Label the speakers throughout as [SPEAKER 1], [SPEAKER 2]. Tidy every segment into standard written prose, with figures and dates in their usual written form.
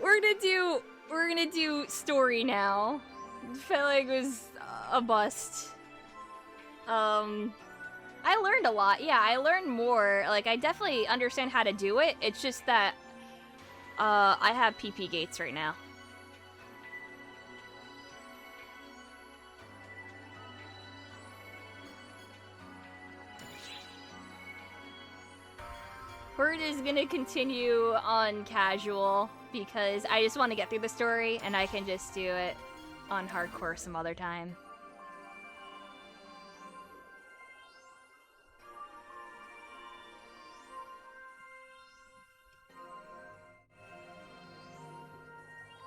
[SPEAKER 1] we're gonna do story now. Felt like it was a bust. I learned a lot. Yeah, I learned more. Like, I definitely understand how to do it. It's just that, I have PP gates right now. We're just gonna continue on casual because I just want to get through the story and I can just do it on hardcore some other time.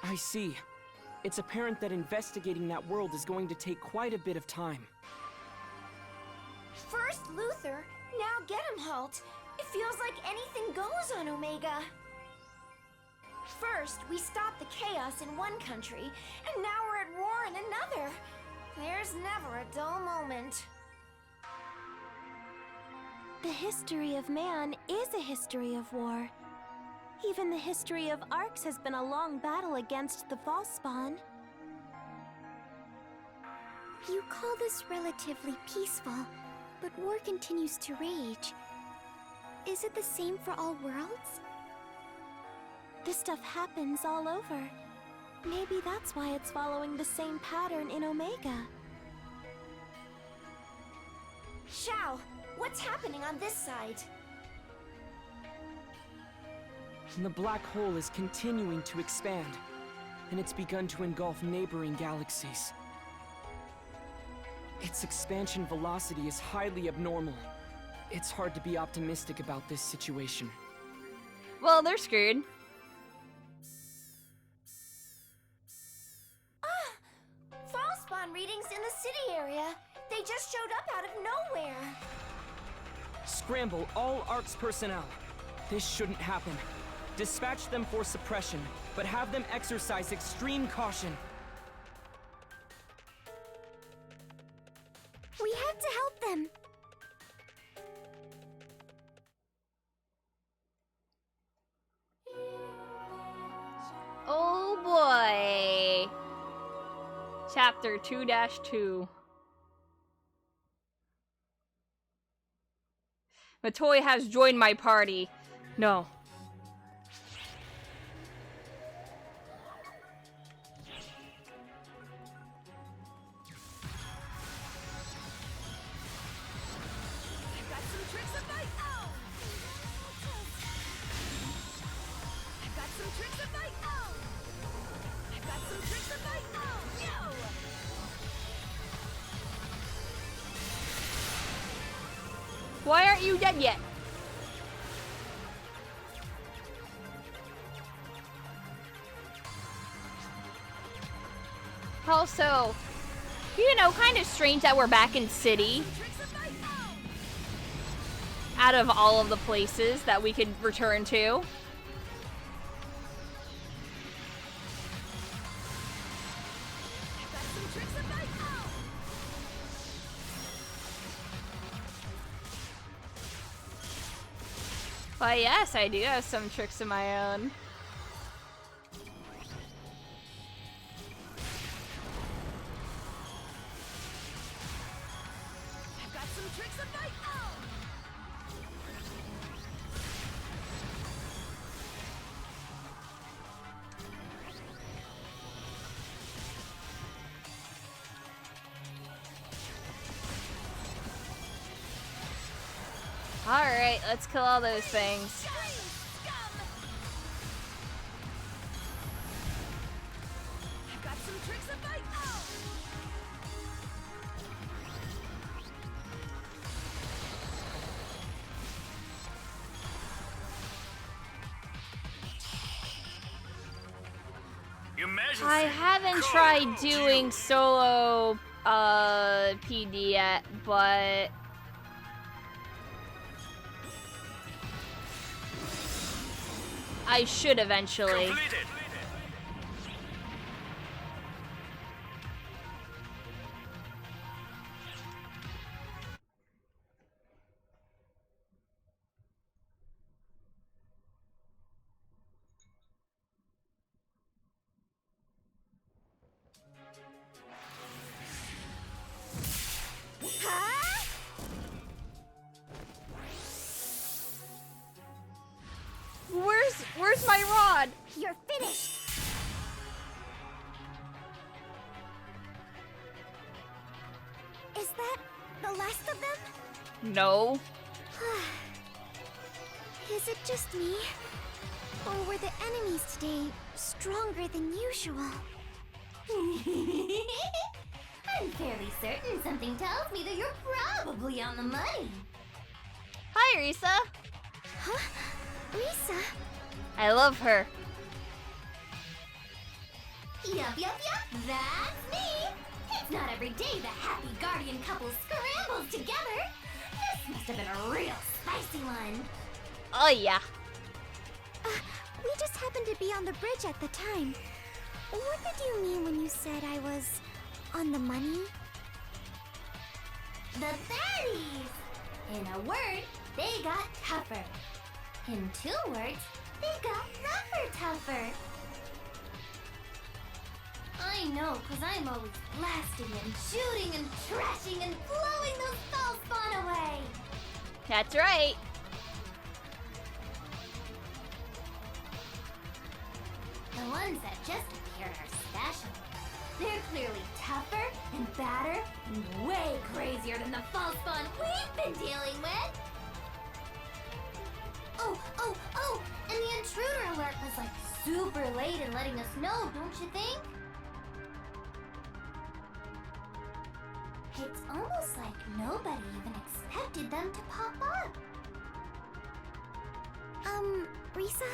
[SPEAKER 2] I see. It's apparent that investigating that world is going to take quite a bit of time.
[SPEAKER 3] First Luther, now Gedemholt. It feels like anything goes on Omega. First, we stopped the chaos in one country, and now we're at war in another. There's never a dull moment.
[SPEAKER 4] The history of man is a history of war. Even the history of Arcs has been a long battle against the false spawn.
[SPEAKER 5] You call this relatively peaceful, but war continues to rage. Is it the same for all worlds?
[SPEAKER 4] This stuff happens all over. Maybe that's why it's following the same pattern in Omega.
[SPEAKER 3] Xiao, what's happening on this side?
[SPEAKER 2] The black hole is continuing to expand, and it's begun to engulf neighboring galaxies. Its expansion velocity is highly abnormal. It's hard to be optimistic about this situation.
[SPEAKER 1] Well, they're screwed.
[SPEAKER 3] False spawn readings in the city area. They just showed up out of nowhere.
[SPEAKER 2] Scramble all ARCS personnel. This shouldn't happen. Dispatch them for suppression, but have them exercise extreme caution.
[SPEAKER 5] We have to help them.
[SPEAKER 1] Oh boy. Chapter 2-2. Matoy has joined my party. No. Why aren't you dead yet? Also, you know, kind of strange that we're back in city. Out of all of the places that we could return to. But yes, I do have some tricks of my own.
[SPEAKER 3] I've got some tricks of my own.
[SPEAKER 1] Alright, let's kill all those things.
[SPEAKER 3] I've got some tricks of my own.
[SPEAKER 1] I haven't tried doing solo PD yet, but I should eventually.
[SPEAKER 6] Completed.
[SPEAKER 1] god.
[SPEAKER 5] You're finished! Is that the last of them?
[SPEAKER 1] No.
[SPEAKER 5] Is it just me? Or were the enemies today stronger than usual?
[SPEAKER 3] I'm fairly certain something tells me that you're probably on the money.
[SPEAKER 1] Hi, Risa.
[SPEAKER 5] Huh? Risa?
[SPEAKER 1] I love her.
[SPEAKER 3] Yup, that's me! It's not every day the happy guardian couple scrambles together. This must have been a real spicy one.
[SPEAKER 1] Oh, yeah.
[SPEAKER 5] We just happened to be on the bridge at the time. What did you mean when you said I was on the money?
[SPEAKER 3] The baddies! In a word, they got tougher. In 2 words, they got tougher. I know, cause I'm always blasting and shooting and trashing and blowing those false spawn away.
[SPEAKER 1] That's right.
[SPEAKER 3] The ones that just appeared are special. They're clearly tougher and badder and way crazier than the false spawn we've been dealing with. Oh, and the intruder alert was like super late in letting us know, don't you think? It's almost like nobody even expected them to pop up.
[SPEAKER 5] Risa,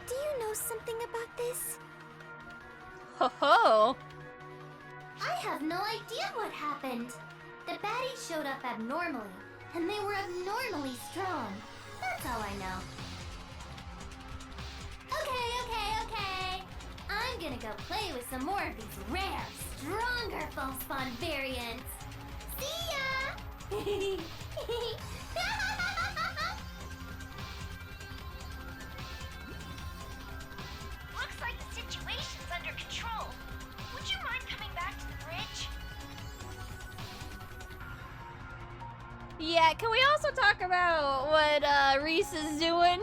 [SPEAKER 5] do you know something about this?
[SPEAKER 1] Ho ho.
[SPEAKER 3] I have no idea what happened. The baddies showed up abnormally, and they were abnormally strong. That's all I know. Okay. I'm gonna go play with some more of these rare, stronger false spawn variants. See ya!
[SPEAKER 6] Looks like the situation's under control. Would you mind coming back to the bridge?
[SPEAKER 1] Yeah, can we also talk about what Reese is doing?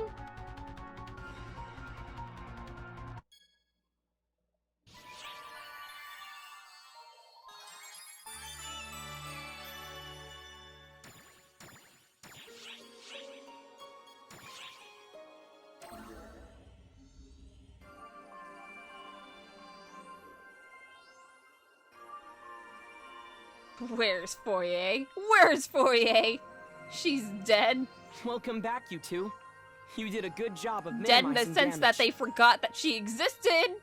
[SPEAKER 1] Where's Fourier? Where's Fourier? She's dead.
[SPEAKER 2] Welcome back, you two. You did a good job of
[SPEAKER 1] Dead in
[SPEAKER 2] minimizing
[SPEAKER 1] the sense that
[SPEAKER 2] damage.
[SPEAKER 1] they forgot that she existed.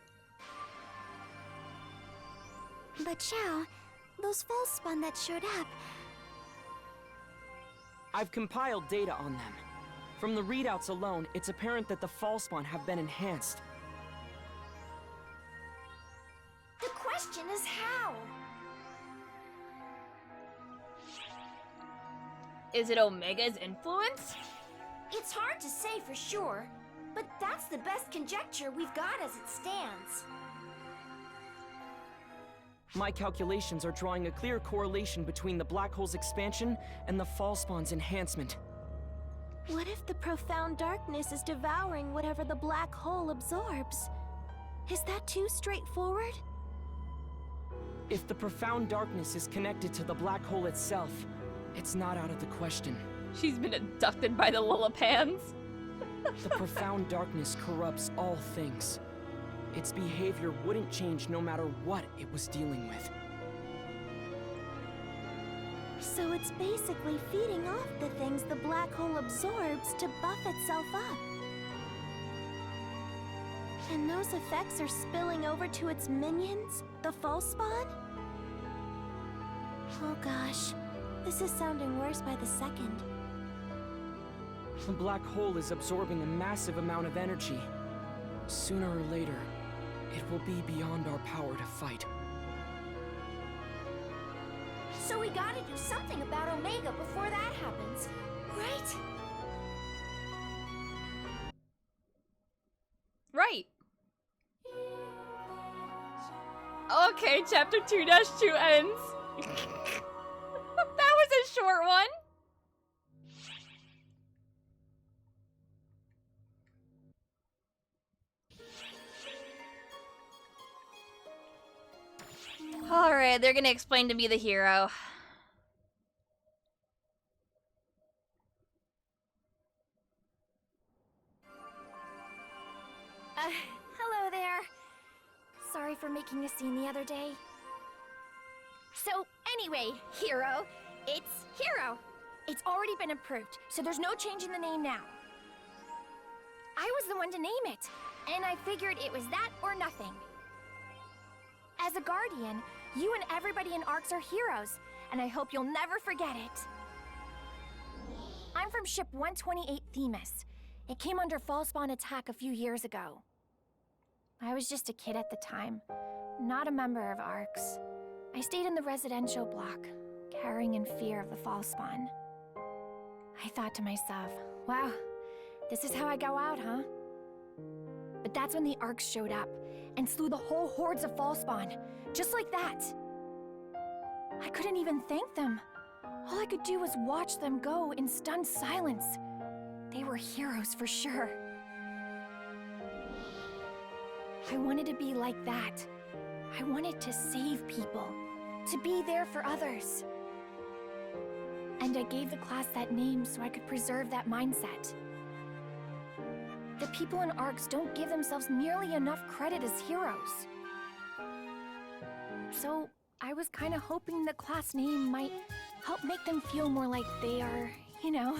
[SPEAKER 5] But Chow, those false spawn that showed up,
[SPEAKER 2] I've compiled data on them. From the readouts alone, it's apparent that the false spawn have been enhanced.
[SPEAKER 3] The question is how?
[SPEAKER 1] Is it Omega's influence?
[SPEAKER 3] It's hard to say for sure, but that's the best conjecture we've got as it stands.
[SPEAKER 2] My calculations are drawing a clear correlation between the black hole's expansion and the false spawn's enhancement.
[SPEAKER 4] What if the profound darkness is devouring whatever the black hole absorbs? Is that too straightforward?
[SPEAKER 2] If the profound darkness is connected to the black hole itself, it's not out of the question.
[SPEAKER 1] She's been abducted by the Lillipans.
[SPEAKER 2] The profound darkness corrupts all things. Its behavior wouldn't change no matter what it was dealing with.
[SPEAKER 4] So it's basically feeding off the things the black hole absorbs to buff itself up. And those effects are spilling over to its minions, the false spawn? Oh gosh, this is sounding worse by the second.
[SPEAKER 2] The black hole is absorbing a massive amount of energy. Sooner or later, it will be beyond our power to fight.
[SPEAKER 3] So we gotta do something about Omega before that happens, right?
[SPEAKER 1] Right. Okay, chapter 2-2 ends. That was a short one. Alright, they're gonna explain to me the hero.
[SPEAKER 5] Hello there. Sorry for making a scene the other day. So, anyway, Hero, it's Hero. It's already been approved, so there's no change in the name now. I was the one to name it, and I figured it was that or nothing. As a guardian, you and everybody in ARCS are heroes, and I hope you'll never forget it. I'm from Ship 128 Themis. It came under Fallspawn attack a few years ago. I was just a kid at the time, not a member of ARCS. I stayed in the residential block, cowering in fear of the Fallspawn. I thought to myself, wow, this is how I go out, huh? But that's when the ARCS showed up and slew the whole hordes of Fallspawn, just like that. I couldn't even thank them. All I could do was watch them go in stunned silence. They were heroes for sure. I wanted to be like that. I wanted to save people, to be there for others. And I gave the class that name so I could preserve that mindset. The people in ARCS don't give themselves nearly enough credit as heroes. So I was kind of hoping the class name might help make them feel more like they are, you know.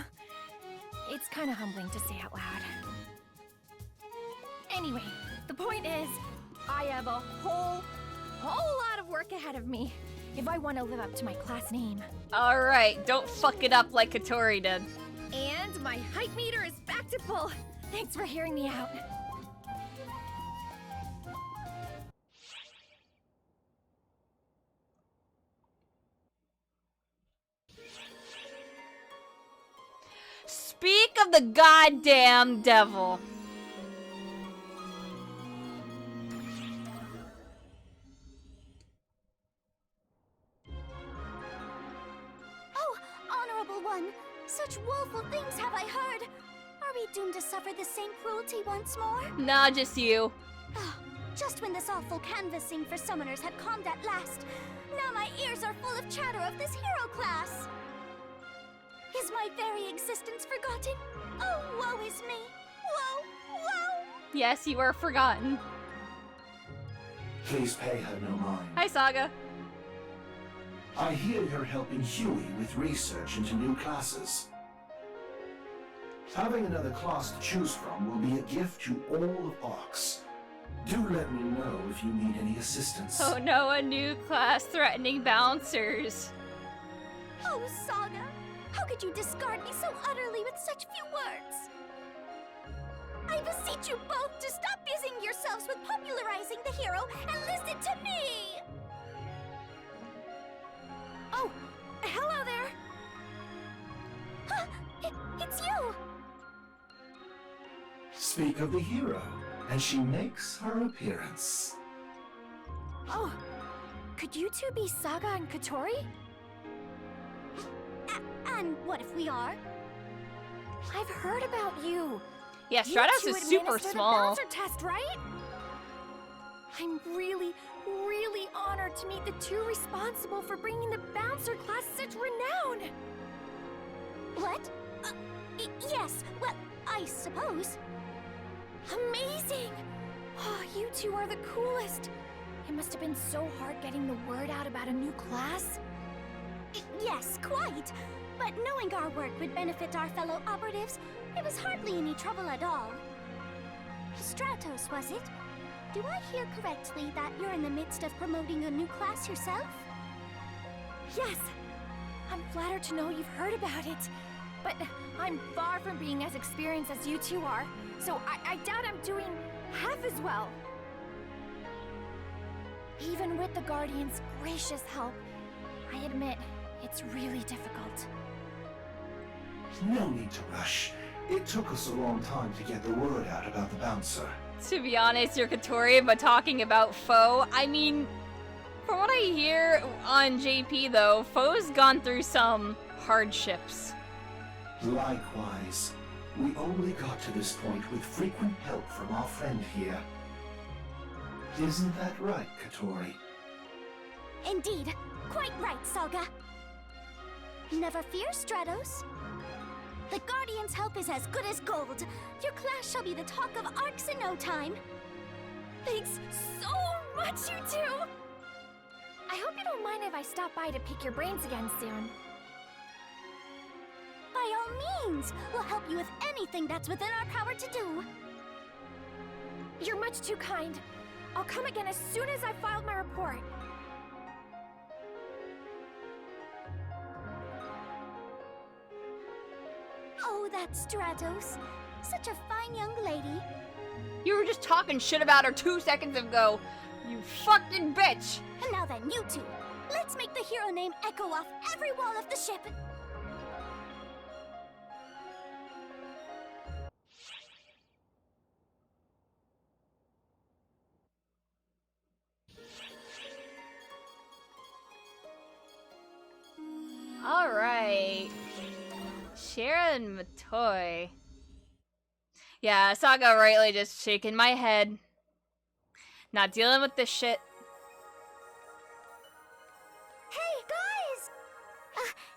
[SPEAKER 5] It's kind of humbling to say out loud. Anyway, the point is, I have a whole lot of work ahead of me if I want to live up to my class name.
[SPEAKER 1] Alright, don't fuck it up like Katori did.
[SPEAKER 5] And my hype meter is back to full. Thanks for hearing me out.
[SPEAKER 1] Speak of the goddamn devil.
[SPEAKER 5] Oh, Honorable One, such woeful things have I heard. Are we doomed to suffer the same cruelty once more?
[SPEAKER 1] Nah, just you.
[SPEAKER 5] Oh, just when this awful canvassing for summoners had calmed at last, now my ears are full of chatter of this hero class. Is my very existence forgotten? Oh, woe is me. Woe, woe.
[SPEAKER 1] Yes, you are forgotten.
[SPEAKER 7] Please pay her no mind.
[SPEAKER 1] Hi, Saga.
[SPEAKER 7] I hear you're helping Huey with research into new classes. Having another class to choose from will be a gift to all of ARCS. Do let me know if you need any assistance.
[SPEAKER 1] Oh no, a new class threatening bouncers.
[SPEAKER 5] Oh, Saga, how could you discard me so utterly with such few words? I beseech you both to stop busying yourselves with popularizing the hero and listen to me! Oh, hello there! Huh, it's you!
[SPEAKER 7] Speak of the hero, and she makes her appearance.
[SPEAKER 5] Oh, could you two be Saga and Katori? And what if we are? I've heard about you.
[SPEAKER 1] Yeah,
[SPEAKER 5] You
[SPEAKER 1] Stratos
[SPEAKER 5] two
[SPEAKER 1] is super
[SPEAKER 5] administered a
[SPEAKER 1] small.
[SPEAKER 5] bouncer test, right? I'm really honored to meet the two responsible for bringing the bouncer class such renown. What? Yes, well, I suppose. Amazing! Oh, you two are the coolest. It must have been so hard getting the word out about a new class. Yes, quite. But knowing our work would benefit our fellow operatives, it was hardly any trouble at all. Stratos, was it? Do I hear correctly that you're in the midst of promoting a new class yourself? Yes. I'm flattered to know you've heard about it. But I'm far from being as experienced as you two are, so I doubt I'm doing half as well. Even with the Guardian's gracious help, I admit it's really difficult.
[SPEAKER 7] No need to rush. It took us a long time to get the word out about the bouncer.
[SPEAKER 1] To be honest, you're Katori, but talking about Foe, I mean, from what I hear on JP though, Foe's gone through some hardships.
[SPEAKER 7] Likewise, we only got to this point with frequent help from our friend here. Isn't that right, Katori?
[SPEAKER 5] Indeed. Quite right, Saga. Never fear, Stratos. The Guardian's help is as good as gold. Your class shall be the talk of Arcs in no time. Thanks so much, you two! I hope you don't mind if I stop by to pick your brains again soon. By all means! We'll help you with anything that's within our power to do. You're much too kind. I'll come again as soon as I've filed my report. Oh, that's Stratos. Such a fine young lady.
[SPEAKER 1] You were just talking shit about her 2 seconds ago. You fucking bitch!
[SPEAKER 5] And now then, you two. Let's make the hero name echo off every wall of the ship.
[SPEAKER 1] Alright. Sharon Matoy. Yeah, Saga rightly just shaking my head. Not dealing with this shit.
[SPEAKER 5] Hey, guys!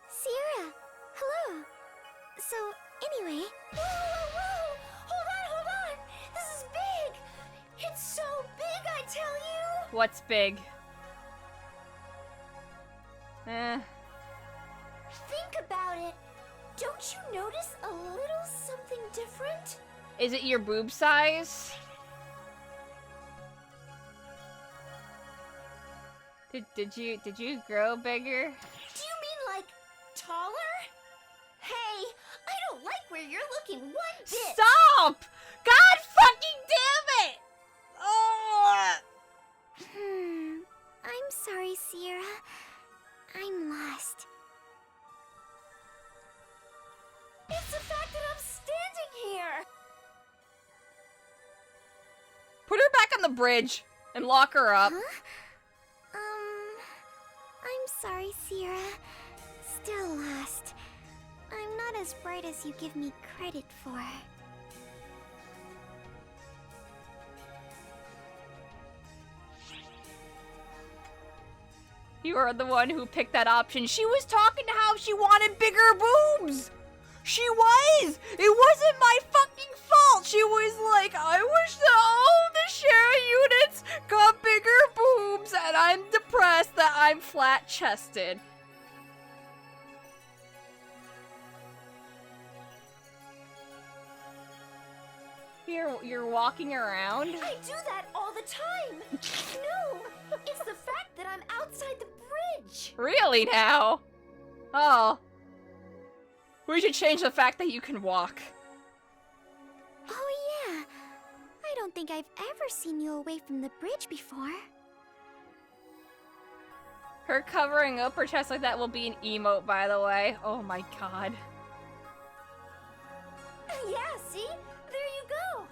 [SPEAKER 5] Sierra. Hello. So, anyway... Whoa, whoa, whoa! Hold on! This is big! It's so big, I tell you!
[SPEAKER 1] What's big?
[SPEAKER 5] Think about it. Don't you notice a little something different?
[SPEAKER 1] Is it your boob size? Did you grow bigger?
[SPEAKER 5] Do you mean like taller? Hey, I don't like where you're looking one bit.
[SPEAKER 1] Stop! God fucking damn it! Oh!
[SPEAKER 5] I'm sorry, Sierra. I'm lost. It's the fact that I'm standing here.
[SPEAKER 1] Put her back on the bridge and lock her up.
[SPEAKER 5] Huh? I'm sorry, Sierra. Still lost. I'm not as bright as you give me credit for.
[SPEAKER 1] You are the one who picked that option. She was talking to how she wanted bigger boobs. She was! It wasn't my fucking fault! She was like, I wish that all the Shara units got bigger boobs and I'm depressed that I'm flat-chested. You're walking around?
[SPEAKER 5] I do that all the time! No! It's the fact that I'm outside the bridge!
[SPEAKER 1] Really now? Oh. We should change the fact that you can walk.
[SPEAKER 5] Oh yeah. I don't think I've ever seen you away from the bridge before.
[SPEAKER 1] Her covering up her chest like that will be an emote, by the way. Oh my god.
[SPEAKER 5] Yeah, see? There you go.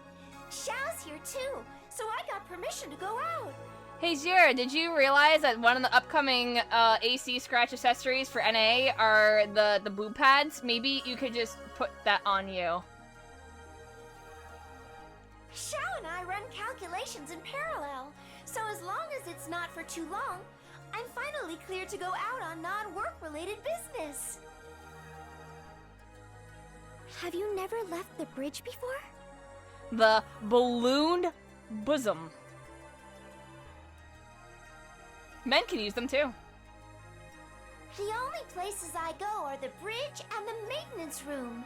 [SPEAKER 5] Xiao's here too, so I got permission to go out.
[SPEAKER 1] Hey Zira, did you realize that one of the upcoming AC scratch accessories for NA are the boob pads? Maybe you could just put that on you.
[SPEAKER 5] Xiao and I run calculations in parallel, so as long as it's not for too long, I'm finally clear to go out on non-work-related business. Have you never left the bridge before?
[SPEAKER 1] The ballooned bosom. Men can use them too.
[SPEAKER 5] The only places I go are the bridge and the maintenance room.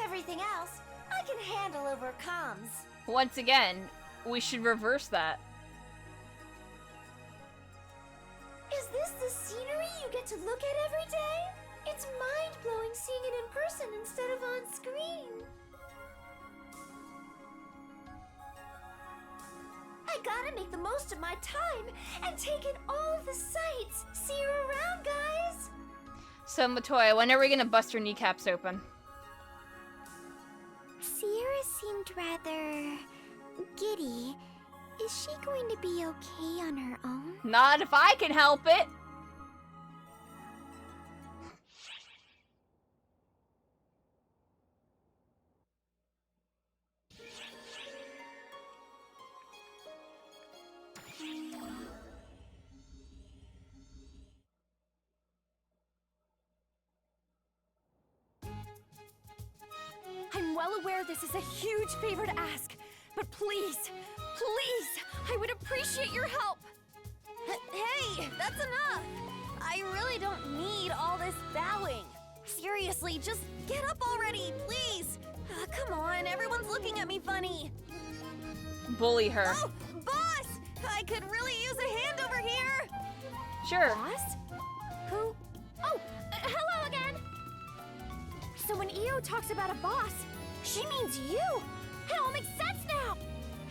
[SPEAKER 5] Everything else, I can handle over comms.
[SPEAKER 1] Once again, we should reverse that.
[SPEAKER 5] Is this the scenery you get to look at every day? It's mind-blowing seeing it in person instead of on screen. I gotta make the most of my time and take in all the sights. See you around, guys!
[SPEAKER 1] So, Matoya, when are we gonna bust her kneecaps open?
[SPEAKER 5] Sierra seemed rather giddy. Is she going to be okay on her own?
[SPEAKER 1] Not if I can help it!
[SPEAKER 5] this is a huge favor to ask, but please, please, I would appreciate your help.
[SPEAKER 4] Hey, that's enough! I really don't need all this bowing. Seriously, just get up already, please! Come on, everyone's looking at me funny.
[SPEAKER 1] Bully her.
[SPEAKER 4] Oh, boss! I could really use a hand over here!
[SPEAKER 1] Sure.
[SPEAKER 5] Boss? Who? Oh, hello again! So when Io talks about a boss, she means you! It all makes sense now!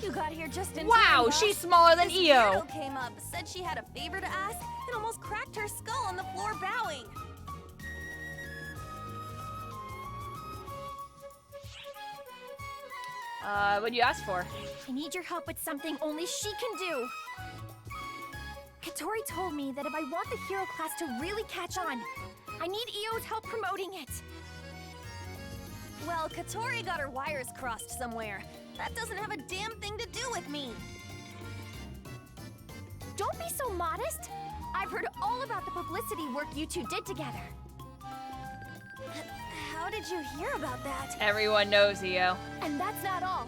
[SPEAKER 4] You got here just in time,
[SPEAKER 1] Wow,
[SPEAKER 4] boss.
[SPEAKER 1] she's smaller than
[SPEAKER 4] This
[SPEAKER 1] Io.
[SPEAKER 4] weirdo came up, said she had a favor to ask, and almost cracked her skull on the floor bowing.
[SPEAKER 1] What'd you ask for?
[SPEAKER 5] I need your help with something only she can do. Katori told me that if I want the hero class to really catch on, I need Io's help promoting it.
[SPEAKER 4] Well, Katori got her wires crossed somewhere. That doesn't have a damn thing to do with me.
[SPEAKER 5] Don't be so modest. I've heard all about the publicity work you two did together.
[SPEAKER 4] How did you hear about that?
[SPEAKER 1] Everyone knows Io.
[SPEAKER 5] And that's not all.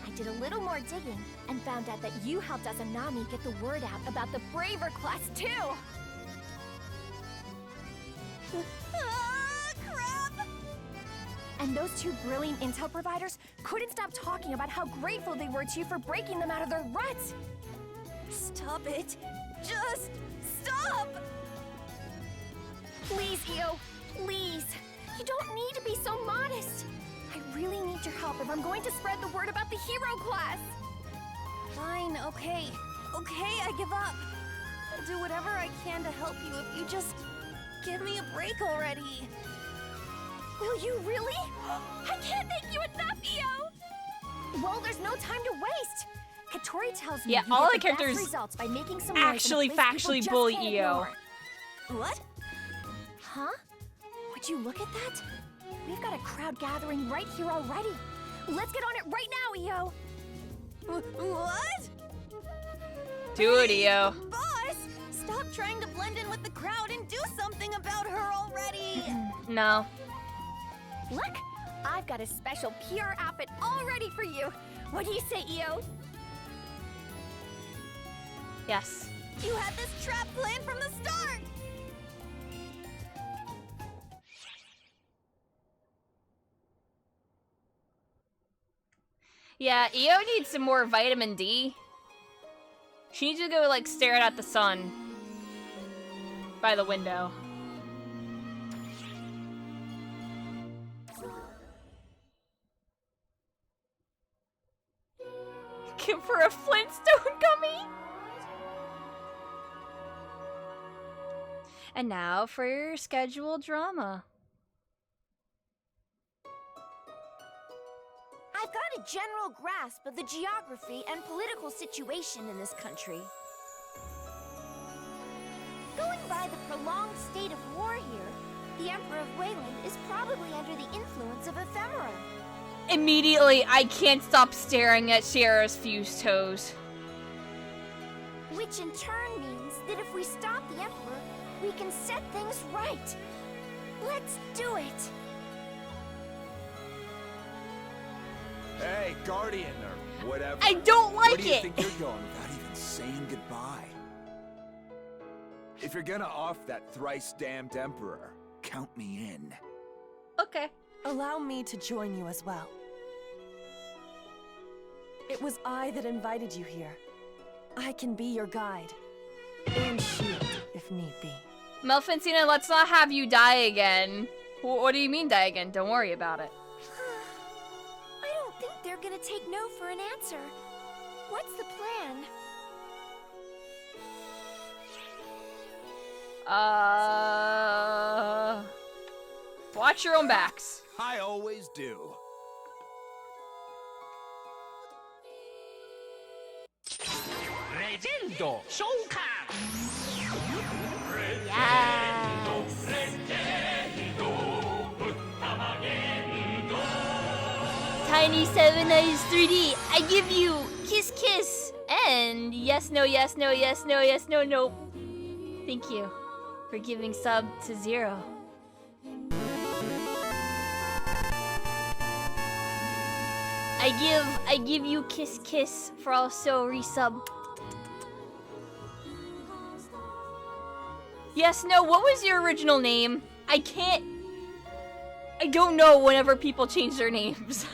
[SPEAKER 5] I did a little more digging and found out that you helped Azanami get the word out about the Braver class too.
[SPEAKER 4] Crap!
[SPEAKER 5] And those two brilliant intel providers couldn't stop talking about how grateful they were to you for breaking them out of their ruts.
[SPEAKER 4] Stop it. Just stop!
[SPEAKER 5] Please, Io, please. You don't need to be so modest. I really need your help if I'm going to spread the word about the hero class.
[SPEAKER 4] Fine, okay. Okay, I give up. I'll do whatever I can to help you if you just give me a break already.
[SPEAKER 5] Will you really? I can't thank you enough, Io! Well, there's no time to waste. Katori tells me
[SPEAKER 1] Yeah,
[SPEAKER 5] you
[SPEAKER 1] all
[SPEAKER 5] get
[SPEAKER 1] the
[SPEAKER 5] the best
[SPEAKER 1] characters
[SPEAKER 5] results by making some
[SPEAKER 1] actually
[SPEAKER 5] noise in a place
[SPEAKER 1] factually
[SPEAKER 5] people
[SPEAKER 1] bully
[SPEAKER 5] just can't
[SPEAKER 1] Io.
[SPEAKER 5] ignore.
[SPEAKER 4] What?
[SPEAKER 5] Huh? Would you look at that? We've got a crowd gathering right here already. Let's get on it right now, Io.
[SPEAKER 4] What?
[SPEAKER 1] Do it, Io.
[SPEAKER 4] Boss! Stop trying to blend in with the crowd and do something about her already!
[SPEAKER 1] No.
[SPEAKER 5] Look, I've got a special PR outfit all ready for you. What do you say, Io?
[SPEAKER 1] Yes.
[SPEAKER 4] You had this trap planned from the start!
[SPEAKER 1] Yeah, Io needs some more vitamin D. She needs to go, like, stare at the sun. By the window. Give her a Flintstone gummy! And now for your scheduled drama.
[SPEAKER 4] I've got a general grasp of the geography and political situation in this country. Going by the prolonged state of war here, the Emperor of Wayland is probably under the influence of ephemera.
[SPEAKER 1] Immediately, I can't stop staring at Sierra's fused toes.
[SPEAKER 4] Which in turn means that if we stop the Emperor, we can set things right. Let's do it!
[SPEAKER 8] Hey, Guardian, or whatever.
[SPEAKER 1] I don't like
[SPEAKER 8] Where do you
[SPEAKER 1] it.
[SPEAKER 8] think you're going without even saying goodbye? If you're gonna off that thrice-damned Emperor, count me in.
[SPEAKER 1] Okay.
[SPEAKER 9] Allow me to join you as well. It was I that invited you here. I can be your guide. And shield, if need be.
[SPEAKER 1] Melfincina, let's not have you die again. What do you mean die again? Don't worry about it.
[SPEAKER 5] I don't think they're gonna take no for an answer. What's the plan?
[SPEAKER 1] Watch your own backs.
[SPEAKER 8] I always do.
[SPEAKER 1] Tiny Seven Eyes 3D, I give you kiss kiss and yes no yes no yes no yes no no. Thank you for giving sub to Zero. I give you kiss for also resub. Yes, no, what was your original name? I don't know whenever people change their names.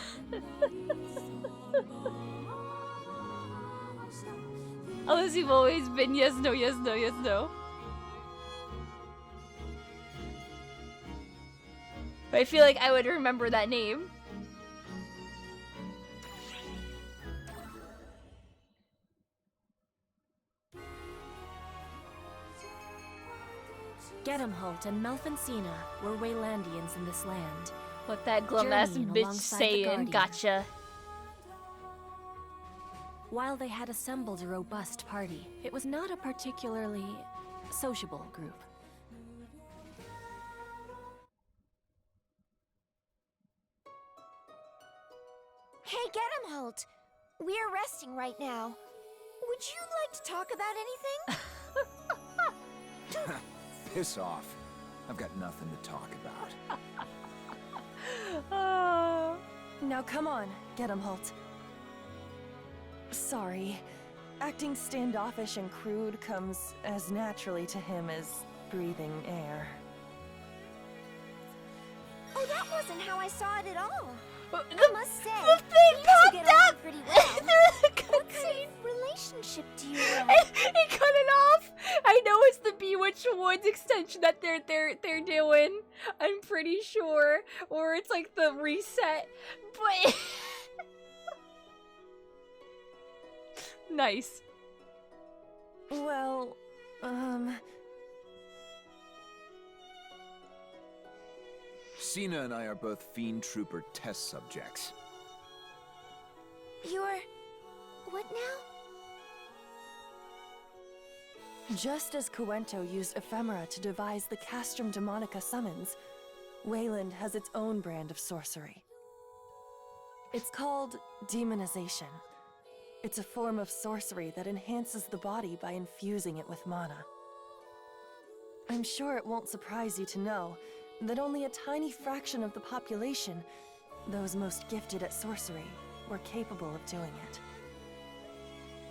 [SPEAKER 1] Unless you've always been yes, no, yes, no, yes, no. But I feel like I would remember that name.
[SPEAKER 9] Gedemholt and Melfincina were Waylandians in this land.
[SPEAKER 1] What that glum-ass
[SPEAKER 9] Journeying
[SPEAKER 1] bitch
[SPEAKER 9] alongside the
[SPEAKER 1] saying,
[SPEAKER 9] Guardian.
[SPEAKER 1] gotcha.
[SPEAKER 9] While they had assembled a robust party, it was not a particularly sociable group.
[SPEAKER 5] Hey, Gedemholt! We're resting right now. Would you like to talk about anything?
[SPEAKER 8] Piss off. I've got nothing to talk about.
[SPEAKER 9] Now come on, Gedemholt. Sorry. Acting standoffish and crude comes as naturally to him as breathing air.
[SPEAKER 5] Oh, that wasn't how I saw it at all. I must say,
[SPEAKER 1] the thing
[SPEAKER 5] you two
[SPEAKER 1] popped
[SPEAKER 5] get along
[SPEAKER 1] up
[SPEAKER 5] pretty well.
[SPEAKER 1] through the
[SPEAKER 5] What kind
[SPEAKER 1] cutscene.
[SPEAKER 5] of relationship do you have?
[SPEAKER 1] He cut it off. I know it's the Bewitched Woods extension that they're doing. I'm pretty sure, or it's like the reset. But nice.
[SPEAKER 9] Well,
[SPEAKER 8] Sina and I are both Fiend Trooper test subjects.
[SPEAKER 5] You're... what now?
[SPEAKER 9] just as Coento used ephemera to devise the Castrum Demonica summons, Wayland has its own brand of sorcery. It's called demonization. It's a form of sorcery that enhances the body by infusing it with mana. I'm sure it won't surprise you to know that only a tiny fraction of the population, those most gifted at sorcery, were capable of doing it.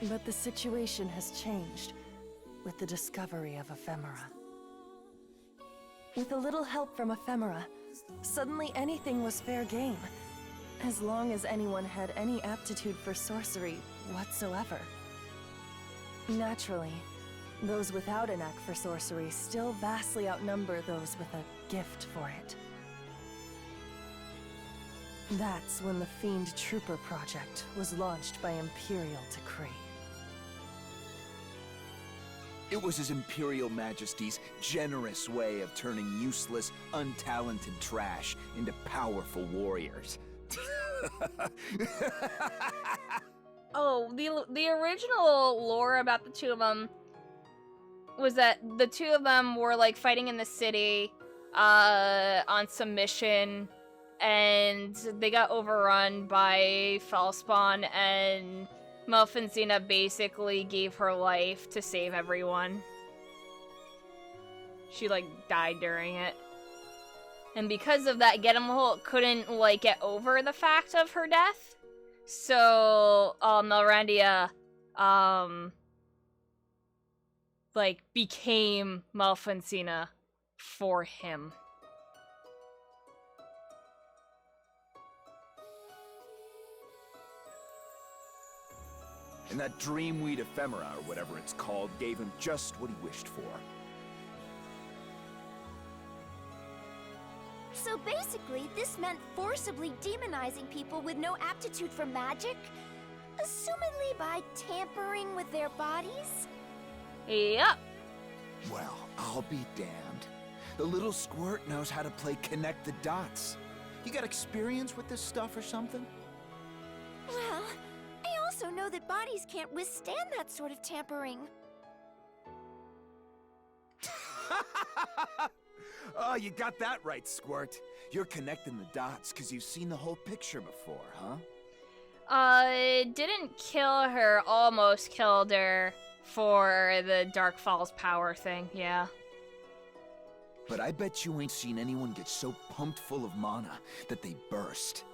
[SPEAKER 9] But the situation has changed with the discovery of ephemera. With a little help from ephemera, suddenly anything was fair game, as long as anyone had any aptitude for sorcery whatsoever. Naturally, those without a knack for sorcery still vastly outnumber those with a gift for it. That's when the Fiend Trooper project was launched by Imperial decree.
[SPEAKER 8] It was His Imperial Majesty's generous way of turning useless, untalented trash into powerful warriors.
[SPEAKER 1] Oh, the original lore about the two of them was that the two of them were like fighting in the city on some mission, and they got overrun by Fellspawn, and Melfincina basically gave her life to save everyone. She like died during it. And because of that, Gedemholt couldn't like get over the fact of her death. So Melrandia like became Melfincina for him.
[SPEAKER 8] And that dreamweed ephemera, or whatever it's called, gave him just what he wished for.
[SPEAKER 5] So basically, this meant forcibly demonizing people with no aptitude for magic? Assumedly by tampering with their bodies?
[SPEAKER 1] Yep.
[SPEAKER 8] Well, I'll be damned. The little squirt knows how to play connect the dots. You got experience with this stuff or something?
[SPEAKER 5] Well, I also know that bodies can't withstand that sort of tampering.
[SPEAKER 8] Oh, you got that right, Squirt. You're connecting the dots because you've seen the whole picture before, huh?
[SPEAKER 1] Didn't kill her, almost killed her for the Dark Falls power thing, yeah.
[SPEAKER 8] But I bet you ain't seen anyone get so pumped full of mana that they burst.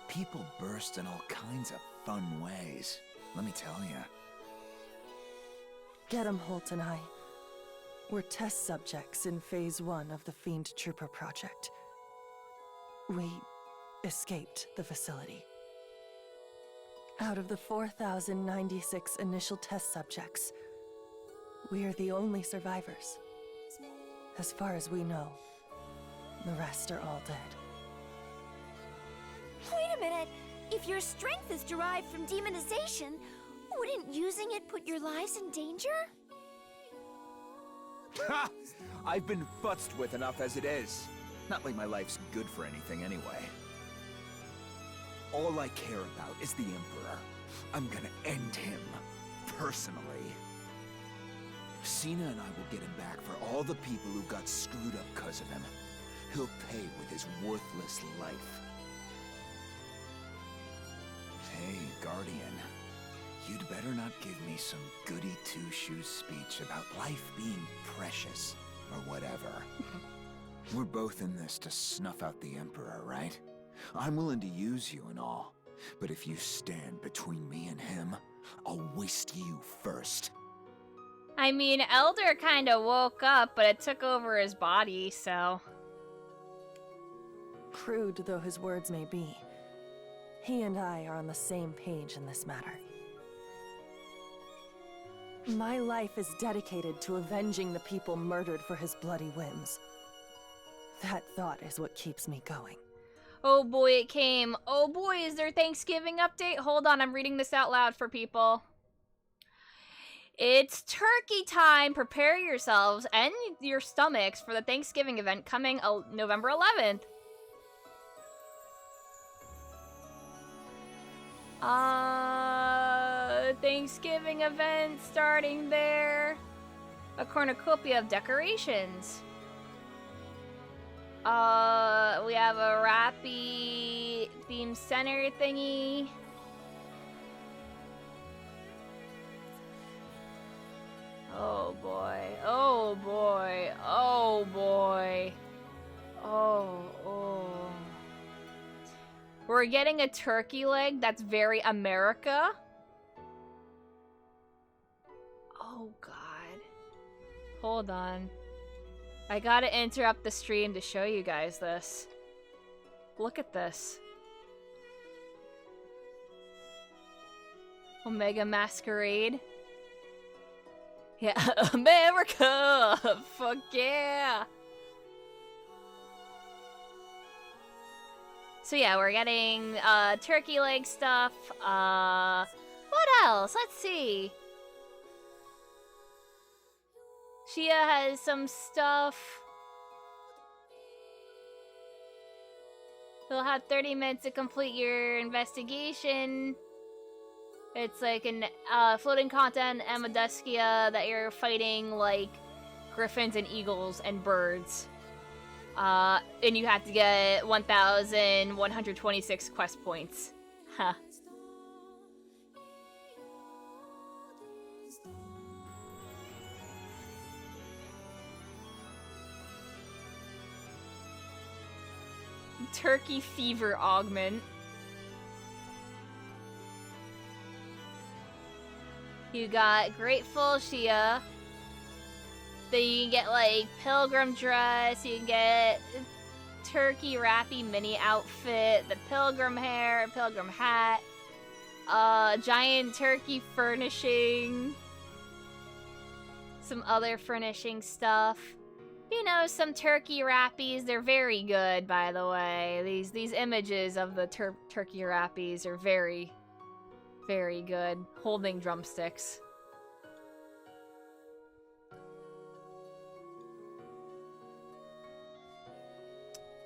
[SPEAKER 8] People burst in all kinds of fun ways, let me tell you.
[SPEAKER 9] Get him, Holt and I. We're test subjects in Phase 1 of the Fiend Trooper project. We escaped the facility. Out of the 4,096 initial test subjects, we are the only survivors. As far as we know, the rest are all dead.
[SPEAKER 5] Wait a minute! If your strength is derived from demonization, wouldn't using it put your lives in danger?
[SPEAKER 8] Ha! I've been futzed with enough as it is. Not like my life's good for anything anyway. All I care about is the Emperor. I'm gonna end him, personally. Cena and I will get him back for all the people who got screwed up because of him. He'll pay with his worthless life. Hey, Guardian. You'd better not give me some goody two-shoes speech about life being precious, or whatever. We're both in this to snuff out the Emperor, right? I'm willing to use you and all, but if you stand between me and him, I'll waste you first.
[SPEAKER 1] I mean, Elder kinda woke up, but it took over his body, so...
[SPEAKER 9] Crude though his words may be, he and I are on the same page in this matter. My life is dedicated to avenging the people murdered for his bloody whims. That thought is what keeps me going.
[SPEAKER 1] Oh boy, it came. Oh boy, is there Thanksgiving update? Hold on, I'm reading this out loud for people. It's turkey time. Prepare yourselves and your stomachs for the Thanksgiving event coming November 11th. Thanksgiving event starting there. A cornucopia of decorations. We have a Rappy theme center thingy. Oh boy, oh boy, oh boy. Oh. We're getting a turkey leg that's very America. Oh god. Hold on. I gotta interrupt the stream to show you guys this. Look at this. Omega Masquerade. Yeah, America! Fuck yeah! So yeah, we're getting turkey leg stuff. What else? Let's see. Shia has some stuff. You'll have 30 minutes to complete your investigation. It's like an floating content Amaduskia that you're fighting like griffins and eagles and birds. And you have to get 1,126 quest points. Huh. Turkey fever augment. You got Grateful Shia. Then you can get like pilgrim dress, you can get turkey wrappy mini outfit, the pilgrim hair, pilgrim hat, giant turkey furnishing, some other furnishing stuff. You know, some turkey wrappies. They're very good, by the way. These images of the turkey wrappies are very, very good. Holding drumsticks.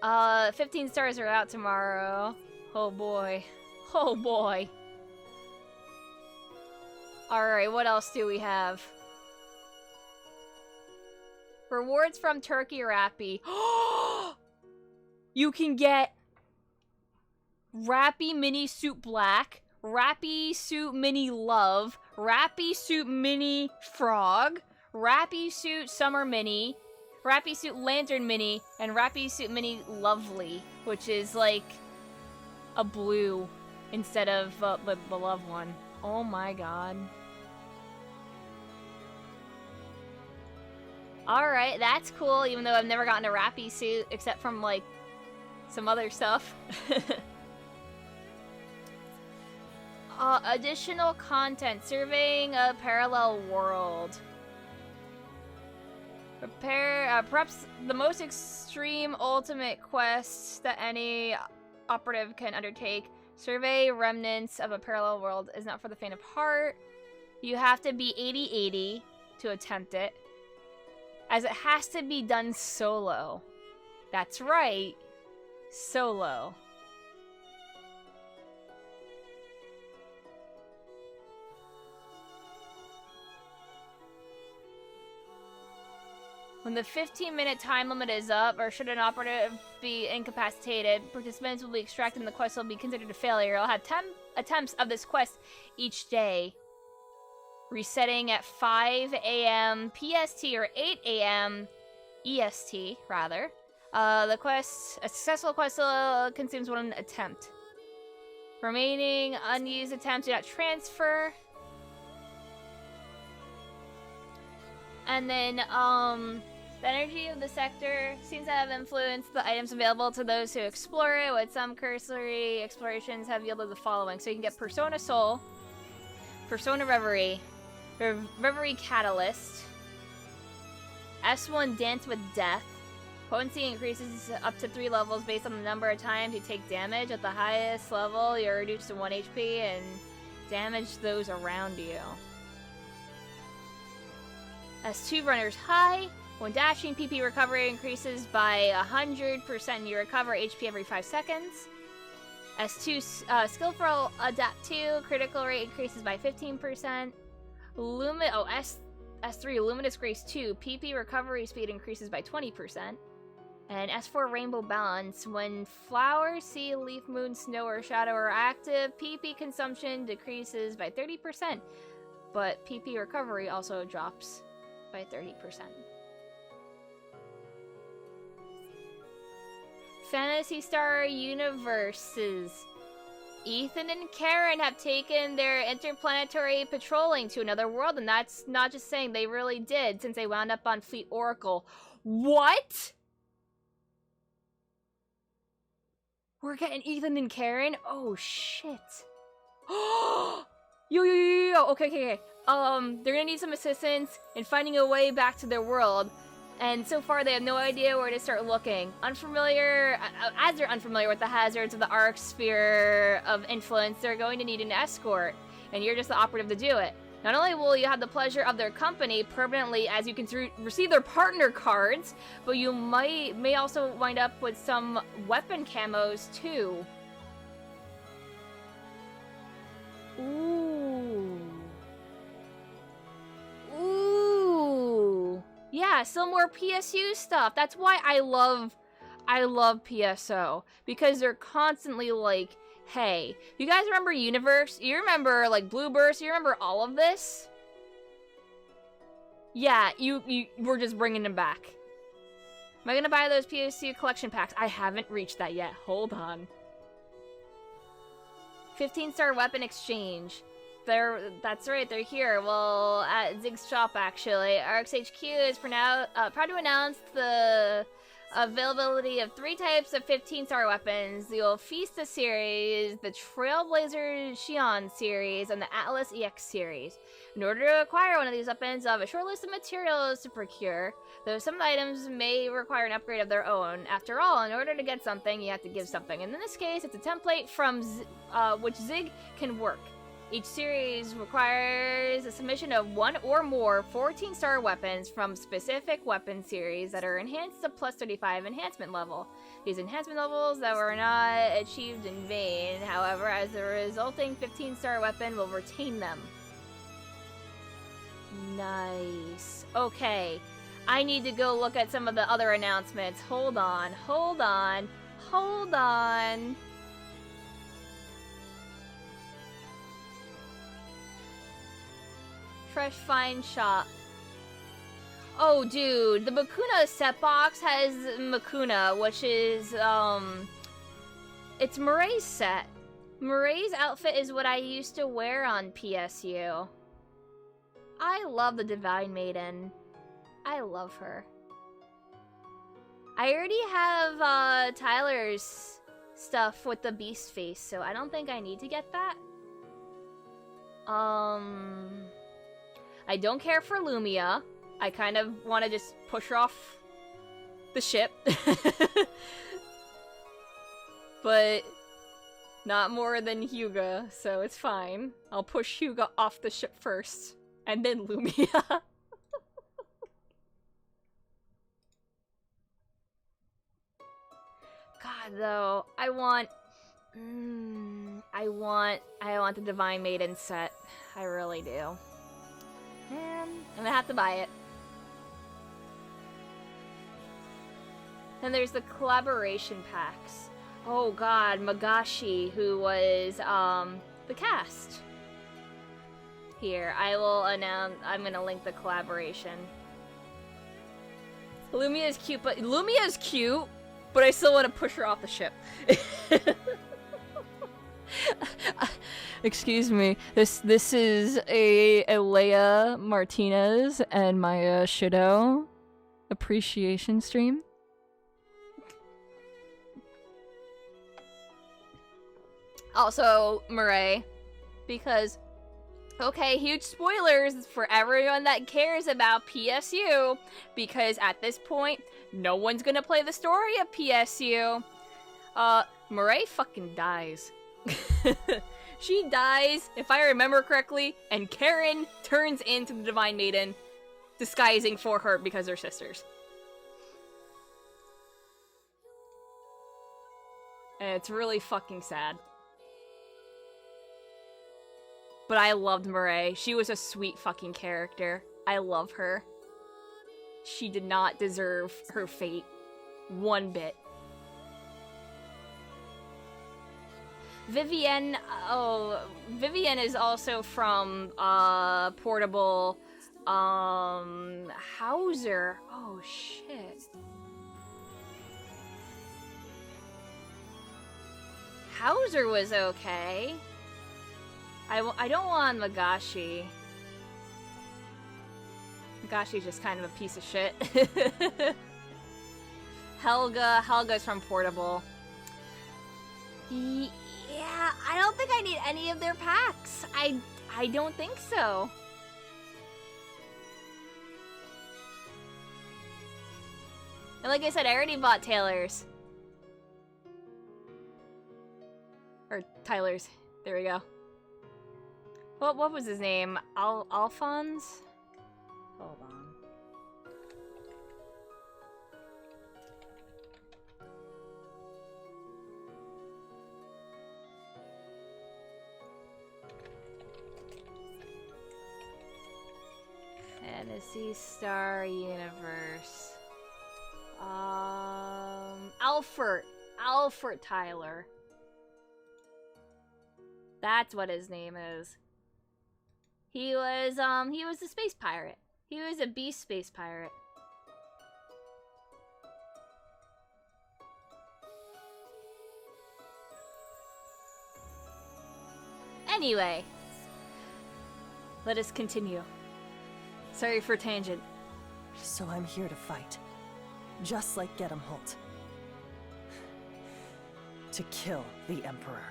[SPEAKER 1] Uh, 15 stars are out tomorrow. Oh boy. Oh boy. Alright, what else do we have? Rewards from Turkey Rappy. You can get Rappy Mini Suit Black, Rappy Suit Mini Love, Rappy Suit Mini Frog, Rappy Suit Summer Mini, Rappy Suit Lantern Mini, and Rappy Suit Mini Lovely, which is like a blue instead of the beloved one. Oh my god. Alright, that's cool, even though I've never gotten a Rappy suit, except from, like, some other stuff. Additional content. Surveying a parallel world. Perhaps the most extreme ultimate quest that any operative can undertake. Survey remnants of a parallel world is not for the faint of heart. You have to be 80-80 to attempt it, as it has to be done solo. That's right, solo. When the 15-minute time limit is up, or should an operative be incapacitated, participants will be extracted and the quest will be considered a failure. I'll have 10 attempts of this quest each day, resetting at 5 a.m. PST or 8 a.m. EST, rather. A successful quest consumes 1 attempt. Remaining unused attempts do not transfer. And then, the energy of the sector seems to have influenced the items available to those who explore it, with some cursory explorations have yielded the following. So you can get Persona Soul, Persona Reverie, Reverie Catalyst, S1 Dance with Death. Potency increases up to 3 levels based on the number of times you take damage. At the highest level, you're reduced to 1 HP and damage those around you. S2 Runner's High. When dashing, PP recovery increases by 100% and you recover HP every 5 seconds. S2 Skillful Adapt 2. Critical rate increases by 15%. S3 Luminous Grace 2. PP recovery speed increases by 20%. And S4 Rainbow Balance. When flower, sea, leaf, moon, snow, or shadow are active, PP consumption decreases by 30%. But PP recovery also drops by 30%. Phantasy Star Universes. Ethan and Karen have taken their interplanetary patrolling to another world, and that's not just saying, they really did, since they wound up on Fleet Oracle. What? We're getting Ethan and Karen? Oh, shit. Yo. Okay. They're gonna need some assistance in finding a way back to their world. And so far, they have no idea where to start looking. As they're unfamiliar with the hazards of the Arc Sphere of Influence, they're going to need an escort, and you're just the operative to do it. Not only will you have the pleasure of their company permanently as you can receive their partner cards, but you may also wind up with some weapon camos too. Ooh. Yeah, some more PSU stuff. That's why I love PSO. Because they're constantly like, hey, you guys remember Universe? You remember, like, Blue Burst? You remember all of this? Yeah, we're just bringing them back. Am I gonna buy those PSU collection packs? I haven't reached that yet. Hold on. 15-star weapon exchange. That's right, they're here. Well, at Zig's shop, actually. Arcs HQ is proud to announce the availability of 3 types of 15-star weapons: the Olfista series, the Trailblazer Xion series, and the Atlas EX series. In order to acquire one of these weapons, you'll have a short list of materials to procure, though some items may require an upgrade of their own. After all, in order to get something, you have to give something. And in this case, it's a template from which Zig can work. Each series requires a submission of 1 or more 14-star weapons from specific weapon series that are enhanced to plus 35 enhancement level. These enhancement levels that were not achieved in vain, however, as the resulting 15-star weapon will retain them. Nice. Okay, I need to go look at some of the other announcements. Hold on. Fresh Find Shop. Oh, dude, the Makuna set box has Makuna, which is, It's Moray's set. Moray's outfit is what I used to wear on PSU. I love the Divine Maiden. I love her. I already have Tyler's stuff with the beast face, so I don't think I need to get that. I don't care for Lumia. I kind of want to just push her off the ship. But not more than Hyuga, so it's fine. I'll push Hyuga off the ship first, and then Lumia. God, though, I want the Divine Maiden set. I really do. Man, I'm gonna have to buy it. Then there's the collaboration packs. Oh god, Magashi, who was, the cast. Here, I will announce, I'm gonna link the collaboration. Lumia's cute, but I still want to push her off the ship. Excuse me, this is a Leia Martinez and Maya Shido appreciation stream. Also, Murray, because, okay, huge spoilers for everyone that cares about PSU, because at this point, no one's gonna play the story of PSU. Murray fucking dies. She dies, if I remember correctly, and Karen turns into the Divine Maiden, disguising for her because they're sisters. And it's really fucking sad. But I loved Murray. She was a sweet fucking character. I love her. She did not deserve her fate. One bit. Vivienne, Vivienne is also from, Portable, Hauser. Oh, shit. Hauser was okay. I don't want Magashi. Magashi's just kind of a piece of shit. Helga's from Portable. Yeah, I don't think I need any of their packs. I don't think so. And like I said, I already bought Taylor's. Or Tyler's. There we go. What was his name? Alphonse? Hold on. Phantasy Star Universe. Alfred Tyler. That's what his name is. He was a space pirate. He was a beast space pirate. Anyway, let us continue. Sorry for tangent.
[SPEAKER 9] So I'm here to fight. Just like Gedemholt. To kill the Emperor.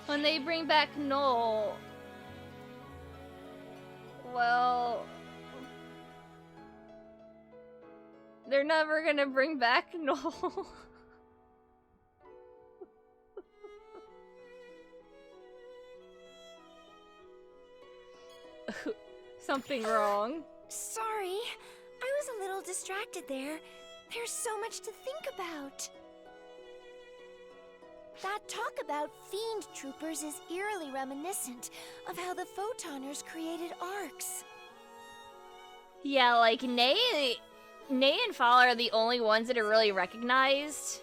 [SPEAKER 1] When they bring back Noel, well, they're never gonna bring back Noel. Something wrong.
[SPEAKER 5] Sorry, I was a little distracted there. There's so much to think about. That talk about fiend troopers is eerily reminiscent of how the Photoners created arcs.
[SPEAKER 1] Yeah, like Nay and Fall are the only ones that are really recognized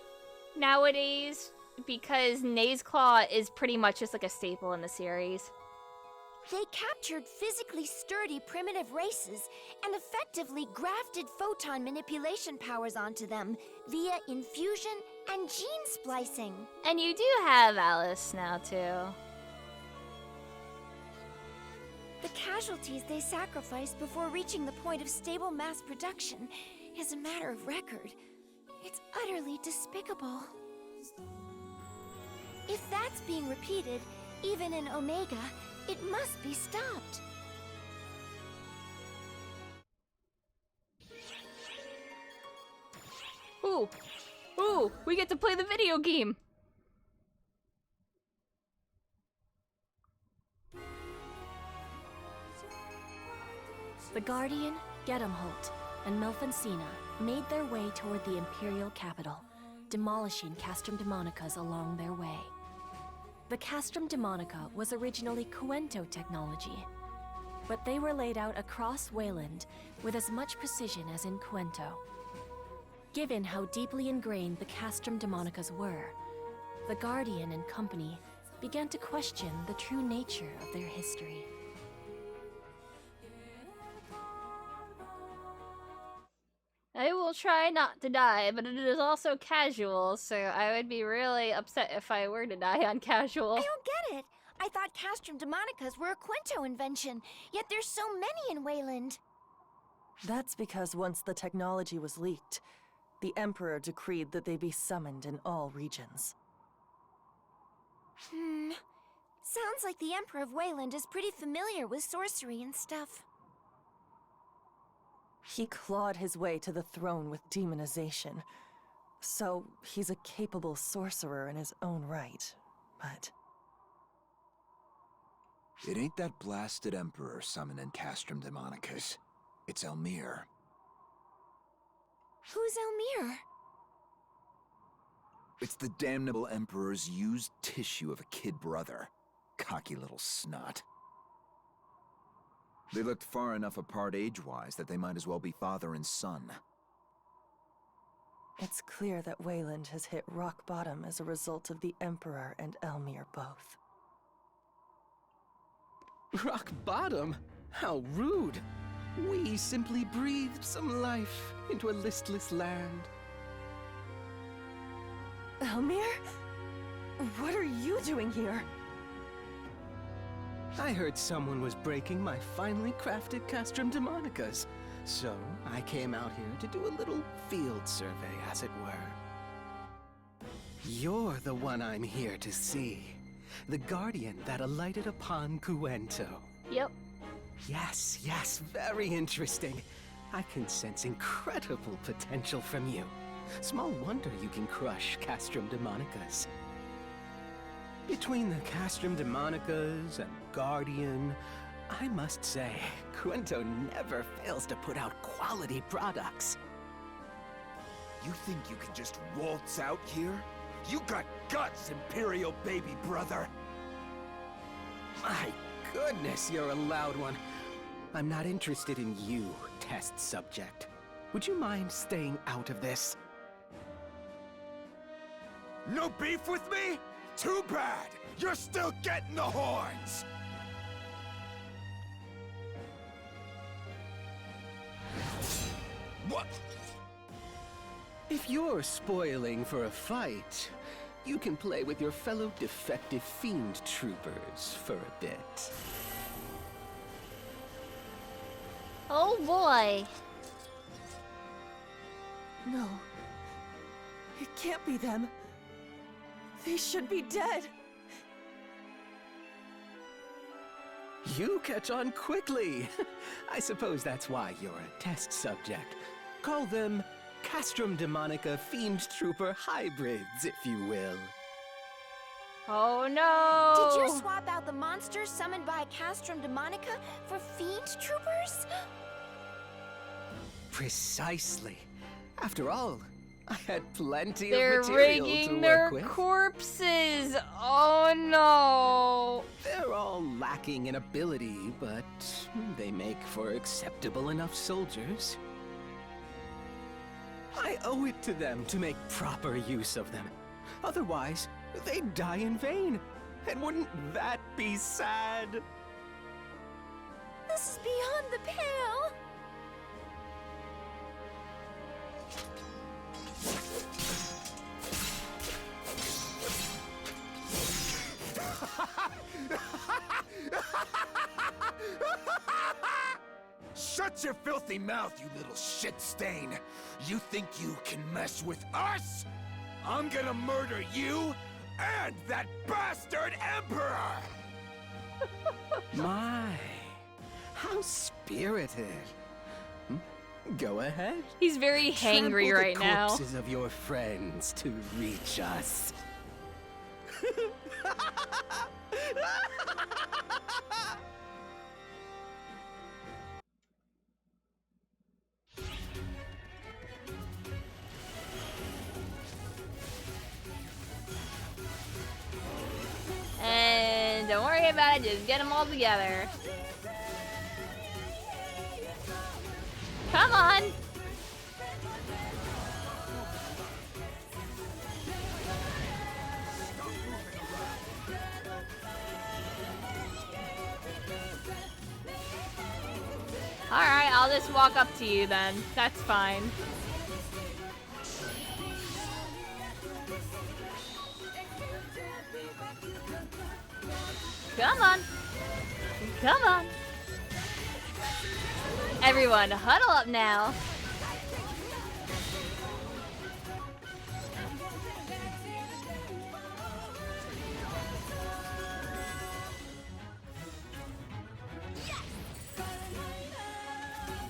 [SPEAKER 1] nowadays, because Nay's Claw is pretty much just like a staple in the series.
[SPEAKER 5] They captured physically sturdy primitive races and effectively grafted photon manipulation powers onto them via infusion and gene splicing.
[SPEAKER 1] And you do have Alice now, too.
[SPEAKER 5] The casualties they sacrificed before reaching the point of stable mass production is a matter of record. It's utterly despicable. If that's being repeated, even in Omega, it must be stopped.
[SPEAKER 1] Ooh, ooh, we get to play the video game.
[SPEAKER 9] The Guardian, Gedamholt, and Melfancina made their way toward the Imperial capital, demolishing Castrum Demonicas along their way. The Castrum Demonica was originally Cuento technology, but they were laid out across Wayland with as much precision as in Cuento. Given how deeply ingrained the Castrum Demonicas were, the Guardian and company began to question the true nature of their history.
[SPEAKER 1] I will try not to die, but it is also casual, so I would be really upset if I were to die on casual.
[SPEAKER 5] I don't get it. I thought Castrum Demonicas were a Cuento invention, yet there's so many in Wayland.
[SPEAKER 9] That's because once the technology was leaked, the Emperor decreed that they be summoned in all regions.
[SPEAKER 5] Sounds like the Emperor of Wayland is pretty familiar with sorcery and stuff.
[SPEAKER 9] He clawed his way to the throne with demonization, so he's a capable sorcerer in his own right, but...
[SPEAKER 8] It ain't that blasted Emperor summoning Castrum Demonicas. It's Elmir.
[SPEAKER 5] Who's Elmir?
[SPEAKER 8] It's the damnable Emperor's used tissue of a kid brother. Cocky little snot. They looked far enough apart age-wise that they might as well be father and son.
[SPEAKER 9] It's clear that Wayland has hit rock bottom as a result of the Emperor and Elmir both.
[SPEAKER 2] Rock bottom? How rude! We simply breathed some life into a listless land.
[SPEAKER 9] Elmir? What are you doing here?
[SPEAKER 2] I heard someone was breaking my finely crafted Castrum Demonicas, so I came out here to do a little field survey, as it were. You're the one I'm here to see. The Guardian that alighted upon Cuento.
[SPEAKER 1] Yep.
[SPEAKER 2] Yes, very interesting. I can sense incredible potential from you. Small wonder you can crush Castrum Demonicas. Between the Castrum Demonicas and Guardian, I must say, Cuento never fails to put out quality products.
[SPEAKER 8] You think you can just waltz out here? You got guts, Imperial baby brother!
[SPEAKER 2] My goodness, you're a loud one. I'm not interested in you, test subject. Would you mind staying out of this?
[SPEAKER 8] No beef with me? Too bad! You're still getting the horns! What?
[SPEAKER 2] If you're spoiling for a fight, you can play with your fellow defective fiend troopers for a bit.
[SPEAKER 1] Oh boy.
[SPEAKER 9] No. It can't be them. They should be dead.
[SPEAKER 2] You catch on quickly. I suppose that's why you're a test subject. Call them Castrum Demonica Fiend Trooper hybrids, if you will.
[SPEAKER 1] Oh no!
[SPEAKER 5] Did you swap out the monsters summoned by Castrum Demonica for fiend troopers?
[SPEAKER 2] Precisely. After all, I had plenty
[SPEAKER 1] They're
[SPEAKER 2] of material to
[SPEAKER 1] rigging
[SPEAKER 2] work
[SPEAKER 1] their
[SPEAKER 2] with.
[SPEAKER 1] corpses! Oh no!
[SPEAKER 2] They're all lacking in ability, but they make for acceptable enough soldiers. I owe it to them to make proper use of them. Otherwise, they'd die in vain. And wouldn't that be sad?
[SPEAKER 5] This is beyond the pale.
[SPEAKER 8] Shut your filthy mouth, you little shit stain! You think you can mess with us? I'm gonna murder you and that bastard Emperor!
[SPEAKER 2] My, how spirited. Go ahead.
[SPEAKER 1] He's very hangry right
[SPEAKER 2] Trample the
[SPEAKER 1] now.
[SPEAKER 2] corpses of your friends to reach us.
[SPEAKER 1] And don't worry about it, just get them all together. Come on! Alright, I'll just walk up to you then. That's fine. Come on. Come on. Everyone, huddle up now.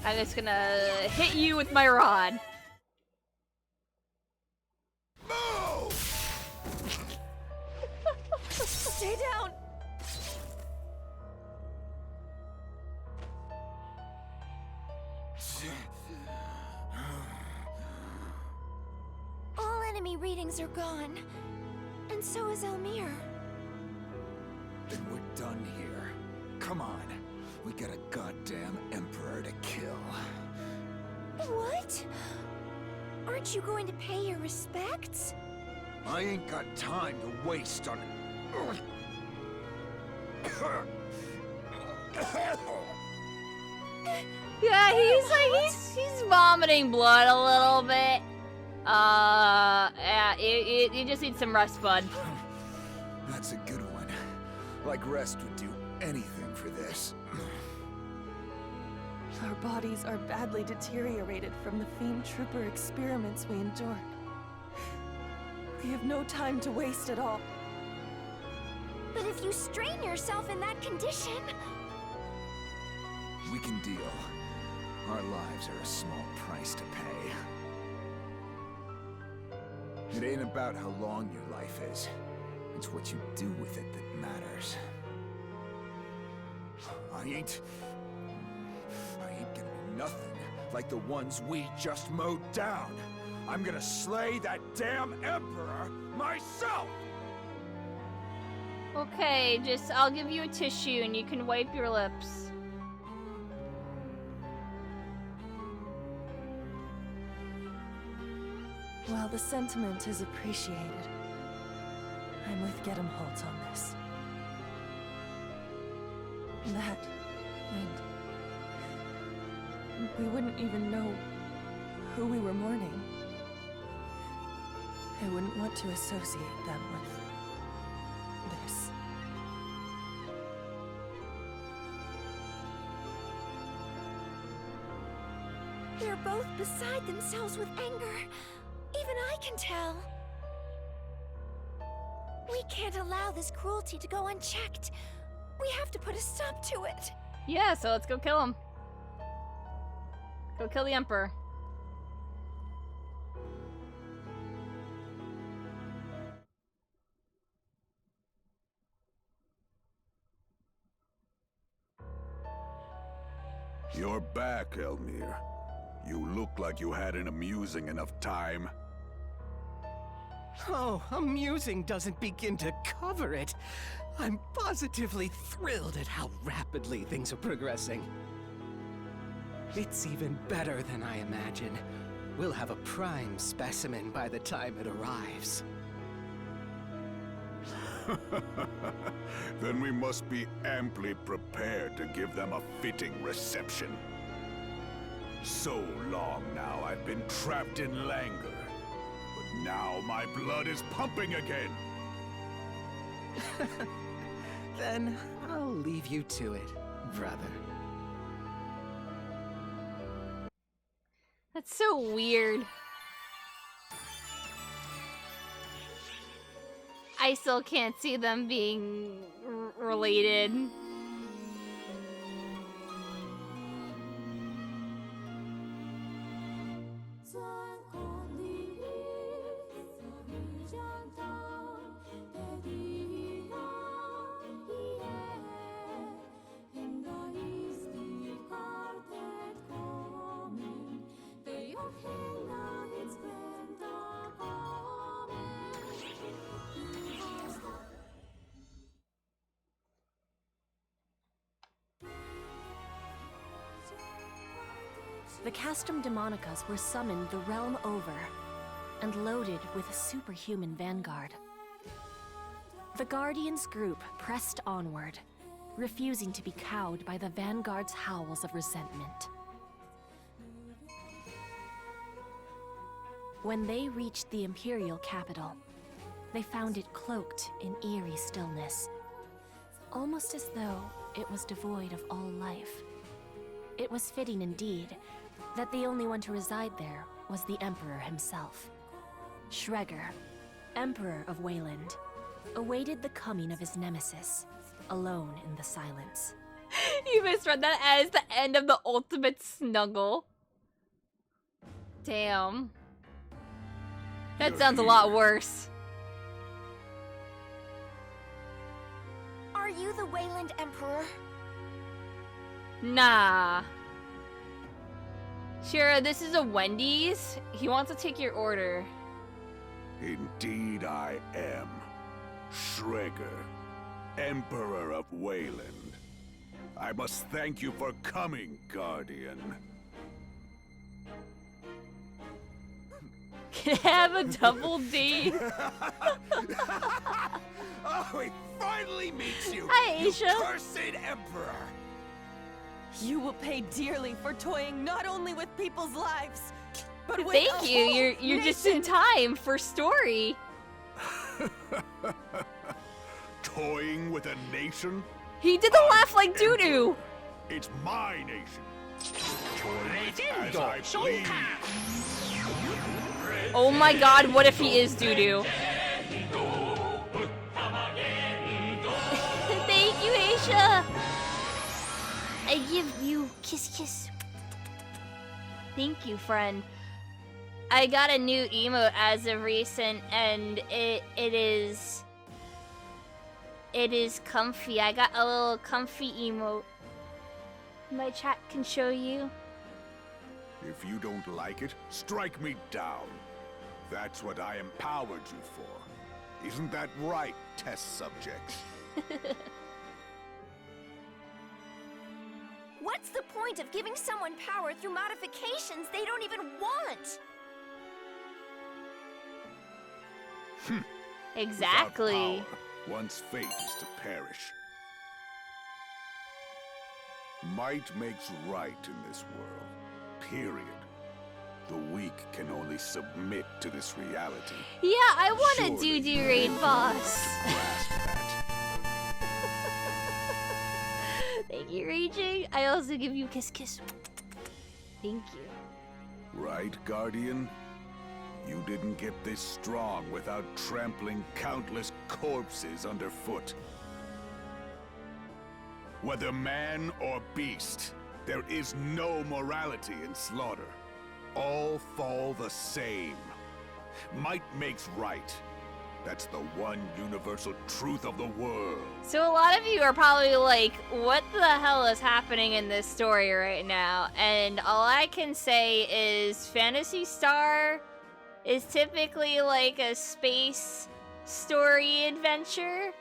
[SPEAKER 1] I'm just gonna hit you with my rod.
[SPEAKER 5] Stay down. All enemy readings are gone. And so is Elmir.
[SPEAKER 8] Then we're done here. Come on. We got a goddamn emperor to kill.
[SPEAKER 5] What? Aren't you going to pay your respects?
[SPEAKER 8] I ain't got time to waste on it.
[SPEAKER 1] Yeah, he's vomiting blood a little bit. Yeah, you just need some rest, bud.
[SPEAKER 8] That's a good one. Like rest would do anything for this.
[SPEAKER 9] Our bodies are badly deteriorated from the Fiend Trooper experiments we endured. We have no time to waste at all.
[SPEAKER 5] But if you strain yourself in that condition...
[SPEAKER 8] We can deal. Our lives are a small price to pay. It ain't about how long your life is. It's what you do with it that matters. I ain't gonna be nothing like the ones we just mowed down. I'm gonna slay that damn Emperor myself!
[SPEAKER 1] Okay, I'll give you a tissue and you can wipe your lips.
[SPEAKER 9] While the sentiment is appreciated, I'm with Gedemholt on this. That, and we wouldn't even know who we were mourning. I wouldn't want to associate them with this.
[SPEAKER 5] They're both beside themselves with anger. Even I can tell. We can't allow this cruelty to go unchecked. We have to put a stop to it.
[SPEAKER 1] Yeah, so let's go kill him. Go kill the Emperor.
[SPEAKER 10] You're back, Elmir. You look like you had an amusing enough time.
[SPEAKER 2] Oh, amusing doesn't begin to cover it. I'm positively thrilled at how rapidly things are progressing. It's even better than I imagined. We'll have a prime specimen by the time it arrives.
[SPEAKER 10] Then we must be amply prepared to give them a fitting reception. So long now I've been trapped in languor, but now my blood is pumping again.
[SPEAKER 2] Then I'll leave you to it, brother.
[SPEAKER 1] That's so weird. I still can't see them being related.
[SPEAKER 11] The Castrum Demonicas were summoned the realm over and loaded with a superhuman vanguard. The Guardians group pressed onward, refusing to be cowed by the vanguard's howls of resentment. When they reached the Imperial capital, they found it cloaked in eerie stillness, almost as though it was devoid of all life. It was fitting indeed that the only one to reside there was the Emperor himself. Schreger, Emperor of Wayland, awaited the coming of his nemesis, alone in the silence.
[SPEAKER 1] You misread that as the end of the ultimate snuggle. Damn. That sounds a lot worse.
[SPEAKER 5] Are you the Wayland Emperor?
[SPEAKER 1] Nah. Shira, this is a Wendy's. He wants to take your order.
[SPEAKER 10] Indeed I am. Schreger, Emperor of Wayland. I must thank you for coming, Guardian.
[SPEAKER 1] Can I have a double D?
[SPEAKER 8] Oh, he finally meets you!
[SPEAKER 1] Hi,
[SPEAKER 8] You
[SPEAKER 1] Aisha.
[SPEAKER 8] cursed Emperor!
[SPEAKER 9] You will pay dearly for toying not only with people's lives, but with
[SPEAKER 1] Thank
[SPEAKER 9] a
[SPEAKER 1] you.
[SPEAKER 9] whole
[SPEAKER 1] You're just
[SPEAKER 9] nation.
[SPEAKER 1] in time for story.
[SPEAKER 10] Toying with a nation?
[SPEAKER 1] He did the laugh like doo-doo.
[SPEAKER 10] It's my nation. Toy as I please.
[SPEAKER 1] Oh my god, what if he is doo-doo? Thank you, Aisha. I give you kiss kiss. Thank you, friend. I got a new emote as of recent, and it is comfy. I got a little comfy emote. My chat can show you.
[SPEAKER 10] If you don't like it, strike me down. That's what I empowered you for. Isn't that right, test subjects?
[SPEAKER 5] What's the point of giving someone power through modifications they don't even want?
[SPEAKER 1] Exactly.
[SPEAKER 10] Without power, one's fate is to perish. Might makes right in this world. Period. The weak can only submit to this reality.
[SPEAKER 1] Yeah, I want a
[SPEAKER 10] Surely
[SPEAKER 1] doo-doo
[SPEAKER 10] you
[SPEAKER 1] raid
[SPEAKER 10] will
[SPEAKER 1] boss.
[SPEAKER 10] grasp that.
[SPEAKER 1] Thank you, Raging. I also give you kiss kiss. Thank you.
[SPEAKER 10] Right, Guardian? You didn't get this strong without trampling countless corpses underfoot. Whether man or beast, there is no morality in slaughter. All fall the same. Might makes right. That's the one universal truth of the world.
[SPEAKER 1] So a lot of you are probably like, what the hell is happening in this story right now? And all I can say is Phantasy Star is typically like a space story adventure.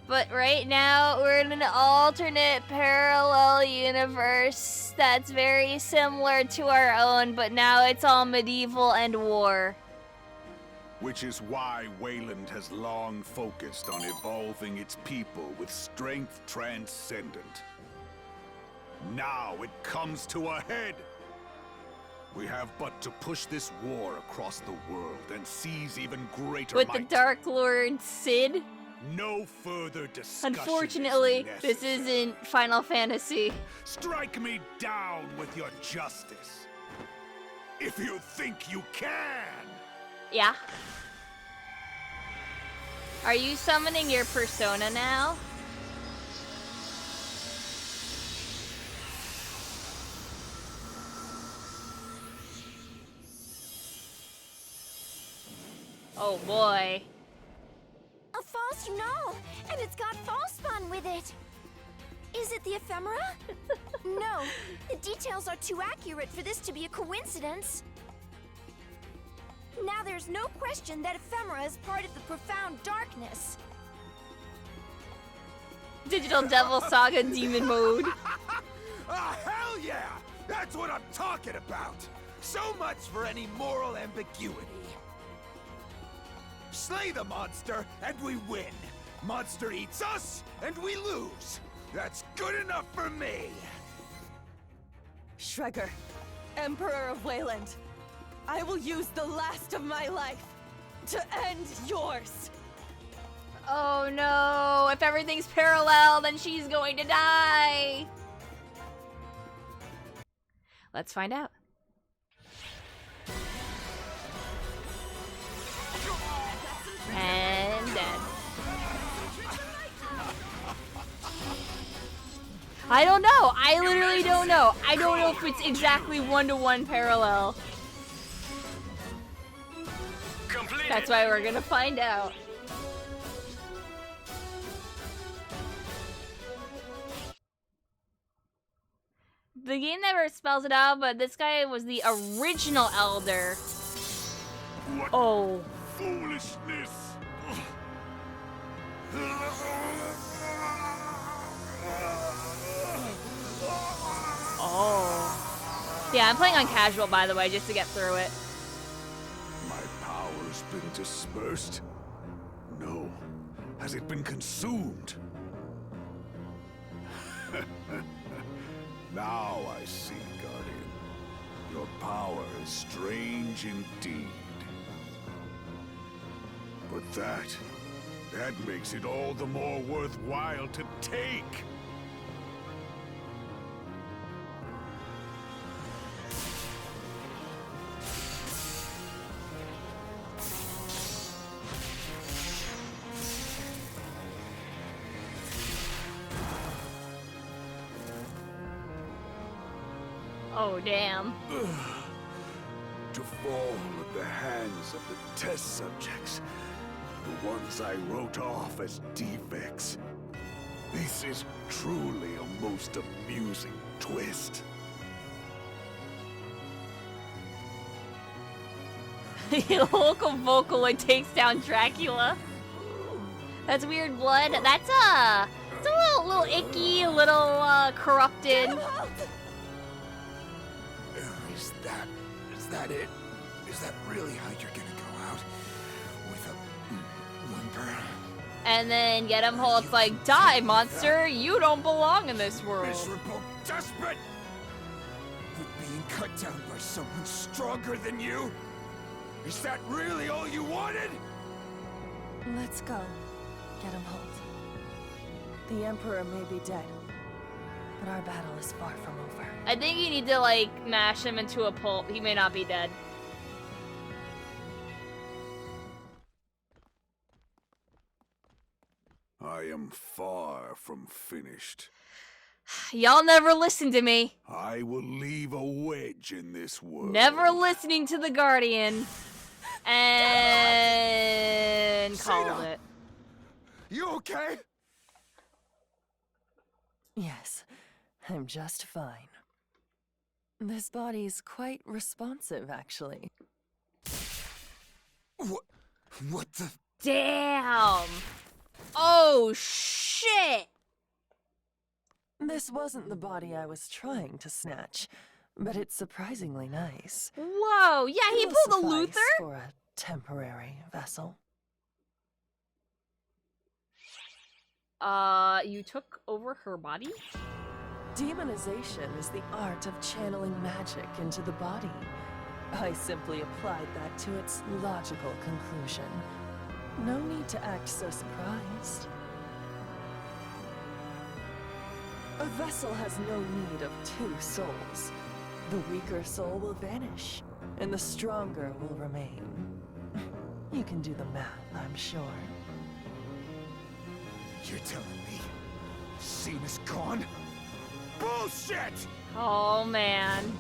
[SPEAKER 1] But right now, we're in an alternate parallel universe that's very similar to our own, but now it's all medieval and war.
[SPEAKER 10] Which is why Wayland has long focused on evolving its people with strength transcendent. Now it comes to a head. We have but to push this war across the world and seize even greater
[SPEAKER 1] With
[SPEAKER 10] might.
[SPEAKER 1] the Dark Lord Sid?
[SPEAKER 10] No further discussion.
[SPEAKER 1] Unfortunately,
[SPEAKER 10] is
[SPEAKER 1] this
[SPEAKER 10] necessary.
[SPEAKER 1] isn't Final Fantasy.
[SPEAKER 10] Strike me down with your justice. If you think you can.
[SPEAKER 1] Yeah. Are you summoning your persona now? Oh boy.
[SPEAKER 5] A false, and it's got false spawn with it. Is it the ephemera? No, the details are too accurate for this to be a coincidence. Now there's no question that ephemera is part of the profound darkness.
[SPEAKER 1] Digital Devil Saga Demon Mode.
[SPEAKER 8] Ah, hell yeah! That's what I'm talking about! So much for any moral ambiguity. Slay the monster, and we win. Monster eats us, and we lose. That's good enough for me.
[SPEAKER 9] Shregger, Emperor of Wayland, I will use the last of my life to end yours.
[SPEAKER 1] Oh no, if everything's parallel, then she's going to die. Let's find out. And dead. I don't know. I literally don't know. I don't know if it's exactly 1-to-1 parallel. That's why we're gonna find out. The game never spells it out, but this guy was the original Elder.
[SPEAKER 10] What
[SPEAKER 1] Oh.
[SPEAKER 10] foolishness!
[SPEAKER 1] Oh. Yeah, I'm playing on casual, by the way, just to get through it.
[SPEAKER 10] My power's been dispersed? No. Has it been consumed? Now I see, Guardian. Your power is strange indeed. But that makes it all the more worthwhile to take.
[SPEAKER 1] Oh, damn.
[SPEAKER 10] To fall at the hands of the test subjects, the ones I wrote off as defects. This is truly a most amusing twist.
[SPEAKER 1] The local Vocaloid takes down Dracula. That's weird blood. That's a little icky, a little corrupted.
[SPEAKER 8] Is that it? Is that really how you're gonna go out? With a whimper?
[SPEAKER 1] And then get him whole. It's like, die, monster. You don't belong in this world.
[SPEAKER 8] Miserable desperate! With being cut down by someone stronger than you? Is that really all you wanted?
[SPEAKER 9] Let's go. Get him hold. The Emperor may be dead, but our battle is far from over.
[SPEAKER 1] I think you need to, like, mash him into a pulp. He may not be dead.
[SPEAKER 10] I am far from finished.
[SPEAKER 1] Y'all never listen to me.
[SPEAKER 10] I will leave a wedge in this world.
[SPEAKER 1] Never listening to the Guardian. And called it.
[SPEAKER 8] You okay?
[SPEAKER 9] Yes, I'm just fine. This body's quite responsive, actually.
[SPEAKER 8] What the?
[SPEAKER 1] Damn. Oh, shit.
[SPEAKER 9] This wasn't the body I was trying to snatch, but it's surprisingly nice.
[SPEAKER 1] Whoa, yeah, he
[SPEAKER 9] It'll
[SPEAKER 1] pulled a
[SPEAKER 9] suffice
[SPEAKER 1] Luther?
[SPEAKER 9] For a temporary vessel.
[SPEAKER 1] You took over her body?
[SPEAKER 9] Demonization is the art of channeling magic into the body. I simply applied that to its logical conclusion. No need to act so surprised. A vessel has no need of two souls. The weaker soul will vanish, and the stronger will remain. You can do the math, I'm sure.
[SPEAKER 8] You're telling me Cena's gone? Bullshit!
[SPEAKER 1] Oh man.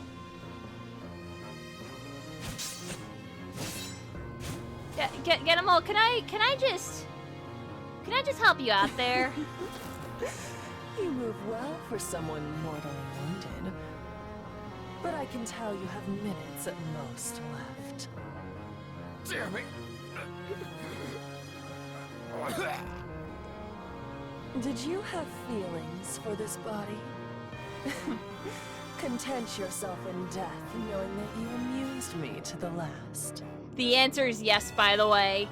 [SPEAKER 1] Get them all. Can I just help you out there?
[SPEAKER 9] You move well for someone mortally wounded. But I can tell you have minutes at most left.
[SPEAKER 8] Damn it!
[SPEAKER 9] Did you have feelings for this body? Content yourself in death, knowing that you amused me to the last.
[SPEAKER 1] The answer is yes, by the way.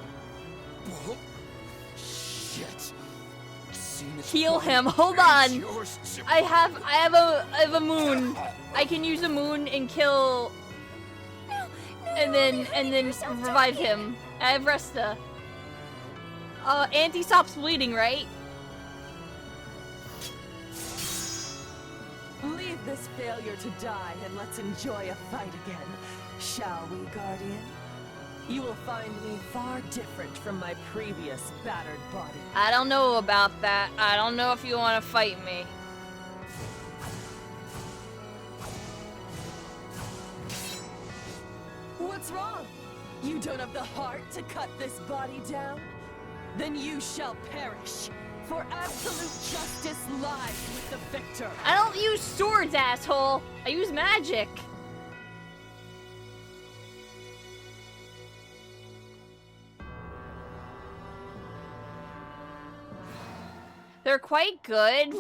[SPEAKER 8] Shit.
[SPEAKER 1] Heal him. Hold on. I have a moon. I can use a moon and kill. And then revive him. I have Resta. Auntie stops bleeding, right?
[SPEAKER 9] Leave this failure to die and let's enjoy a fight again, shall we, Guardian? You will find me far different from my previous battered body.
[SPEAKER 1] I don't know about that. I don't know if you want to fight me.
[SPEAKER 9] What's wrong? You don't have the heart to cut this body down? Then you shall perish. For absolute justice lies with the victor.
[SPEAKER 1] I don't use swords, asshole. I use magic. They're quite good,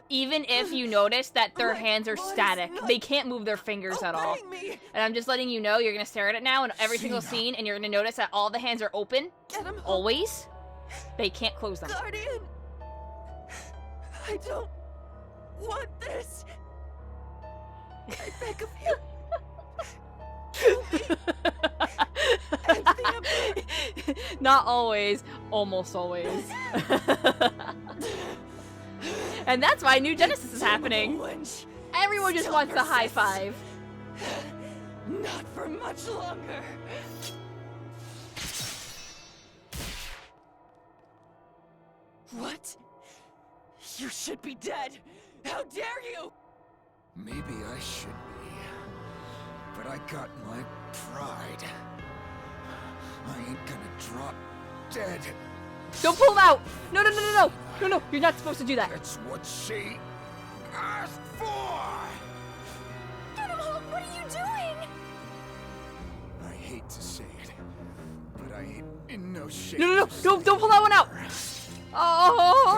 [SPEAKER 1] even if you notice that their hands are static. They can't move their fingers at all. And I'm just letting you know, you're gonna stare at it now in every single scene, and you're gonna notice that all the hands are open. Always. They can't close them.
[SPEAKER 9] Guardian! I don't want this. I beg of you. Kill me.
[SPEAKER 1] Not always, almost always. And that's why New Genesis is happening. Everyone just wants a high five.
[SPEAKER 9] Not for much longer. What? You should be dead. How dare you?
[SPEAKER 8] Maybe I should be. But I got my pride. I ain't gonna drop dead.
[SPEAKER 1] Don't pull him out! No, no, no, no, no! No, no, you're not supposed to do that.
[SPEAKER 8] That's what she asked for!
[SPEAKER 5] Animal, what are you doing?
[SPEAKER 8] I hate to say it, but I ain't in no shape.
[SPEAKER 1] No, no, no! Don't pull that one out! Oh,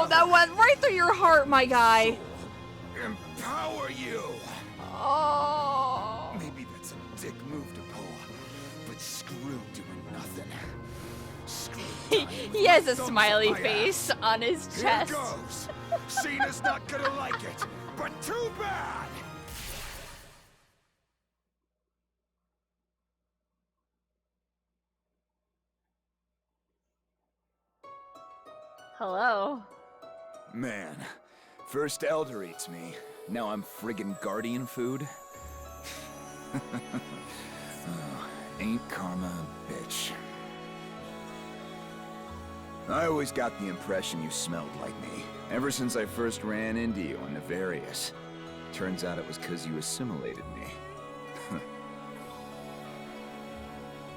[SPEAKER 1] that went right through your heart, my guy.
[SPEAKER 8] Empower you!
[SPEAKER 1] Oh.
[SPEAKER 8] Maybe that's a dick move to pull, but screw doing nothing.
[SPEAKER 1] He has a smiley face on his chest.
[SPEAKER 8] Here goes. Cena's not gonna like it, but too bad!
[SPEAKER 1] Hello.
[SPEAKER 8] Man, first Elder eats me, now I'm friggin' Guardian food? Oh, ain't karma a bitch. I always got the impression you smelled like me, ever since I first ran into you on Nefarious. Turns out it was 'cause you assimilated me.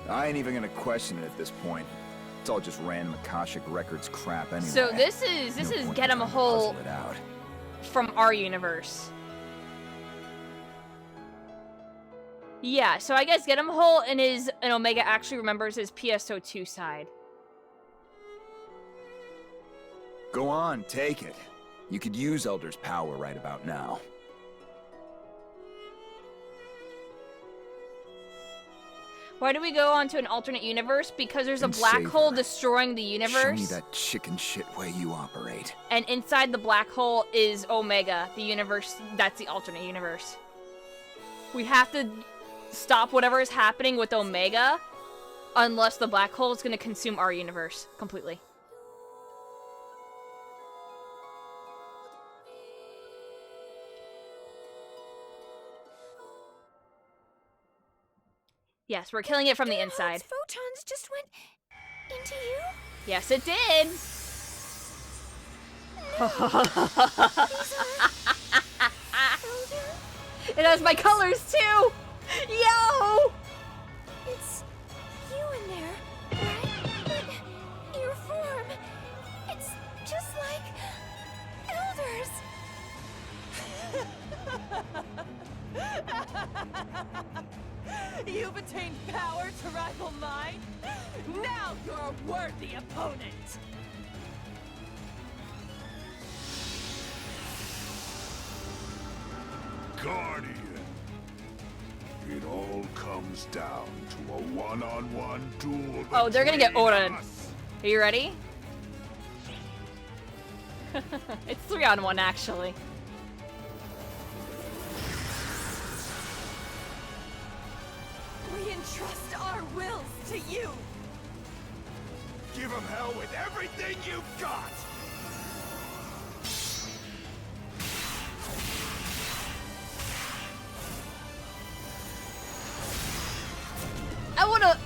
[SPEAKER 8] I ain't even gonna question it at this point. It's all just random Akashic Records crap anyway.
[SPEAKER 1] So this is Get 'em a Hole from our universe. Yeah, so I guess Get 'em a Hole and Omega actually remembers his PSO2 side.
[SPEAKER 8] Go on, take it. You could use Elder's power right about now.
[SPEAKER 1] Why do we go onto an alternate universe? Because there's a
[SPEAKER 8] And
[SPEAKER 1] black
[SPEAKER 8] savor.
[SPEAKER 1] hole destroying the
[SPEAKER 8] Show me
[SPEAKER 1] universe.
[SPEAKER 8] that chicken shit way you operate.
[SPEAKER 1] And inside the black hole is Omega, the universe. That's the alternate universe. We have to stop whatever is happening with Omega, unless the black hole is going to consume our universe completely. Yes, we're killing it from the inside.
[SPEAKER 5] Photons just went into you?
[SPEAKER 1] Yes, it did. It has my colors too. Yo!
[SPEAKER 5] It's you in there, right? But your form, it's just like elders.
[SPEAKER 9] You've attained power to rival mine? Now you're a worthy opponent!
[SPEAKER 10] Guardian. It all comes down to a one-on-one duel.
[SPEAKER 1] Oh, they're gonna get
[SPEAKER 10] between
[SPEAKER 1] Oren.
[SPEAKER 10] us.
[SPEAKER 1] Are you ready? It's 3-on-1 actually.
[SPEAKER 9] We entrust our wills to you!
[SPEAKER 10] Give him hell with everything you've got!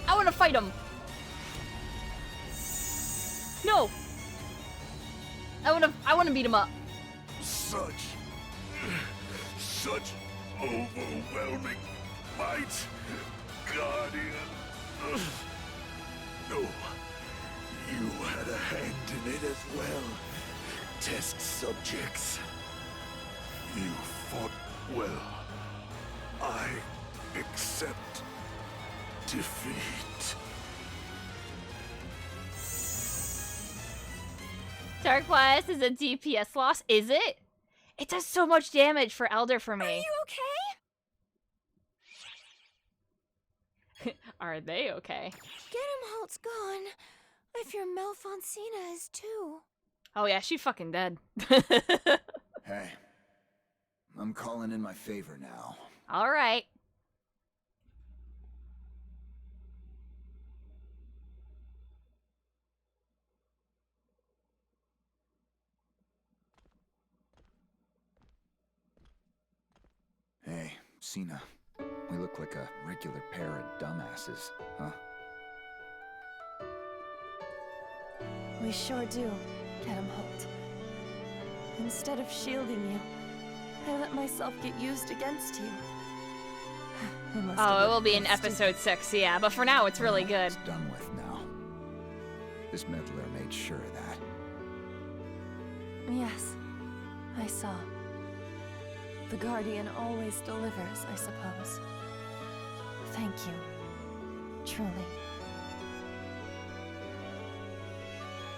[SPEAKER 1] I wanna fight him. No. I wanna beat him up.
[SPEAKER 10] Such overwhelming might, Guardian. No, you had a hand in it as well. Test subjects. You fought well. I accept defeat.
[SPEAKER 1] Dark Blast is a DPS loss, is it? It does so much damage for Elder for me.
[SPEAKER 5] Are you okay?
[SPEAKER 1] Are they okay?
[SPEAKER 5] Gedemhalt's gone. I fear Malfoncina is too.
[SPEAKER 1] Oh yeah, she fucking dead.
[SPEAKER 8] Hey, I'm calling in my favor now.
[SPEAKER 1] Alright.
[SPEAKER 8] Hey, Cena. We look like a regular pair of dumbasses, huh?
[SPEAKER 9] We sure do, Gedemhalt. Instead of shielding you, I let myself get used against you. I must have
[SPEAKER 1] Oh, it will be in
[SPEAKER 9] looked stupid.
[SPEAKER 1] episode 6, yeah, but for now it's really good.
[SPEAKER 8] It's done with now. This meddler made sure of that.
[SPEAKER 9] Yes, I saw. The Guardian always delivers, I suppose. Thank you. Truly.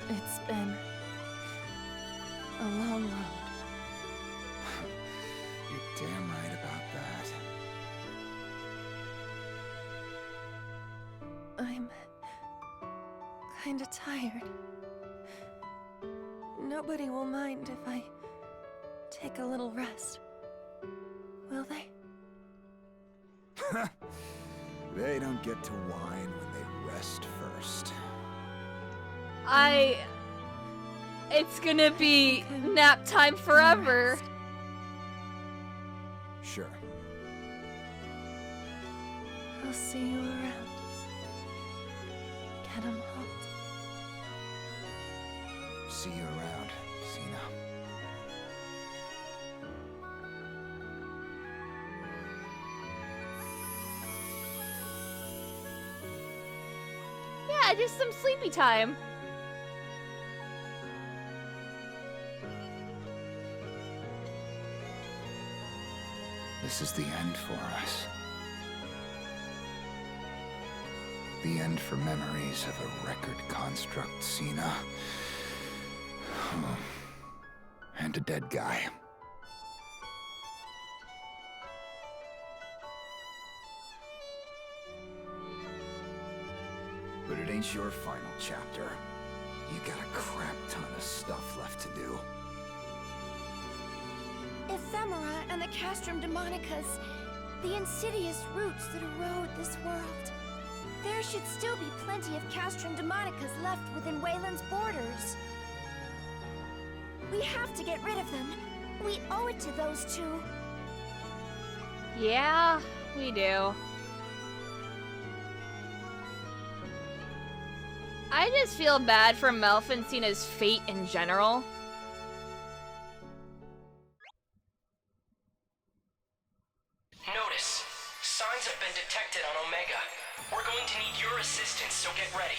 [SPEAKER 9] It's been a long road.
[SPEAKER 8] You're damn right about that.
[SPEAKER 9] I'm kinda tired. Nobody will mind if I take a little rest. Will they?
[SPEAKER 8] They don't get to whine when they rest first.
[SPEAKER 1] It's gonna be nap time forever.
[SPEAKER 8] Sure.
[SPEAKER 9] I'll see you around. Gedemhalt.
[SPEAKER 8] See you around, Cena.
[SPEAKER 1] Yeah, just some sleepy time.
[SPEAKER 8] This is the end for us. The end for memories of a record construct, Cena. And a dead guy. when's your final chapter? You got a crap ton of stuff left to do.
[SPEAKER 5] Ephemera and the Castrum Demonicus, the insidious roots that erode this world. There should still be plenty of Castrum Demonicus left within Wayland's borders. We have to get rid of them. We owe it to those two.
[SPEAKER 1] Yeah, we do. I just feel bad for Malfencina's fate in general.
[SPEAKER 12] Notice, signs have been detected on Omega. We're going to need your assistance, so get ready.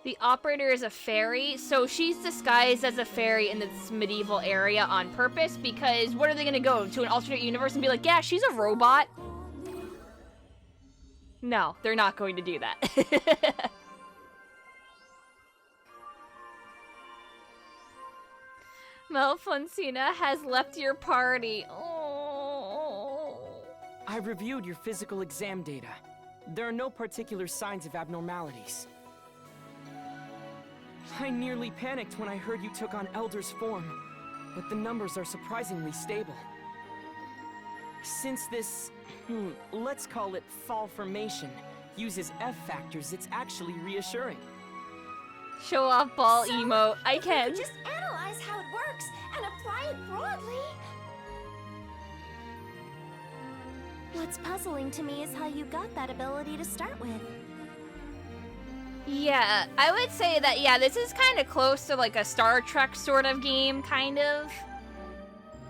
[SPEAKER 1] The operator is a fairy, so she's disguised as a fairy in this medieval area on purpose, because what are they gonna go to an alternate universe and be like, yeah, she's a robot? No, they're not going to do that. Malfencina has left your party. Oh.
[SPEAKER 13] I reviewed your physical exam data. There are no particular signs of abnormalities. I nearly panicked when I heard you took on Elder's form, but the numbers are surprisingly stable. Since this, let's call it fall formation, uses F factors, it's actually reassuring.
[SPEAKER 1] Show off ball emote. I can.
[SPEAKER 5] Just analyze how it works and apply it broadly.
[SPEAKER 4] What's puzzling to me is how you got that ability to start with.
[SPEAKER 1] Yeah, I would say that, yeah, this is kind of close to like a Star Trek sort of game, kind of.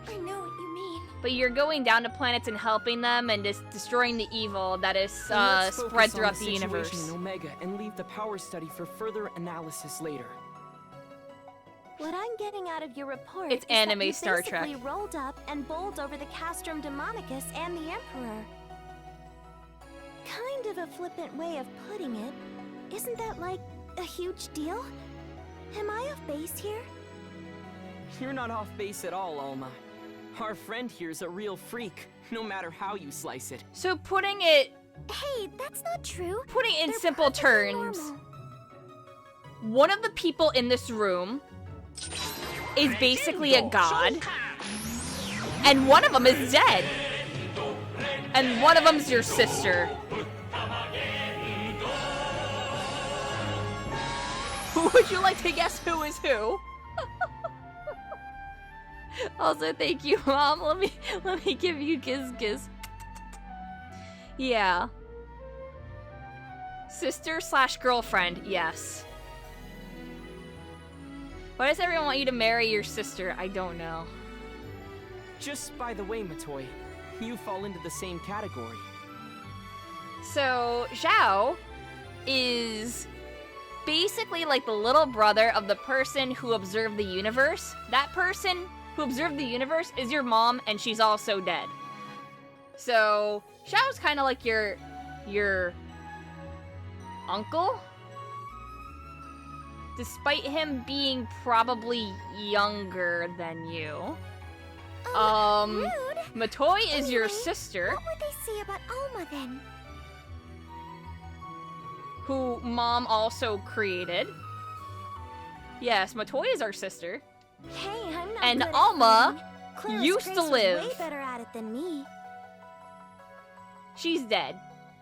[SPEAKER 5] I know what you mean.
[SPEAKER 1] But you're going down to planets and helping them and just destroying the evil that is spread throughout the universe.
[SPEAKER 13] In Omega and leave the power study for further analysis later.
[SPEAKER 4] What I'm getting out of your report
[SPEAKER 1] It's
[SPEAKER 4] is that
[SPEAKER 1] anime
[SPEAKER 4] you
[SPEAKER 1] Star Trek.
[SPEAKER 4] basically rolled up and bowled over the Castrum Demonicus and the Emperor. Kind of a flippant way of putting it. Isn't that like a huge deal? Am I off base here?
[SPEAKER 13] You're not off base at all, Alma. Our friend here's a real freak, no matter how you slice it.
[SPEAKER 1] So putting it...
[SPEAKER 4] Hey, that's not true.
[SPEAKER 1] Putting it in
[SPEAKER 4] They're
[SPEAKER 1] simple
[SPEAKER 4] perfectly
[SPEAKER 1] terms,
[SPEAKER 4] normal.
[SPEAKER 1] one of the people in this room is basically a god, and one of them is dead, and one of them's your sister. Would you like to guess who is who? Also, thank you, Mom. Let me give you kiss. Yeah. Sister/girlfriend, yes. Why does everyone want you to marry your sister? I don't know.
[SPEAKER 13] Just by the way, Matoi, you fall into the same category.
[SPEAKER 1] So, Zhao is basically like the little brother of the person who observed the universe. That person who observed the universe is your mom, and she's also dead. So, Zhao's kind of like your uncle? Despite him being probably younger than you.
[SPEAKER 5] Rude.
[SPEAKER 1] Matoi is your
[SPEAKER 5] Anyway,
[SPEAKER 1] sister,
[SPEAKER 5] What would they say about Alma then?
[SPEAKER 1] who Mom also created. Yes, Matoi is our sister.
[SPEAKER 5] Hey, I'm not
[SPEAKER 1] And
[SPEAKER 5] good at
[SPEAKER 1] Alma
[SPEAKER 5] fighting. Clara's
[SPEAKER 1] used
[SPEAKER 5] Grace
[SPEAKER 1] to
[SPEAKER 5] was
[SPEAKER 1] live.
[SPEAKER 5] way better at it than me.
[SPEAKER 1] She's dead.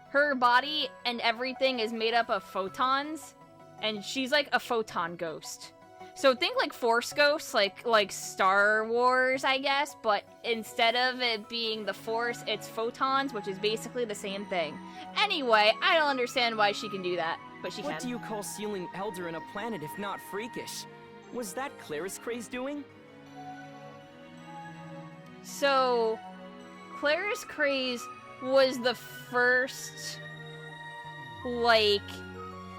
[SPEAKER 1] Her body and everything is made up of photons, and she's like a photon ghost. So think like Force ghosts, like Star Wars, I guess, but instead of it being the Force, it's photons, which is basically the same thing. Anyway, I don't understand why she can do that, but she
[SPEAKER 13] What
[SPEAKER 1] can.
[SPEAKER 13] do you call sealing Elder in a planet if not freakish? Was that Clara's craze doing?
[SPEAKER 1] So, Clara's craze was the first, like,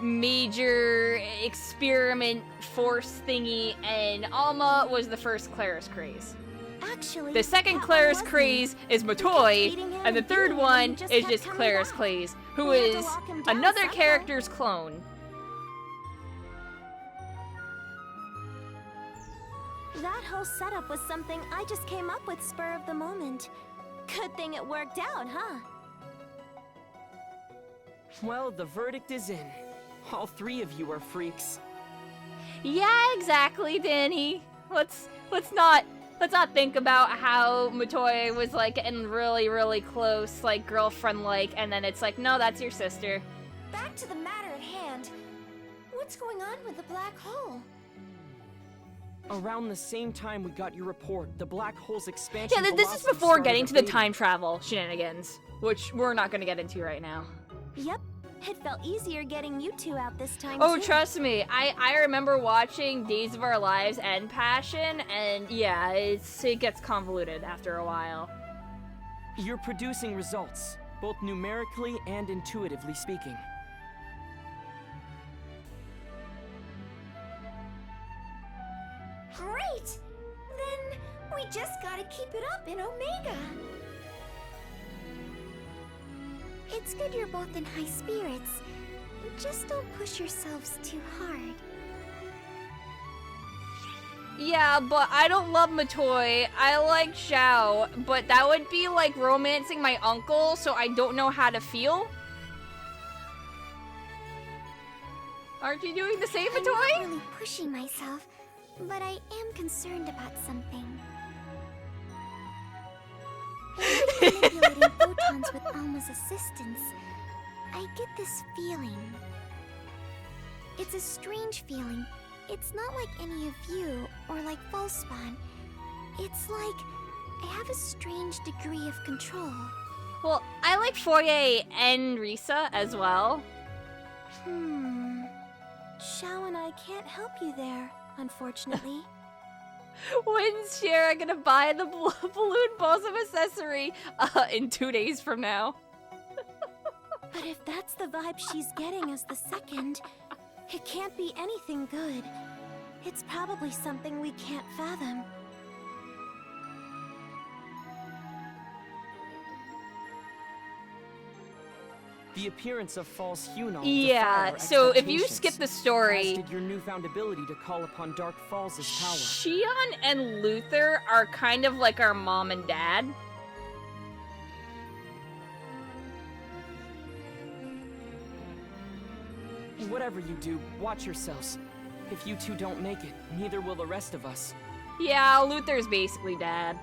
[SPEAKER 1] major experiment force thingy, and Alma was the first Clara's craze.
[SPEAKER 5] Actually,
[SPEAKER 1] The second
[SPEAKER 5] that
[SPEAKER 1] Clara's
[SPEAKER 5] one wasn't.
[SPEAKER 1] craze is
[SPEAKER 5] We kept
[SPEAKER 1] Matoi,
[SPEAKER 5] beating him
[SPEAKER 1] and the third
[SPEAKER 5] beating him,
[SPEAKER 1] one
[SPEAKER 5] and he just
[SPEAKER 1] is
[SPEAKER 5] kept
[SPEAKER 1] just
[SPEAKER 5] coming
[SPEAKER 1] Clara's
[SPEAKER 5] back.
[SPEAKER 1] craze, who
[SPEAKER 5] We had to
[SPEAKER 1] is
[SPEAKER 5] lock him down
[SPEAKER 1] another
[SPEAKER 5] somehow.
[SPEAKER 1] character's clone.
[SPEAKER 4] That whole setup was something I just came up with spur of the moment. Good thing it worked out, huh?
[SPEAKER 13] Well, the verdict is in. All three of you are freaks.
[SPEAKER 1] Yeah, exactly, Danny. Let's not think about how Matoy was like getting really, really close, like girlfriend-like, and then it's like, no, that's your sister.
[SPEAKER 5] Back to the matter at hand. What's going on with the black hole?
[SPEAKER 13] Around the same time we got your report, the black hole's expansion
[SPEAKER 1] Yeah, this is
[SPEAKER 13] velocity
[SPEAKER 1] before
[SPEAKER 13] started
[SPEAKER 1] getting to the
[SPEAKER 13] abating.
[SPEAKER 1] time travel shenanigans, which we're not gonna get into right now.
[SPEAKER 4] Yep, it felt easier getting you two out this time,
[SPEAKER 1] Oh,
[SPEAKER 4] too.
[SPEAKER 1] trust me, I remember watching Days of Our Lives and Passion, and yeah, it gets convoluted after a while.
[SPEAKER 13] You're producing results, both numerically and intuitively speaking.
[SPEAKER 5] Great! Then we just gotta keep it up in Omega.
[SPEAKER 3] It's good you're both in high spirits. Just don't push yourselves too hard.
[SPEAKER 1] Yeah, but I don't love Matoy. I like Xiao, but that would be like romancing my uncle, so I don't know how to feel. Aren't you doing the same,
[SPEAKER 3] I'm
[SPEAKER 1] Matoy?
[SPEAKER 3] not really pushing myself, but I am concerned about something. When I'm manipulating photons with Alma's assistance, I get this feeling. It's a strange feeling. It's not like any of you, or like Falspawn. It's like I have a strange degree of control.
[SPEAKER 1] Well, I like Foye and Risa as well.
[SPEAKER 3] Xiao and I can't help you there, unfortunately.
[SPEAKER 1] When's Shara gonna buy the balloon blossom accessory? In 2 days from now.
[SPEAKER 3] But if that's the vibe she's getting as the second, it can't be anything good. It's probably something we can't fathom.
[SPEAKER 13] The appearance of false Hunon
[SPEAKER 1] Yeah, so if you skip the story,
[SPEAKER 13] as did your newfound ability to call upon Dark Falls' power.
[SPEAKER 1] Xion and Luther are kind of like our mom and dad.
[SPEAKER 13] Whatever you do, watch yourselves. If you two don't make it, neither will the rest of us.
[SPEAKER 1] Yeah, Luther's basically dad.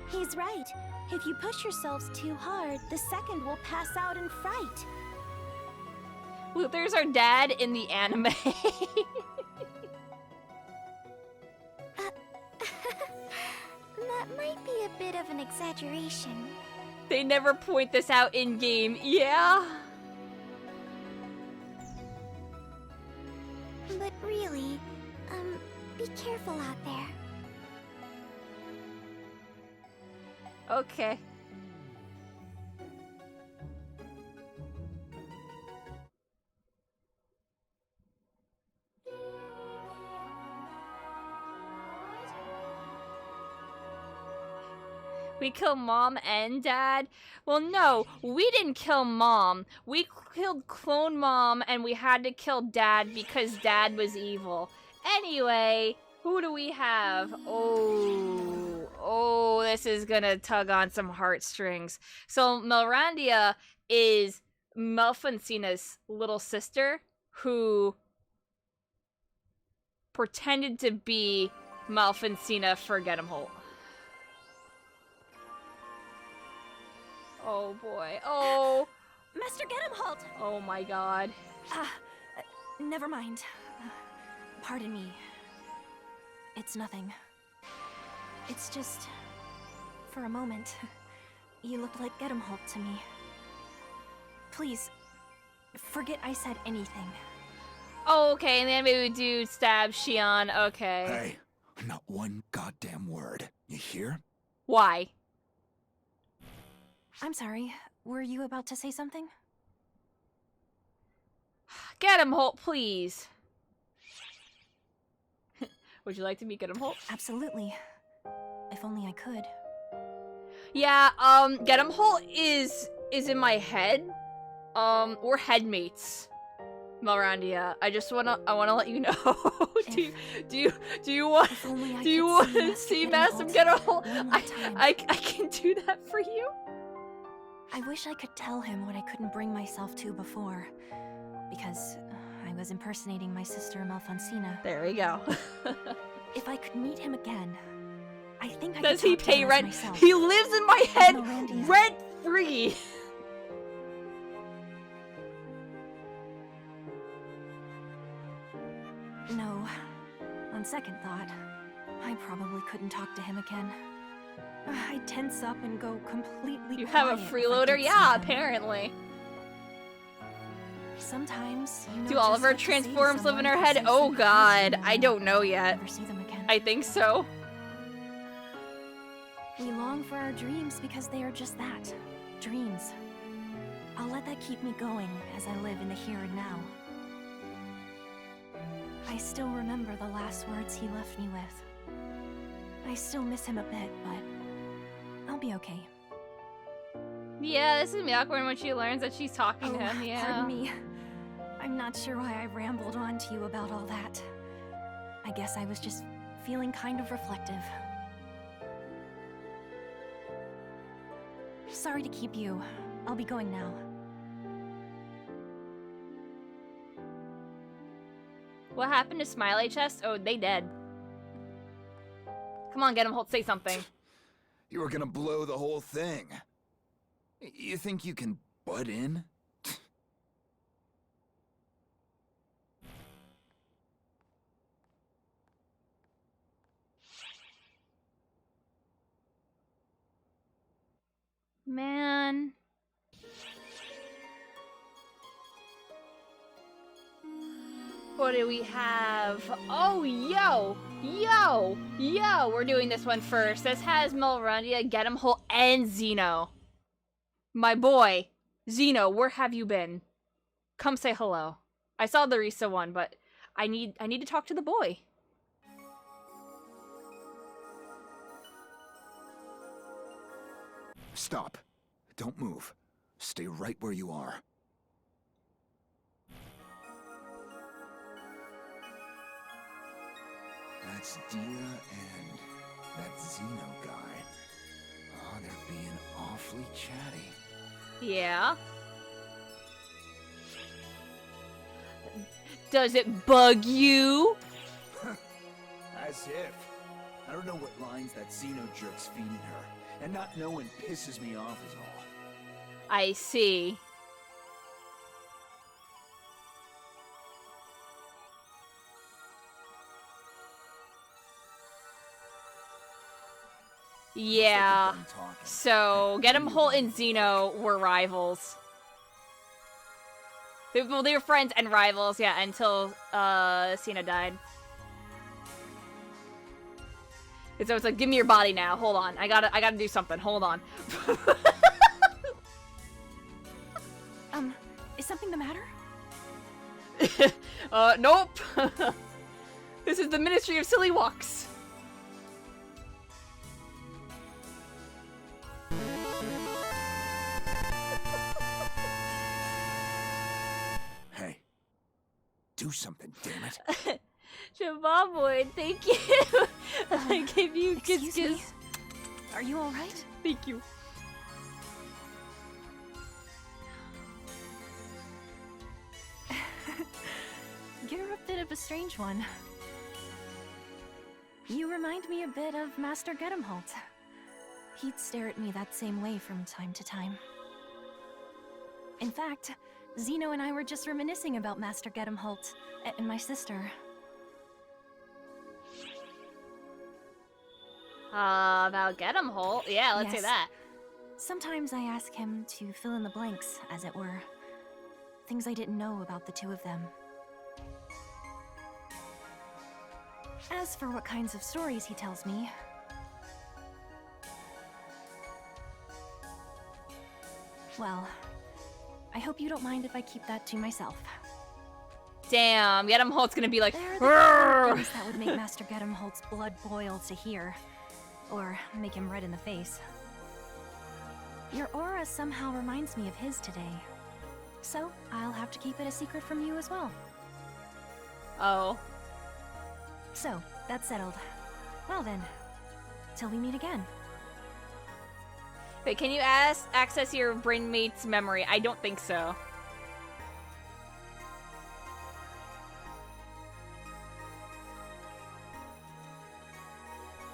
[SPEAKER 3] He's right. If you push yourselves too hard, the second will pass out in fright.
[SPEAKER 1] Luther's our dad in the anime.
[SPEAKER 3] That might be a bit of an exaggeration.
[SPEAKER 1] They never point this out in game, yeah?
[SPEAKER 3] But really, be careful out there.
[SPEAKER 1] Okay. We killed Mom and Dad? Well, no, we didn't kill Mom. We killed Clone Mom, and we had to kill Dad because Dad was evil. Anyway, who do we have? Oh, this is gonna tug on some heartstrings. So Melrandia is Malfencina's little sister who pretended to be Malfencina for Gedemholt. Oh boy. Oh.
[SPEAKER 4] Master Gedemholt!
[SPEAKER 1] Oh my god.
[SPEAKER 4] Never mind. Pardon me. It's nothing. It's just... for a moment, you looked like Gedemholt to me. Please, forget I said anything.
[SPEAKER 1] Oh, okay, and then maybe we do stab Xion. Okay.
[SPEAKER 8] Hey, not one goddamn word. You hear?
[SPEAKER 1] Why?
[SPEAKER 4] I'm sorry. Were you about to say something?
[SPEAKER 1] Gedemholt, please. Would you like to meet Gedemholt?
[SPEAKER 4] Absolutely. If only I could.
[SPEAKER 1] Yeah, Gedemholt is in my head. We're headmates. Melrandia, I wanna let you know. do you want to see Master Gedemholt? I can do that for you.
[SPEAKER 11] I wish I could tell him what I couldn't bring myself to before. Because I was impersonating my sister Malfoncina.
[SPEAKER 1] There we go.
[SPEAKER 11] If I could meet him again, I think I
[SPEAKER 1] Does
[SPEAKER 11] could
[SPEAKER 1] he
[SPEAKER 11] talk to him
[SPEAKER 1] pay
[SPEAKER 11] as
[SPEAKER 1] rent?
[SPEAKER 11] myself.
[SPEAKER 1] He lives in my head
[SPEAKER 11] No, Randy.
[SPEAKER 1] rent free.
[SPEAKER 11] No. On second thought, I probably couldn't talk to him again. I'd tense up and go completely
[SPEAKER 1] You have a
[SPEAKER 11] quiet if I
[SPEAKER 1] freeloader?
[SPEAKER 11] did see
[SPEAKER 1] Yeah,
[SPEAKER 11] him.
[SPEAKER 1] apparently.
[SPEAKER 11] Sometimes, you know,
[SPEAKER 1] Do all
[SPEAKER 11] just
[SPEAKER 1] of our
[SPEAKER 11] what to say to
[SPEAKER 1] transforms live in
[SPEAKER 11] someone
[SPEAKER 1] our
[SPEAKER 11] who
[SPEAKER 1] head?
[SPEAKER 11] says
[SPEAKER 1] Oh
[SPEAKER 11] something
[SPEAKER 1] god,
[SPEAKER 11] crazy
[SPEAKER 1] I
[SPEAKER 11] and
[SPEAKER 1] don't know yet.
[SPEAKER 11] never see them again.
[SPEAKER 1] I think so.
[SPEAKER 11] We long for our dreams because they are just that. Dreams. I'll let that keep me going as I live in the here and now. I still remember the last words he left me with. I still miss him a bit, but I'll be okay.
[SPEAKER 1] Yeah, this is gonna be awkward when she learns that she's talking to him, yeah.
[SPEAKER 11] Pardon me. I'm not sure why I rambled on to you about all that. I guess I was just feeling kind of reflective. Sorry to keep you. I'll be going now.
[SPEAKER 1] What happened to Smiley Chest? Oh, they dead. Come on, get him, Holt, say something.
[SPEAKER 8] You were gonna blow the whole thing. You think you can butt in?
[SPEAKER 1] Man. What do we have? Oh, yo! We're doing this one first. This has Melrandia, Get 'em Holt, and Zeno. My boy, Zeno, where have you been? Come say hello. I saw the Risa one, but I need to talk to the boy.
[SPEAKER 8] Stop. Don't move. Stay right where you are. That's Dia and that Zeno guy. Oh, they're being awfully chatty.
[SPEAKER 1] Yeah. Does it bug you?
[SPEAKER 8] As if. I don't know what lines that Zeno jerk's feeding her, and not knowing pisses me off is all.
[SPEAKER 1] I see. Yeah. So, Get 'em Holt and Zeno were rivals. Well, they were friends and rivals, yeah, until Cena died. And so it's like, give me your body now. Hold on, I gotta do something. Hold on.
[SPEAKER 11] Is something the matter?
[SPEAKER 1] Nope. This is the Ministry of Silly Walks.
[SPEAKER 8] Hey, do something, damn it.
[SPEAKER 1] Shabba, thank you. I gave you kiss kiss.
[SPEAKER 11] Are you alright?
[SPEAKER 1] Thank you.
[SPEAKER 11] You're a bit of a strange one. You remind me a bit of Master Get 'em Holt. He'd stare at me that same way from time to time. In fact, Zeno and I were just reminiscing about Master Get 'em Holt and my sister.
[SPEAKER 1] About Get 'em Holt? Yeah, let's say
[SPEAKER 11] Yes.
[SPEAKER 1] that.
[SPEAKER 11] Sometimes I ask him to fill in the blanks, as it were. Things I didn't know about the two of them. As for what kinds of stories he tells me... well, I hope you don't mind if I keep that to myself.
[SPEAKER 1] Damn, Get 'em Holt's gonna be like,
[SPEAKER 11] There are the things that would make Master Get 'em Holt's blood boil to hear. Or make him red in the face. Your aura somehow reminds me of his today. So, I'll have to keep it a secret from you as well.
[SPEAKER 1] Oh.
[SPEAKER 11] So, that's settled. Well then, till we meet again.
[SPEAKER 1] Wait, can you access your brain mate's memory? I don't think so.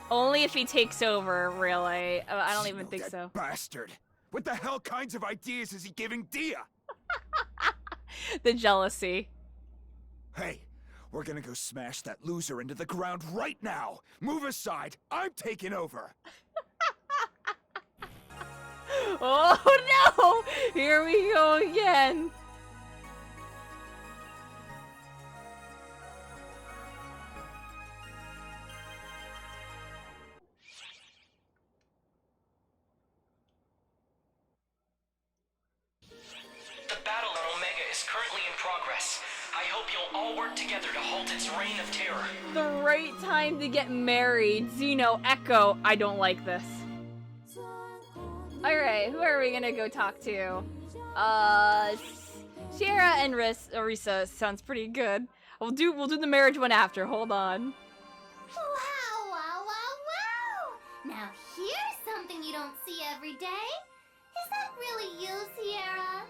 [SPEAKER 1] Only if he takes over, really. I don't even think so.
[SPEAKER 8] Bastard! What the hell kinds of ideas is he giving Dia?
[SPEAKER 1] The jealousy.
[SPEAKER 8] Hey, we're gonna go smash that loser into the ground right now! Move aside! I'm taking over!
[SPEAKER 1] Oh no! Here we go again!
[SPEAKER 12] The battle on Omega is currently in progress. I hope you'll all work together to halt its reign of terror.
[SPEAKER 1] The right time to get married. Zeno, Echo, I don't like this. Alright, who are we gonna go talk to? Sierra and Risa sounds pretty good. We'll do the marriage one after. Hold on.
[SPEAKER 3] Wow, wow, wow, wow! Now here's something you don't see every day. Is that really you, Sierra?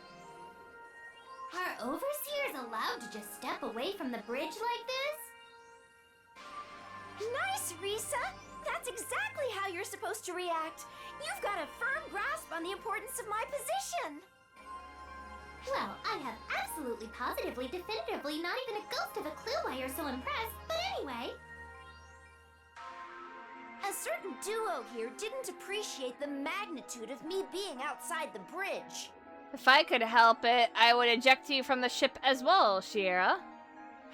[SPEAKER 3] Are overseers allowed to just step away from the bridge like this?
[SPEAKER 5] Nice, Risa! That's exactly how you're supposed to react. You've got a firm grasp on the importance of my position.
[SPEAKER 3] Well, I have absolutely, positively, definitively not even a ghost of a clue why you're so impressed, but anyway.
[SPEAKER 5] A certain duo here didn't appreciate the magnitude of me being outside the bridge.
[SPEAKER 1] If I could help it, I would eject you from the ship as well, Sierra.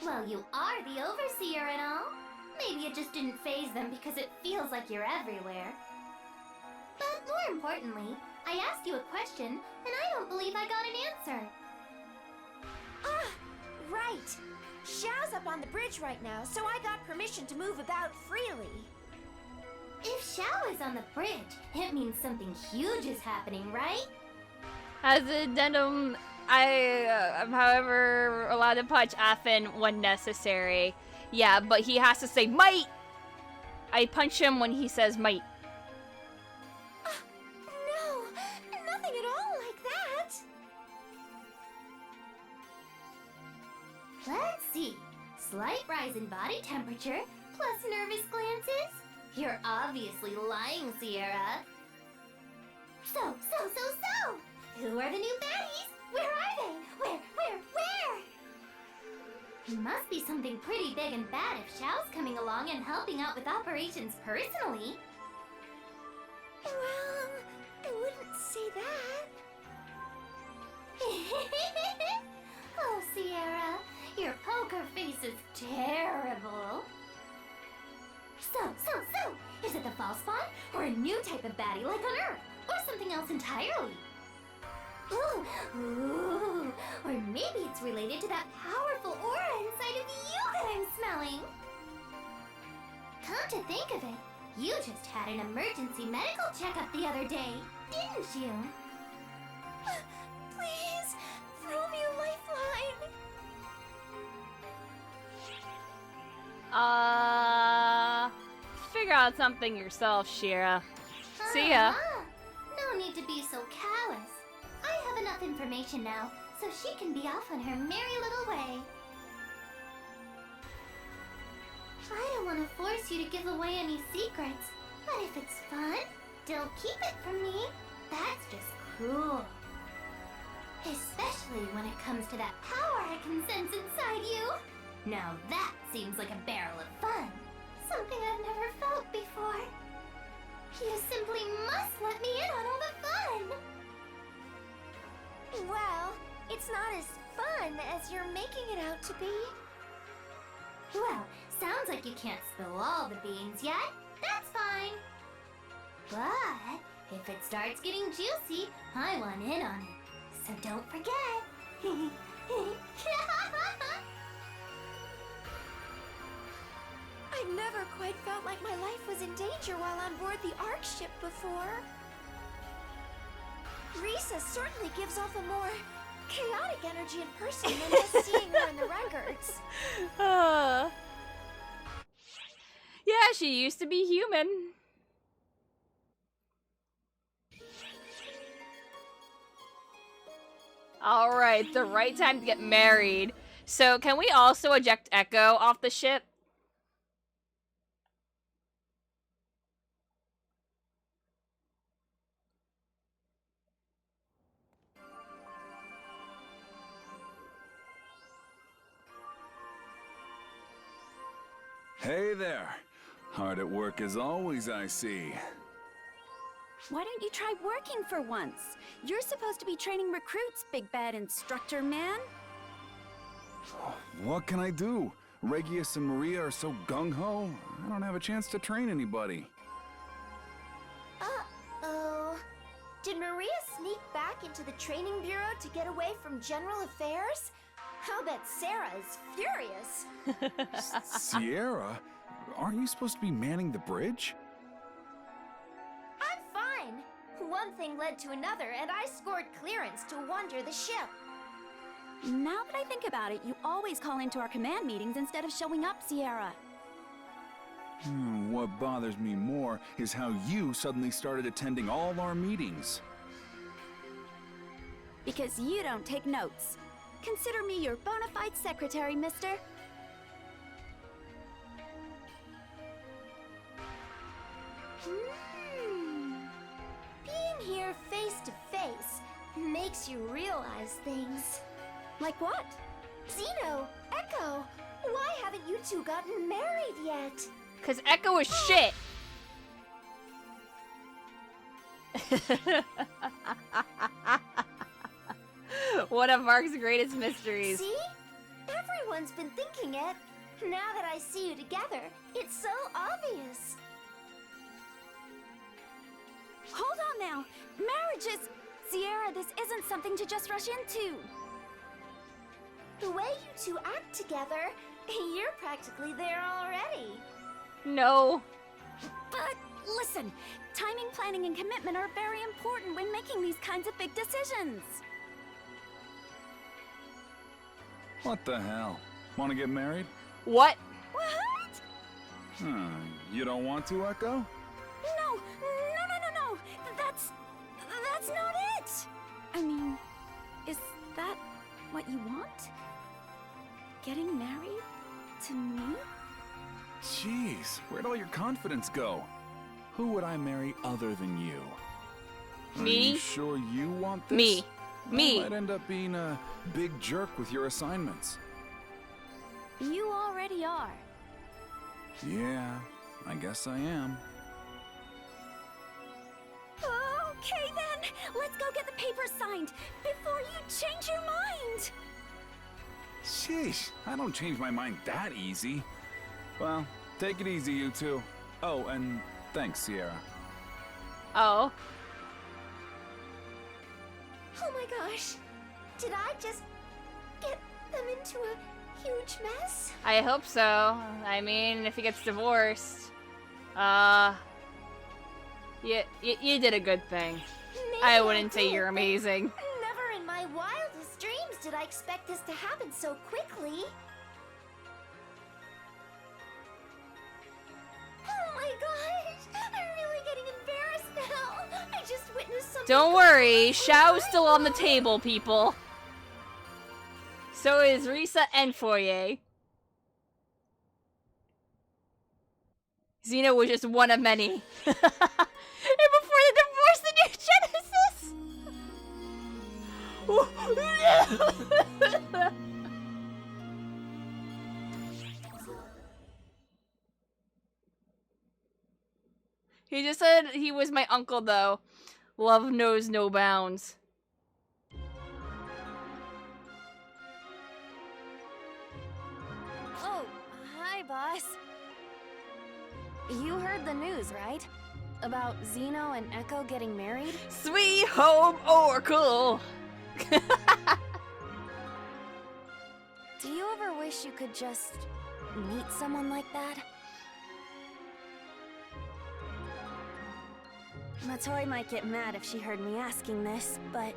[SPEAKER 3] Well, you are the overseer and all. Maybe it just didn't faze them because it feels like you're everywhere. But more importantly, I asked you a question, and I don't believe I got an answer.
[SPEAKER 5] Ah, right. Xiao's up on the bridge right now, so I got permission to move about freely.
[SPEAKER 3] If Xiao is on the bridge, it means something huge is happening, right?
[SPEAKER 1] As an addendum, I am, however, allowed to punch Athen when necessary. Yeah, but he has to say might! I punch him when he says might.
[SPEAKER 5] No, nothing at all like that.
[SPEAKER 3] Let's see. Slight rise in body temperature, plus nervous glances. You're obviously lying, Sierra. So. Who are the new baddies? Where are they? Where? It must be something pretty big and bad if Xiao's coming along and helping out with operations personally.
[SPEAKER 5] Well, I wouldn't say that.
[SPEAKER 3] Oh, Sierra, your poker face is terrible. So, is it the false spawn, or a new type of baddie like on Earth, or something else entirely? Ooh, or maybe it's related to that powerful aura inside of you that I'm smelling. Come to think of it, you just had an emergency medical checkup the other day, didn't you?
[SPEAKER 5] Please, throw me a lifeline.
[SPEAKER 1] Figure out something yourself, Shira. See ya.
[SPEAKER 3] No need to be so callous. I have enough information now, so she can be off on her merry little way. I don't want to force you to give away any secrets, but if it's fun, don't keep it from me. That's just cool. Especially when it comes to that power I can sense inside you. Now that seems like a barrel of fun. Something I've never felt before. You simply must let me in on all the fun.
[SPEAKER 5] Well, it's not as fun as you're making it out to be.
[SPEAKER 3] Well, sounds like you can't spill all the beans yet. That's fine. But if it starts getting juicy, I want in on it. So don't forget.
[SPEAKER 5] I've never quite felt like my life was in danger while on board the Ark ship before. Risa certainly gives off a more chaotic energy in person than just seeing her in the records.
[SPEAKER 1] Yeah, she used to be human. Alright, the right time to get married. So, can we also eject Echo off the ship?
[SPEAKER 14] Hey there. Hard at work as always, I see.
[SPEAKER 4] Why don't you try working for once? You're supposed to be training recruits, big bad instructor man.
[SPEAKER 14] What can I do? Regius and Maria are so gung-ho, I don't have a chance to train anybody.
[SPEAKER 3] Uh-oh. Did Maria sneak back into the training bureau to get away from general affairs? I'll bet Sarah is furious.
[SPEAKER 14] Sierra? Aren't you supposed to be manning the bridge?
[SPEAKER 3] I'm fine. One thing led to another, and I scored clearance to wander the ship.
[SPEAKER 4] Now that I think about it, you always call into our command meetings instead of showing up, Sierra.
[SPEAKER 14] What bothers me more is how you suddenly started attending all our meetings.
[SPEAKER 4] Because you don't take notes. Consider me your bona fide secretary, mister.
[SPEAKER 3] Being here face to face makes you realize things.
[SPEAKER 4] Like what?
[SPEAKER 3] Zeno, Echo, why haven't you two gotten married yet?
[SPEAKER 1] Cause Echo is shit. One of Mark's greatest mysteries.
[SPEAKER 3] See? Everyone's been thinking it. Now that I see you together, it's so obvious.
[SPEAKER 4] Hold on now. Marriage is... Sierra, this isn't something to just rush into.
[SPEAKER 3] The way you two act together, you're practically there already.
[SPEAKER 1] No.
[SPEAKER 4] But listen, timing, planning, and commitment are very important when making these kinds of big decisions.
[SPEAKER 14] What the hell? Want to get married?
[SPEAKER 1] What?
[SPEAKER 4] What?
[SPEAKER 14] You don't want to, Echo?
[SPEAKER 4] No. That's not it. I mean, is that what you want? Getting married to me?
[SPEAKER 14] Jeez, where'd all your confidence go? Who would I marry other than you?
[SPEAKER 1] Me?
[SPEAKER 14] Are you sure you want this?
[SPEAKER 1] Me.
[SPEAKER 14] I might end up being a big jerk with your assignments.
[SPEAKER 4] You already are.
[SPEAKER 14] Yeah, I guess I am.
[SPEAKER 4] Okay then, let's go get the papers signed before you change your mind.
[SPEAKER 14] Sheesh, I don't change my mind that easy. Well, take it easy, you two. Oh, and thanks, Sierra.
[SPEAKER 1] Oh.
[SPEAKER 3] Oh my gosh. Did I just get them into a huge mess?
[SPEAKER 1] I hope so. I mean, if he gets divorced. You did a good thing.
[SPEAKER 3] Maybe
[SPEAKER 1] I wouldn't say
[SPEAKER 3] did,
[SPEAKER 1] you're
[SPEAKER 3] but
[SPEAKER 1] amazing.
[SPEAKER 3] Never in my wildest dreams did I expect this to happen so quickly. Oh my gosh! I'm really getting embarrassed now. I just witnessed something.
[SPEAKER 1] Don't worry, Xiao's still on the table, people. So is Risa and Foyer. Xena was just one of many. And before the divorce, the new Genesis! He just said he was my uncle, though. Love knows no bounds.
[SPEAKER 4] Oh, hi, boss. You heard the news, right? About Zeno and Echo getting married?
[SPEAKER 1] Sweet home Oracle!
[SPEAKER 4] Do you ever wish you could just meet someone like that? Matori might get mad if she heard me asking this, but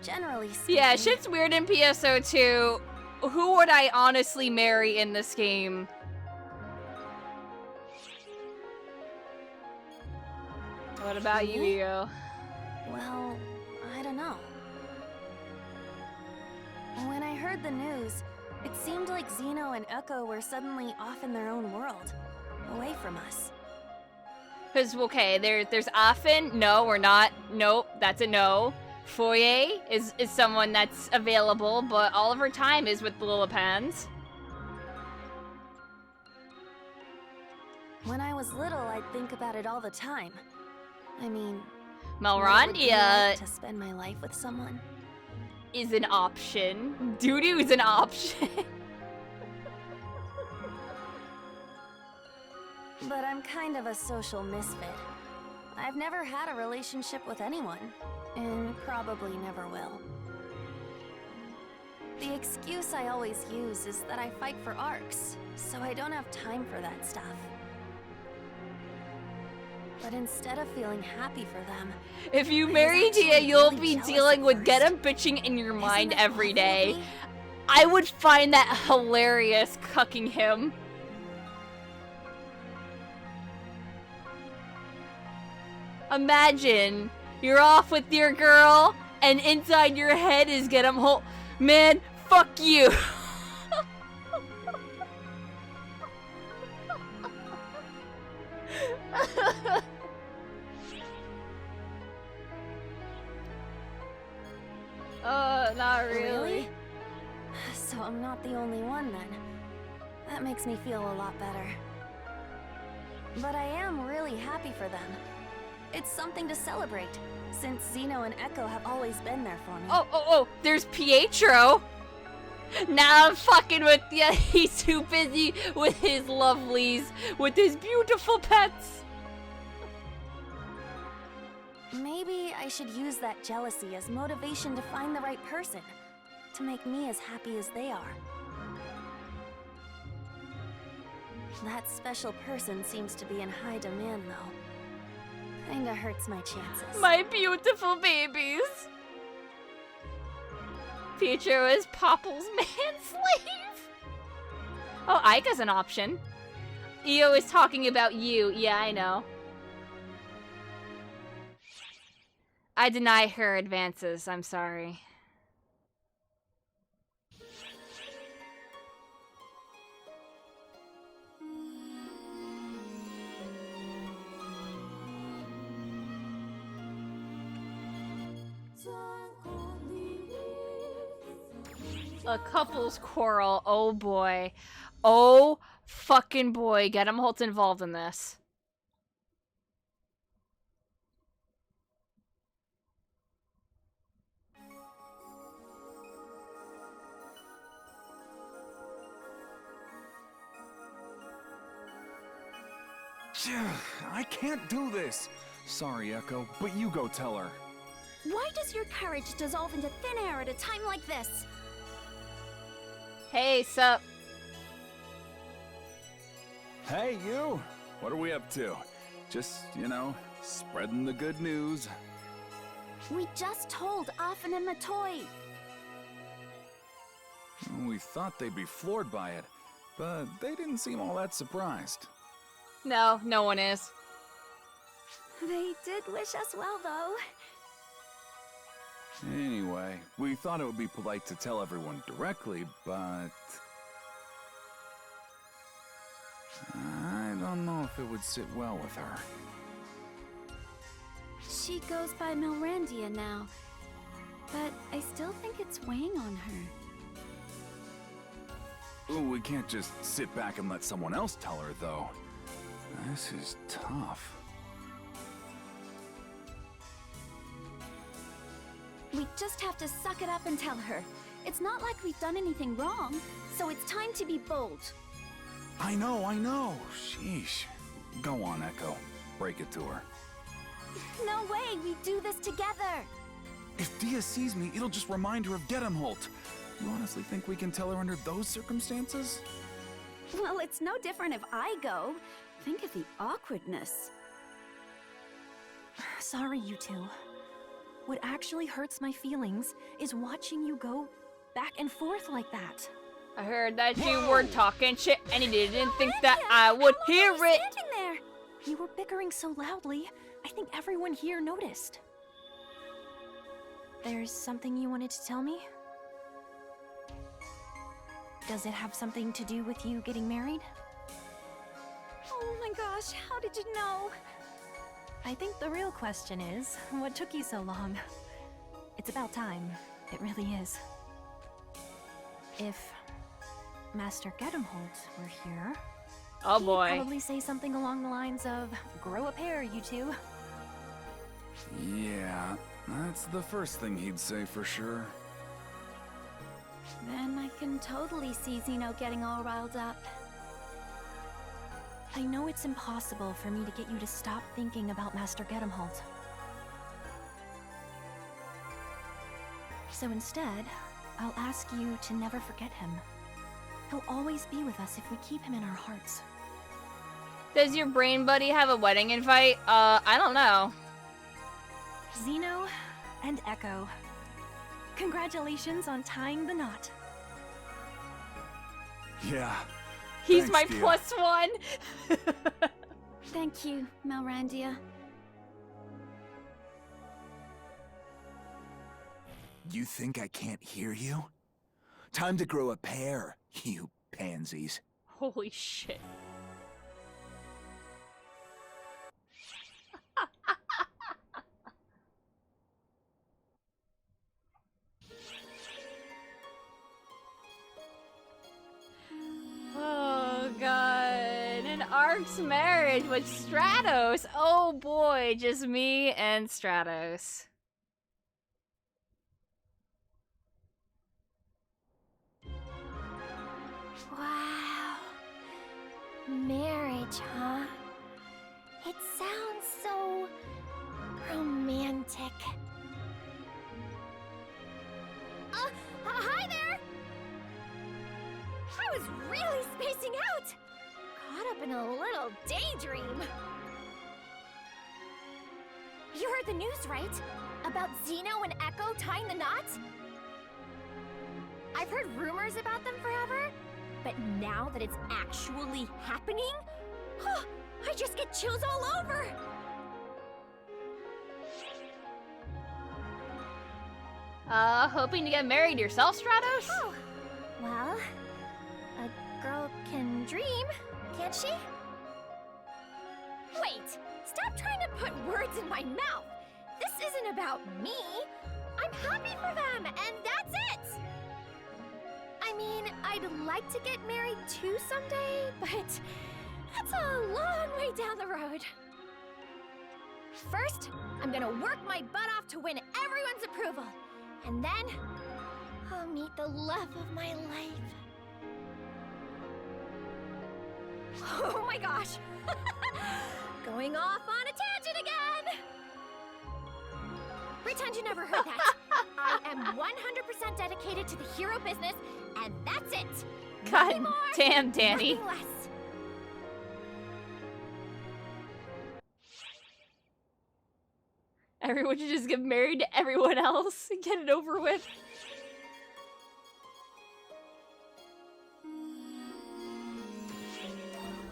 [SPEAKER 4] generally speaking...
[SPEAKER 1] Yeah, shit's weird in PSO2. Who would I honestly marry in this game? What about you, Io?
[SPEAKER 4] Well, I don't know. When I heard the news, it seemed like Zeno and Echo were suddenly off in their own world, away from us.
[SPEAKER 1] Because, okay, there's often, no, we're not, nope, that's a no. Foyer is someone that's available, but all of her time is with the Lillipans.
[SPEAKER 4] When I was little, I'd think about it all the time. I mean,
[SPEAKER 1] Malrondia
[SPEAKER 4] to spend my life with someone
[SPEAKER 1] is an option. Doo-doo is an option.
[SPEAKER 4] But I'm kind of a social misfit. I've never had a relationship with anyone, and probably never will. The excuse I always use is that I fight for arcs, so I don't have time for that stuff. But instead of feeling happy for them,
[SPEAKER 1] if you marry Dia, you'll be dealing with get 'em bitching in your mind every day. I would find that hilarious, cucking him. Imagine you're off with your girl, and inside your head is get 'em whole. Man, fuck you. Not really.
[SPEAKER 4] So I'm not the only one then. That makes me feel a lot better. But I am really happy for them. It's something to celebrate, since Zeno and Echo have always been there for me.
[SPEAKER 1] Oh, there's Pietro. Now I'm fucking with ya. He's too busy with his lovelies, with his beautiful pets.
[SPEAKER 4] Maybe I should use that jealousy as motivation to find the right person, to make me as happy as they are. That special person seems to be in high demand, though. Kinda hurts my chances.
[SPEAKER 1] My beautiful babies. Pietro is Popple's man-slave. Oh, Aika's an option. Io is talking about you. Yeah, I know. I deny her advances. I'm sorry. A couple's quarrel. Oh boy. Oh fucking boy. Get him Holt involved in this.
[SPEAKER 14] I can't do this. Sorry, Echo, but you go tell her.
[SPEAKER 5] Why does your courage dissolve into thin air at a time like this?
[SPEAKER 1] Hey, sup?
[SPEAKER 14] Hey, you! What are we up to? Just, you know, spreading the good news.
[SPEAKER 5] We just told Afen and Matoi.
[SPEAKER 14] We thought they'd be floored by it, but they didn't seem all that surprised.
[SPEAKER 1] No, no one is.
[SPEAKER 5] They did wish us well, though.
[SPEAKER 14] Anyway, we thought it would be polite to tell everyone directly, but... I don't know if it would sit well with her.
[SPEAKER 5] She goes by Milrandia now, but I still think it's weighing on her.
[SPEAKER 14] Ooh, we can't just sit back and let someone else tell her, though. This is tough.
[SPEAKER 5] We just have to suck it up and tell her. It's not like we've done anything wrong, so it's time to be bold.
[SPEAKER 14] I know. Sheesh. Go on, Echo. Break it to her.
[SPEAKER 5] No way, we do this together.
[SPEAKER 14] If Dia sees me, it'll just remind her of Gedemholt. You honestly think we can tell her under those circumstances?
[SPEAKER 5] Well, it's no different if I go. Think of the awkwardness.
[SPEAKER 11] Sorry, you two. What actually hurts my feelings is watching you go back and forth like that.
[SPEAKER 1] I heard that you were talking shit and you didn't think that I would hear it.
[SPEAKER 11] Standing there. You were bickering so loudly, I think everyone here noticed. There's something you wanted to tell me? Does it have something to do with you getting married?
[SPEAKER 5] Oh my gosh, how did you know?
[SPEAKER 11] I think the real question is, what took you so long? It's about time. It really is. If Master Gedemholt were here,
[SPEAKER 1] oh boy,
[SPEAKER 11] he'd probably say something along the lines of, grow a pair, you two.
[SPEAKER 14] Yeah, that's the first thing he'd say for sure.
[SPEAKER 5] Then I can totally see Zeno getting all riled up.
[SPEAKER 11] I know it's impossible for me to get you to stop thinking about Master Gedemholt. So instead, I'll ask you to never forget him. He'll always be with us if we keep him in our hearts.
[SPEAKER 1] Does your brain buddy have a wedding invite? I don't know.
[SPEAKER 11] Zeno and Echo, congratulations on tying the knot.
[SPEAKER 14] Yeah.
[SPEAKER 1] He's my
[SPEAKER 14] Dia.
[SPEAKER 1] +1.
[SPEAKER 5] Thank you, Melrandia.
[SPEAKER 8] You think I can't hear you? Time to grow a pair, you pansies.
[SPEAKER 1] Holy shit. Oh god, an Ark's marriage with Stratos. Oh boy, just me and Stratos.
[SPEAKER 5] Wow. Marriage, huh? It sounds so romantic. Hi there! I was really spacing out! Caught up in a little daydream. You heard the news, right? About Zeno and Echo tying the knot? I've heard rumors about them forever, but now that it's actually happening, I just get chills all over!
[SPEAKER 1] Hoping to get married yourself, Stratos?
[SPEAKER 5] Oh, well, a girl can dream, can't she? Wait, stop trying to put words in my mouth. This isn't about me. I'm happy for them, and that's it! I mean, I'd like to get married too someday, but that's a long way down the road. First, I'm gonna work my butt off to win everyone's approval. And then, I'll meet the love of my life. Oh my gosh! Going off on a tangent again! Pretend you never heard that. I am 100% dedicated to the hero business, and that's it.
[SPEAKER 1] God
[SPEAKER 5] Nothing more,
[SPEAKER 1] damn, Danny.
[SPEAKER 5] nothing less.
[SPEAKER 1] Everyone should just get married to everyone else and get it over with.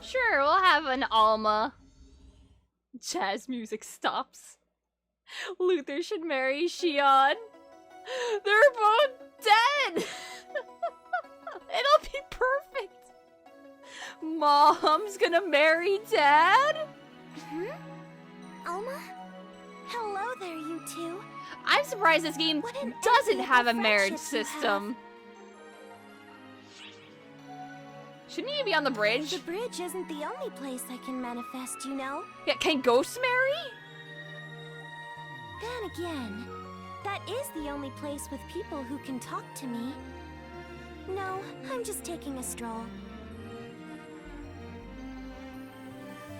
[SPEAKER 1] Sure, we'll have an Alma. Jazz music stops. Luther should marry Shion. They're both dead! It'll be perfect. Mom's gonna marry Dad?
[SPEAKER 3] Alma? Hello there, you two.
[SPEAKER 1] I'm surprised this game doesn't have a marriage system. Shouldn't you be on the bridge?
[SPEAKER 3] The bridge isn't the only place I can manifest, you know?
[SPEAKER 1] Yeah, can ghosts marry?
[SPEAKER 3] Then again, that is the only place with people who can talk to me. No, I'm just taking a stroll.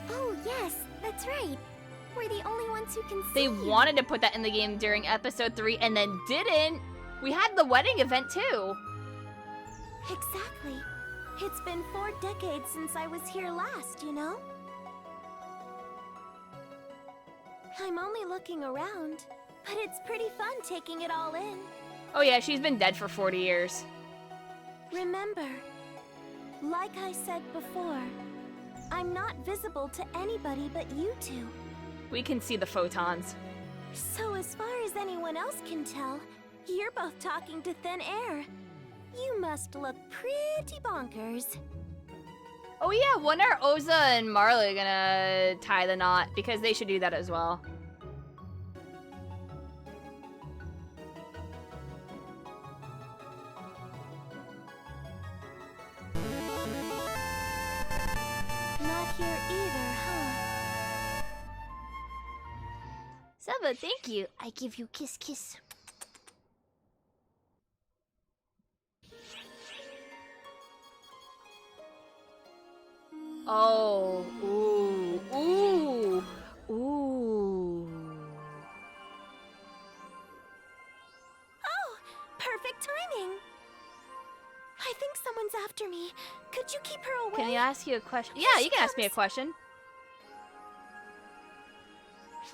[SPEAKER 3] Oh, yes, that's right. We're the only ones who can see.
[SPEAKER 1] They wanted to put that in the game during episode 3 and then didn't. We had the wedding event too.
[SPEAKER 3] Exactly. It's been 4 decades since I was here last, you know? I'm only looking around, but it's pretty fun taking it all in.
[SPEAKER 1] Oh yeah, she's been dead for 40 years.
[SPEAKER 3] Remember, like I said before, I'm not visible to anybody but you two.
[SPEAKER 1] We can see the photons.
[SPEAKER 3] So as far as anyone else can tell, you're both talking to thin air.
[SPEAKER 5] You must look pretty bonkers.
[SPEAKER 1] Oh yeah, when are Oza and Marley gonna tie the knot? Because they should do that as well.
[SPEAKER 5] Not here either, huh?
[SPEAKER 1] Seba, thank you. I give you kiss kiss. Oh, ooh, ooh, ooh.
[SPEAKER 5] Oh, perfect timing. I think someone's after me. Could you keep her away?
[SPEAKER 1] Can I ask you a question? Yeah, you can ask me a question.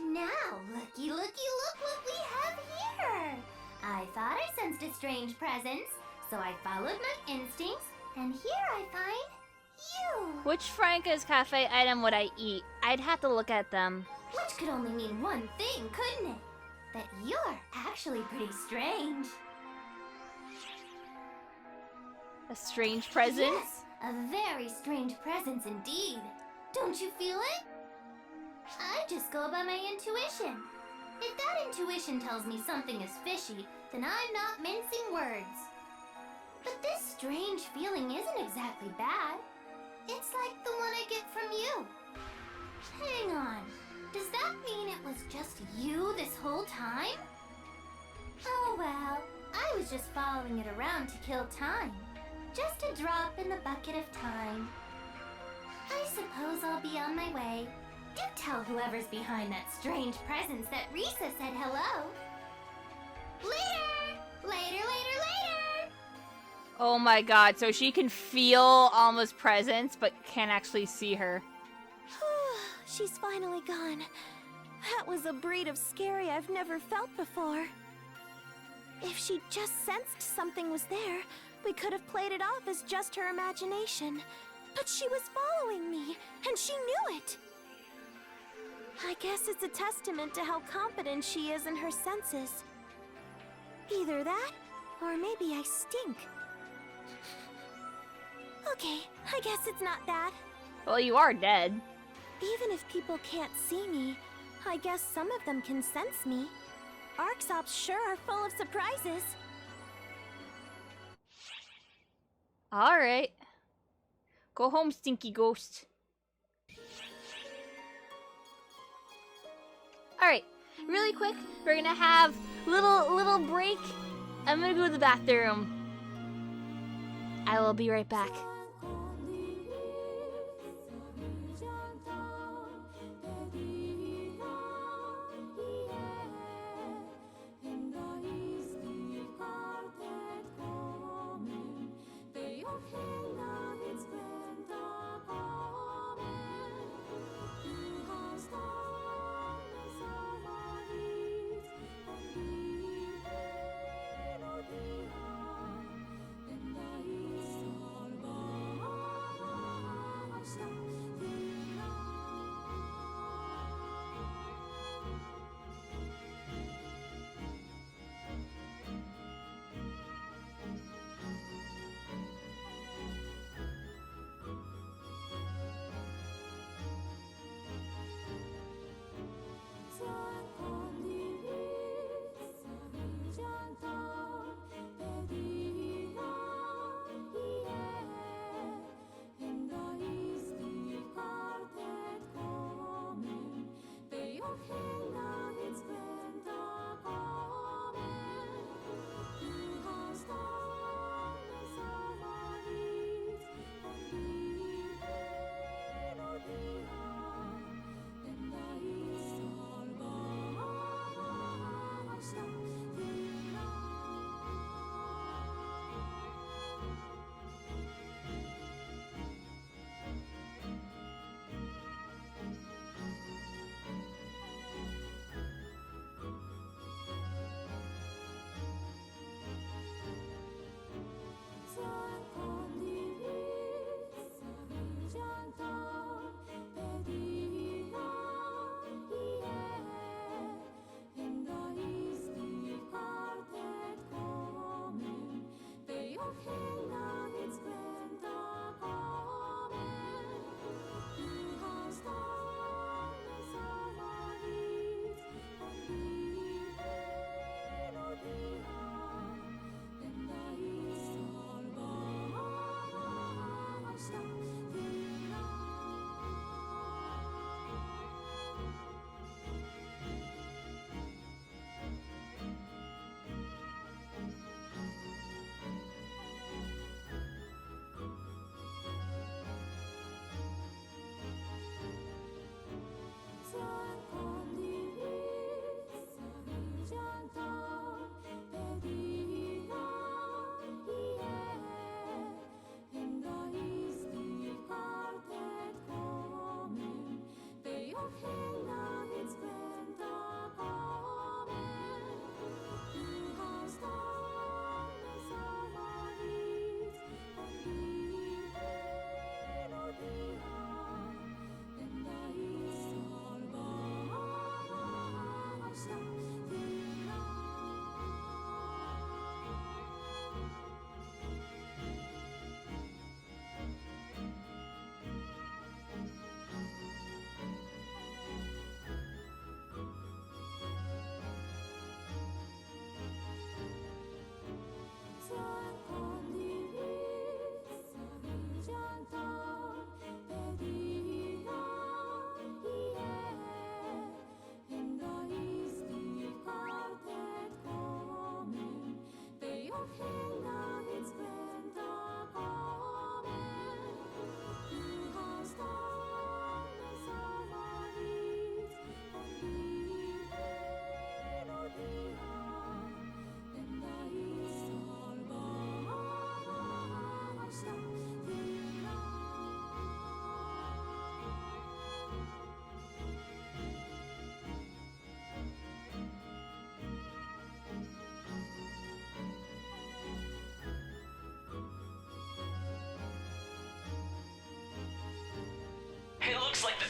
[SPEAKER 6] Now, looky, looky, look what we have here! I thought I sensed a strange presence, so I followed my instincts, and here I find you!
[SPEAKER 1] Which Franca's cafe item would I eat? I'd have to look at them.
[SPEAKER 6] Which could only mean one thing, couldn't it? That you're actually pretty strange.
[SPEAKER 1] A strange presence?
[SPEAKER 6] Yes, a very strange presence indeed. Don't you feel it? I just go by my intuition. If that intuition tells me something is fishy, then I'm not mincing words. But this strange feeling isn't exactly bad. It's like the one I get from you. Hang on. Does that mean it was just you this whole time? Oh well, I was just following it around to kill time. Just a drop in the bucket of time. I suppose I'll be on my way. Do tell whoever's behind that strange presence that Risa said hello. Later! Later, later, later!
[SPEAKER 1] Oh my god, so she can feel Alma's presence, but can't actually see her.
[SPEAKER 5] She's finally gone. That was a breed of scary I've never felt before. If she just sensed something was there, we could have played it off as just her imagination. But she was following me, and she knew it. I guess it's a testament to how competent she is in her senses. Either that, or maybe I stink. Okay, I guess it's not that.
[SPEAKER 1] Well, you are dead.
[SPEAKER 5] Even if people can't see me, I guess some of them can sense me. Arxops sure are full of surprises.
[SPEAKER 1] Alright. Go home, stinky ghost. Alright, really quick, we're gonna have little break. I'm gonna go to the bathroom. I will be right back.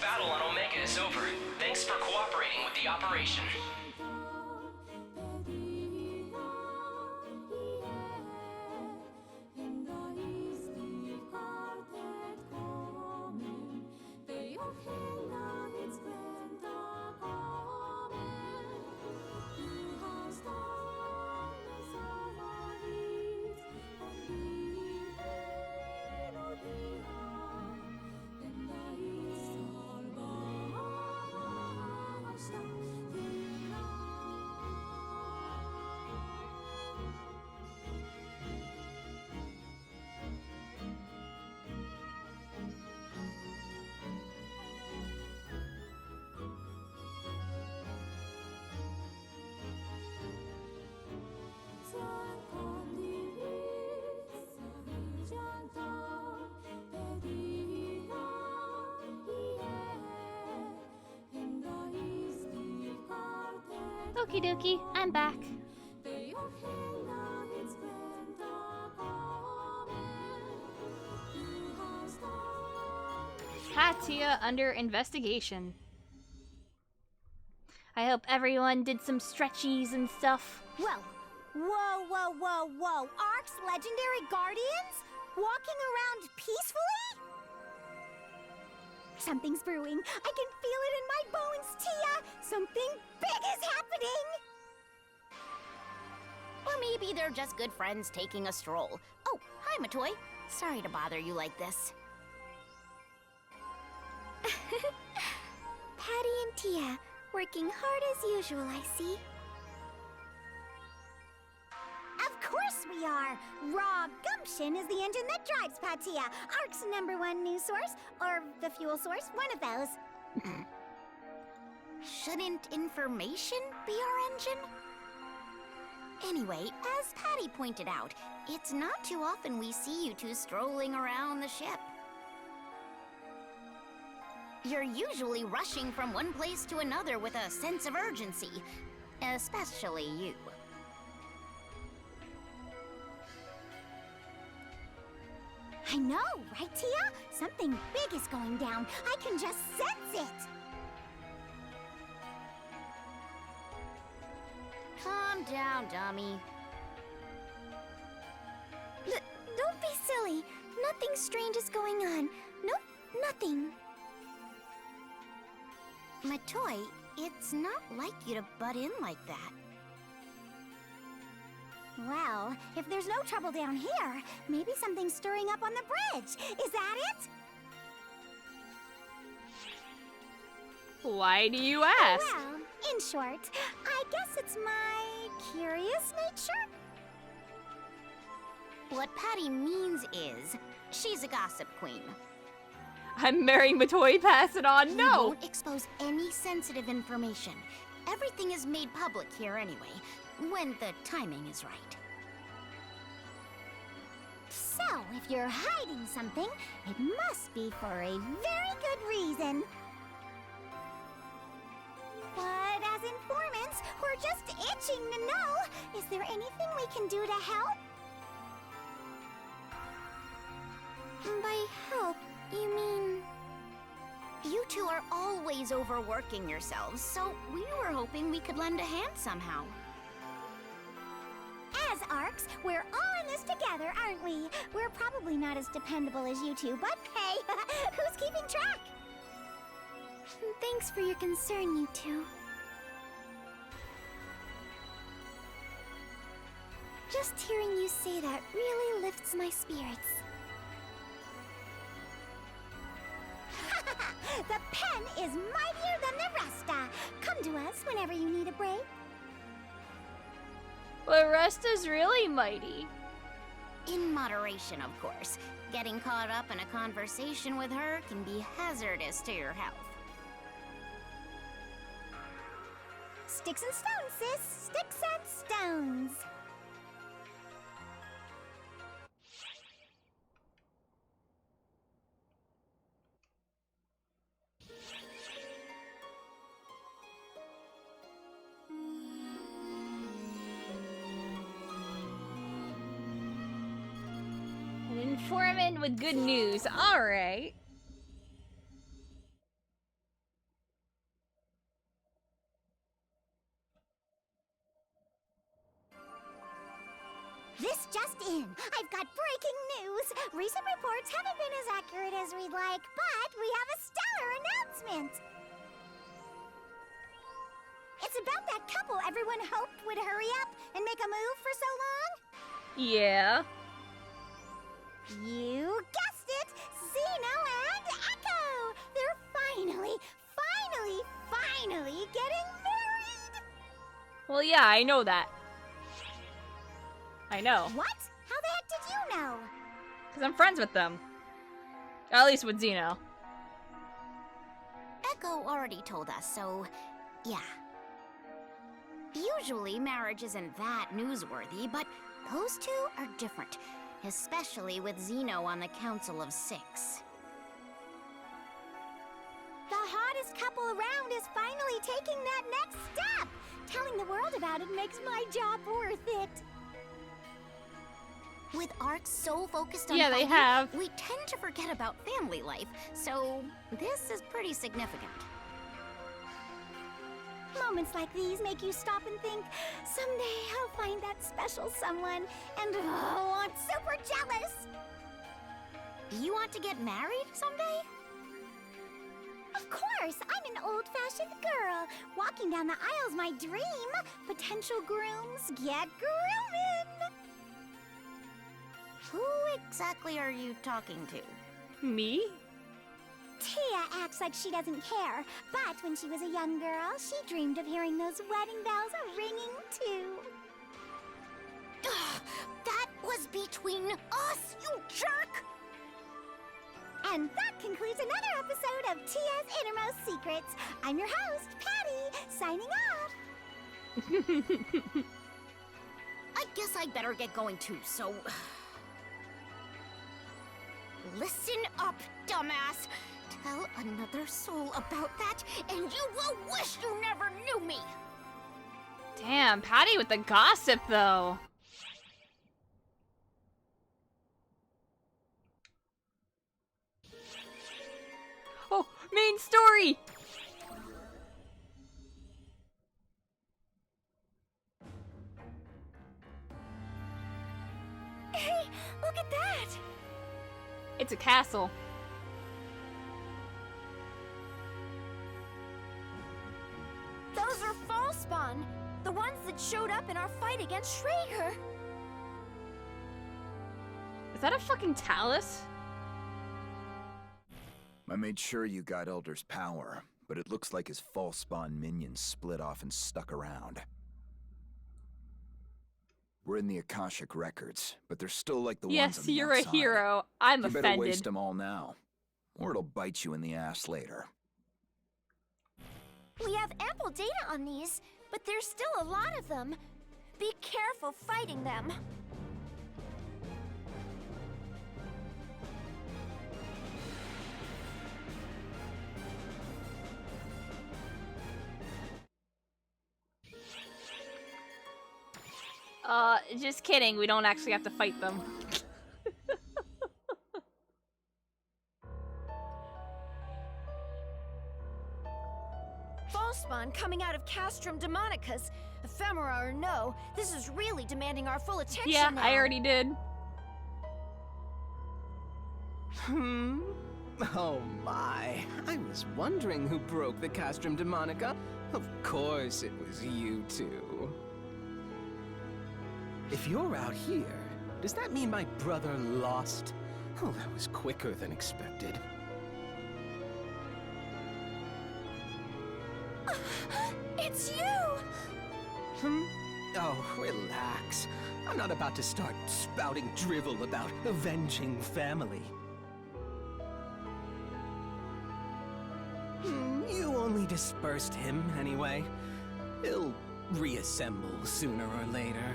[SPEAKER 12] battle on Omega is over. Thanks for cooperating with the operation.
[SPEAKER 11] Okie dokie, I'm back. Katia under investigation. I hope everyone did some stretchies and stuff.
[SPEAKER 3] Whoa. Ark's legendary guardians? Walking around peacefully? Something's brewing. I can feel it in my bones, Tia! Something big is happening!
[SPEAKER 4] Or maybe they're just good friends taking a stroll. Oh, hi, Matoy. Sorry to bother you like this.
[SPEAKER 3] Patty and Tia, working hard as usual, I see. Of course we are! Raw gumption is the engine that drives Patia, Ark's #1 news source, or the fuel source, one of those.
[SPEAKER 4] Shouldn't information be our engine? Anyway, as Patty pointed out, it's not too often we see you two strolling around the ship. You're usually rushing from one place to another with a sense of urgency, especially you.
[SPEAKER 3] I know, right, Tia? Something big is going down. I can just sense it.
[SPEAKER 4] Calm down, dummy.
[SPEAKER 3] Don't be silly. Nothing strange is going on. Nope, nothing.
[SPEAKER 4] Matoy, it's not like you to butt in like that.
[SPEAKER 3] Well, if there's no trouble down here, maybe something's stirring up on the bridge. Is that it?
[SPEAKER 11] Why do you ask?
[SPEAKER 3] Well, in short, I guess it's my curious nature.
[SPEAKER 4] What Patty means is, she's a gossip queen.
[SPEAKER 11] I'm marrying Matoy, pass it on,
[SPEAKER 4] You
[SPEAKER 11] no!
[SPEAKER 4] won't expose any sensitive information. Everything is made public here anyway, when the timing is right.
[SPEAKER 3] So, if you're hiding something, it must be for a very good reason. But as informants, we're just itching to know, is there anything we can do to help? By help, you mean...
[SPEAKER 4] You two are always overworking yourselves, so we were hoping we could lend a hand somehow.
[SPEAKER 3] As Arcs, we're all in this together, aren't we? We're probably not as dependable as you two, but hey, who's keeping track? Thanks for your concern, you two. Just hearing you say that really lifts my spirits. The pen is mightier than the rest. Come to us whenever you need a break.
[SPEAKER 11] Well, Resta's really mighty.
[SPEAKER 4] In moderation, of course. Getting caught up in a conversation with her can be hazardous to your health.
[SPEAKER 3] Sticks and stones, sis. Sticks and stones.
[SPEAKER 11] An informant with good news, alright.
[SPEAKER 3] This just in. I've got breaking news. Recent reports haven't been as accurate as we'd like, but we have a stellar announcement. It's about that couple everyone hoped would hurry up and make a move for so long.
[SPEAKER 1] Yeah.
[SPEAKER 3] You guessed it! Zeno and Echo! They're finally getting married!
[SPEAKER 1] Well, yeah, I know that. I know.
[SPEAKER 3] What? How the heck did you know?
[SPEAKER 1] Because I'm friends with them. At least with Zeno.
[SPEAKER 15] Echo already told us, so yeah. Usually marriage isn't that newsworthy, but those two are different. Especially with Zeno on the Council of Six.
[SPEAKER 3] The hottest couple around is finally taking that next step! Telling the world about it makes my job worth it.
[SPEAKER 15] With arcs so focused on
[SPEAKER 1] Yeah, they
[SPEAKER 15] fighting,
[SPEAKER 1] have.
[SPEAKER 15] we tend to forget about family life, so this is pretty significant.
[SPEAKER 3] Moments like these make you stop and think, someday I'll find that special someone, and oh, I'm super jealous!
[SPEAKER 15] You want to get married someday?
[SPEAKER 3] Of course! I'm an old-fashioned girl. Walking down the aisle's my dream. Potential grooms, get grooming!
[SPEAKER 15] Who exactly are you talking to?
[SPEAKER 1] Me?
[SPEAKER 3] Tia acts like she doesn't care, but when she was a young girl, she dreamed of hearing those wedding bells ringing too.
[SPEAKER 15] That was between us, you jerk!
[SPEAKER 3] And that concludes another episode of Tia's Innermost Secrets. I'm your host, Patty, signing off.
[SPEAKER 15] I guess I'd better get going too, so... Listen up, dumbass! Tell another soul about that, and you will wish you never knew me!
[SPEAKER 1] Damn, Patty with the gossip, though. Oh, main story!
[SPEAKER 5] Hey, look at that!
[SPEAKER 1] It's a castle.
[SPEAKER 5] Those are Falspawn, the ones that showed up in our fight against Schrager.
[SPEAKER 1] Is that a fucking talus?
[SPEAKER 8] I made sure you got Elder's power, but it looks like his false spawn minions split off and stuck around. We're in the Akashic records, but they're still like the ones on
[SPEAKER 1] Yes,
[SPEAKER 8] the
[SPEAKER 1] you're a
[SPEAKER 8] outside.
[SPEAKER 1] hero. I'm
[SPEAKER 8] You better
[SPEAKER 1] offended.
[SPEAKER 8] waste them all now, or it'll bite you in the ass later.
[SPEAKER 5] We have ample data on these, but there's still a lot of them. Be careful fighting them.
[SPEAKER 1] Just kidding. We don't actually have to fight them.
[SPEAKER 5] Falspawn coming out of Castrum Demonicus. Ephemera or no, this is really demanding our full attention
[SPEAKER 1] Yeah,
[SPEAKER 5] now.
[SPEAKER 1] I already did.
[SPEAKER 2] Oh my, I was wondering who broke the Castrum Demonica. Of course it was you two. If you're out here, does that mean my brother lost? Oh, that was quicker than expected.
[SPEAKER 5] It's you!
[SPEAKER 2] Oh, relax. I'm not about to start spouting drivel about avenging family. You only dispersed him, anyway. He'll reassemble sooner or later.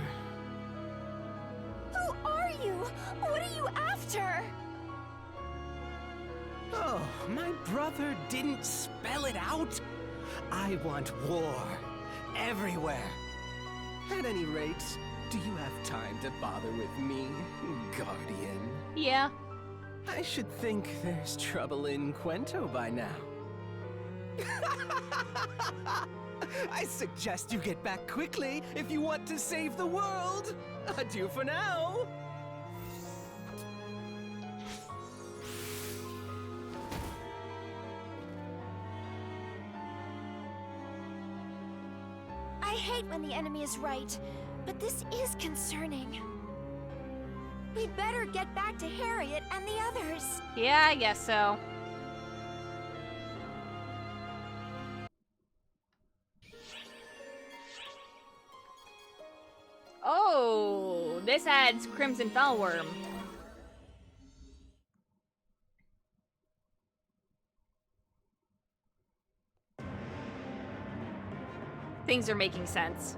[SPEAKER 5] Who are you? What are you after?
[SPEAKER 2] Oh, my brother didn't spell it out? I want war. Everywhere. At any rate, do you have time to bother with me, Guardian?
[SPEAKER 1] Yeah.
[SPEAKER 2] I should think there's trouble in Quento by now. I suggest you get back quickly if you want to save the world. Adieu for now!
[SPEAKER 5] I hate when the enemy is right, but this is concerning. We'd better get back to Harriet and the others.
[SPEAKER 1] Yeah, I guess so. Oh, this adds Crimson Fellworm. Things are making sense.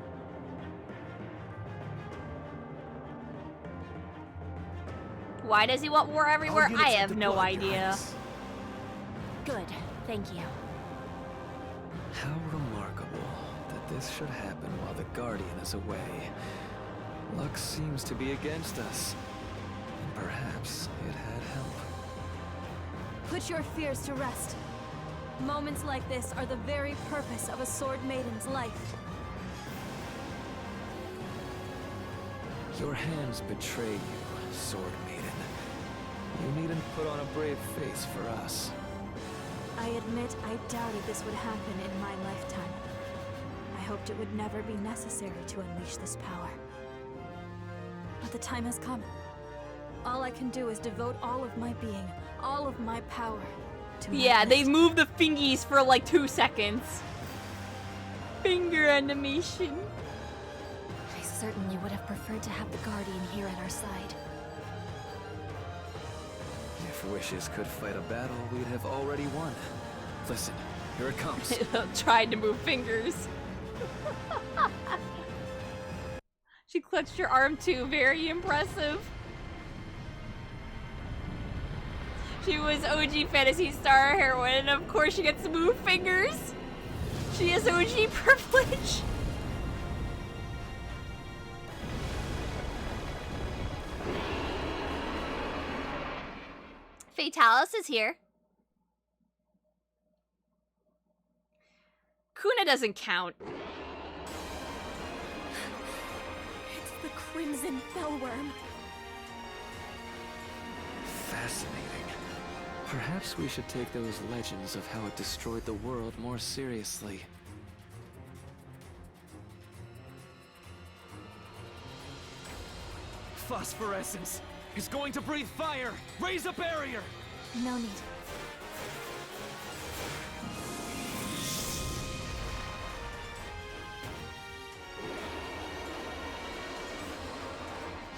[SPEAKER 1] Why does he want war everywhere? I have no idea.
[SPEAKER 11] Good, thank you.
[SPEAKER 2] How remarkable that this should happen while the Guardian is away. Luck seems to be against us. And perhaps it had help.
[SPEAKER 16] Put your fears to rest. Moments like this are the very purpose of a Sword Maiden's life.
[SPEAKER 2] Your hands betray you, Sword Maiden. You needn't put on a brave face for us.
[SPEAKER 16] I admit I doubted this would happen in my lifetime. I hoped it would never be necessary to unleash this power. But the time has come. All I can do is devote all of my being, all of my power to my
[SPEAKER 1] Yeah, they
[SPEAKER 16] gift.
[SPEAKER 1] move the fingies for like 2 seconds. Finger animation.
[SPEAKER 11] I certainly would have preferred to have the Guardian here at our side.
[SPEAKER 2] If wishes could fight a battle, we'd have already won. Listen, here it comes.
[SPEAKER 1] Tried to move fingers. She clutched her arm too. Very impressive. She was OG Phantasy Star heroine, and of course she gets to move fingers. She has OG privilege. Fatalis is here. Kuna doesn't count.
[SPEAKER 16] It's the Crimson Fellworm.
[SPEAKER 2] Fascinating. Perhaps we should take those legends of how it destroyed the world more seriously.
[SPEAKER 17] Phosphorescence is going to breathe fire! Raise a barrier!
[SPEAKER 16] No need.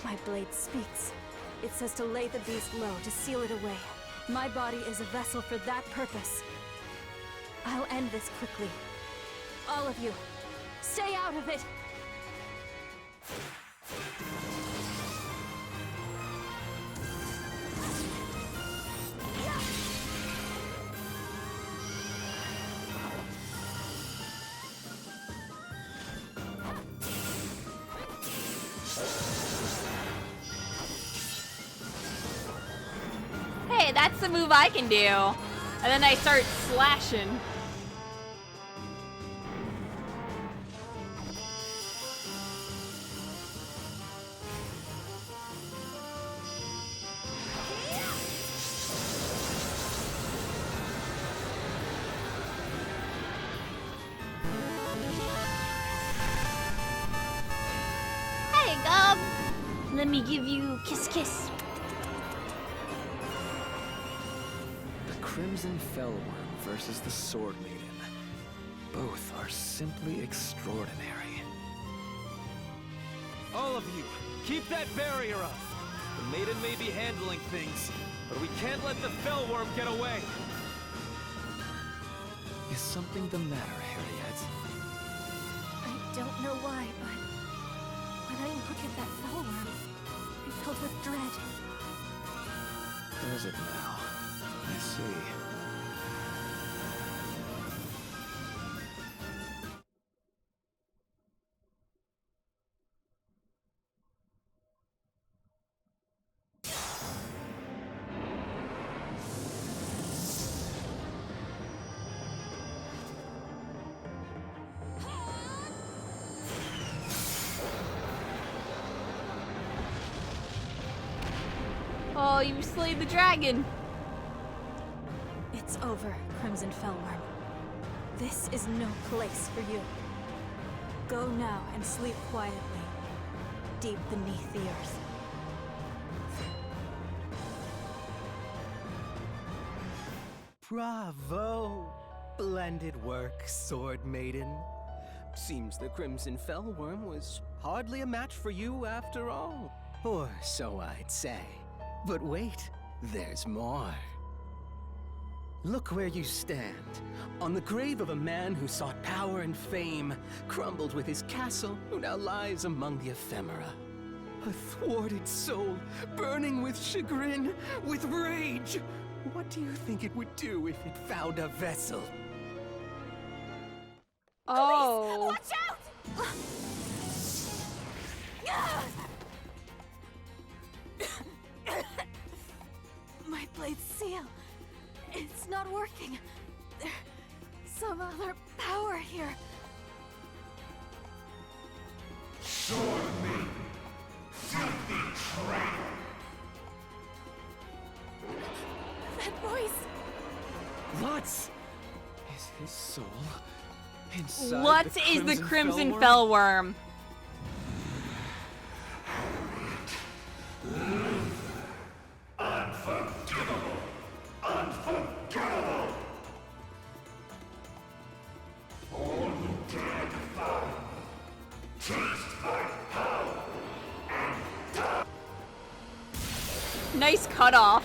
[SPEAKER 16] My blade speaks. It says to lay the beast low, to seal it away. My body is a vessel for that purpose. I'll end this quickly. All of you, stay out of it!
[SPEAKER 1] Hey, that's the move I can do. And then I start slashing. Hey, Gub. Let me give you kiss kiss.
[SPEAKER 2] Crimson Fellworm versus the Sword Maiden. Both are simply extraordinary.
[SPEAKER 17] All of you, keep that barrier up! The maiden may be handling things, but we can't let the Fellworm get away!
[SPEAKER 2] Is something the matter, Harriet?
[SPEAKER 16] I don't know why, but when I look at that Fellworm, I'm filled with dread.
[SPEAKER 2] Does it now? I see.
[SPEAKER 1] Oh, you slayed the dragon.
[SPEAKER 16] It's over, Crimson Fellworm. This is no place for you. Go now and sleep quietly, deep beneath the earth.
[SPEAKER 2] Bravo! Splendid work, Sword Maiden. Seems the Crimson Fellworm was hardly a match for you after all. Or so I'd say. But wait, there's more. Look where you stand, on the grave of a man who sought power and fame, crumbled with his castle, who now lies among the ephemera. A thwarted soul, burning with chagrin, with rage. What do you think it would do if it found a vessel?
[SPEAKER 1] Oh.
[SPEAKER 16] Watch out! My blade's seal. It's not working. There's some other power here.
[SPEAKER 7] Sword me, filthy trap!
[SPEAKER 16] That voice!
[SPEAKER 17] What? Is his soul inside
[SPEAKER 1] What is the Crimson Fellworm?
[SPEAKER 7] Unforgivable! Unforgettable! All who dare defy me, taste my power and die!
[SPEAKER 1] Nice cutoff.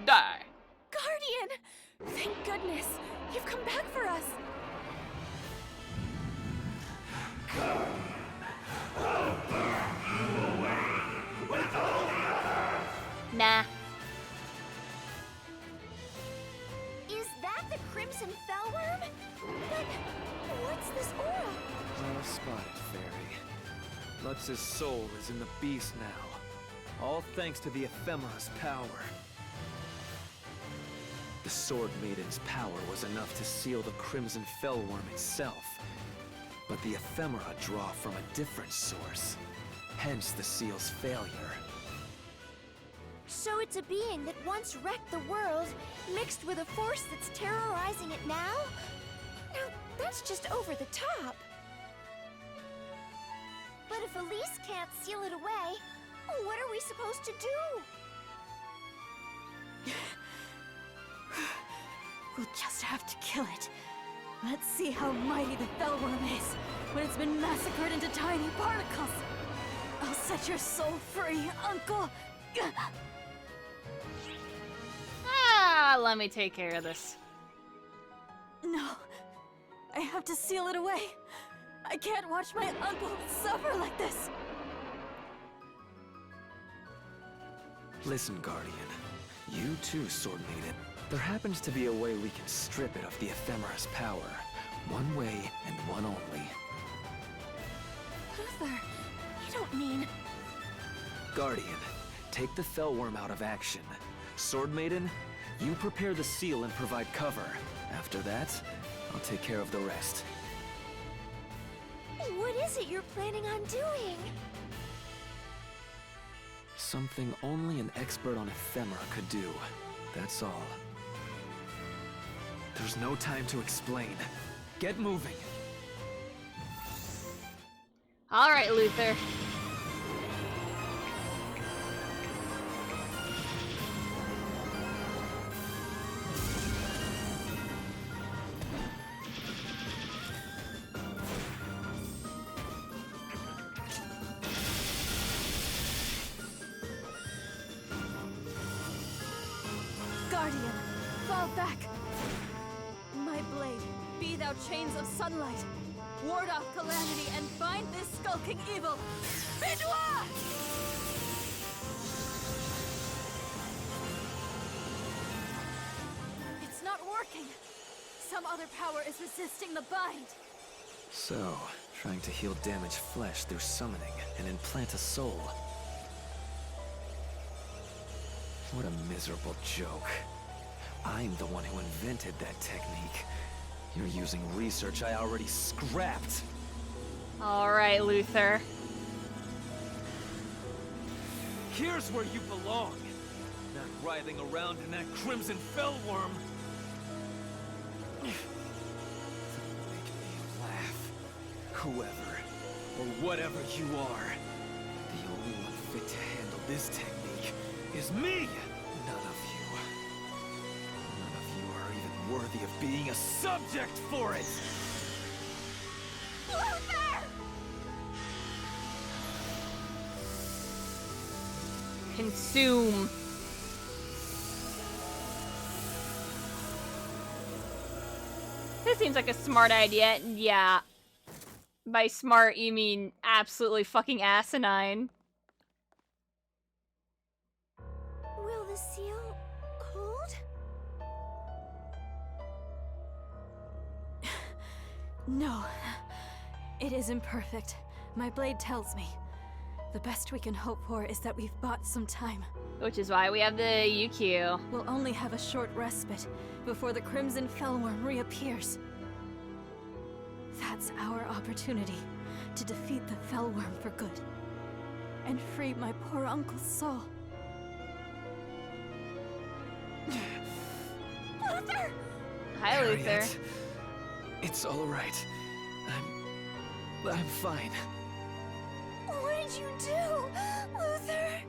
[SPEAKER 1] Die.
[SPEAKER 16] Guardian! Thank goodness! You've come back for us!
[SPEAKER 7] Guardian, I'll burn you away with all the earth!
[SPEAKER 1] Nah.
[SPEAKER 4] Is that the Crimson Fellworm? But what's this aura?
[SPEAKER 17] Well spotted, Fairy. Lutz's soul is in the beast now. All thanks to the ephemera's power. The Sword Maiden's power was enough to seal the Crimson Fellworm itself. But the ephemera draw from a different source. Hence the seal's failure.
[SPEAKER 4] So it's a being that once wrecked the world, mixed with a force that's terrorizing it now? Now, that's just over the top. But if Elise can't seal it away, what are we supposed to do?
[SPEAKER 16] We'll just have to kill it. Let's see how mighty the Fellworm is when it's been massacred into tiny particles. I'll set your soul free, Uncle.
[SPEAKER 1] Ah, let me take care of this.
[SPEAKER 16] No, I have to seal it away. I can't watch my uncle suffer like this.
[SPEAKER 17] Listen, Guardian. You too, Sword Maiden. There happens to be a way we can strip it of the ephemera's power. One way and one only.
[SPEAKER 16] Luther, you don't mean...
[SPEAKER 17] Guardian, take the Fellworm out of action. Sword Maiden, you prepare the seal and provide cover. After that, I'll take care of the rest.
[SPEAKER 4] What is it you're planning on doing?
[SPEAKER 17] Something only an expert on ephemera could do. That's all. There's no time to explain. Get moving.
[SPEAKER 1] All right, Luther.
[SPEAKER 16] Guardian, fall back! My blade, be thou chains of sunlight. Ward off calamity and bind this skulking evil. Benoit! It's not working. Some other power is resisting the bind.
[SPEAKER 17] So, trying to heal damaged flesh through summoning and implant a soul. What a miserable joke. I'm the one who invented that technique. You're using research I already scrapped.
[SPEAKER 1] Alright, Luther.
[SPEAKER 17] Here's where you belong. Not writhing around in that crimson fellworm. Make me laugh. Whoever, or whatever you are, the only one fit to handle this technique is me! None of you. None of you are even worthy of being a subject for it!
[SPEAKER 5] Luther!
[SPEAKER 1] Consume. This seems like a smart idea. Yeah. By smart, you mean absolutely fucking asinine.
[SPEAKER 3] Will the seal hold?
[SPEAKER 16] No. It isn't perfect. My blade tells me. The best we can hope for is that we've bought some time.
[SPEAKER 1] Which is why we have the UQ.
[SPEAKER 16] We'll only have a short respite before the Crimson Fellworm reappears. That's our opportunity to defeat the Fellworm for good. And free my poor uncle's soul.
[SPEAKER 3] Luther!
[SPEAKER 1] Hi, Luther.
[SPEAKER 17] Harriet, it's all right. I'm fine.
[SPEAKER 3] What did you do, Luther?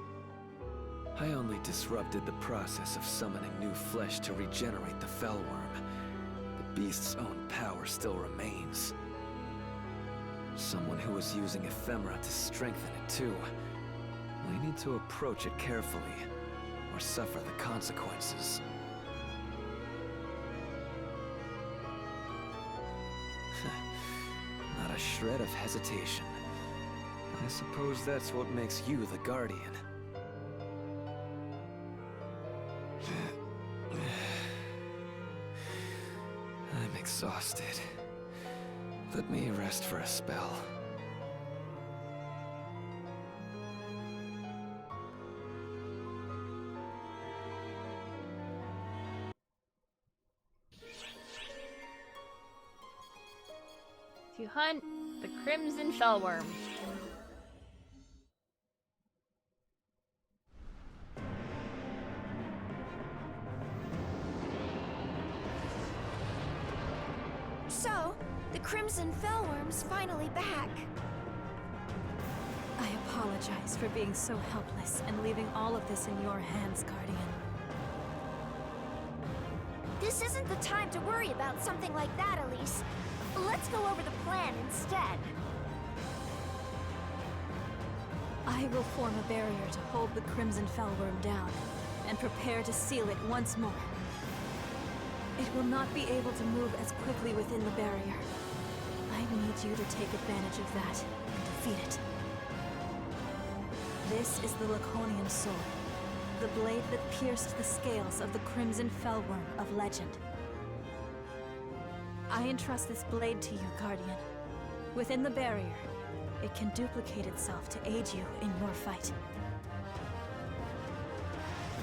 [SPEAKER 17] I only disrupted the process of summoning new flesh to regenerate the Fellworm. The beast's own power still remains. Someone who is using ephemera to strengthen it too. We need to approach it carefully, or suffer the consequences. Not a shred of hesitation. I suppose that's what makes you the Guardian. I'm exhausted. Let me rest for a spell.
[SPEAKER 1] To hunt the Crimson Fellworm.
[SPEAKER 3] So, the Crimson Fellworm's finally back.
[SPEAKER 16] I apologize for being so helpless and leaving all of this in your hands, Guardian.
[SPEAKER 3] This isn't the time to worry about something like that, Elise. Let's go over the plan instead.
[SPEAKER 16] I will form a barrier to hold the Crimson Fellworm down, and prepare to seal it once more. It will not be able to move as quickly within the barrier. I need you to take advantage of that and defeat it. This is the Laconian Sword, the blade that pierced the scales of the Crimson Fellworm of legend. I entrust this blade to you, Guardian. Within the barrier, it can duplicate itself to aid you in your fight.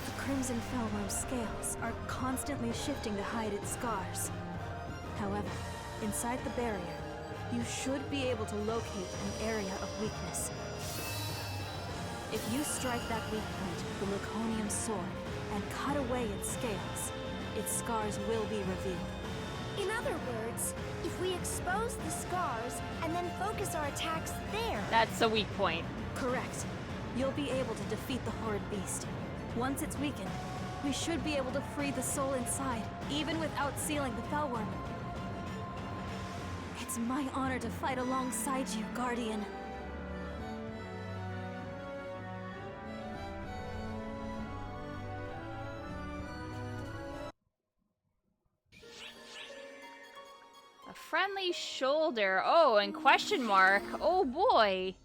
[SPEAKER 16] The Crimson Fellworm's scales are constantly shifting to hide its scars. However, inside the barrier, you should be able to locate an area of weakness. If you strike that weak point with the Laconian Sword and cut away its scales, its scars will be revealed.
[SPEAKER 3] In other words, if we expose the scars and then focus our attacks there...
[SPEAKER 1] That's a weak point.
[SPEAKER 16] Correct. You'll be able to defeat the horrid beast. Once it's weakened, we should be able to free the soul inside, even without sealing the Fellworm. It's my honor to fight alongside you, Guardian.
[SPEAKER 1] A friendly shoulder. Oh, and question mark. Oh boy.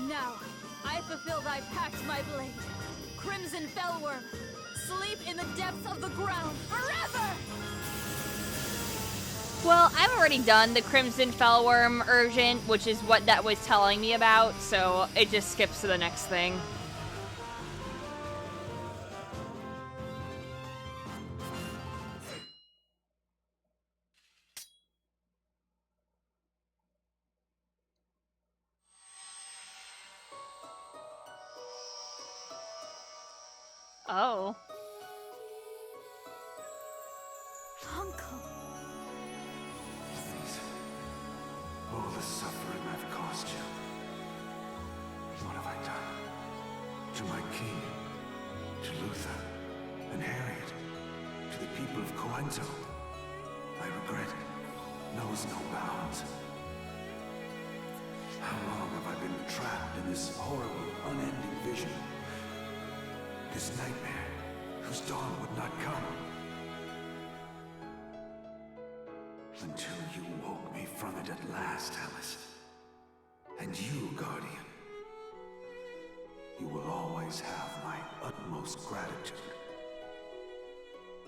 [SPEAKER 16] Now, I fulfill thy pact, my blade. Crimson Fellworm, sleep in the depths of the ground forever!
[SPEAKER 1] Well, I've already done the Crimson Fellworm urgent, which is what that was telling me about, so it just skips to the next thing. Oh.
[SPEAKER 16] Uncle.
[SPEAKER 7] All the suffering I've caused you. What have I done? To my king, to Luther, and Harriet, to the people of Coento. My regret knows no bounds. How long have I been trapped in this horrible, unending vision? This nightmare, whose dawn would not come. Until you woke me from it at last, Alice. And you, Guardian. You will always have my utmost gratitude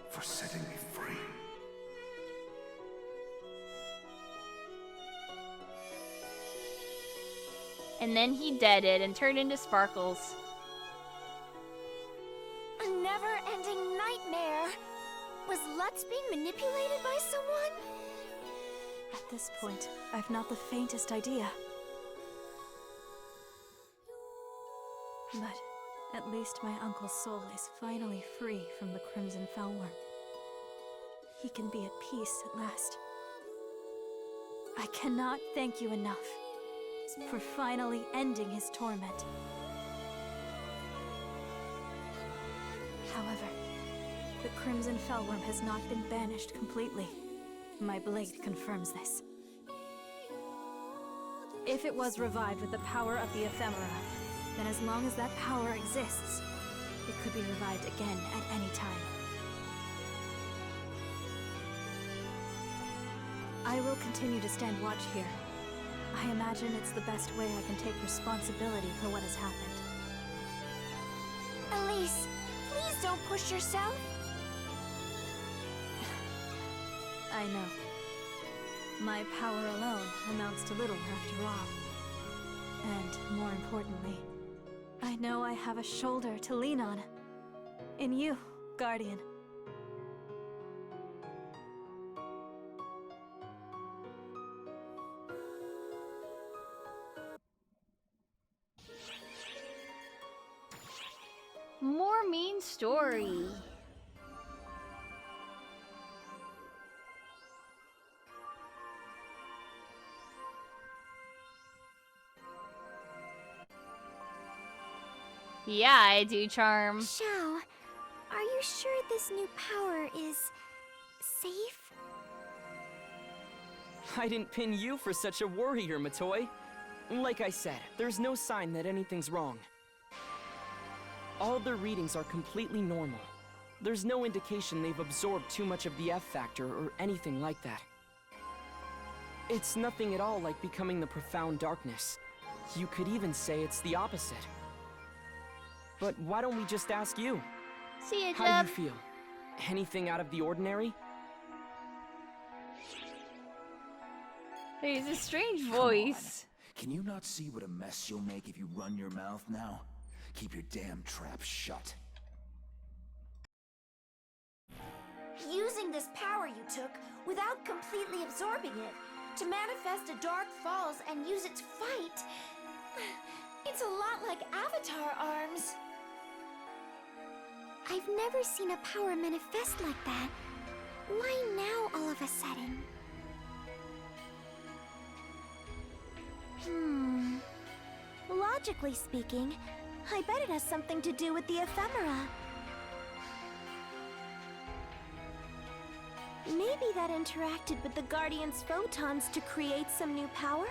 [SPEAKER 7] for setting me free.
[SPEAKER 1] And then he deaded and turned into Sparkles.
[SPEAKER 5] A never-ending nightmare. Was Lutz being manipulated by someone?
[SPEAKER 16] At this point, I've not the faintest idea. But at least my uncle's soul is finally free from the Crimson Fellworm. He can be at peace at last. I cannot thank you enough for finally ending his torment. However, the Crimson Fellworm has not been banished completely. My blade confirms this. If it was revived with the power of the ephemera, then as long as that power exists, it could be revived again at any time. I will continue to stand watch here. I imagine it's the best way I can take responsibility for what has happened.
[SPEAKER 5] Elise, please don't push yourself.
[SPEAKER 16] I know. My power alone amounts to little after all. And more importantly, I know I have a shoulder to lean on. In you, Guardian.
[SPEAKER 1] More mean story. Yeah, I do, Charm.
[SPEAKER 3] Xiao, are you sure this new power is safe?
[SPEAKER 13] I didn't pin you for such a worrier, Matoi. Like I said, there's no sign that anything's wrong. All their readings are completely normal. There's no indication they've absorbed too much of the F factor or anything like that. It's nothing at all like becoming the profound darkness. You could even say it's the opposite. But why don't we just ask you?
[SPEAKER 1] See ya,
[SPEAKER 13] How do you feel? Anything out of the ordinary?
[SPEAKER 1] He's a strange voice.
[SPEAKER 8] Can you not see what a mess you'll make if you run your mouth now? Keep your damn trap shut.
[SPEAKER 15] Using this power you took without completely absorbing it to manifest a dark falls and use it to fight. It's a lot like Avatar arms.
[SPEAKER 3] I've never seen a power manifest like that. Why now all of a sudden?
[SPEAKER 15] Logically speaking, I bet it has something to do with the ephemera. Maybe that interacted with the Guardian's photons to create some new power?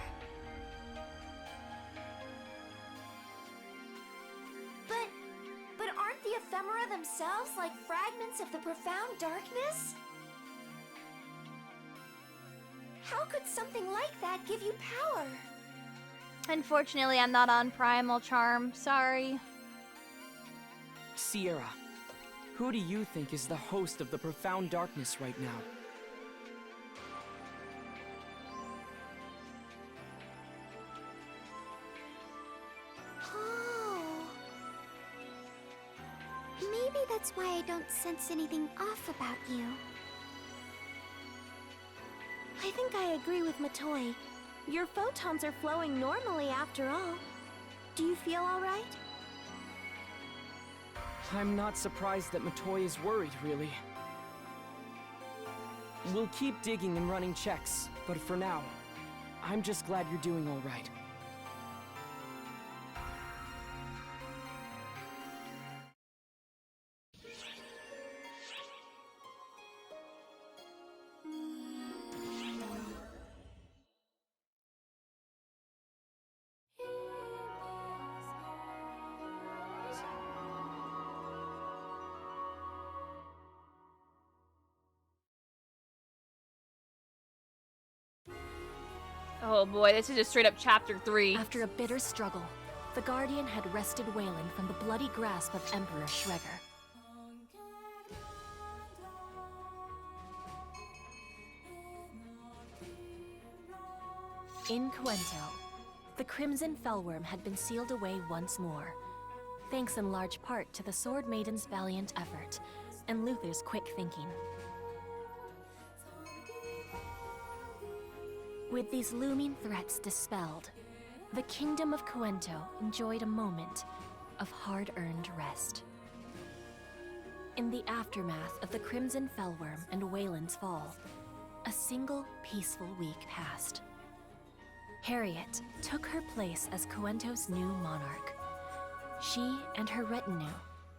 [SPEAKER 15] But aren't the ephemera themselves like fragments of the profound darkness? How could something like that give you power?
[SPEAKER 1] Unfortunately, I'm not on Primal Charm. Sorry.
[SPEAKER 13] Sierra, who do you think is the host of the profound darkness right now?
[SPEAKER 3] Maybe that's why I don't sense anything off about you.
[SPEAKER 5] I think I agree with Matoi. Your photons are flowing normally after all. Do you feel alright?
[SPEAKER 13] I'm not surprised that Matoi is worried, really. We'll keep digging and running checks, but for now, I'm just glad you're doing all right.
[SPEAKER 1] Oh boy, this is just straight up chapter 3.
[SPEAKER 11] After a bitter struggle, the Guardian had wrested Wayland from the bloody grasp of Emperor Schreger. In Coento, the Crimson Fellworm had been sealed away once more, thanks in large part to the Sword Maiden's valiant effort and Luther's quick thinking. With these looming threats dispelled, the Kingdom of Coento enjoyed a moment of hard-earned rest. In the aftermath of the Crimson Fellworm and Wayland's fall, a single peaceful week passed. Harriet took her place as Coento's new monarch. She and her retinue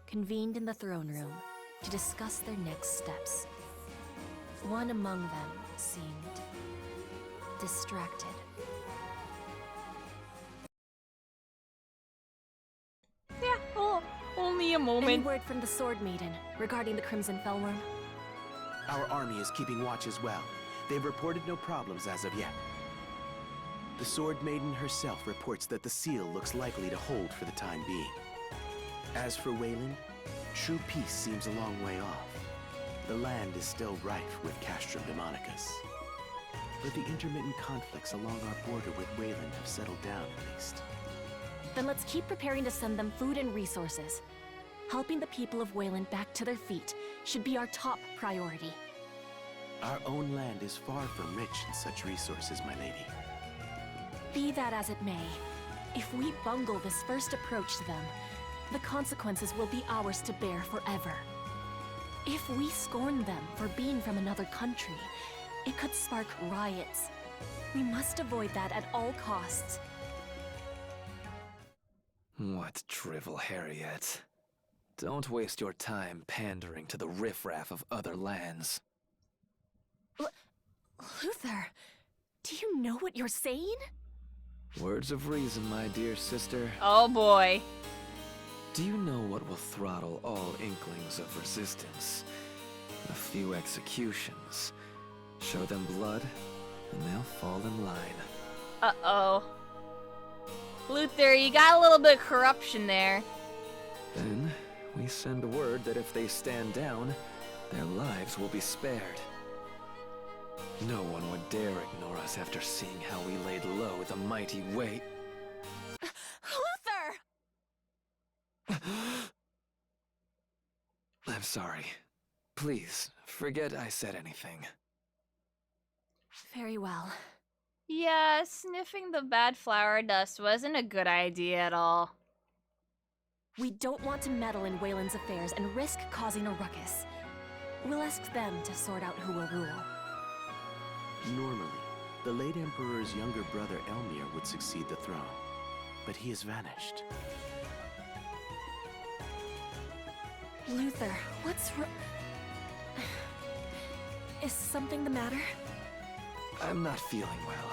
[SPEAKER 11] convened in the throne room to discuss their next steps. One among them seemed distracted.
[SPEAKER 1] Yeah, oh, only a moment.
[SPEAKER 11] Any word from the Sword Maiden regarding the Crimson Fellworm?
[SPEAKER 2] Our army is keeping watch as well. They've reported no problems as of yet. The Sword Maiden herself reports that the seal looks likely to hold for the time being. As for Wayland, true peace seems a long way off. The land is still rife with castrum demonicus. But the intermittent conflicts along our border with Wayland have settled down at least.
[SPEAKER 11] Then let's keep preparing to send them food and resources. Helping the people of Wayland back to their feet should be our top priority.
[SPEAKER 2] Our own land is far from rich in such resources, my lady.
[SPEAKER 11] Be that as it may, if we bungle this first approach to them, the consequences will be ours to bear forever. If we scorn them for being from another country, it could spark riots. We must avoid that at all costs.
[SPEAKER 17] What drivel, Harriet. Don't waste your time pandering to the riffraff of other lands.
[SPEAKER 11] Luther, do you know what you're saying?
[SPEAKER 17] Words of reason, my dear sister.
[SPEAKER 1] Oh boy.
[SPEAKER 17] Do you know what will throttle all inklings of resistance? A few executions. Show them blood, and they'll fall in line.
[SPEAKER 1] Uh-oh. Luther, you got a little bit of corruption there.
[SPEAKER 17] Then, we send word that if they stand down, their lives will be spared. No one would dare ignore us after seeing how we laid low the mighty weight.
[SPEAKER 11] Luther!
[SPEAKER 17] I'm sorry. Please, forget I said anything.
[SPEAKER 11] Very well.
[SPEAKER 1] Yeah, sniffing the bad flower dust wasn't a good idea at all.
[SPEAKER 11] We don't want to meddle in Wayland's affairs and risk causing a ruckus. We'll ask them to sort out who will rule.
[SPEAKER 2] Normally, the late Emperor's younger brother Elmir would succeed the throne, but he has vanished.
[SPEAKER 11] Luther, what's Is something the matter?
[SPEAKER 17] I'm not feeling well.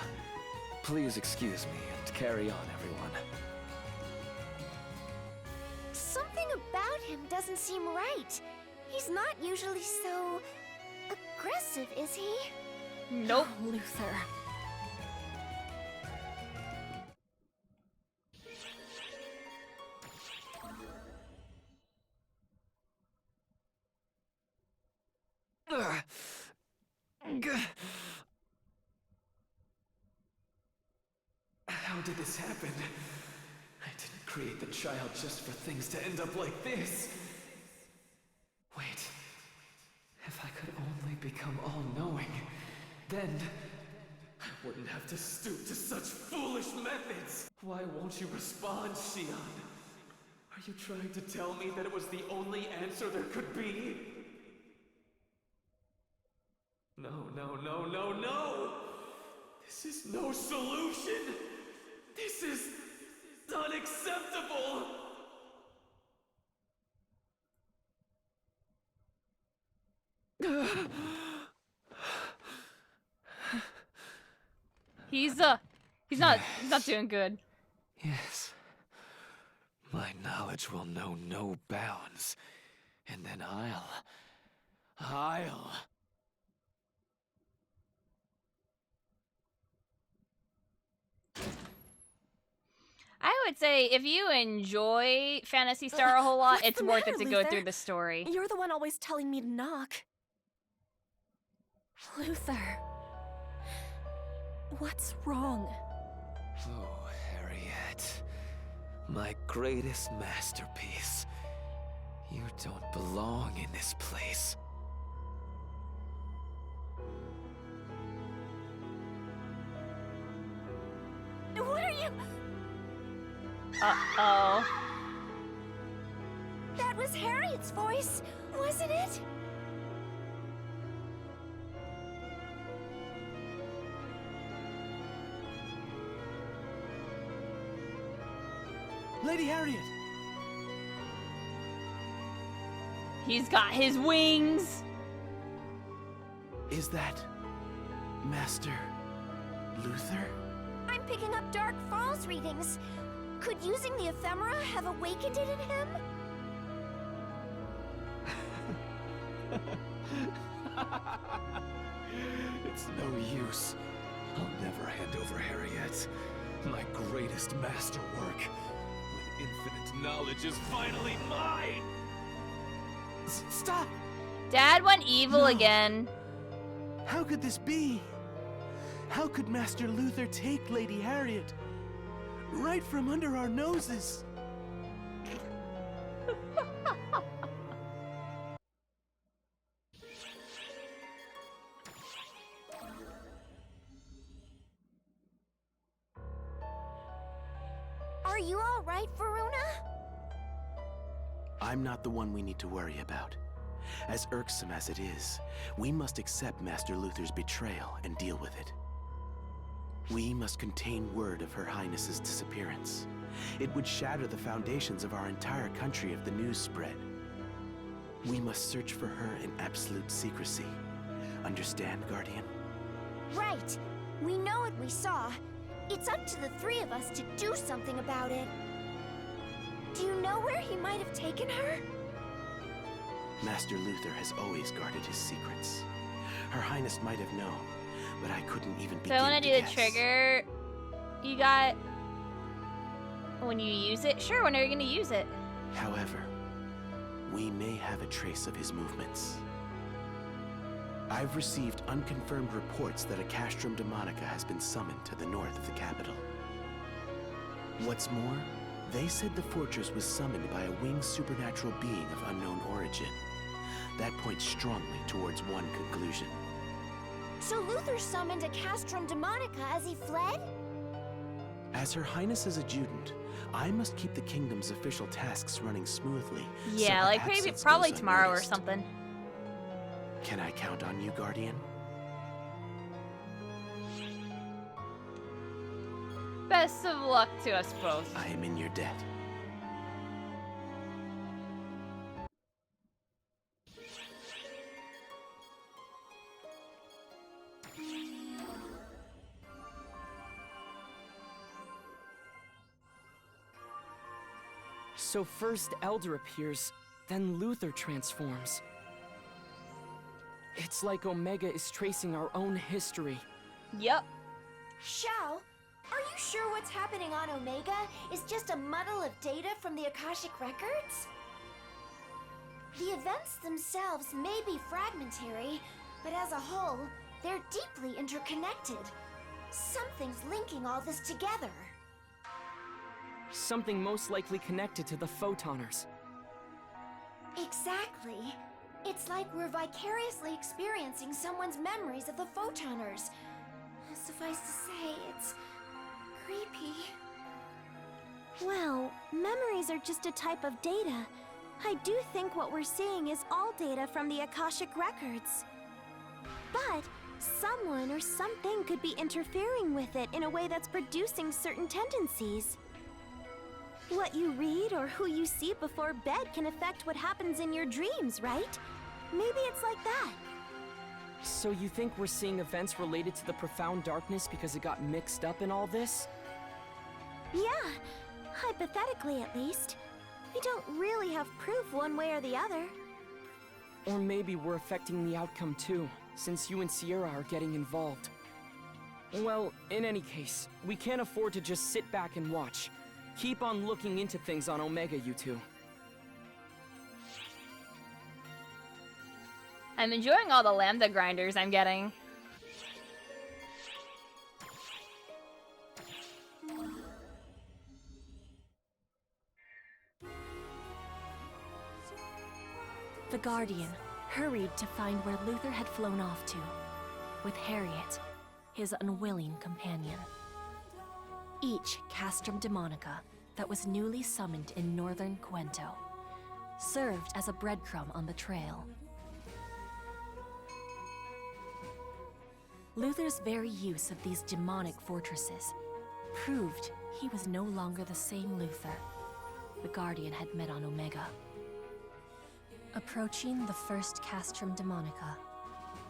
[SPEAKER 17] Please excuse me and carry on, everyone.
[SPEAKER 15] Something about him doesn't seem right. He's not usually so aggressive, is he?
[SPEAKER 1] Nope.
[SPEAKER 11] Oh, Luther.
[SPEAKER 17] How did this happen? I didn't create the child just for things to end up like this. become all-knowing, then I wouldn't have to stoop to such foolish methods. Why won't you respond, Xion? Are you trying to tell me that it was the only answer there could be? No, no, no, no, no! This is no solution! This is unacceptable!
[SPEAKER 1] He's not doing good.
[SPEAKER 17] Yes. My knowledge will know no bounds. And then I'll...
[SPEAKER 1] I would say if you enjoy Phantasy Star a whole lot,
[SPEAKER 9] What's
[SPEAKER 1] it's
[SPEAKER 9] the
[SPEAKER 1] worth
[SPEAKER 9] matter,
[SPEAKER 1] it to go
[SPEAKER 9] Luther?
[SPEAKER 1] through the story.
[SPEAKER 9] You're the one always telling me to knock. Luther. What's wrong?
[SPEAKER 17] Oh, Harriet. My greatest masterpiece. You don't belong in this place.
[SPEAKER 5] What are you?
[SPEAKER 1] Uh-oh.
[SPEAKER 15] That was Harriet's voice, wasn't it?
[SPEAKER 2] Lady Harriet!
[SPEAKER 1] He's got his wings.
[SPEAKER 2] Is that Master Luther?
[SPEAKER 15] I'm picking up Dark Falls readings. Could using the ephemera have awakened it in him?
[SPEAKER 17] It's no use. I'll never hand over Harriet. My greatest masterwork. When infinite knowledge is finally mine!
[SPEAKER 2] Stop!
[SPEAKER 1] Dad went evil again.
[SPEAKER 2] How could this be? How could Master Luther take Lady Harriet? Right from under our noses!
[SPEAKER 15] Are you all right, Varuna?
[SPEAKER 2] I'm not the one we need to worry about. As irksome as it is, we must accept Master Luther's betrayal and deal with it. We must contain word of Her Highness's disappearance. It would shatter the foundations of our entire country if the news spread. We must search for her in absolute secrecy. Understand, Guardian?
[SPEAKER 15] Right. We know what we saw. It's up to the three of us to do something about it. Do you know where he might have taken her?
[SPEAKER 2] Master Luther has always guarded his secrets. Her Highness might have known, but I couldn't even begin
[SPEAKER 1] So I want
[SPEAKER 2] to
[SPEAKER 1] to do the
[SPEAKER 2] guess.
[SPEAKER 1] trigger you got when you use it. Sure, when are you going to use it?
[SPEAKER 2] However, we may have a trace of his movements. I've received unconfirmed reports that a castrum demonica has been summoned to the north of the capital. What's more, they said the fortress was summoned by a winged supernatural being of unknown origin. That points strongly towards one conclusion.
[SPEAKER 15] So Luther summoned a castrum demonica as he fled?
[SPEAKER 2] As Her Highness's adjutant, I must keep the kingdom's official tasks running smoothly. so
[SPEAKER 1] Yeah,
[SPEAKER 2] her
[SPEAKER 1] like maybe
[SPEAKER 2] absence
[SPEAKER 1] probably
[SPEAKER 2] goes
[SPEAKER 1] tomorrow or
[SPEAKER 2] unnoticed.
[SPEAKER 1] something.
[SPEAKER 2] Can I count on you, Guardian?
[SPEAKER 1] Best of luck to us both.
[SPEAKER 2] I am in your debt.
[SPEAKER 13] So first Elder appears, then Luther transforms. It's like Omega is tracing our own history.
[SPEAKER 1] Yep.
[SPEAKER 15] Xiao, are you sure what's happening on Omega is just a muddle of data from the Akashic Records? The events themselves may be fragmentary, but as a whole, they're deeply interconnected. Something's linking all this together.
[SPEAKER 13] Something most likely connected to the Photoners.
[SPEAKER 15] Exactly. It's like we're vicariously experiencing someone's memories of the Photoners. Suffice to say, it's creepy.
[SPEAKER 3] Well, memories are just a type of data. I do think what we're seeing is all data from the Akashic records. But someone or something could be interfering with it in a way that's producing certain tendencies. What you read or who you see before bed can affect what happens in your dreams, right? Maybe it's like that.
[SPEAKER 13] So you think we're seeing events related to the profound darkness because it got mixed up in all this?
[SPEAKER 3] Yeah, hypothetically at least. We don't really have proof one way or the other.
[SPEAKER 13] Or maybe we're affecting the outcome too, since you and Sierra are getting involved. Well, in any case, we can't afford to just sit back and watch. Keep on looking into things on Omega, you two.
[SPEAKER 1] I'm enjoying all the lambda grinders I'm getting.
[SPEAKER 11] The Guardian hurried to find where Luther had flown off to, with Harriet, his unwilling companion. Each Castrum Demonica that was newly summoned in northern Cuento served as a breadcrumb on the trail. Luther's very use of these demonic fortresses proved he was no longer the same Luther the Guardian had met on Omega. Approaching the first Castrum Demonica,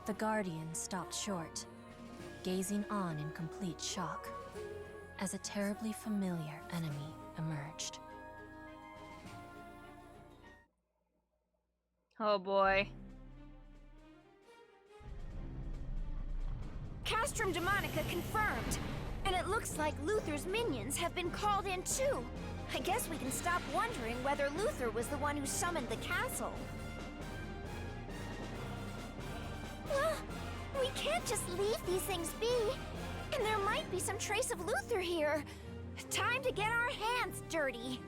[SPEAKER 11] the Guardian stopped short, gazing on in complete shock, as a terribly familiar enemy emerged.
[SPEAKER 1] Oh boy.
[SPEAKER 15] Castrum Demonica confirmed. And it looks like Luther's minions have been called in too. I guess we can stop wondering whether Luther was the one who summoned the castle.
[SPEAKER 3] Well, we can't just leave these things be. And there might be some trace of Luther here.
[SPEAKER 15] Time to get our hands dirty.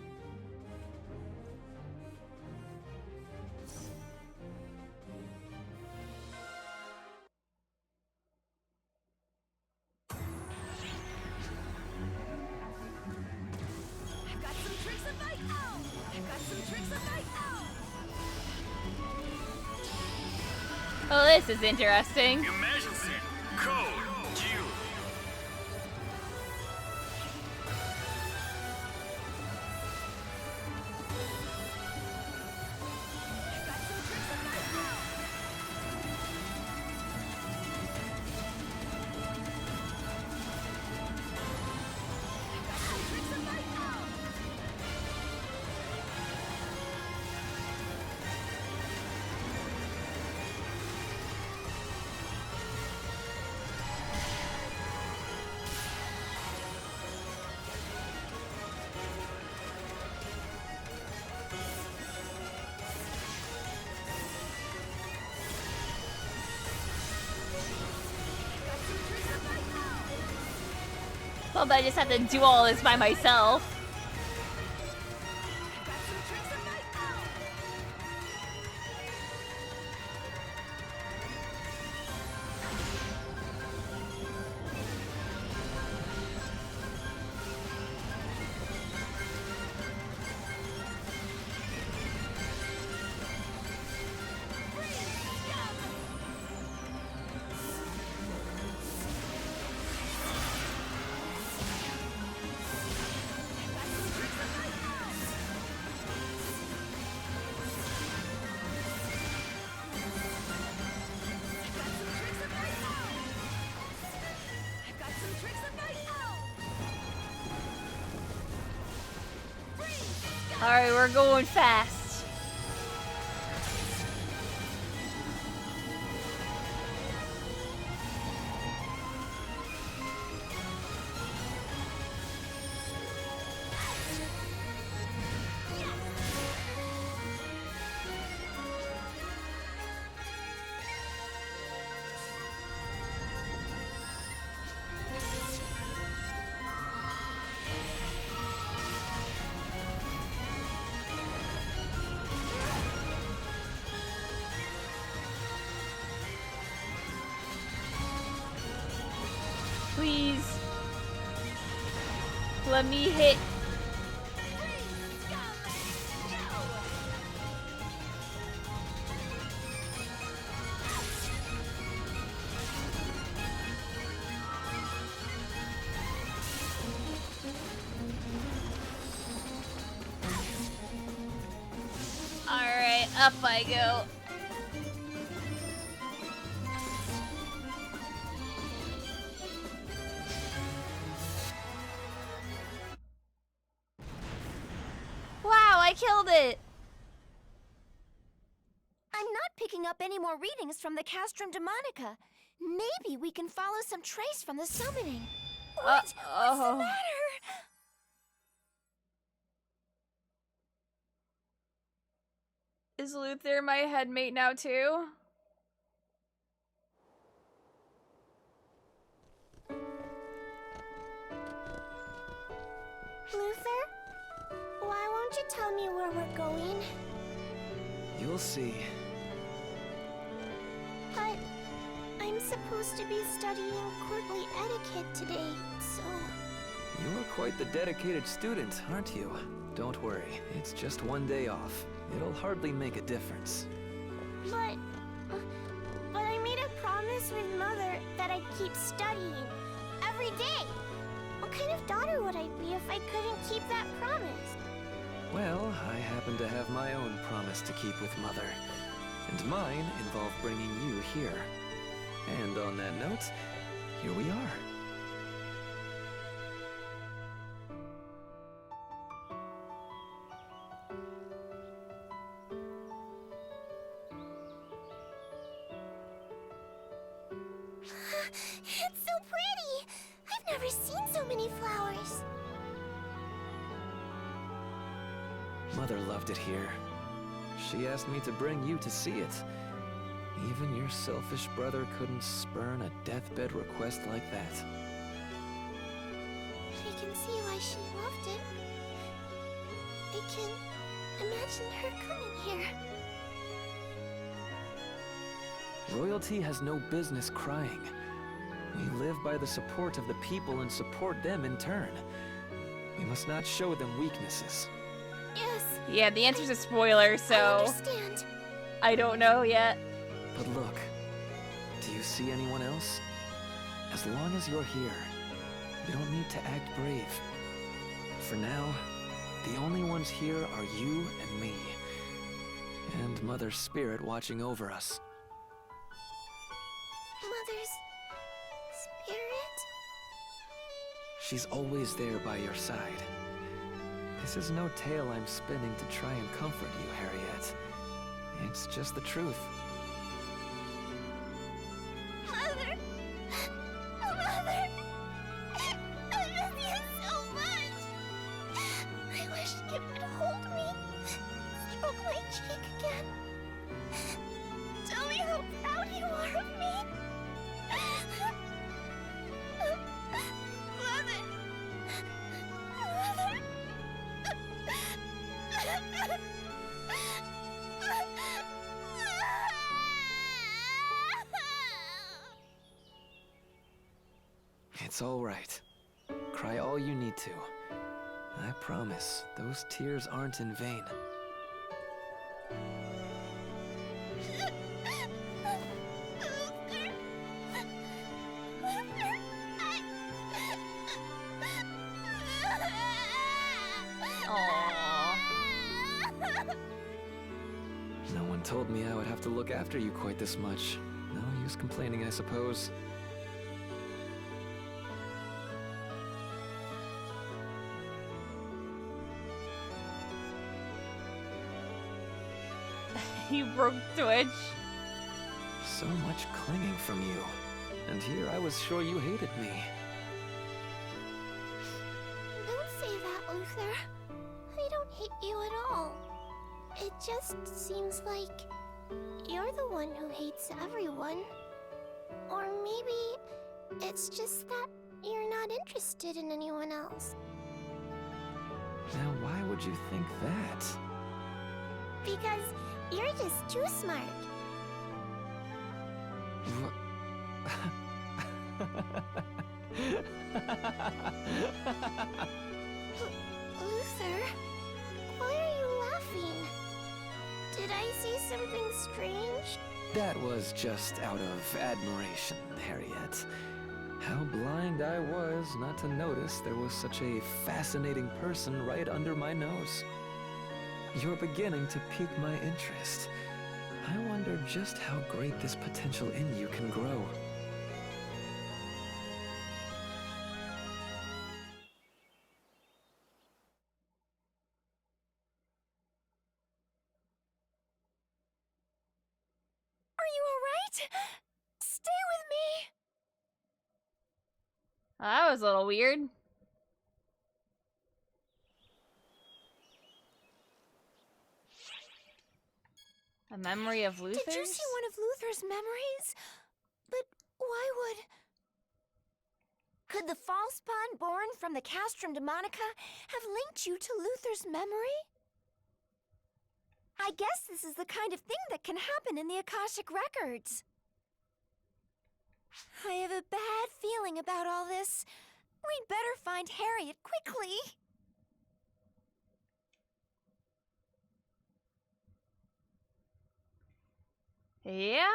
[SPEAKER 1] Oh, this is interesting.
[SPEAKER 18] Emergency. Code Q.
[SPEAKER 1] Well, but I just have to do all this by myself. Alright, we're going fast. let me hit. Alright, up I go. Wow, I killed it!
[SPEAKER 15] I'm not picking up any more readings from the Castrum Demonica. Maybe we can follow some trace from the summoning. What's the matter?
[SPEAKER 1] Is Luther my headmate now too?
[SPEAKER 3] Luther? Why won't you tell me where we're going?
[SPEAKER 17] You'll see.
[SPEAKER 3] But I'm supposed to be studying courtly etiquette today, so...
[SPEAKER 17] You're quite the dedicated student, aren't you? Don't worry, it's just one day off. It'll hardly make a difference.
[SPEAKER 3] But I made a promise with Mother that I'd keep studying every day. What kind of daughter would I be if I couldn't keep that promise?
[SPEAKER 17] Well, I happen to have my own promise to keep with Mother. And mine involved bringing you here. And on that note, here we are.
[SPEAKER 3] It's so pretty! I've never seen so many flowers.
[SPEAKER 17] Mother loved it here. She asked me to bring you to see it. Even your selfish brother couldn't spurn a deathbed request like that.
[SPEAKER 3] I can see why she loved it. I can imagine her coming here.
[SPEAKER 17] Royalty has no business crying. We live by the support of the people and support them in turn. We must not show them weaknesses.
[SPEAKER 3] Yes.
[SPEAKER 1] Yeah, the answer's a spoiler, so...
[SPEAKER 3] I understand.
[SPEAKER 1] I don't know yet.
[SPEAKER 17] But look, do you see anyone else? As long as you're here, you don't need to act brave. For now, the only ones here are you and me. And Mother's spirit watching over us.
[SPEAKER 3] Mother's spirit?
[SPEAKER 17] She's always there by your side. This is no tale I'm spinning to try and comfort you, Harriet. It's just the truth.
[SPEAKER 3] Mother! Mother! I miss you so much! I wish you would hold me, stroke my cheek again. Tell me how proud you are of me. Mother! Mother!
[SPEAKER 17] It's all right. Cry all you need to. I promise, those tears aren't in vain. No one told me I would have to look after you quite this much. No use complaining, I suppose.
[SPEAKER 1] You broke Twitch.
[SPEAKER 17] So much clinging from you. And here I was sure you hated me.
[SPEAKER 3] Don't say that, Luther. I don't hate you at all. It just seems like you're the one who hates everyone. Or maybe it's just that you're not interested in anyone else.
[SPEAKER 17] Now why would you think that?
[SPEAKER 3] Because you're just too smart. Luther, why are you laughing? Did I see something strange?
[SPEAKER 17] That was just out of admiration, Harriet. How blind I was not to notice there was such a fascinating person right under my nose. You're beginning to pique my interest. I wonder just how great this potential in you can grow.
[SPEAKER 5] Are you alright? Stay with me!
[SPEAKER 1] That was a little weird. A memory of Luther's?
[SPEAKER 15] Did you see one of Luther's memories? But why would... Could the false spawn born from the Castrum Demonica have linked you to Luther's memory? I guess this is the kind of thing that can happen in the Akashic Records. I have a bad feeling about all this. We'd better find Harriet quickly.
[SPEAKER 1] Yeah.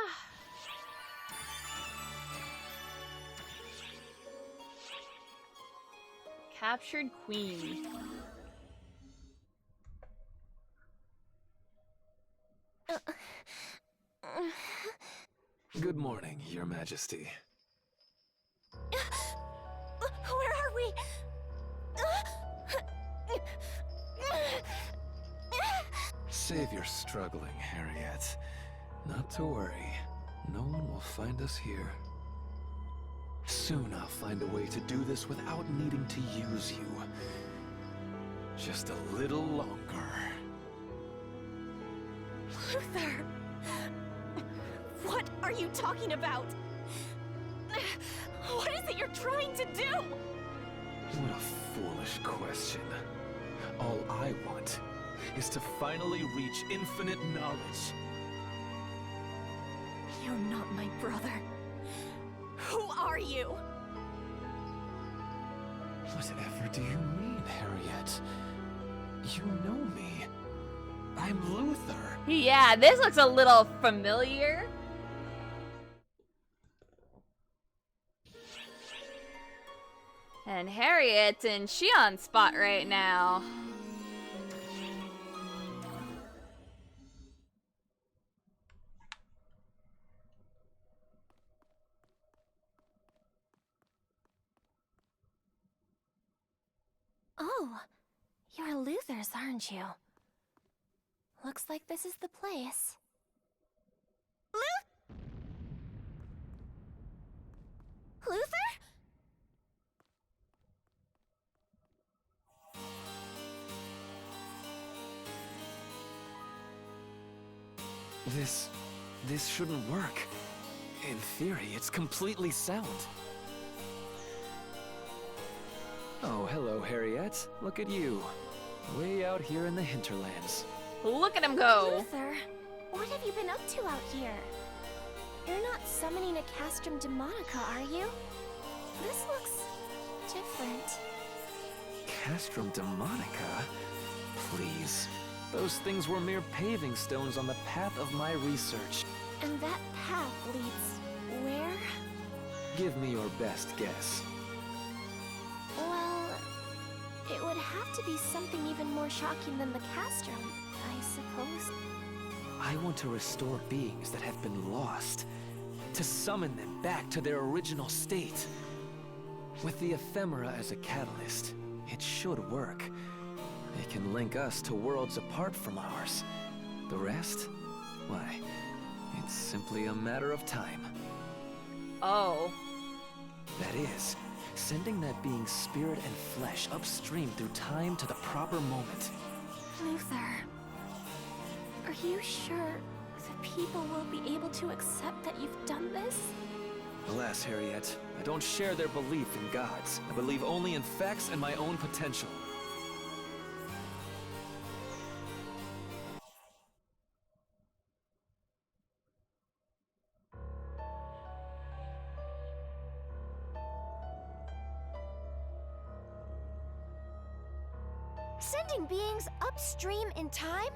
[SPEAKER 1] Captured Queen.
[SPEAKER 17] Good morning, Your Majesty.
[SPEAKER 15] Where are we?
[SPEAKER 17] Save your struggling, Harriet. Not to worry. No one will find us here. Soon I'll find a way to do this without needing to use you. Just a little longer.
[SPEAKER 15] Luther! What are you talking about? What is it you're trying to do?
[SPEAKER 17] What a foolish question. All I want is to finally reach infinite knowledge.
[SPEAKER 15] You're not my brother. Who are you?
[SPEAKER 17] Whatever do you mean, Harriet? You know me. I'm Luther.
[SPEAKER 1] Yeah, this looks a little familiar. And Harriet's in Shion's spot right now.
[SPEAKER 5] Oh, you're Luther's, aren't you? Looks like this is the place.
[SPEAKER 15] Luther?
[SPEAKER 17] This shouldn't work. In theory, it's completely sound. Oh, hello, Harriet. Look at you. Way out here in the hinterlands.
[SPEAKER 1] Look at him go.
[SPEAKER 5] Luther, what have you been up to out here? You're not summoning a Castrum Demonica, are you? This looks different.
[SPEAKER 17] Castrum Demonica? Please. Those things were mere paving stones on the path of my research.
[SPEAKER 5] And that path leads where?
[SPEAKER 17] Give me your best guess.
[SPEAKER 5] Well, it would have to be something even more shocking than the Castrum, I suppose.
[SPEAKER 17] I want to restore beings that have been lost. To summon them back to their original state. With the ephemera as a catalyst, it should work. It can link us to worlds apart from ours. The rest? Why, it's simply a matter of time.
[SPEAKER 1] Oh.
[SPEAKER 17] That is, sending that being's spirit and flesh upstream through time to the proper moment.
[SPEAKER 5] Luther, are you sure the people will be able to accept that you've done this?
[SPEAKER 17] Alas, Harriet, I don't share their belief in gods. I believe only in facts and my own potential.
[SPEAKER 15] Sending beings upstream in time?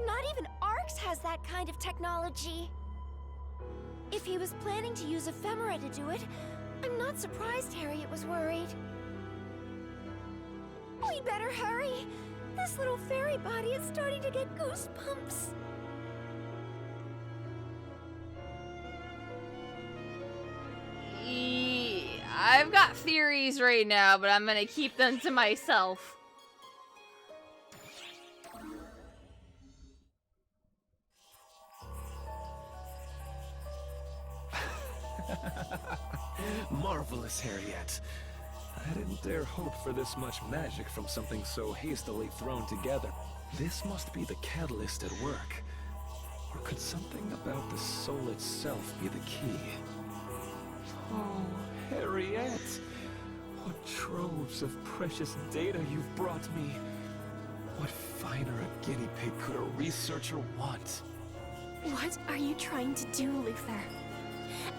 [SPEAKER 15] Not even Arx has that kind of technology. If he was planning to use ephemera to do it, I'm not surprised Harriet was worried. We better hurry. This little fairy body is starting to get goosebumps.
[SPEAKER 1] I've got theories right now, but I'm gonna keep them to myself.
[SPEAKER 17] Marvelous, Harriet. I didn't dare hope for this much magic from something so hastily thrown together. This must be the catalyst at work. Or could something about the soul itself be the key? Oh, Harriet! What troves of precious data you've brought me! What finer a guinea pig could a researcher want?
[SPEAKER 5] What are you trying to do, Luther?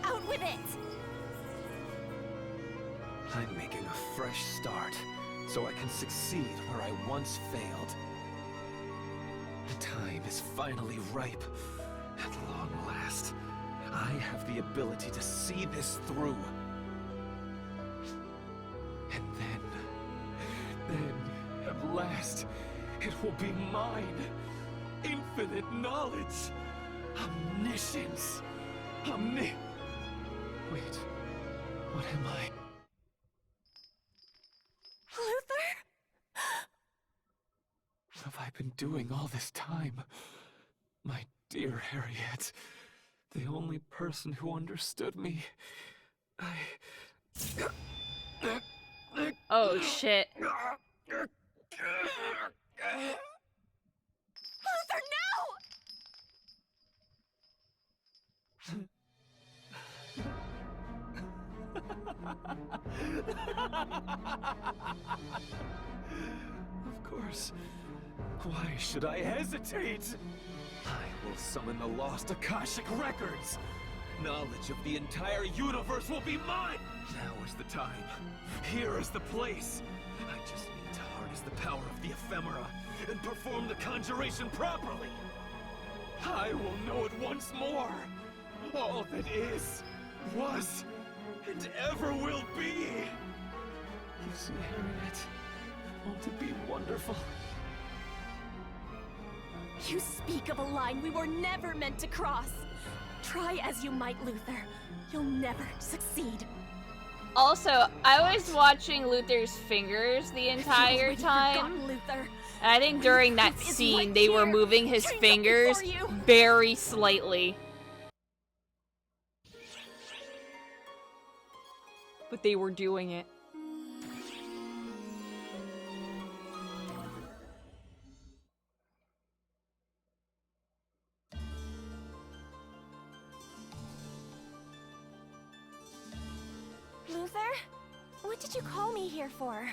[SPEAKER 5] Out with it!
[SPEAKER 17] I'm making a fresh start, so I can succeed where I once failed. The time is finally ripe. At long last, I have the ability to see this through. And then, at last, it will be mine. Infinite knowledge. Omniscience. Wait, what am I?
[SPEAKER 5] Luther?
[SPEAKER 17] What have I been doing all this time? My dear Harriet, the only person who understood me.
[SPEAKER 1] Oh shit.
[SPEAKER 5] Luther, no!
[SPEAKER 17] Of course. Why should I hesitate? I will summon the lost Akashic records. Knowledge of the entire universe will be mine. Now is the time. Here is the place. I just need to harness the power of the ephemera and perform the conjuration properly. I will know it once more. All that is, was, and ever will be. You see, Harriet, won't it be wonderful?
[SPEAKER 5] You speak of a line we were never meant to cross. Try as you might, Luther. You'll never succeed.
[SPEAKER 1] Also, I was watching Luther's fingers the entire time.
[SPEAKER 5] Luther.
[SPEAKER 1] And I think during that scene, they were moving his fingers very slightly. But they were doing it.
[SPEAKER 5] Luther? What did you call me here for?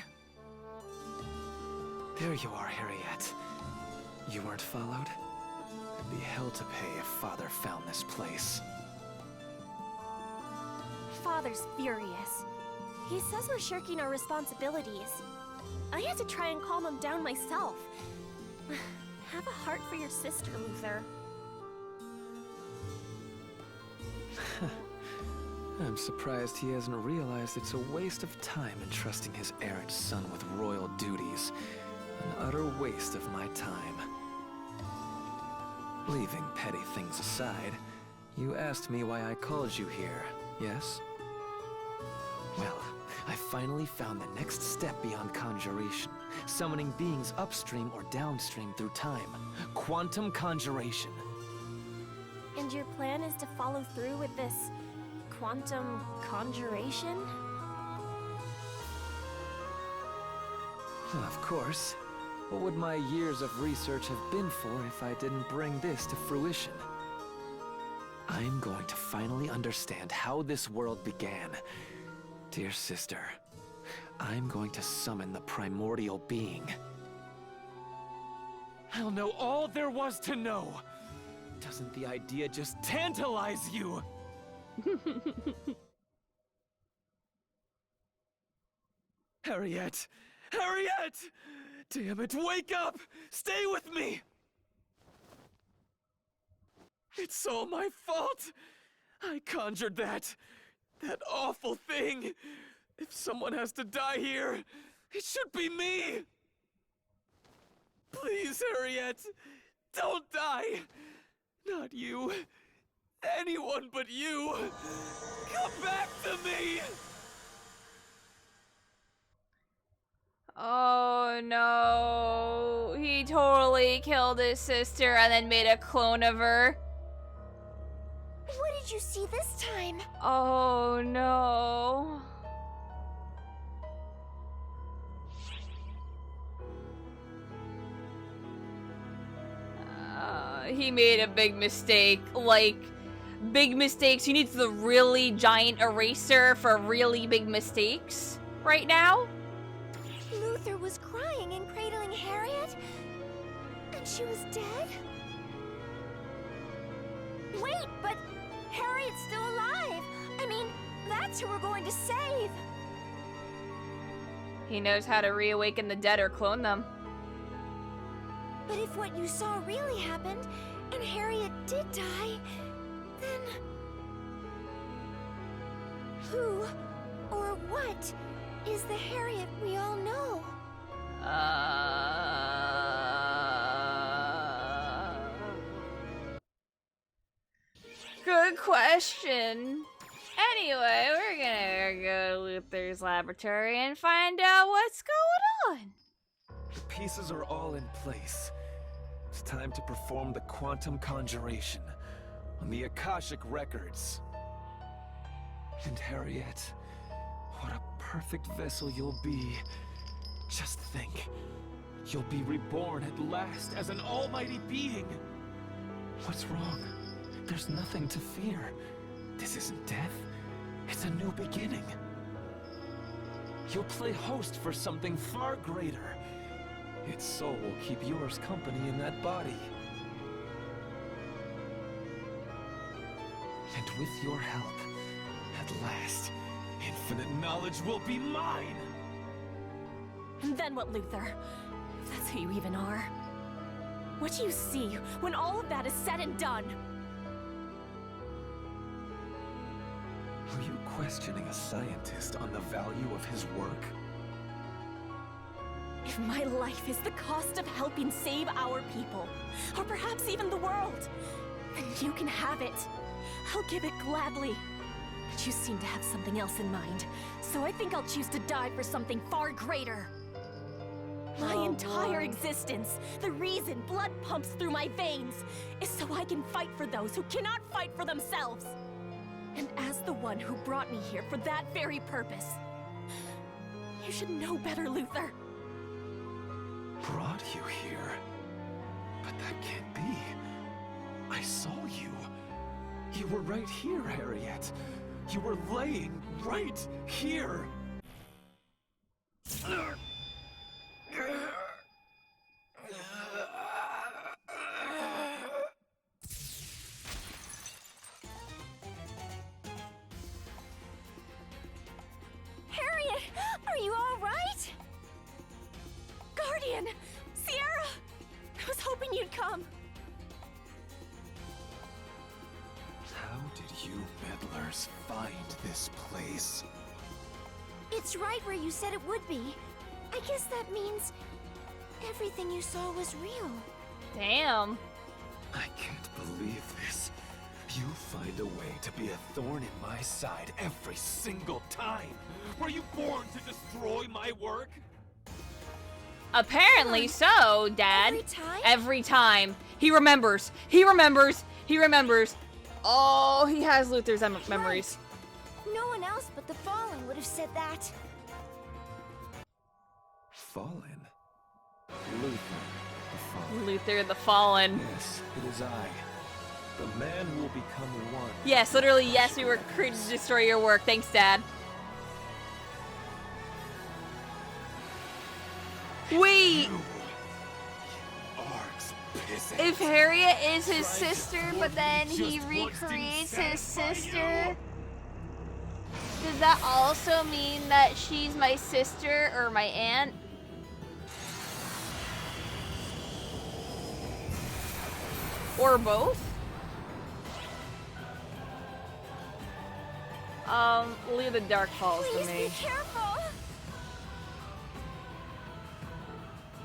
[SPEAKER 17] There you are, Harriet. You weren't followed? It'd be hell to pay if Father found this place.
[SPEAKER 5] Father's furious. He says we're shirking our responsibilities. I had to try and calm him down myself. Have a heart for your sister, Luther.
[SPEAKER 17] I'm surprised he hasn't realized it's a waste of time entrusting his errant son with royal duties. An utter waste of my time. Leaving petty things aside, you asked me why I called you here, yes? Well, I finally found the next step beyond conjuration, summoning beings upstream or downstream through time. Quantum conjuration.
[SPEAKER 5] And your plan is to follow through with this quantum conjuration?
[SPEAKER 17] Of course. What would my years of research have been for if I didn't bring this to fruition? I'm going to finally understand how this world began. Dear sister, I'm going to summon the primordial being. I'll know all there was to know! Doesn't the idea just tantalize you? Harriet! Harriet! Damn it, wake up! Stay with me! It's all my fault! I conjured that awful thing! If someone has to die here, it should be me! Please, Harriet, don't die! Not you. Anyone but you! Come back to me!
[SPEAKER 1] Oh no. He totally killed his sister and then made a clone of her.
[SPEAKER 15] What did you see this time?
[SPEAKER 1] Oh no. He made a big mistake. Like, big mistakes. He needs the really giant eraser for really big mistakes right now.
[SPEAKER 15] Luther was crying and cradling Harriet? And she was dead? Wait, but Harriet's still alive! I mean, that's who we're going to save!
[SPEAKER 1] He knows how to reawaken the dead or clone them.
[SPEAKER 15] But if what you saw really happened, and Harriet did die, then... who, or what, is the Harriet we all know?
[SPEAKER 1] Good question. Anyway, we're gonna go to Luther's laboratory and find out what's going on.
[SPEAKER 17] The pieces are all in place. It's time to perform the quantum conjuration on the Akashic records. And Harriet, what a perfect vessel you'll be. Just think, you'll be reborn at last as an almighty being. What's wrong? There's nothing to fear. This isn't death. It's a new beginning. You'll play host for something far greater. Its soul will keep yours company in that body. And with your help, at last, infinite knowledge will be mine!
[SPEAKER 11] And then what, Luther? If that's who you even are. What do you see when all of that is said and done?
[SPEAKER 17] Are you questioning a scientist on the value of his work?
[SPEAKER 11] If my life is the cost of helping save our people, or perhaps even the world, then you can have it. I'll give it gladly. But you seem to have something else in mind, so I think I'll choose to die for something far greater. My entire existence, the reason blood pumps through my veins, is so I can fight for those who cannot fight for themselves. And as the one who brought me here for that very purpose, you should know better, Luther.
[SPEAKER 17] Brought you here? But that can't be. I saw you. You were right here, Harriet. You were laying right here.
[SPEAKER 15] Harriet, are you all right?
[SPEAKER 11] Guardian! Sierra! I was hoping you'd come.
[SPEAKER 17] How did you meddlers find this place?
[SPEAKER 15] It's right where you said it would be. I guess that means everything you saw was real.
[SPEAKER 1] Damn.
[SPEAKER 17] I can't believe this. You find a way to be a thorn in my side every single time. Were you born to destroy my work?
[SPEAKER 1] Apparently so, Dad.
[SPEAKER 15] Every time?
[SPEAKER 1] Every time. He remembers. He remembers. He remembers. Oh, he has Luther's memories.
[SPEAKER 15] No one else but the Fallen would have said that.
[SPEAKER 17] Fallen? Luther the Fallen.
[SPEAKER 1] Luther the Fallen.
[SPEAKER 17] Yes, it is I. The man who will become one.
[SPEAKER 1] Yes, literally, yes, we were created to destroy your work. Thanks, Dad. Wait! If Harriet is his sister, but then he recreates his sister, does that also mean that she's my sister or my aunt? Or both? Leave the Dark Falls to me.
[SPEAKER 4] Please be careful.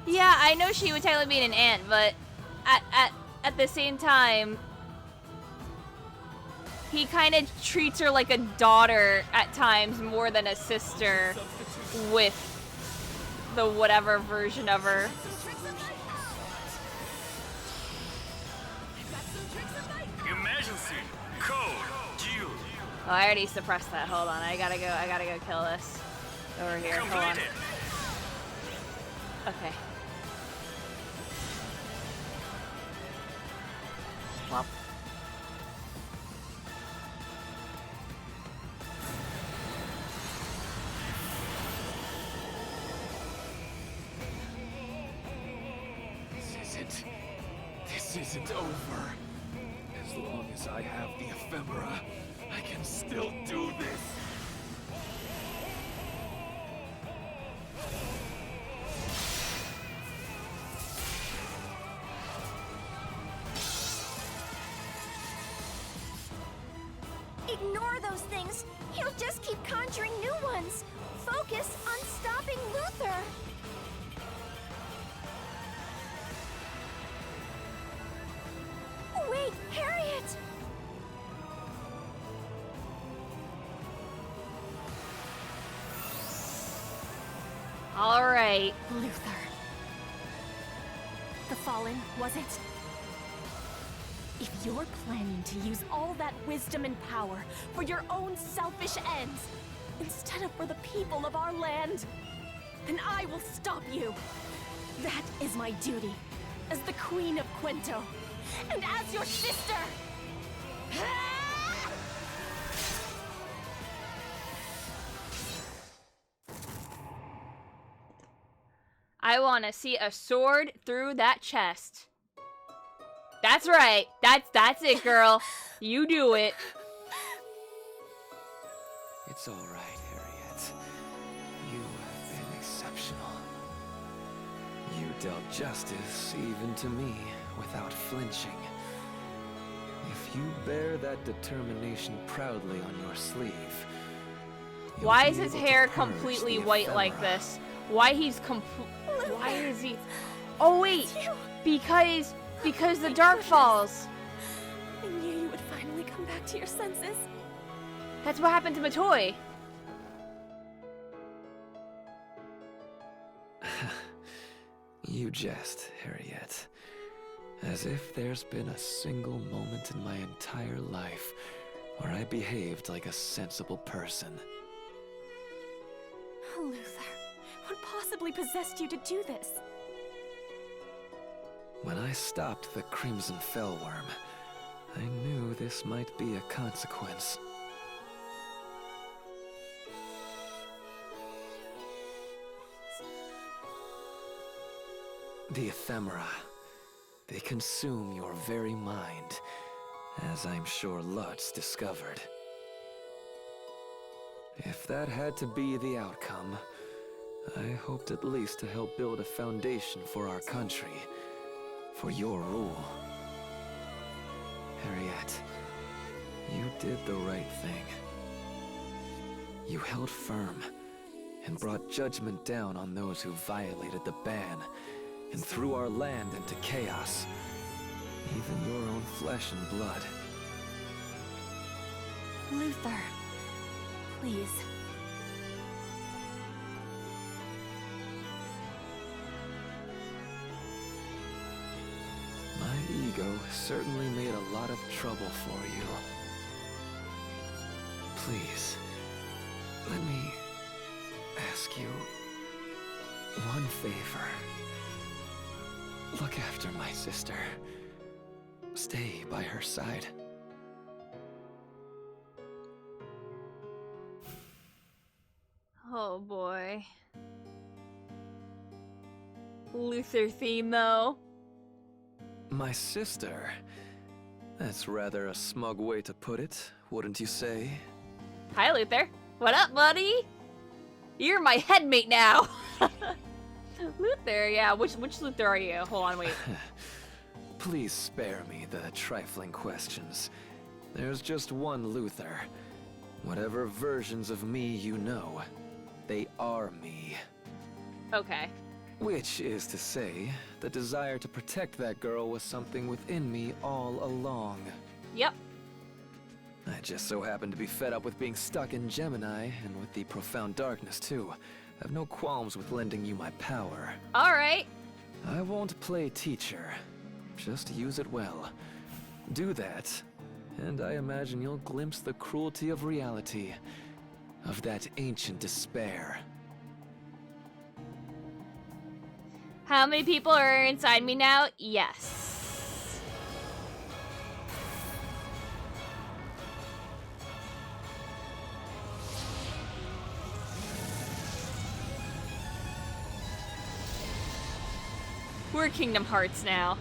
[SPEAKER 1] Yeah, I know she would technically be an aunt, but at the same time, he kind of treats her like a daughter at times more than a sister with the whatever version of her.
[SPEAKER 18] Emergency! Code! Due!
[SPEAKER 1] Oh, I already suppressed that. Hold on, I gotta go kill this. Over here, hold on. Okay. Well.
[SPEAKER 17] This isn't over. As long as I have the ephemera, I can still do this.
[SPEAKER 4] Ignore those things. He'll just keep conjuring new ones. Focus on stopping Luther. Wait, Harriet!
[SPEAKER 1] All right.
[SPEAKER 11] Luther. The Fallen, was it? If you're planning to use all that wisdom and power for your own selfish ends, instead of for the people of our land, then I will stop you. That is my duty, as the Queen of Quento, and as your sister!
[SPEAKER 1] I want to see a sword through that chest. That's right. That's it, girl. You do it.
[SPEAKER 17] It's all right, Harriet. You have been exceptional. You dealt justice even to me without flinching. If you bear that determination proudly on your sleeve,
[SPEAKER 1] Why is his hair completely white like this? Why he's Why is he? Oh wait, because the Dark Falls.
[SPEAKER 11] I knew you would finally come back to your senses.
[SPEAKER 1] That's what happened to Matoi.
[SPEAKER 17] You jest, Harriet. As if there's been a single moment in my entire life where I behaved like a sensible person.
[SPEAKER 11] Luther, what possibly possessed you to do this?
[SPEAKER 17] When I stopped the Crimson Fellworm, I knew this might be a consequence. The ephemera, they consume your very mind, as I'm sure Lutz discovered. If that had to be the outcome, I hoped at least to help build a foundation for our country, for your rule. Harriet, you did the right thing. You held firm and brought judgment down on those who violated the ban and threw our land into chaos, even your own flesh and blood.
[SPEAKER 11] Luther, please.
[SPEAKER 17] My ego certainly made a lot of trouble for you. Please, let me ask you one favor. Look after my sister. Stay by her side.
[SPEAKER 1] Oh boy. Luther theme though.
[SPEAKER 17] My sister? That's rather a smug way to put it, wouldn't you say?
[SPEAKER 1] Hi Luther. What up, buddy? You're my headmate now. Luther, yeah. Which Luther are you? Hold on, wait.
[SPEAKER 17] Please spare me the trifling questions. There's just one Luther. Whatever versions of me you know, they are me.
[SPEAKER 1] Okay.
[SPEAKER 17] Which is to say, the desire to protect that girl was something within me all along.
[SPEAKER 1] Yep.
[SPEAKER 17] I just so happen to be fed up with being stuck in Gemini, and with the profound darkness too. I've no qualms with lending you my power.
[SPEAKER 1] Alright.
[SPEAKER 17] I won't play teacher. Just use it well. Do that, and I imagine you'll glimpse the cruelty of reality, of that ancient despair.
[SPEAKER 1] How many people are inside me now? Yes. We're Kingdom Hearts now.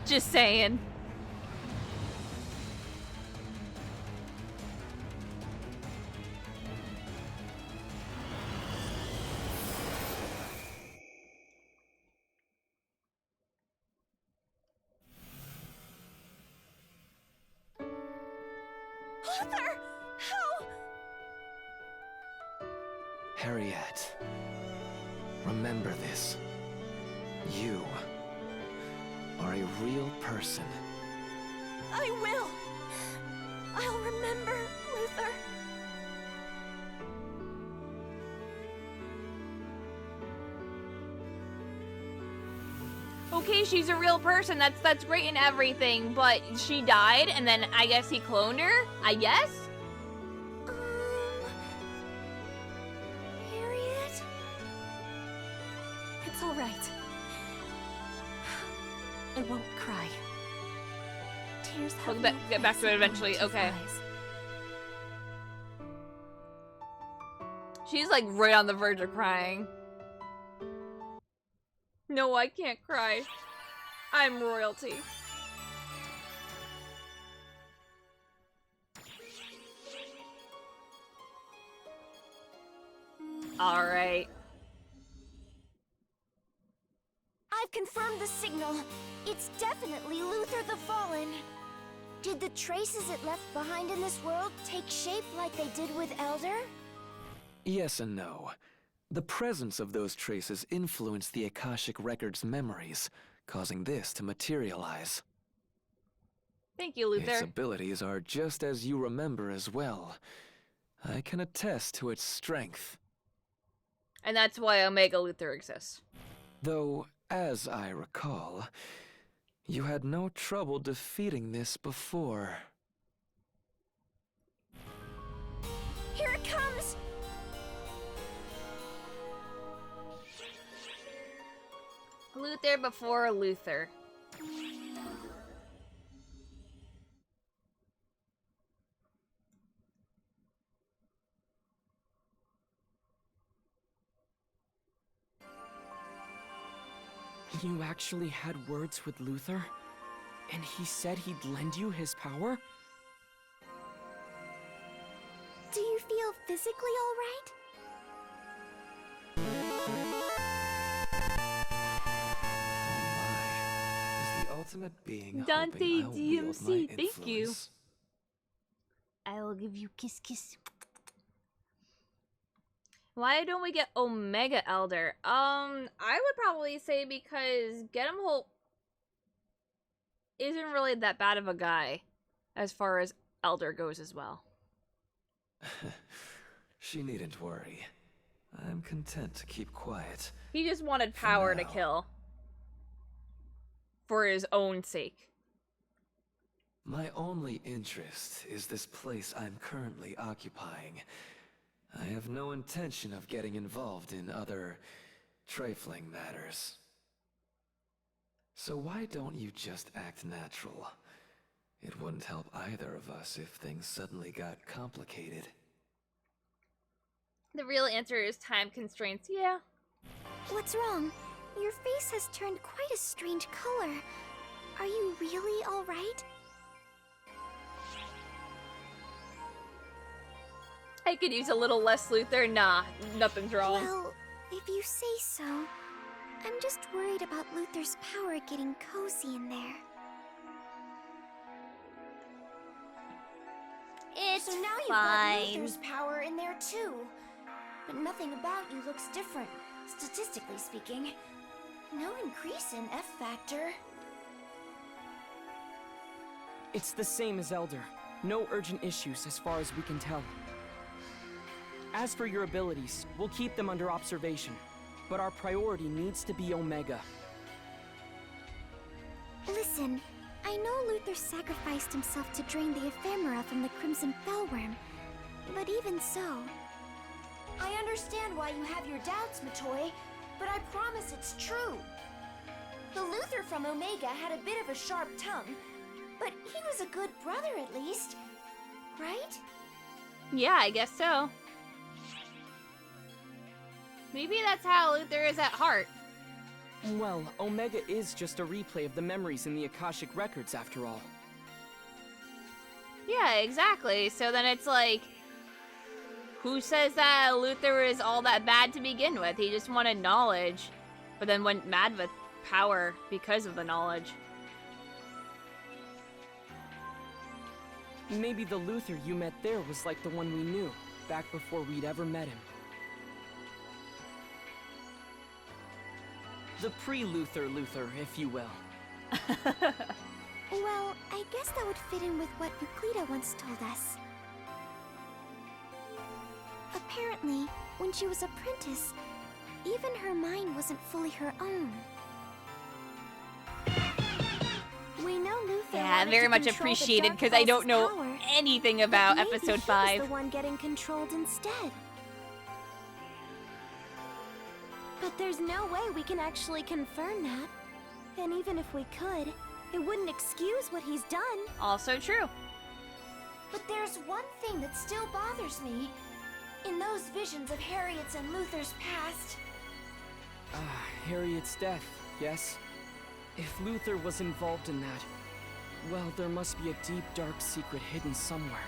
[SPEAKER 1] Just saying.
[SPEAKER 4] Luther! How?
[SPEAKER 17] Harriet, remember this. You are a real person.
[SPEAKER 4] I will. I'll remember, Luther.
[SPEAKER 1] Okay, she's a real person. That's great and everything, but she died, and then I guess he cloned her. I guess.
[SPEAKER 4] Harriet?
[SPEAKER 11] It's all right. I won't cry. Tears have
[SPEAKER 1] We'll
[SPEAKER 11] no
[SPEAKER 1] get back to it
[SPEAKER 11] place in
[SPEAKER 1] eventually.
[SPEAKER 11] Orange's
[SPEAKER 1] Okay.
[SPEAKER 11] eyes.
[SPEAKER 1] She's like right on the verge of crying. No, I can't cry. I'm royalty. All right.
[SPEAKER 15] I've confirmed the signal. It's definitely Luther the Fallen. Did the traces it left behind in this world take shape like they did with Elder?
[SPEAKER 17] Yes and no. The presence of those traces influenced the Akashic Record's memories, causing this to materialize.
[SPEAKER 1] Thank you,
[SPEAKER 17] Its
[SPEAKER 1] Luther.
[SPEAKER 17] abilities are just as you remember as well. I can attest to its strength.
[SPEAKER 1] And that's why Omega Luther exists.
[SPEAKER 17] Though, as I recall, you had no trouble defeating this before.
[SPEAKER 15] Here it comes!
[SPEAKER 1] Luther before Luther.
[SPEAKER 13] You actually had words with Luther? And he said he'd lend you his power?
[SPEAKER 3] Do you feel physically all right?
[SPEAKER 17] Is the ultimate being
[SPEAKER 1] Dante
[SPEAKER 17] hoping I'll wield my
[SPEAKER 1] DMC, thank you.
[SPEAKER 17] influence.
[SPEAKER 1] I'll give you kiss. Why don't we get Omega Elder? I would probably say because Get 'em Hope isn't really that bad of a guy as far as Elder goes as well.
[SPEAKER 17] She needn't worry. I'm content to keep quiet.
[SPEAKER 1] He just wanted power to
[SPEAKER 17] now.
[SPEAKER 1] kill. For his own sake.
[SPEAKER 17] My only interest is this place I'm currently occupying. I have no intention of getting involved in other trifling matters. So why don't you just act natural? It wouldn't help either of us if things suddenly got complicated.
[SPEAKER 1] The real answer is time constraints, yeah.
[SPEAKER 3] What's wrong? Your face has turned quite a strange color. Are you really all right?
[SPEAKER 1] I could use a little less Luther. Nah, nothing's wrong.
[SPEAKER 3] Well, if you say so. I'm just worried about Luther's power getting cozy in there.
[SPEAKER 15] So now you've got Luther's power in there too. But nothing about you looks different, statistically speaking. No increase in F factor.
[SPEAKER 13] It's the same as Elder. No urgent issues as far as we can tell. As for your abilities, we'll keep them under observation. But our priority needs to be Omega.
[SPEAKER 3] Listen, I know Luther sacrificed himself to drain the ephemera from the Crimson Fellworm, but even so...
[SPEAKER 15] I understand why you have your doubts, Matoy, but I promise it's true. The Luther from Omega had a bit of a sharp tongue, but he was a good brother at least, right?
[SPEAKER 1] Yeah, I guess so. Maybe that's how Luther is at heart.
[SPEAKER 13] Well, Omega is just a replay of the memories in the Akashic Records, after all.
[SPEAKER 1] Yeah, exactly. So then it's like, who says that Luther is all that bad to begin with? He just wanted knowledge, but then went mad with power because of the knowledge.
[SPEAKER 13] Maybe the Luther you met there was like the one we knew, back before we'd ever met him. The pre-Luther Luther, if you will.
[SPEAKER 3] Well, I guess that would fit in with what Euclida once told us. Apparently, when she was apprentice, even her mind wasn't fully her own. We know Luther
[SPEAKER 1] Yeah,
[SPEAKER 3] wanted
[SPEAKER 1] very
[SPEAKER 3] to
[SPEAKER 1] much
[SPEAKER 3] control the
[SPEAKER 1] appreciated
[SPEAKER 3] Dark
[SPEAKER 1] because I don't
[SPEAKER 3] Force's
[SPEAKER 1] know
[SPEAKER 3] power,
[SPEAKER 1] anything
[SPEAKER 3] but
[SPEAKER 1] about
[SPEAKER 3] maybe
[SPEAKER 1] episode
[SPEAKER 3] he
[SPEAKER 1] 5.
[SPEAKER 3] was the one getting controlled instead. But there's no way we can actually confirm that. And even if we could, it wouldn't excuse what he's done.
[SPEAKER 1] Also true.
[SPEAKER 15] But there's one thing that still bothers me. In those visions of Harriet's and Luther's past...
[SPEAKER 13] Harriet's death, yes? If Luther was involved in that, well, there must be a deep, dark secret hidden somewhere.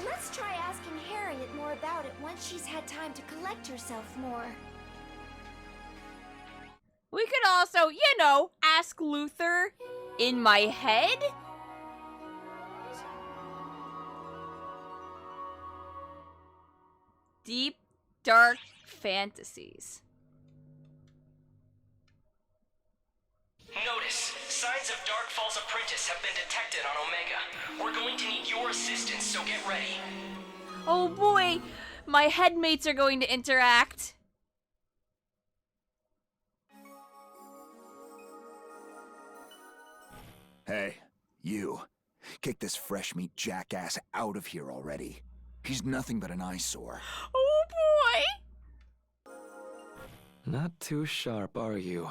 [SPEAKER 15] Let's try asking Harriet more about it once she's had time to collect herself more.
[SPEAKER 1] We could also, you know, ask Luther in my head? Deep, dark fantasies.
[SPEAKER 12] Notice, signs of Darkfall's apprentice have been detected on Omega. We're going to need your assistance, so get ready.
[SPEAKER 1] Oh boy, my headmates are going to interact.
[SPEAKER 8] Hey, you. Kick this fresh meat jackass out of here already. He's nothing but an eyesore.
[SPEAKER 1] Oh boy!
[SPEAKER 17] Not too sharp, are you?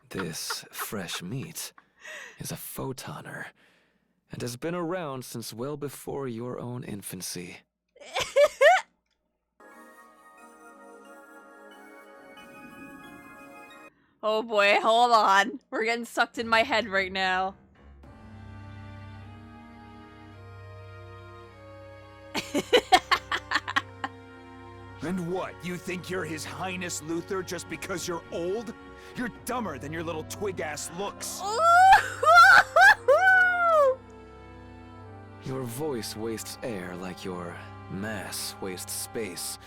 [SPEAKER 17] This fresh meat is a photoner, and has been around since well before your own infancy.
[SPEAKER 1] Oh boy, hold on. We're getting sucked in my head right now.
[SPEAKER 8] And what, you think you're His Highness Luther just because you're old? You're dumber than your little twig-ass looks.
[SPEAKER 17] Your voice wastes air like your mass wastes space.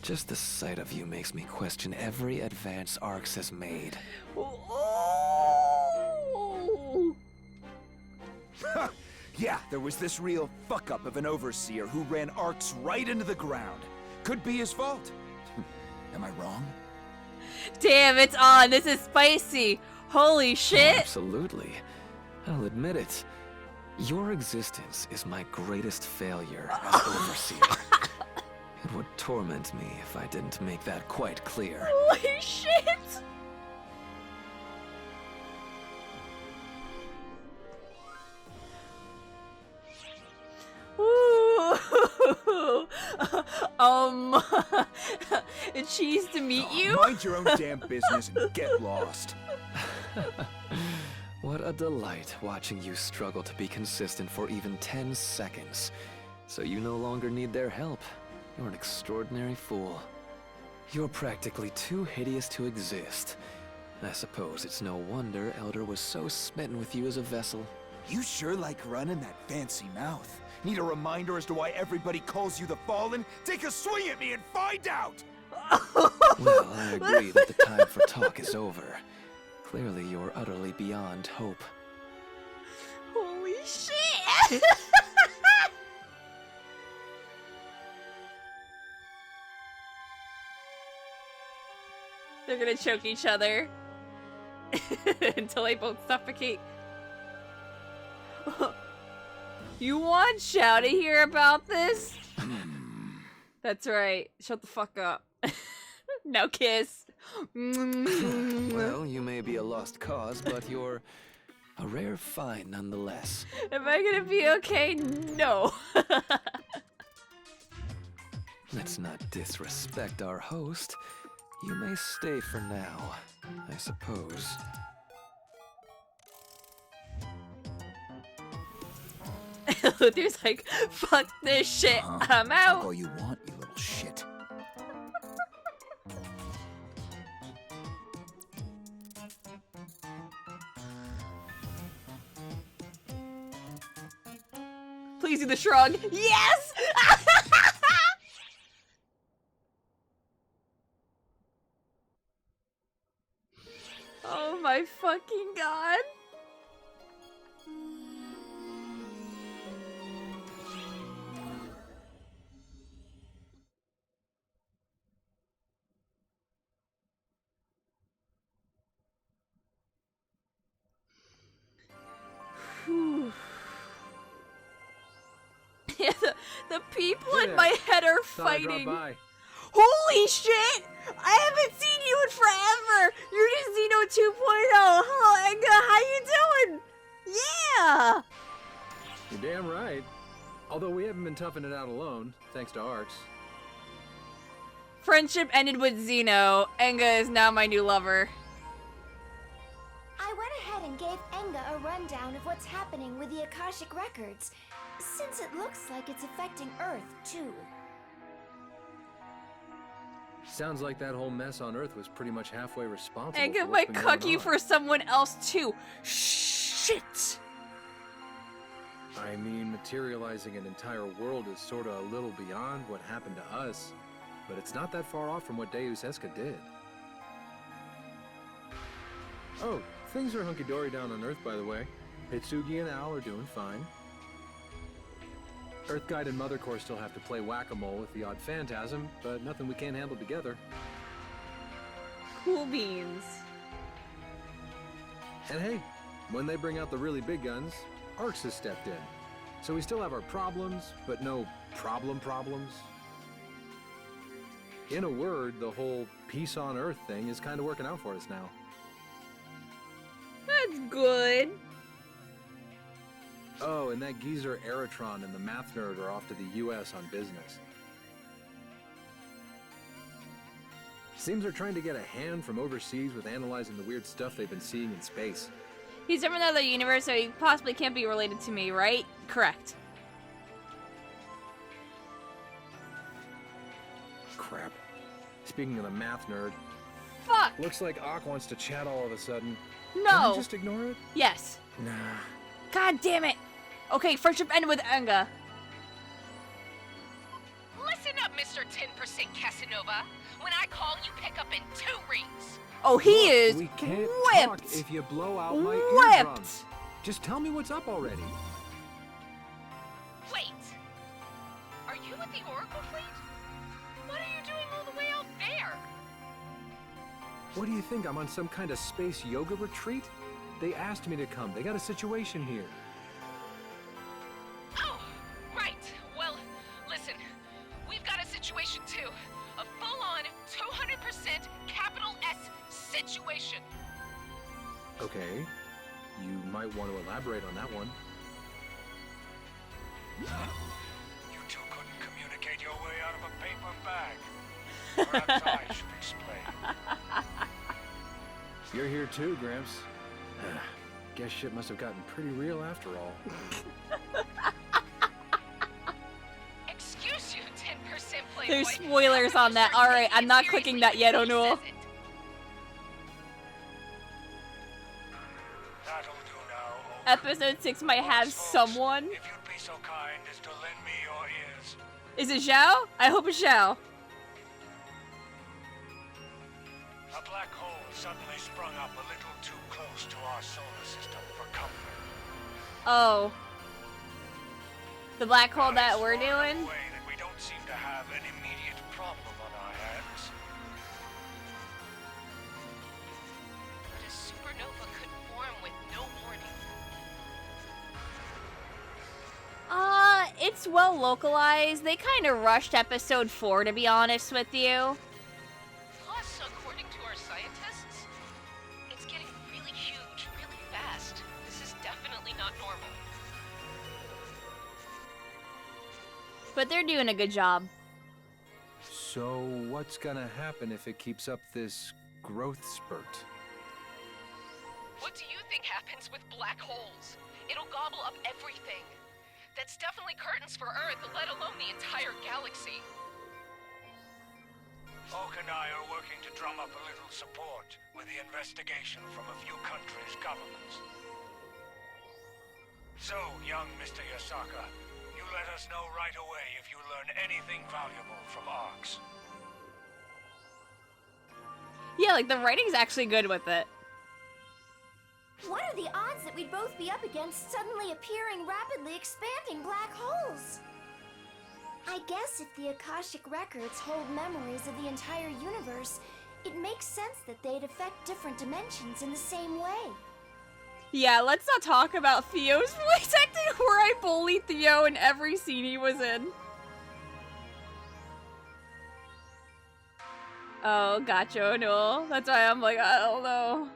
[SPEAKER 17] Just the sight of you makes me question every advance Arx has made.
[SPEAKER 8] Yeah, there was this real fuck-up of an overseer who ran Arx right into the ground. Could be his fault. Am I wrong?
[SPEAKER 1] Damn, it's on. This is spicy. Holy shit.
[SPEAKER 17] Oh, absolutely. I'll admit it. Your existence is my greatest failure as overseer. It would torment me if I didn't make that quite clear.
[SPEAKER 1] Holy shit! Ooh. Cheese to meet you?
[SPEAKER 8] Mind your own damn business and get lost.
[SPEAKER 17] What a delight watching you struggle to be consistent for even 10 seconds. So you no longer need their help. You're an extraordinary fool. You're practically too hideous to exist. I suppose it's no wonder Elder was so smitten with you as a vessel.
[SPEAKER 8] You sure like running that fancy mouth. Need a reminder as to why everybody calls you the Fallen? Take a swing at me and find out!
[SPEAKER 17] Well, I agree that the time for talk is over. Clearly, you're utterly beyond hope.
[SPEAKER 1] Holy shit! They're gonna choke each other until they both suffocate. You want Xiao to hear about this? That's right. Shut the fuck up. Now kiss.
[SPEAKER 17] Well, you may be a lost cause, but you're a rare find nonetheless.
[SPEAKER 1] Am I gonna be okay? No.
[SPEAKER 17] Let's not disrespect our host. You may stay for now, I suppose.
[SPEAKER 1] Luther's like, fuck this shit, I'm out.
[SPEAKER 8] Talk all you want, you little shit.
[SPEAKER 1] Please do the shrug. Yes! Oh my fucking god. Whew. Yeah, the people in my head are fighting. Holy shit! I haven't seen you in forever! You're just Xeno 2.0! Hello, Enga, how you doing? Yeah!
[SPEAKER 19] You're damn right. Although we haven't been toughing it out alone, thanks to Arx.
[SPEAKER 1] Friendship ended with Xeno. Enga is now my new lover.
[SPEAKER 15] I went ahead and gave Enga a rundown of what's happening with the Akashic Records, since it looks like it's affecting Earth, too.
[SPEAKER 19] Sounds like that whole mess on Earth was pretty much halfway responsible.
[SPEAKER 1] Enga
[SPEAKER 19] for what's
[SPEAKER 1] might
[SPEAKER 19] been
[SPEAKER 1] cuck
[SPEAKER 19] going
[SPEAKER 1] you
[SPEAKER 19] on.
[SPEAKER 1] for someone else, too. Shit!
[SPEAKER 19] I mean, materializing an entire world is sorta a little beyond what happened to us, but it's not that far off from what Deus Eska did. Oh, things are hunky-dory down on Earth, by the way. Hitsugi and Al are doing fine. Earthguide and Mother Core still have to play whack-a-mole with the odd phantasm, but nothing we can't handle together.
[SPEAKER 1] Cool beans.
[SPEAKER 19] And hey, when they bring out the really big guns, Arx has stepped in. So we still have our problems, but no problems. In a word, the whole peace on Earth thing is kind of working out for us now.
[SPEAKER 1] That's good.
[SPEAKER 19] Oh, and that geezer Eritron and the math nerd are off to the US on business. Seems they're trying to get a hand from overseas with analyzing the weird stuff they've been seeing in space.
[SPEAKER 1] He's from another universe, so he possibly can't be related to me, right? Correct.
[SPEAKER 19] Crap. Speaking of the math nerd.
[SPEAKER 1] Fuck!
[SPEAKER 19] Looks like Ak wants to chat all of a sudden.
[SPEAKER 1] No!
[SPEAKER 19] Can we just ignore it?
[SPEAKER 1] Yes.
[SPEAKER 19] Nah.
[SPEAKER 1] God damn it! Okay, friendship ended with Enga.
[SPEAKER 20] Listen up, Mr. 10% Casanova. When I call, you pick up in 2 rings.
[SPEAKER 1] Oh, he is
[SPEAKER 19] We can't talk
[SPEAKER 1] whipped!
[SPEAKER 19] if you blow out my
[SPEAKER 1] Whipped!
[SPEAKER 19] eardrums. Just tell me what's up already.
[SPEAKER 20] Wait. Are you with the Oracle Fleet? What are you doing all the way out there?
[SPEAKER 19] What do you think? I'm on some kind of space yoga retreat? They asked me to come. They got a situation here.
[SPEAKER 20] Oh, right. Well, listen. We've got a situation too. A full-on 200% capital S situation.
[SPEAKER 19] Okay. You might want to elaborate on that one.
[SPEAKER 18] You two couldn't communicate your way out of a paper bag. Perhaps I should explain.
[SPEAKER 19] You're here too, Gramps. Guess shit must have gotten pretty real after all.
[SPEAKER 20] Excuse you, 10%
[SPEAKER 1] There's spoilers on that. Alright, I'm not clicking that yet, Onul. Episode 6 might have someone.
[SPEAKER 18] If you'd be so kind as to lend me your ears.
[SPEAKER 1] Is it Zhao? I hope it's Zhao.
[SPEAKER 18] A black hole suddenly sprung up a little too close to our solar system for comfort.
[SPEAKER 1] Oh. The black hole that we're doing?
[SPEAKER 18] Way that we don't seem to have an immediate problem on our hands.
[SPEAKER 20] But a supernova could form with no warning.
[SPEAKER 1] It's well localized. They kind of rushed episode 4, to be honest with you.
[SPEAKER 20] Plus, according to our scientists, it's getting really huge, really fast. This is definitely not normal.
[SPEAKER 1] But they're doing a good job.
[SPEAKER 19] So what's gonna happen if it keeps up this growth spurt?
[SPEAKER 20] What do you think happens with black holes? It'll gobble up everything. That's definitely curtains for Earth, let alone the entire galaxy.
[SPEAKER 18] Oak and I are working to drum up a little support with the investigation from a few countries' governments. So, young Mr. Yasaka, you let us know right away if you learn anything valuable from ARCs.
[SPEAKER 1] Yeah, like the writing's actually good with it.
[SPEAKER 15] What are the odds that we'd both be up against suddenly appearing, rapidly expanding black holes? I guess if the Akashic records hold memories of the entire universe, it makes sense that they'd affect different dimensions in the same way.
[SPEAKER 1] Yeah, let's not talk about Theo's voice acting where I bullied Theo in every scene he was in. Oh, gotcha, no. That's why I'm like, I don't know.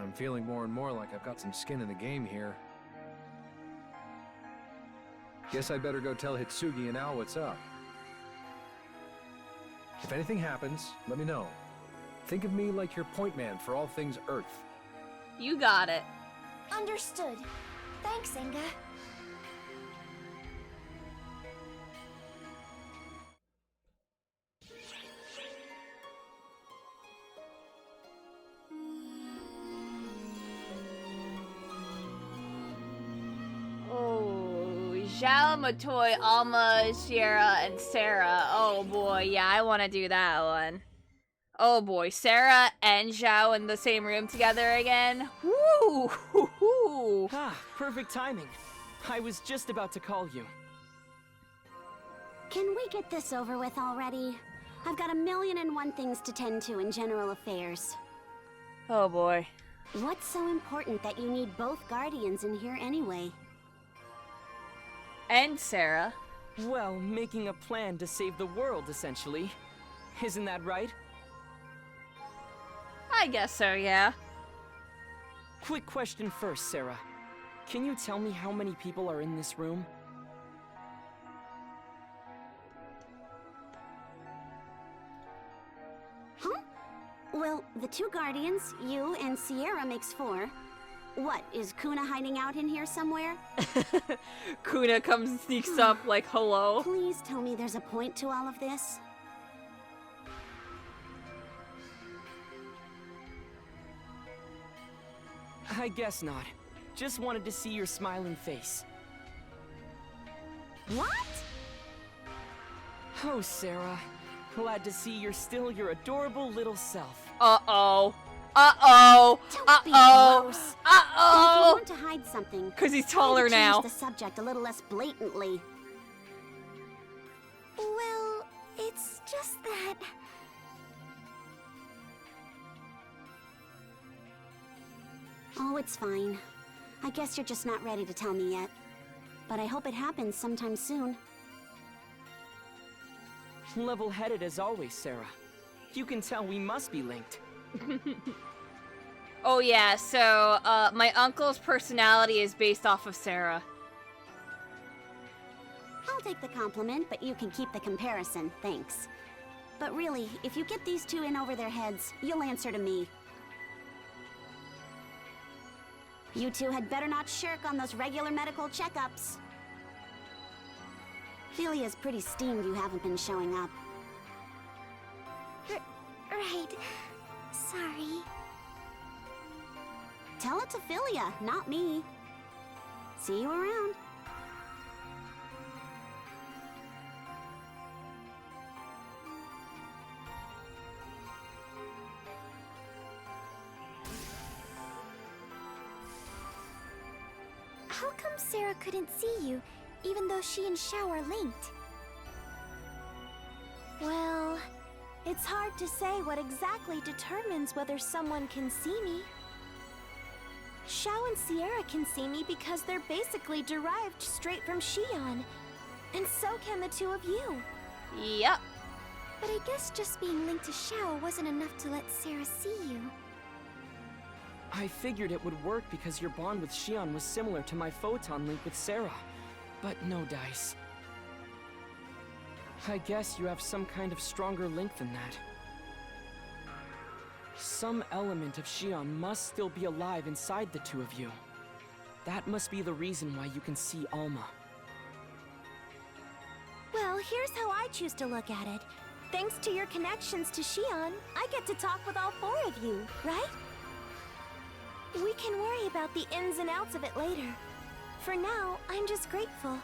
[SPEAKER 19] I'm feeling more and more like I've got some skin in the game here. Guess I'd better go tell Hitsugi and Al what's up. If anything happens, let me know. Think of me like your point man for all things Earth.
[SPEAKER 1] You got it.
[SPEAKER 15] Understood. Thanks, Inga.
[SPEAKER 1] Zhao, Matoy, Alma, Sierra, and Sarah. Oh boy, yeah, I want to do that one. Oh boy, Sarah and Zhao in the same room together again. Woo!
[SPEAKER 13] Ah, perfect timing. I was just about to call you.
[SPEAKER 21] Can we get this over with already? I've got 1,000,001 things to tend to in general affairs.
[SPEAKER 1] Oh boy.
[SPEAKER 21] What's so important that you need both guardians in here anyway?
[SPEAKER 1] And Sarah.
[SPEAKER 13] Well, making a plan to save the world, essentially. Isn't that right?
[SPEAKER 1] I guess so, yeah.
[SPEAKER 13] Quick question first, Sarah. Can you tell me how many people are in this room?
[SPEAKER 21] Huh? Well, the 2 guardians, you and Sierra, makes 4. What, is Kuna hiding out in here somewhere?
[SPEAKER 1] Kuna comes and sneaks up like, hello.
[SPEAKER 21] Please tell me there's a point to all of this.
[SPEAKER 13] I guess not. Just wanted to see your smiling face.
[SPEAKER 21] What?
[SPEAKER 13] Oh, Sarah. Glad to see you're still your adorable little self.
[SPEAKER 1] Uh-oh. Uh-oh. Uh-oh.
[SPEAKER 21] If you
[SPEAKER 1] Uh-oh.
[SPEAKER 21] want to hide something,
[SPEAKER 1] 'Cause he's
[SPEAKER 21] try to
[SPEAKER 1] taller now.
[SPEAKER 21] change the subject a little less blatantly.
[SPEAKER 15] Well, it's just that...
[SPEAKER 21] Oh, it's fine. I guess you're just not ready to tell me yet. But I hope it happens sometime soon.
[SPEAKER 13] Level-headed as always, Sarah. You can tell we must be linked.
[SPEAKER 1] Oh yeah, so, my uncle's personality is based off of Sarah.
[SPEAKER 21] I'll take the compliment, but you can keep the comparison, thanks. But really, if you get these 2 in over their heads, you'll answer to me. You 2 had better not shirk on those regular medical checkups. Philia's pretty steamed you haven't been showing up.
[SPEAKER 3] Right. Sorry.
[SPEAKER 21] Tell it to Philia, not me. See you around.
[SPEAKER 3] How come Sarah couldn't see you, even though she and Xiao are linked?
[SPEAKER 10] Well, it's hard to say what exactly determines whether someone can see me. Xiao and Sierra can see me because they're basically derived straight from Xion. And so can the two of you.
[SPEAKER 1] Yep.
[SPEAKER 3] But I guess just being linked to Xiao wasn't enough to let Sarah see you.
[SPEAKER 13] I figured it would work because your bond with Xion was similar to my photon link with Sarah. But no dice. I guess you have some kind of stronger link than that. Some element of Xion must still be alive inside the two of you. That must be the reason why you can see Alma.
[SPEAKER 10] Well, here's how I choose to look at it. Thanks to your connections to Xion, I get to talk with all four of you, right? We can worry about the ins and outs of it later. For now, I'm just grateful.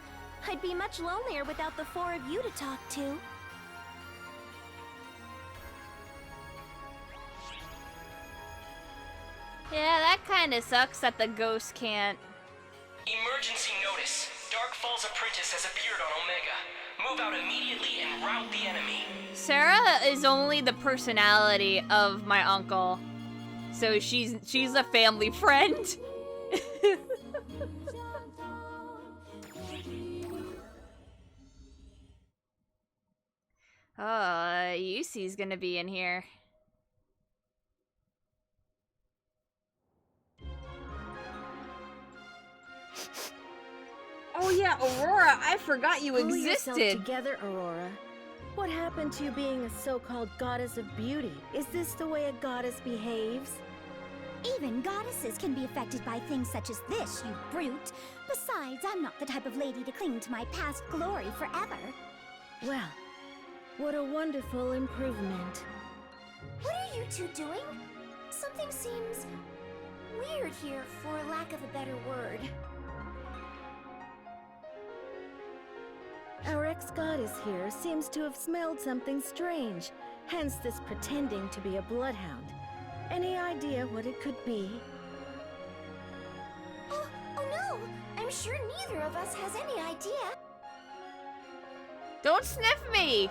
[SPEAKER 10] I'd be much lonelier without the four of you to talk to.
[SPEAKER 1] Yeah, that kinda sucks that the ghost can't.
[SPEAKER 12] Emergency notice. Dark Fall's apprentice has appeared on Omega. Move out immediately and rout the enemy.
[SPEAKER 1] Sarah is only the personality of my uncle. So she's a family friend. Yusi's gonna be in here. Oh yeah, Aurora, I forgot you
[SPEAKER 22] Pull
[SPEAKER 1] existed.
[SPEAKER 22] Yourself together, Aurora. What happened to you being a so-called goddess of beauty? Is this the way a goddess behaves?
[SPEAKER 3] Even goddesses can be affected by things such as this, you brute. Besides, I'm not the type of lady to cling to my past glory forever.
[SPEAKER 22] Well, what a wonderful improvement.
[SPEAKER 15] What are you two doing? Something seems weird here, for lack of a better word.
[SPEAKER 22] Our ex-goddess here seems to have smelled something strange, hence this pretending to be a bloodhound. Any idea what it could be?
[SPEAKER 15] Oh no! I'm sure neither of us has any idea.
[SPEAKER 1] Don't sniff me!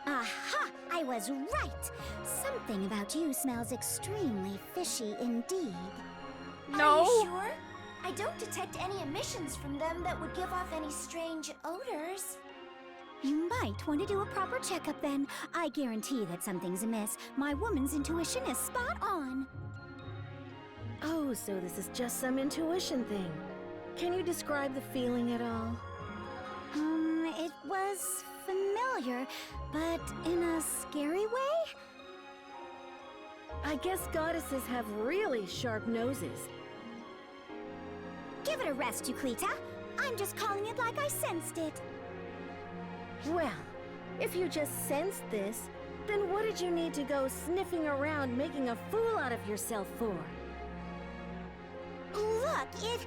[SPEAKER 3] Aha! I was right! Something about you smells extremely fishy indeed.
[SPEAKER 1] No!
[SPEAKER 15] Are you sure? I don't detect any emissions from them that would give off any strange odors.
[SPEAKER 3] You might want to do a proper checkup then. I guarantee that something's amiss. My woman's intuition is spot on.
[SPEAKER 22] Oh, so this is just some intuition thing. Can you describe the feeling at all?
[SPEAKER 3] It was familiar, but in a scary way?
[SPEAKER 22] I guess goddesses have really sharp noses.
[SPEAKER 3] Give it a rest, Euclita. I'm just calling it like I sensed it.
[SPEAKER 22] Well, if you just sensed this, then what did you need to go sniffing around making a fool out of yourself for?
[SPEAKER 3] Look, it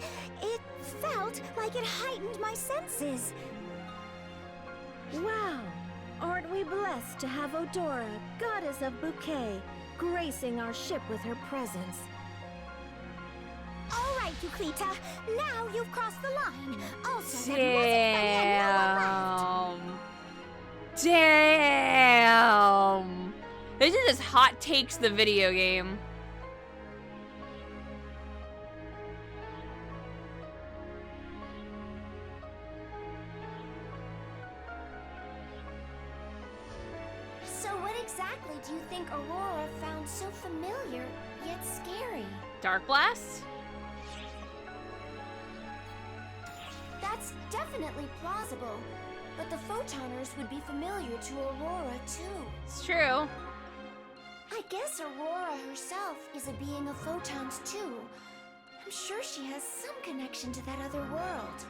[SPEAKER 3] felt like it heightened my senses.
[SPEAKER 22] Wow! Aren't we blessed to have Odora, goddess of bouquet, gracing our ship with her presence?
[SPEAKER 3] All right, Euclita. Now you've crossed the line. Also,
[SPEAKER 1] Damn! This is just hot takes the video game.
[SPEAKER 15] So what exactly do you think Aurora found so familiar, yet scary?
[SPEAKER 1] Dark Blast?
[SPEAKER 15] That's definitely plausible. But the Photoners would be familiar to Aurora, too.
[SPEAKER 1] It's true.
[SPEAKER 15] I guess Aurora herself is a being of photons, too. I'm sure she has some connection to that other world.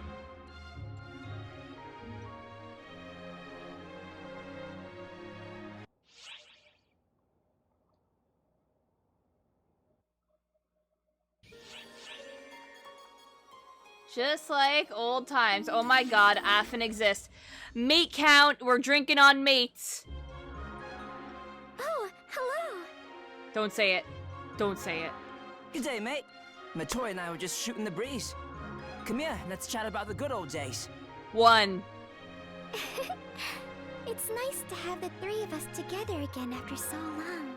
[SPEAKER 1] Just like old times. Oh my god, Affen exists. Mate count, we're drinking on mates.
[SPEAKER 10] Oh, hello.
[SPEAKER 1] Don't say it. Don't say it.
[SPEAKER 6] Good day, mate. Matoy and I were just shooting the breeze. Come here, let's chat about the good old days.
[SPEAKER 1] 1.
[SPEAKER 3] It's nice to have the three of us together again after so long.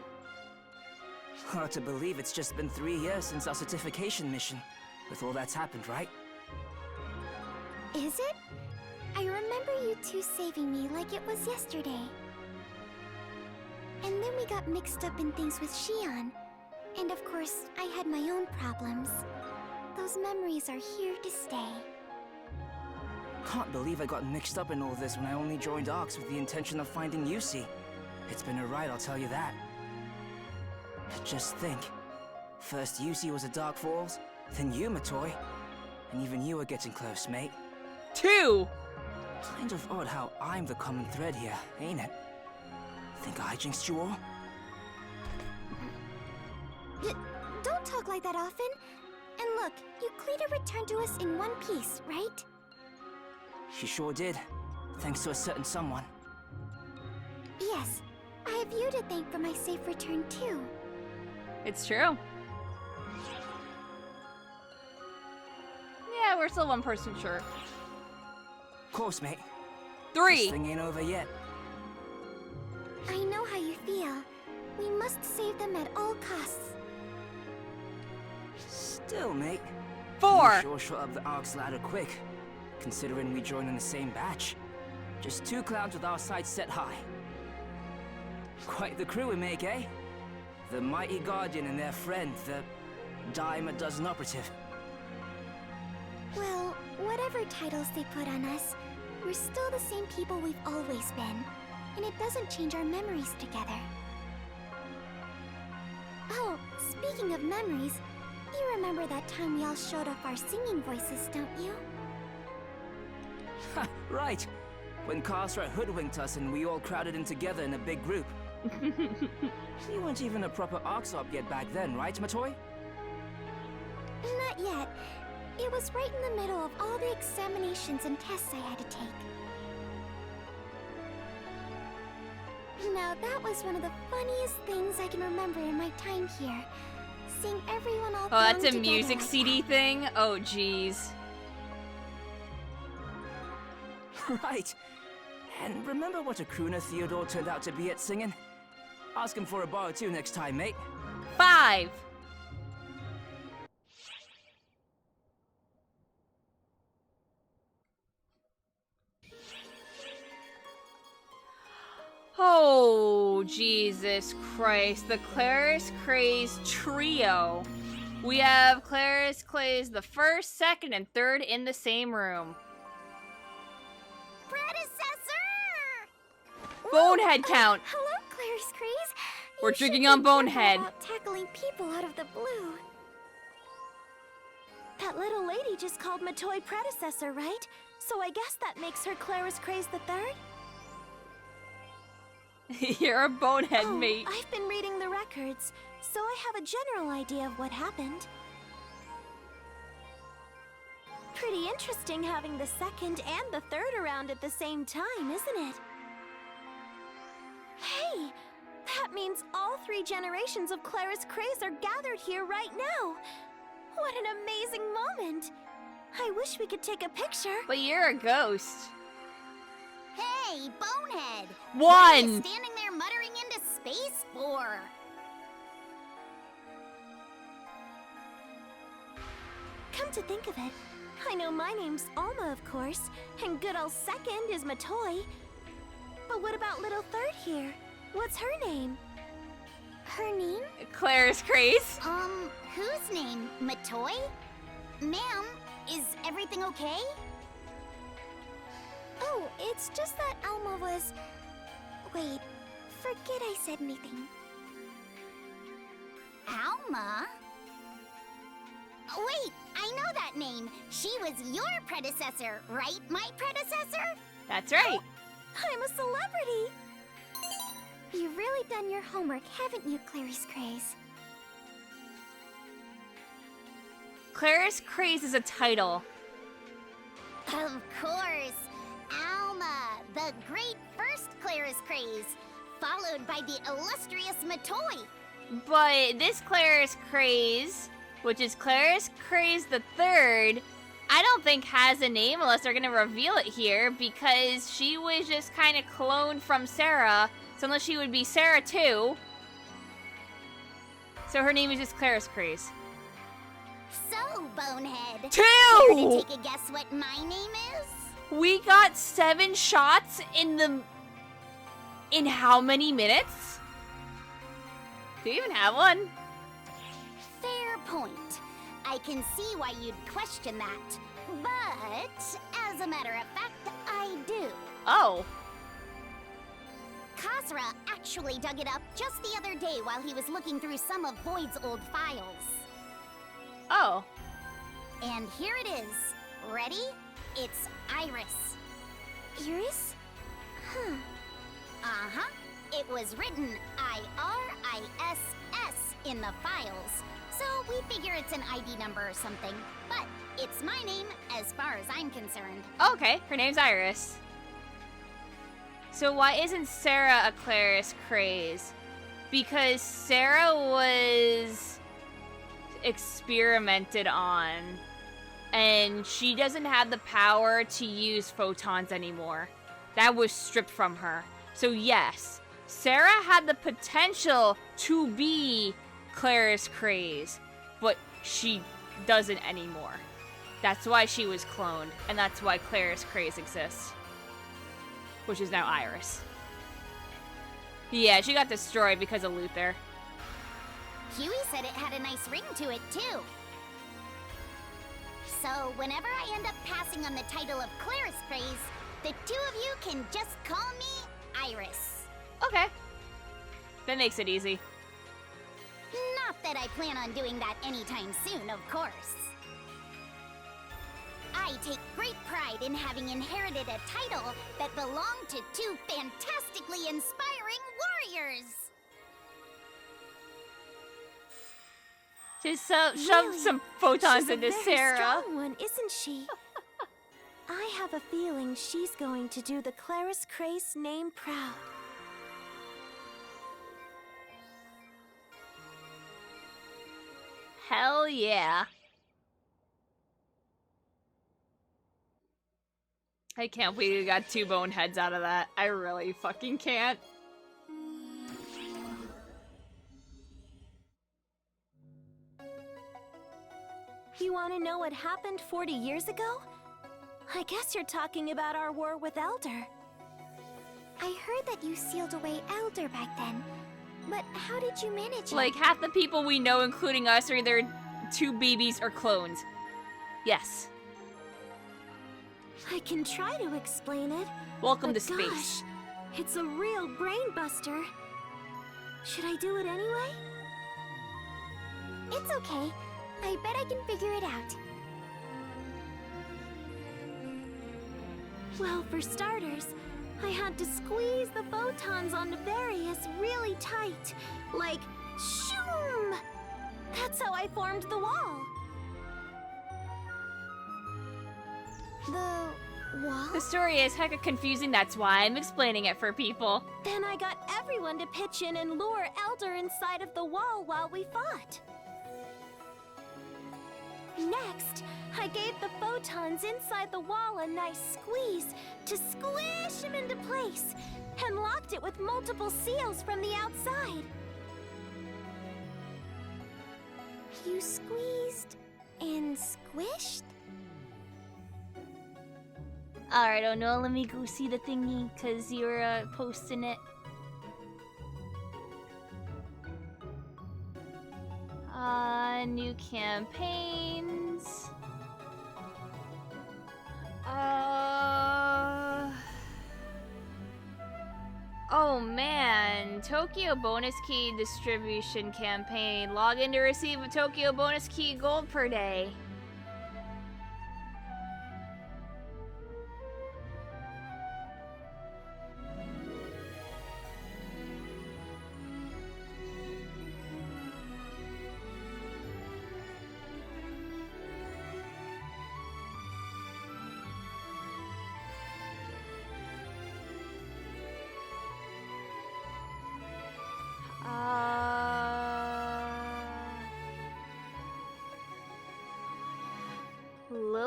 [SPEAKER 6] Hard to believe it's just been 3 years since our certification mission. With all that's happened, right?
[SPEAKER 3] Is it? I remember you two saving me like it was yesterday. And then we got mixed up in things with Shion. And of course, I had my own problems. Those memories are here to stay.
[SPEAKER 6] Can't believe I got mixed up in all this when I only joined Arcs with the intention of finding Yusi. It's been a ride, I'll tell you that. Just think. First Yusi was at Dark Falls, then you, Matoy. And even you were getting close, mate.
[SPEAKER 1] 2!
[SPEAKER 6] Kind of odd how I'm the common thread here, ain't it? Think I jinxed you all?
[SPEAKER 3] Don't talk like that often. And look, Euclida returned to us in one piece, right?
[SPEAKER 6] She sure did. Thanks to a certain someone.
[SPEAKER 3] Yes, I have you to thank for my safe return too.
[SPEAKER 1] It's true. Yeah, we're still one person short.
[SPEAKER 6] Of course, mate.
[SPEAKER 1] 3!
[SPEAKER 6] This thing ain't over yet.
[SPEAKER 3] I know how you feel. We must save them at all costs.
[SPEAKER 6] Still, mate.
[SPEAKER 1] 4!
[SPEAKER 6] You sure shot up the Arcs ladder quick, considering we joined in the same batch. Just 2 clowns with our sights set high. Quite the crew we make, eh? The mighty Guardian and their friend, the dime a dozen operative.
[SPEAKER 3] Well, whatever titles they put on us, we're still the same people we've always been. And it doesn't change our memories together. Oh, speaking of memories, you remember that time we all showed off our singing voices, don't you?
[SPEAKER 6] Ha, right. When Kasra hoodwinked us and we all crowded in together in a big group. You weren't even a proper Arcsop yet back then, right, Matoy?
[SPEAKER 3] Not yet. It was right in the middle of all the examinations and tests I had to take. Now that was one of the funniest things I can remember in my time here. Seeing everyone all
[SPEAKER 1] Oh, that's a
[SPEAKER 3] thrown
[SPEAKER 1] music
[SPEAKER 3] together
[SPEAKER 1] CD thing? Oh, jeez.
[SPEAKER 6] Right. And remember what a crooner Theodore turned out to be at singing? Ask him for a bar or two next time, mate.
[SPEAKER 1] 5! Oh, Jesus Christ. The Claris Craze Trio. We have Claris Clays the 1st, 2nd, and 3rd in the same room.
[SPEAKER 3] Predecessor!
[SPEAKER 1] Bonehead count.
[SPEAKER 3] Hello, Claris Craze.
[SPEAKER 1] We're drinking on Bonehead.
[SPEAKER 3] About tackling people out of the blue.
[SPEAKER 10] That little lady just called Matoy predecessor, right? So I guess that makes her Claris Craze the Third?
[SPEAKER 1] You're a bonehead, mate.
[SPEAKER 10] I've been reading the records, so I have a general idea of what happened. Pretty interesting having the 2nd and the 3rd around at the same time, isn't it? Hey! That means all 3 generations of Claris Craze are gathered here right now! What an amazing moment! I wish we could take a picture.
[SPEAKER 1] But you're a ghost.
[SPEAKER 15] Hey, Bonehead!
[SPEAKER 1] 1!
[SPEAKER 15] What are you standing there muttering into space for?
[SPEAKER 10] Come to think of it, I know my name's Alma, of course, and good old 2nd is Matoy. But what about little 3rd here? What's her name?
[SPEAKER 3] Her name?
[SPEAKER 1] Claris Craze.
[SPEAKER 15] Whose name? Matoy? Ma'am, is everything okay?
[SPEAKER 3] Oh, it's just that Alma was... Wait, forget I said anything.
[SPEAKER 15] Alma? Wait, I know that name. She was your predecessor, right, my predecessor?
[SPEAKER 1] That's right.
[SPEAKER 3] I'm a celebrity! You've really done your homework, haven't you, Claris Craze?
[SPEAKER 1] Claris Craze is a title.
[SPEAKER 3] Of course! Alma, the great first Claris craze, followed by the illustrious Matoi.
[SPEAKER 1] But this Claris craze, which is Claris Craze the Third, I don't think has a name unless they're gonna reveal it here, because she was just kind of cloned from Sarah, so unless she would be Sarah 2. So her name is just Claris Craze.
[SPEAKER 3] So, Bonehead.
[SPEAKER 1] 2!
[SPEAKER 3] Care to take a guess what my name is?
[SPEAKER 1] We got 7 shots in how many minutes? Do you even have one?
[SPEAKER 3] Fair point. I can see why you'd question that. But, as a matter of fact, I do.
[SPEAKER 1] Oh.
[SPEAKER 3] Khasra actually dug it up just the other day while he was looking through some of Void's old files.
[SPEAKER 1] Oh.
[SPEAKER 3] And here it is. Ready? It's Iris.
[SPEAKER 10] Iris? Huh.
[SPEAKER 3] Uh-huh. It was written I-R-I-S-S in the files. So we figure it's an ID number or something. But it's my name as far as I'm concerned.
[SPEAKER 1] Okay, her name's Iris. So why isn't Sarah a Claris Craze? Because Sarah was experimented on, and she doesn't have the power to use photons anymore. That was stripped from her. So yes, Sarah had the potential to be Claris Craze, but she doesn't anymore. That's why she was cloned, and that's why Claris Craze exists. Which is now Iris. Yeah, she got destroyed because of Luther.
[SPEAKER 3] Huey said it had a nice ring to it, too. So, whenever I end up passing on the title of Claris Craze, the two of you can just call me Iris.
[SPEAKER 1] Okay. That makes it easy.
[SPEAKER 3] Not that I plan on doing that anytime soon, of course. I take great pride in having inherited a title that belonged to two fantastically inspiring warriors.
[SPEAKER 1] Just shove some photons into
[SPEAKER 10] She's a
[SPEAKER 1] Sarah.
[SPEAKER 10] very strong one, isn't she? I have a feeling she's going to do the Claris Craze name proud.
[SPEAKER 1] Hell yeah. I can't believe we got 2 boneheads out of that. I really fucking can't.
[SPEAKER 10] You want to know what happened 40 years ago? I guess you're talking about our war with Elder.
[SPEAKER 3] I heard that you sealed away Elder back then. But how did you manage it?
[SPEAKER 1] Like, half the people we know, including us, are either 2 BBs or clones. Yes.
[SPEAKER 10] I can try to explain it.
[SPEAKER 1] Welcome
[SPEAKER 10] but
[SPEAKER 1] to space.
[SPEAKER 10] Gosh, it's a real brain buster. Should I do it anyway?
[SPEAKER 3] It's okay. I bet I can figure it out.
[SPEAKER 10] Well, for starters, I had to squeeze the photons onto Various really tight. Like, shoom! That's how I formed the wall.
[SPEAKER 3] The wall?
[SPEAKER 1] The story is hecka confusing, that's why I'm explaining it for people.
[SPEAKER 10] Then I got everyone to pitch in and lure Elder inside of the wall while we fought. Next, I gave the photons inside the wall a nice squeeze to squish him into place, and locked it with multiple seals from the outside.
[SPEAKER 3] You squeezed and squished?
[SPEAKER 1] Alright, oh no, let me go see the thingy, because you're posting it. New campaigns. Oh man, Tokyo bonus key distribution campaign. Log in to receive a Tokyo bonus key gold per day.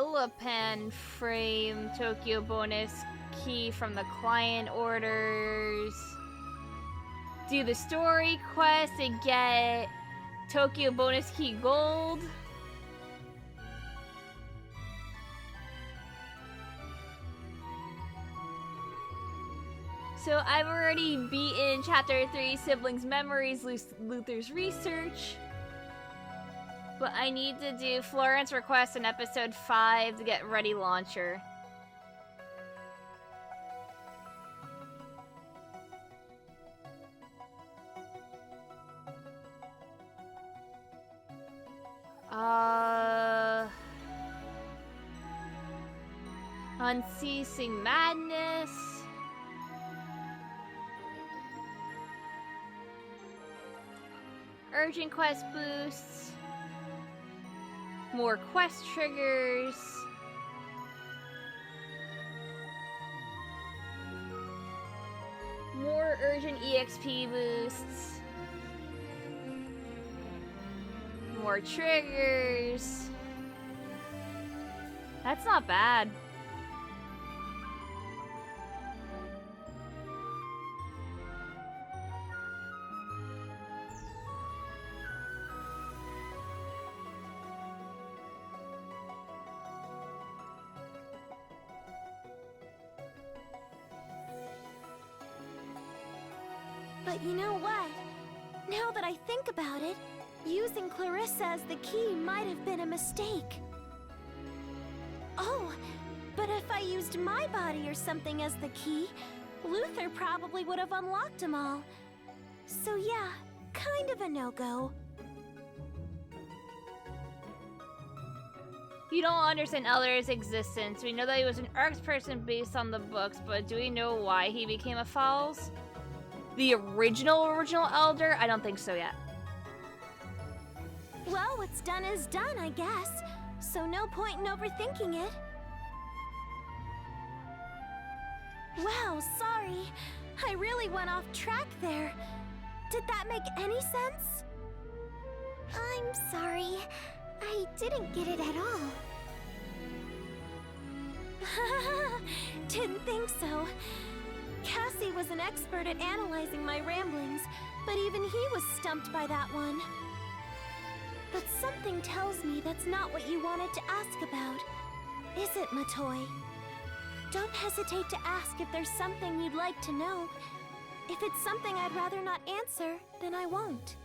[SPEAKER 1] Ullapan frame Tokyo bonus key from the client orders. Do the story quest and get Tokyo bonus key gold. So I've already beaten Chapter 3, Siblings Memories, Luther's Research. But I need to do Florence Request in Episode 5 to get Ready Launcher. Unceasing Madness. Urgent quest boosts. More quest triggers. More urgent EXP boosts. More triggers. That's not bad.
[SPEAKER 10] But you know what? Now that I think about it, using Clarissa as the key might have been a mistake. Oh, but if I used my body or something as the key, Luther probably would have unlocked them all. So yeah, kind of a no-go.
[SPEAKER 1] You don't understand Elder's existence. We know that he was an Arcs person based on the books, but do we know why he became a Falls? The original Elder? I don't think so yet.
[SPEAKER 10] Well, what's done is done, I guess. So no point in overthinking it. Wow, sorry. I really went off track there. Did that make any sense?
[SPEAKER 3] I'm sorry. I didn't get it at all.
[SPEAKER 10] Didn't think so. Cassie was an expert at analyzing my ramblings, but even he was stumped by that one. But something tells me that's not what you wanted to ask about. Is it, Matoi? Don't hesitate to ask if there's something you'd like to know. If it's something I'd rather not answer, then I won't.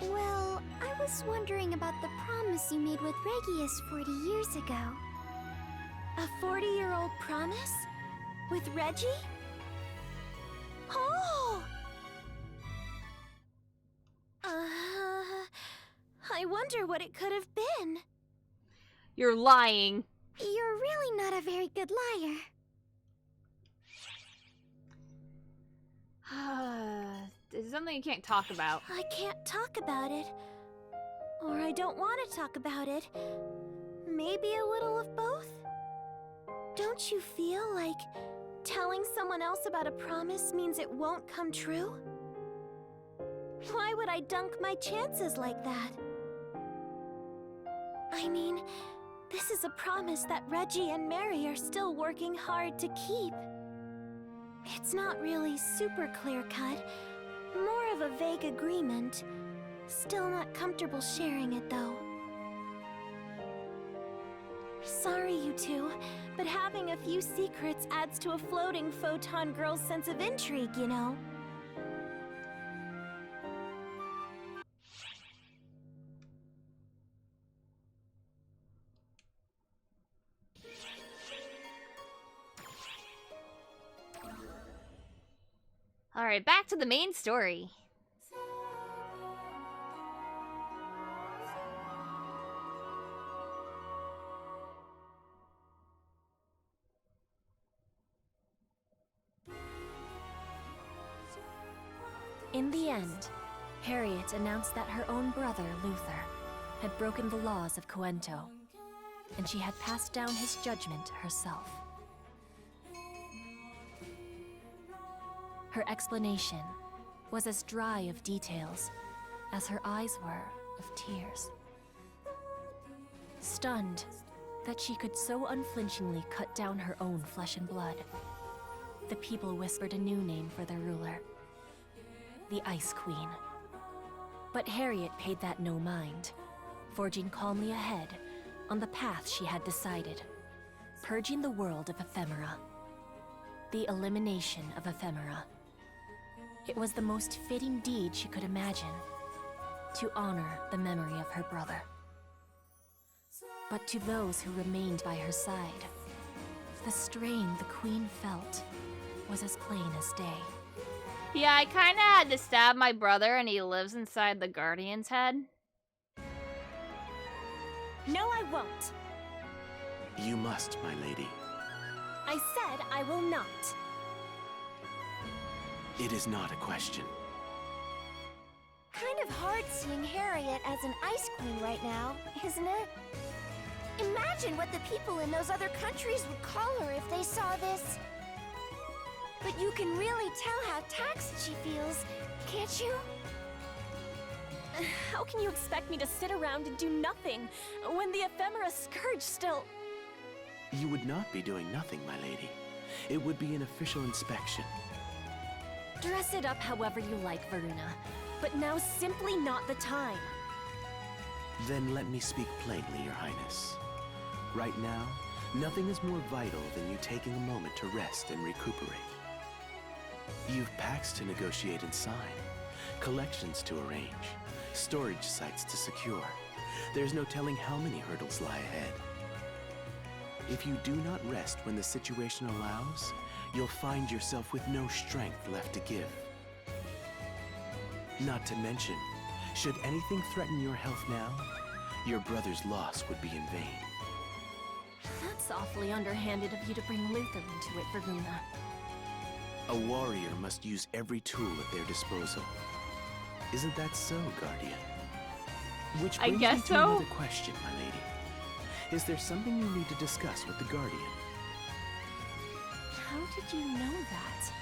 [SPEAKER 3] Well, I was wondering about the promise you made with Regius 40 years ago.
[SPEAKER 10] A 40-year-old promise? With Reggie? Oh! I wonder what it could have been.
[SPEAKER 1] You're lying.
[SPEAKER 3] You're really not a very good liar.
[SPEAKER 1] This is something you can't talk about.
[SPEAKER 10] I can't talk about it. Or I don't want to talk about it. Maybe a little of both? Don't you feel like telling someone else about a promise means it won't come true? Why would I dunk my chances like that? I mean, this is a promise that Reggie and Mary are still working hard to keep. It's not really super clear-cut, more of a vague agreement. Still not comfortable sharing it, though. Sorry, you two, but having a few secrets adds to a floating photon girl's sense of intrigue, you know?
[SPEAKER 1] Alright, back to the main story.
[SPEAKER 11] In the end, Harriet announced that her own brother, Luther, had broken the laws of Coento, and she had passed down his judgment herself. Her explanation was as dry of details as her eyes were of tears. Stunned, that she could so unflinchingly cut down her own flesh and blood. The people whispered a new name for their ruler, the Ice Queen. But Harriet paid that no mind, forging calmly ahead on the path she had decided, purging the world of ephemera. The elimination of ephemera. It was the most fitting deed she could imagine, to honor the memory of her brother. But to those who remained by her side, the strain the Queen felt was as plain as day.
[SPEAKER 1] Yeah, I kinda had to stab my brother and he lives inside the Guardian's head.
[SPEAKER 5] No, I won't.
[SPEAKER 2] You must, my lady.
[SPEAKER 5] I said I will not.
[SPEAKER 2] It is not a question.
[SPEAKER 15] Kind of hard seeing Harriet as an Ice Queen right now, isn't it? Imagine what the people in those other countries would call her if they saw this. But you can really tell how taxed she feels, can't you?
[SPEAKER 5] How can you expect me to sit around and do nothing when the ephemera scourge still...
[SPEAKER 2] You would not be doing nothing, my lady. It would be an official inspection.
[SPEAKER 5] Dress it up however you like, Varuna, but now's simply not the time.
[SPEAKER 2] Then let me speak plainly, Your Highness. Right now, nothing is more vital than you taking a moment to rest and recuperate. You've pacts to negotiate and sign, collections to arrange, storage sites to secure. There's no telling how many hurdles lie ahead. If you do not rest when the situation allows, you'll find yourself with no strength left to give. Not to mention, should anything threaten your health now, your brother's loss would be in vain.
[SPEAKER 11] That's awfully underhanded of you to bring Luther into it, Varuna.
[SPEAKER 2] A warrior must use every tool at their disposal. Isn't that so, Guardian? Which brings me to another question, my lady. Is there something you need to discuss with the Guardian?
[SPEAKER 11] How did you know that?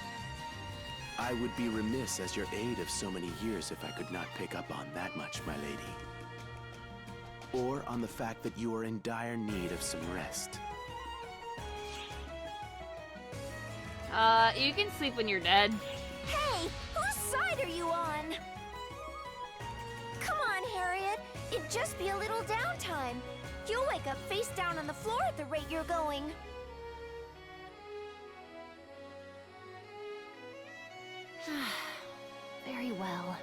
[SPEAKER 2] I would be remiss as your aide of so many years if I could not pick up on that much, my lady. Or on the fact that you are in dire need of some rest.
[SPEAKER 1] You can sleep when you're dead.
[SPEAKER 15] Hey, whose side are you on? Come on, Harriet. It'd just be a little downtime. You'll wake up face down on the floor at the rate you're going.
[SPEAKER 11] Very well.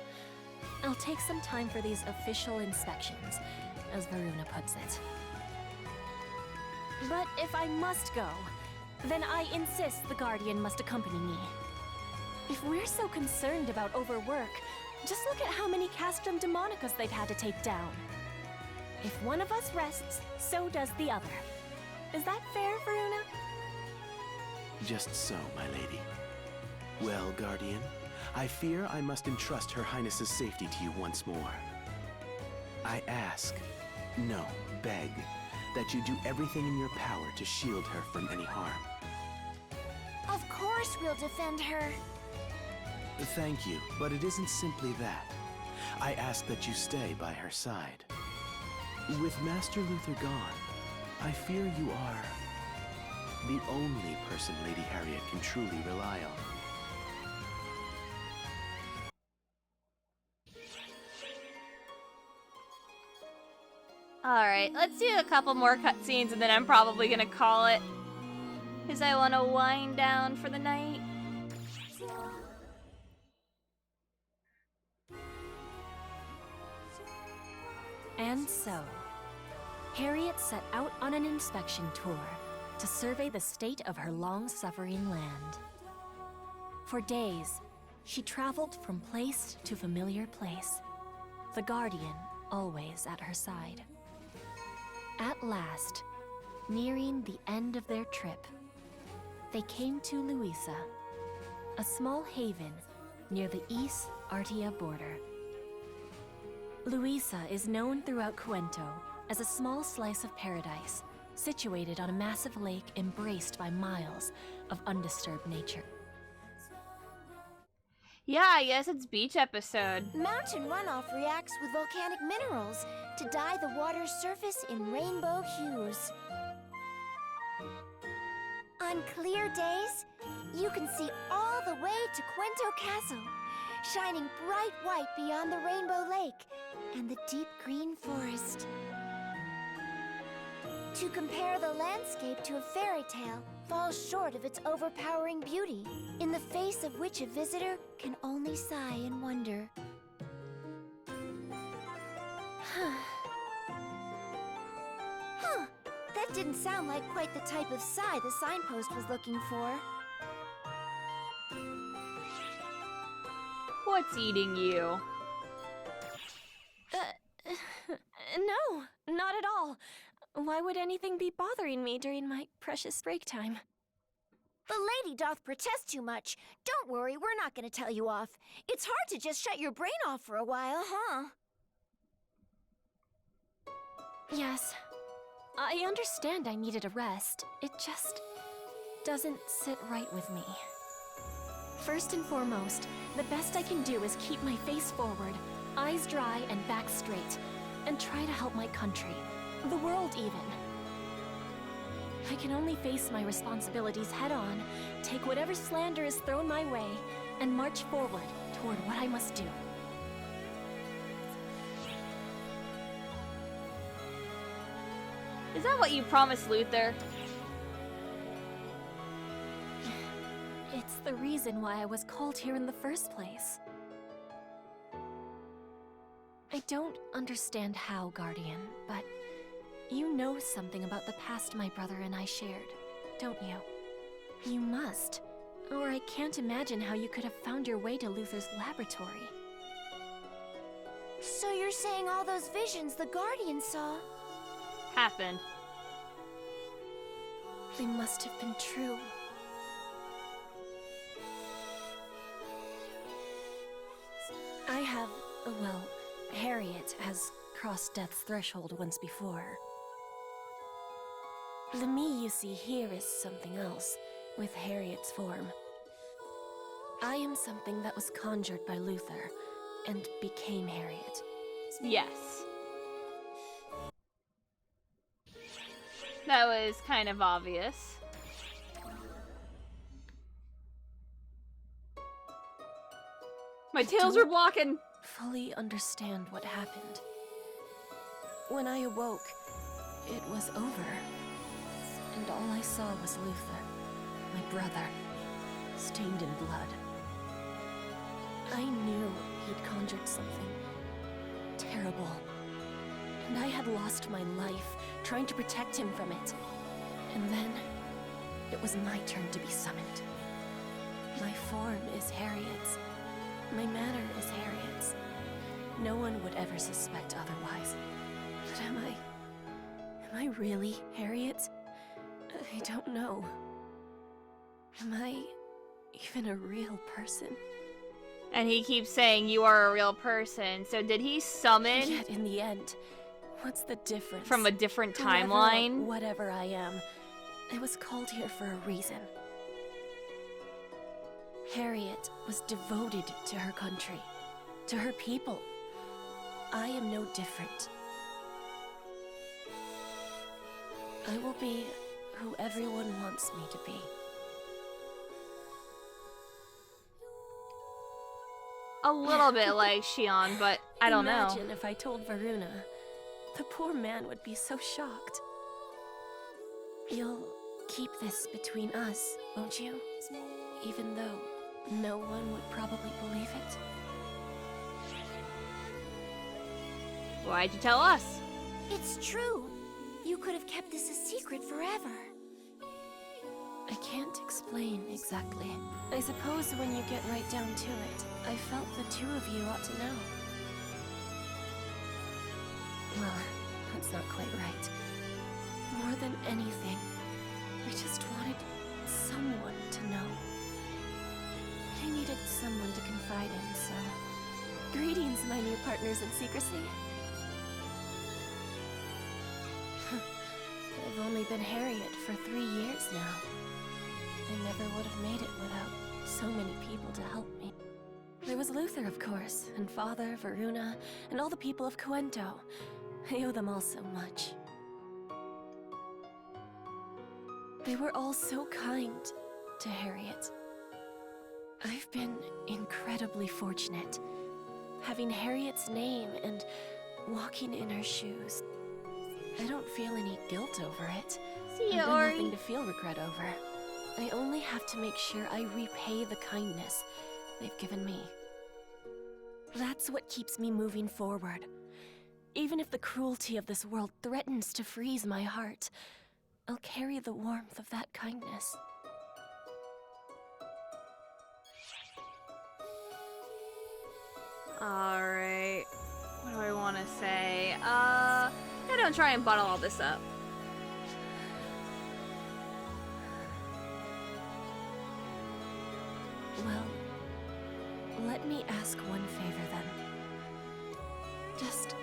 [SPEAKER 11] I'll take some time for these official inspections, as Varuna puts it. But if I must go, then I insist the Guardian must accompany me. If we're so concerned about overwork, just look at how many Castrum Demonicas they've had to take down. If one of us rests, so does the other. Is that fair, Varuna?
[SPEAKER 2] Just so, my lady. Well, Guardian, I fear I must entrust Her Highness's safety to you once more. I ask, no, beg, that you do everything in your power to shield her from any harm.
[SPEAKER 15] Of course we'll defend her.
[SPEAKER 2] Thank you, but it isn't simply that. I ask that you stay by her side. With Master Luther gone, I fear you are the only person Lady Harriet can truly rely on.
[SPEAKER 1] Alright, let's do a couple more cutscenes and then I'm probably gonna call it. Because I want to wind down for the night.
[SPEAKER 11] And so, Harriet set out on an inspection tour to survey the state of her long-suffering land. For days, she traveled from place to familiar place, the Guardian always at her side. At last, nearing the end of their trip, they came to Louisa, a small haven near the East Artia border. Louisa is known throughout Cuento as a small slice of paradise, situated on a massive lake embraced by miles of undisturbed nature.
[SPEAKER 1] Yeah, I guess it's beach episode.
[SPEAKER 15] Mountain runoff reacts with volcanic minerals to dye the water's surface in rainbow hues.
[SPEAKER 3] On clear days, you can see all the way to Cuento Castle, shining bright white beyond the Rainbow Lake and the deep green forest. To compare the landscape to a fairy tale falls short of its overpowering beauty, in the face of which a visitor can only sigh in wonder. Huh, that didn't sound like quite the type of sigh the signpost was looking for.
[SPEAKER 1] What's eating you?
[SPEAKER 11] No, not at all. Why would anything be bothering me during my precious break time?
[SPEAKER 3] The lady doth protest too much. Don't worry, we're not gonna tell you off. It's hard to just shut your brain off for a while, huh?
[SPEAKER 11] Yes, I understand I needed a rest. It just doesn't sit right with me. First and foremost, the best I can do is keep my face forward, eyes dry and back straight, and try to help my country, the world even. I can only face my responsibilities head-on, take whatever slander is thrown my way, and march forward toward what I must do.
[SPEAKER 1] Is that what you promised Luther?
[SPEAKER 11] It's the reason why I was called here in the first place. I don't understand how, Guardian, but you know something about the past my brother and I shared, don't you? You must, or I can't imagine how you could have found your way to Luther's laboratory.
[SPEAKER 3] So you're saying all those visions the Guardian saw
[SPEAKER 1] happened?
[SPEAKER 11] They must have been true. I have, well, Harriet has crossed death's threshold once before. The me you see here is something else, with Harriet's form. I am something that was conjured by Luther, and became Harriet.
[SPEAKER 1] Yes. That was kind of obvious. My tails are blocking!
[SPEAKER 11] Fully understand what happened. When I awoke, it was over. And all I saw was Luther, my brother, stained in blood. I knew he'd conjured something terrible. And I had lost my life trying to protect him from it. And then, it was my turn to be summoned. My form is Harriet's. My manner is Harriet's. No one would ever suspect otherwise. But am I really Harriet? I don't know. Am I even a real person?
[SPEAKER 1] And he keeps saying you are a real person. So did he summon?
[SPEAKER 11] Yet in the end, what's the difference?
[SPEAKER 1] From a different timeline?
[SPEAKER 11] Whatever I am, I was called here for a reason. Harriet was devoted to her country, to her people. I am no different. I will be who everyone wants me to be.
[SPEAKER 1] A little bit like Shion, but I don't know.
[SPEAKER 11] Imagine if I told Varuna. The poor man would be so shocked. You'll keep this between us, won't you? Even though no one would probably believe it.
[SPEAKER 1] Why'd you tell us?
[SPEAKER 3] It's true. You could have kept this a secret forever.
[SPEAKER 11] I can't explain exactly. I suppose when you get right down to it, I felt the two of you ought to know. Well, that's not quite right. More than anything, I just wanted someone to know. I needed someone to confide in, so... Greetings, my new partners in secrecy. I've only been Harriet for 3 years now. I never would have made it without so many people to help me. There was Luther, of course, and Father, Varuna, and all the people of Cuento. I owe them all so much. They were all so kind to Harriet. I've been incredibly fortunate, having Harriet's name and walking in her shoes. I don't feel any guilt over it.
[SPEAKER 1] See ya,
[SPEAKER 11] I've
[SPEAKER 1] Ori.
[SPEAKER 11] nothing to feel regret over. I only have to make sure I repay the kindness they've given me. That's what keeps me moving forward. Even if the cruelty of this world threatens to freeze my heart, I'll carry the warmth of that kindness.
[SPEAKER 1] Alright. What do I want to say? I don't try and bottle all this up.
[SPEAKER 11] Well, let me ask one favor then. Just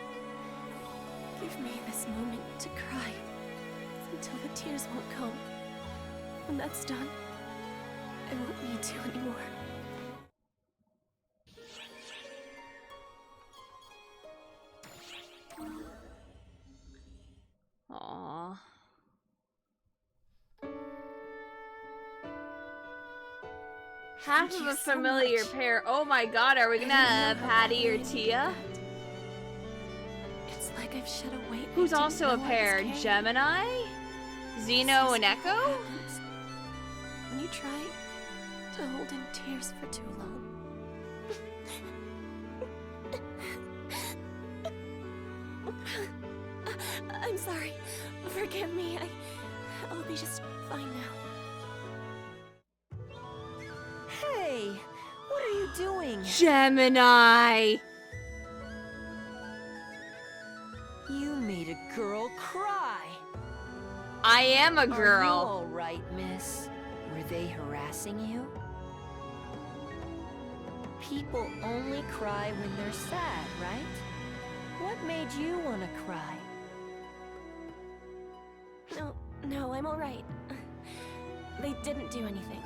[SPEAKER 11] give me this moment to cry until the tears won't come. When that's done, I won't need to anymore.
[SPEAKER 1] Aww. Half of a familiar pair. Oh my god, are we gonna have Hattie or Tia?
[SPEAKER 11] It's like I've shed a weight.
[SPEAKER 1] Who's also a pair? Gemini? Zeno and Echo?
[SPEAKER 11] When you try to hold in tears for too long. I'm sorry. Forgive me. I'll be just fine now.
[SPEAKER 22] Hey, what are you doing?
[SPEAKER 1] Gemini!
[SPEAKER 22] You made a girl cry.
[SPEAKER 1] I am a girl.
[SPEAKER 22] Are you all right, miss? Were they harassing you? People only cry when they're sad, right? What made you want to cry?
[SPEAKER 11] No, I'm all right. They didn't do anything.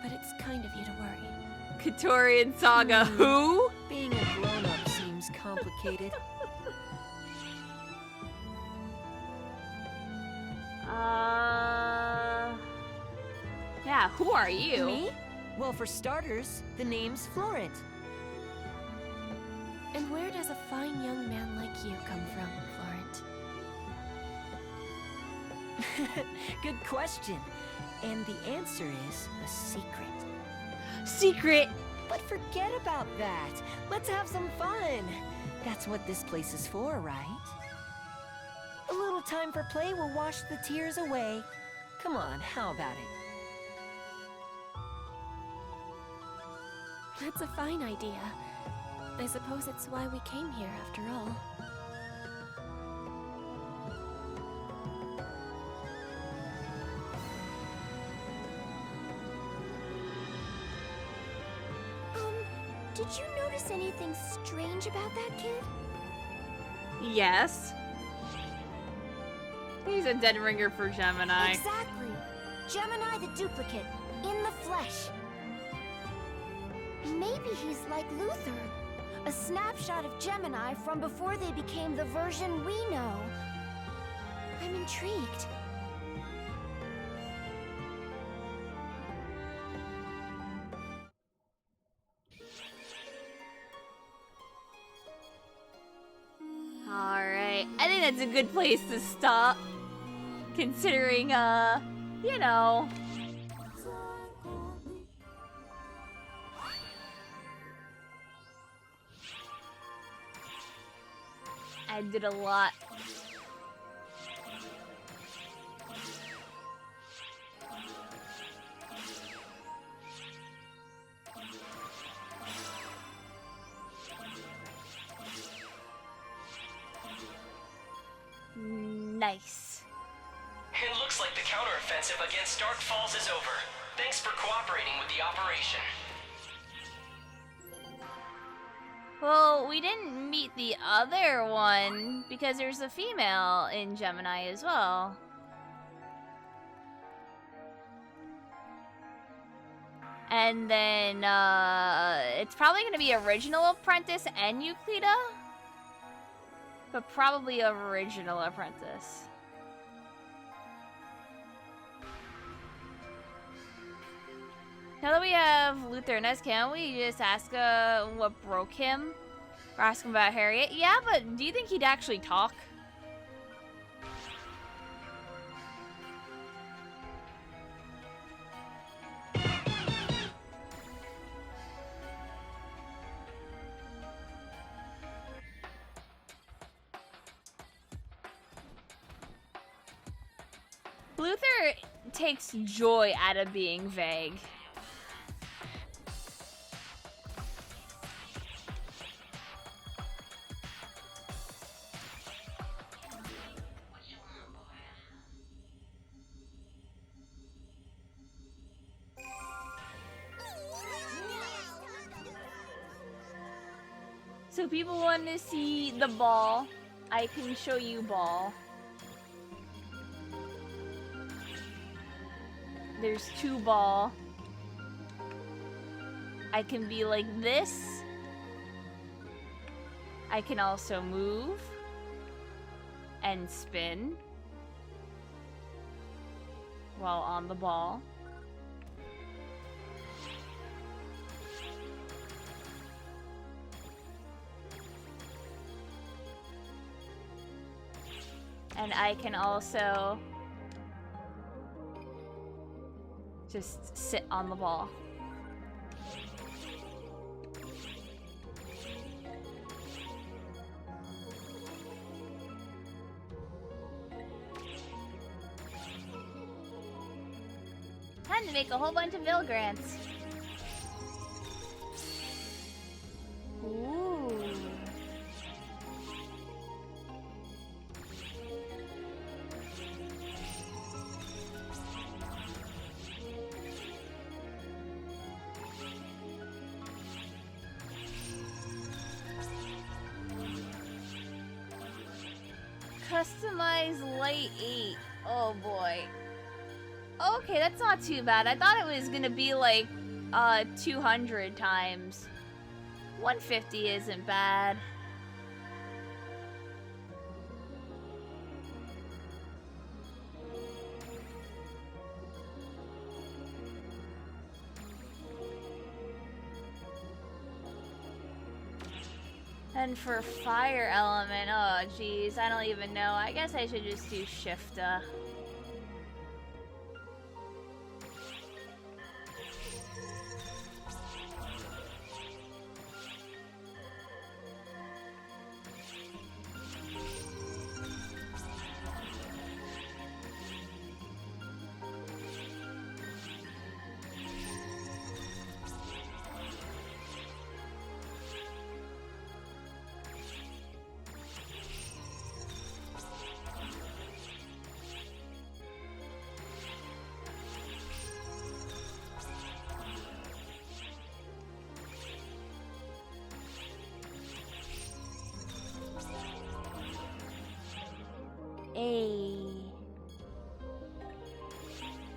[SPEAKER 11] But it's kind of you to worry.
[SPEAKER 1] Katorian Saga, who?
[SPEAKER 22] Being a grown-up seems complicated.
[SPEAKER 1] Yeah, who are you?
[SPEAKER 22] Me? Well, for starters, the name's Florent.
[SPEAKER 11] And where does a fine young man like you come from, Florent?
[SPEAKER 22] Good question. And the answer is a secret.
[SPEAKER 1] Secret!
[SPEAKER 22] But forget about that. Let's have some fun. That's what this place is for, right? A little time for play will wash the tears away. Come on, how about it?
[SPEAKER 11] That's a fine idea. I suppose it's why we came here after all.
[SPEAKER 3] Did you notice anything strange about that kid?
[SPEAKER 1] Yes. He's a dead ringer for Gemini.
[SPEAKER 15] Exactly. Gemini the duplicate, in the flesh. Maybe he's like Luther. A snapshot of Gemini from before they became the version we know. I'm intrigued.
[SPEAKER 1] Alright, I think that's a good place to stop. Considering, you know. I did a lot. Nice.
[SPEAKER 12] It looks like the counteroffensive against Dark Falls is over. Thanks for cooperating with the operation.
[SPEAKER 1] Well, we didn't meet the other one because there's a female in Gemini as well. And then, it's probably gonna be Original Apprentice and Euclida. But probably Original Apprentice. Now that we have Luther and us, can't we just ask what broke him? Or ask him about Harriet? Yeah, but do you think he'd actually talk? Luther takes joy out of being vague. So people want to see the ball. I can show you ball. There's 2 ball. I can be like this. I can also move and spin while on the ball. And I can also just sit on the ball. Time to make a whole bunch of Vilgrants. Ooh. Customize light 8. Oh boy. Okay, that's not too bad. I thought it was gonna be like 200 times. 150 isn't bad. And for fire element, oh geez, I don't even know. I guess I should just do Shifta.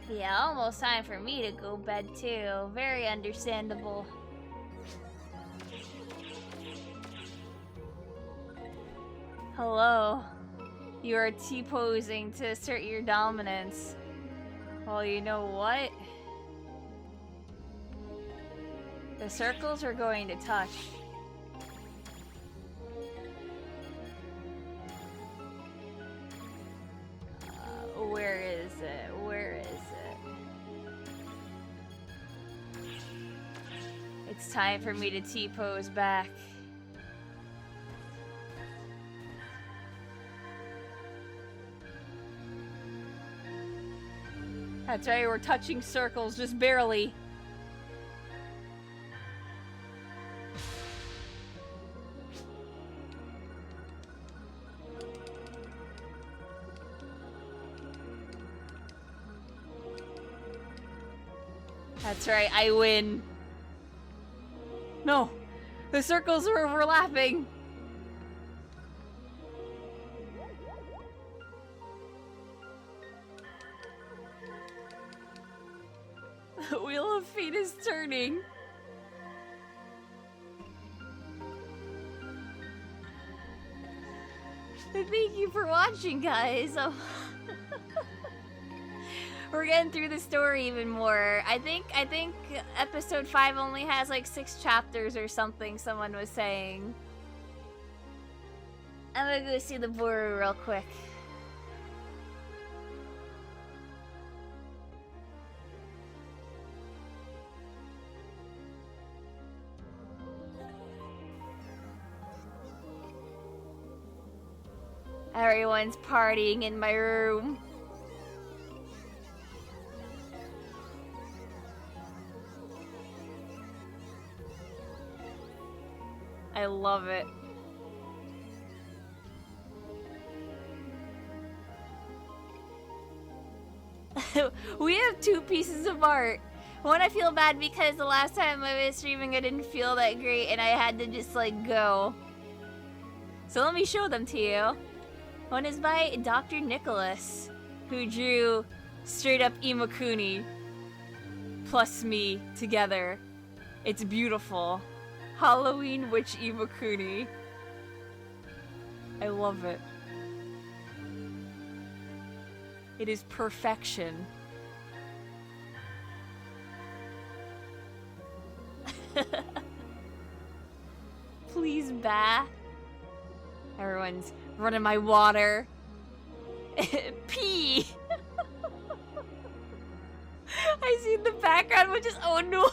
[SPEAKER 1] Yeah, almost time for me to go bed too. Very understandable. Hello. You are T-posing to assert your dominance. Well, you know what? The circles are going to touch. Where is it? Where is it? It's time for me to T-pose back. That's right, we're touching circles, just barely. That's right, I win. No, the circles are overlapping. The Wheel of Fate is turning. Thank you for watching, guys. We're getting through the story even more. I think episode 5 only has like 6 chapters or something, someone was saying. I'm gonna go see the Boru real quick. Everyone's partying in my room. I love it. We have 2 pieces of art. One, I feel bad because the last time I was streaming I didn't feel that great and I had to just like go. So let me show them to you. One is by Dr. Nicholas, who drew straight up Imakuni plus me together. It's beautiful. Halloween Witch Imakuni. I love it. It is perfection. Please, Bah. Everyone's running my water. Pee. I see the background, which is oh no.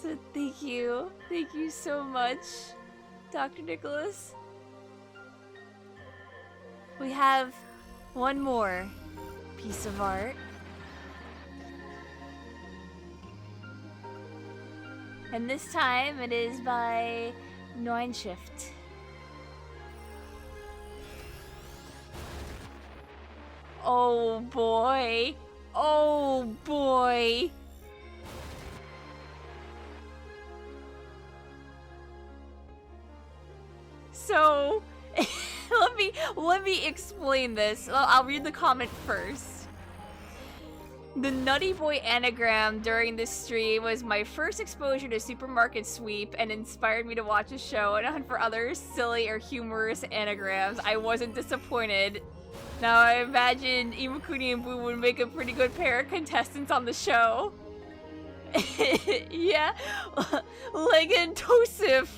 [SPEAKER 1] So thank you so much, Dr. Nicholas. We have one more piece of art. And this time it is by Shift. Oh boy. Oh boy. So, let me explain this. I'll read the comment first. The Nutty Boy anagram during this stream was my first exposure to Supermarket Sweep and inspired me to watch a show and hunt for other silly or humorous anagrams. I wasn't disappointed. Now I imagine Imakuni and Boo would make a pretty good pair of contestants on the show. Yeah, Legantosif,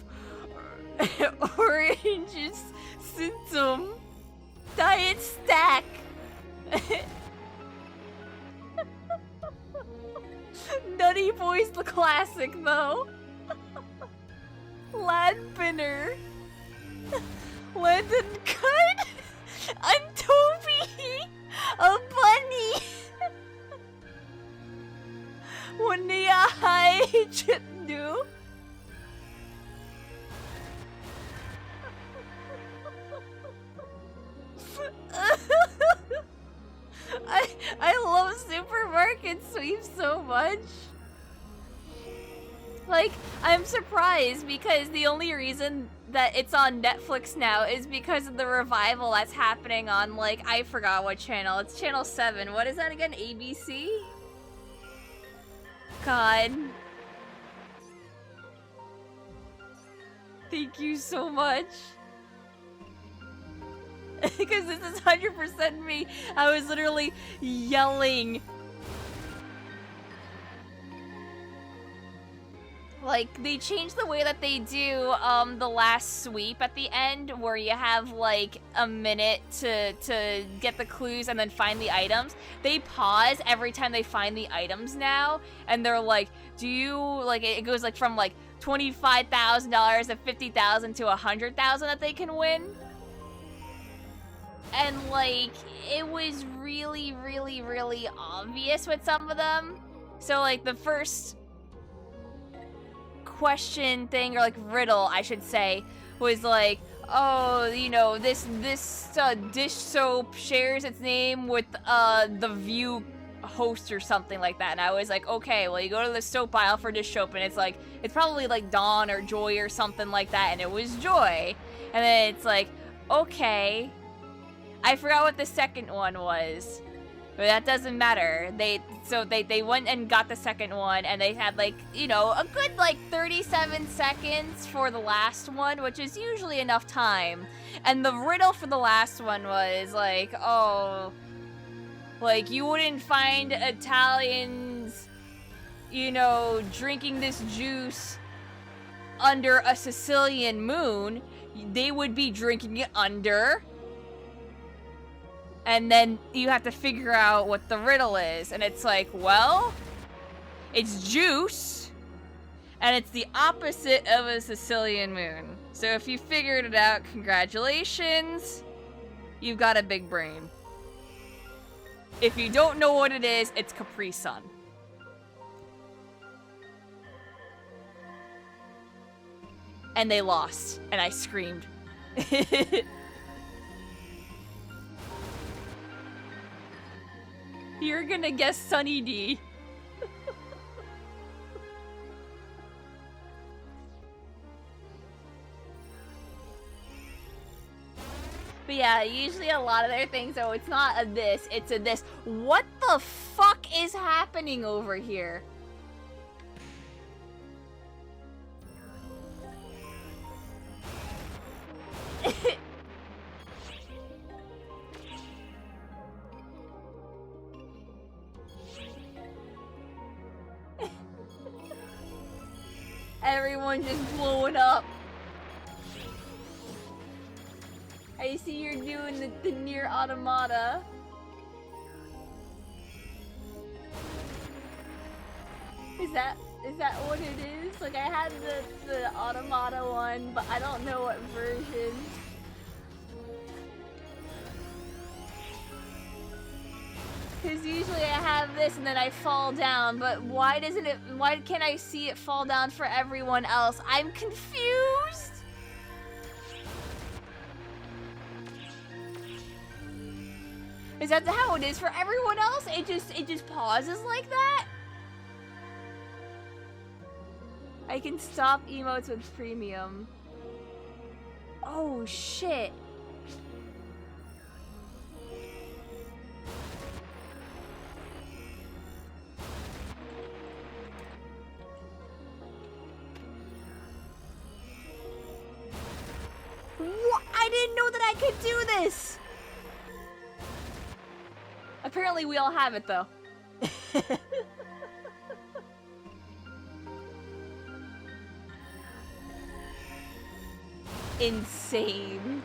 [SPEAKER 1] Orange Symptom, Diet Stack. Nutty Boy's the classic, though. Ladbinner. Landon Cut. Untoby. A bunny. Waniahai Chitnu. I love Supermarket Sweep so much. Like, I'm surprised because the only reason that it's on Netflix now is because of the revival that's happening on, like, I forgot what channel. It's channel 7. What is that again? ABC? God. Thank you so much. Because this is 100% me. I was literally yelling. Like, they changed the way that they do the last sweep at the end, where you have, like, a minute to get the clues and then find the items. They pause every time they find the items now, and they're like, do you, like, it goes, like, from, like, $25,000 to $50,000 to $100,000 that they can win. And, like, it was really, really, really obvious with some of them. So, like, the first question thing, or, like, riddle, I should say, was, like, oh, you know, this dish soap shares its name with, the View host or something like that. And I was like, okay, well, you go to the soap aisle for dish soap, and it's, like, it's probably, like, Dawn or Joy or something like that, and it was Joy. And then it's like, okay... I forgot what the second one was. But that doesn't matter. They went and got the second one, and they had, like, you know, a good, like, 37 seconds for the last one, which is usually enough time. And the riddle for the last one was, like, oh, like, you wouldn't find Italians, you know, drinking this juice under a Sicilian moon. They would be drinking it under... And then you have to figure out what the riddle is. And it's like, well, it's juice. And it's the opposite of a Sicilian moon. So if you figured it out, congratulations. You've got a big brain. If you don't know what it is, it's Capri Sun. And they lost. And I screamed. You're gonna guess Sunny D. But yeah, usually a lot of their things, so it's not a this, it's a this. What the fuck is happening over here? Everyone just blowing up. I see you're doing the near automata. Is that what it is? Like, I had the automata one, but I don't know what version. Because usually I have this and then I fall down, but why can't I see it fall down for everyone else? I'm confused! Is that how it is for everyone else? It just pauses like that? I can stop emotes with premium. Oh shit. What? I didn't know that I could do this! Apparently we all have it though. Insane.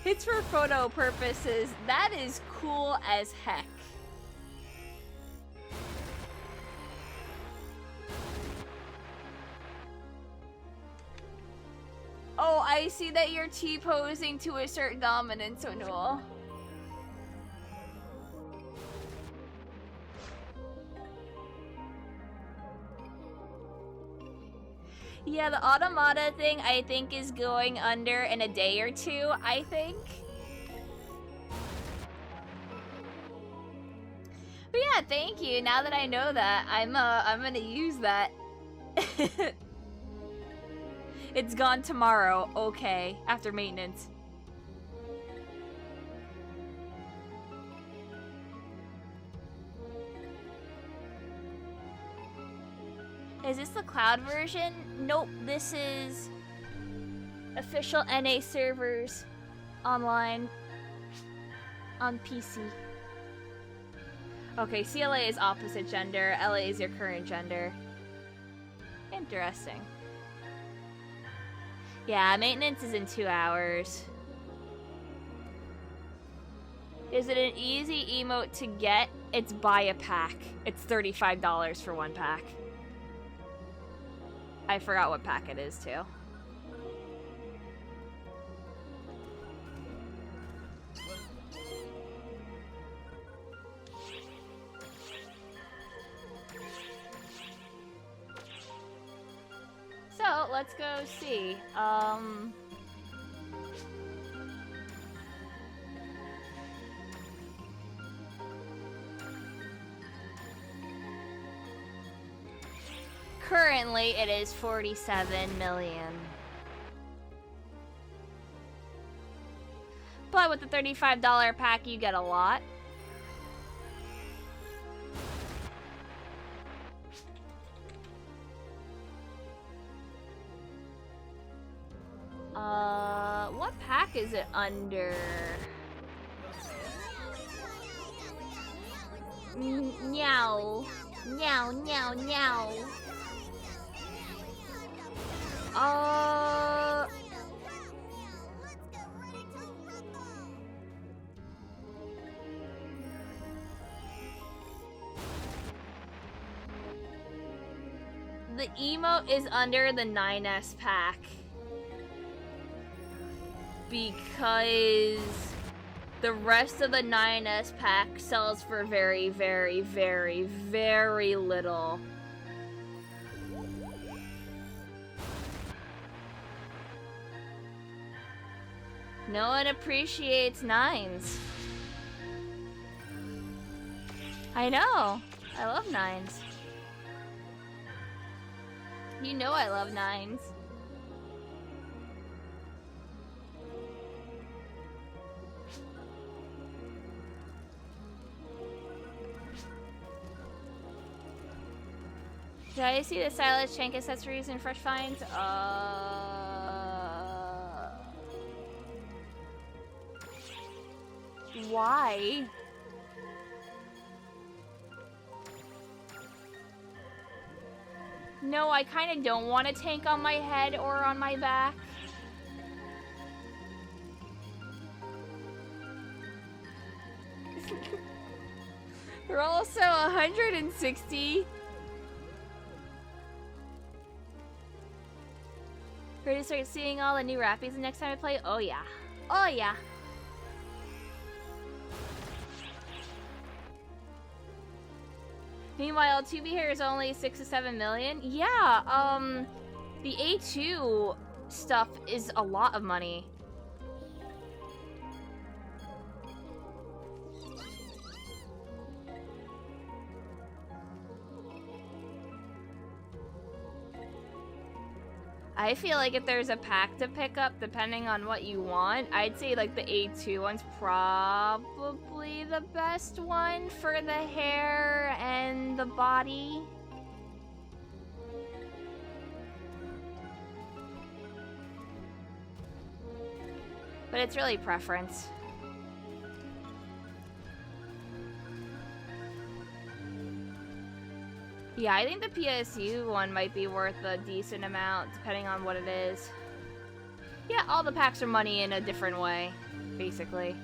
[SPEAKER 1] It's for photo purposes. That is cool as heck. Oh, I see that you're T-posing to assert dominance, Onul. Yeah, the automata thing, I think, is going under in a day or two, I think. But yeah, thank you. Now that I know that, I'm gonna use that. It's gone tomorrow. Okay, after maintenance. Is this the cloud version? Nope, this is official NA servers online on PC. Okay, CLA is opposite gender, LA is your current gender. Interesting. Yeah, maintenance is in 2 hours. Is it an easy emote to get? It's buy a pack. It's $35 for one pack. I forgot what pack it is too. So, let's go see. Currently, it is 47 million. with the $35 pack, you get a lot. What pack is it under? Meow. Meow, meow, meow. The emote is under the 9S pack. Because the rest of the 9S pack sells for very, very, very, very little. No one appreciates 9s. I know. I love 9s. You know I love 9s. Did I see the stylish shank accessories and fresh finds? Why? No, I kind of don't want a tank on my head or on my back. They're also 160. Ready to start seeing all the new rappies the next time I play? Oh yeah. Oh yeah. Meanwhile, 2B here is only 6 to 7 million. Yeah, the A2 stuff is a lot of money. I feel like if there's a pack to pick up, depending on what you want, I'd say like the A2 one's probably the best one for the hair and the body. But it's really preference. Yeah, I think the PSU one might be worth a decent amount, depending on what it is. Yeah, all the packs are money in a different way, basically.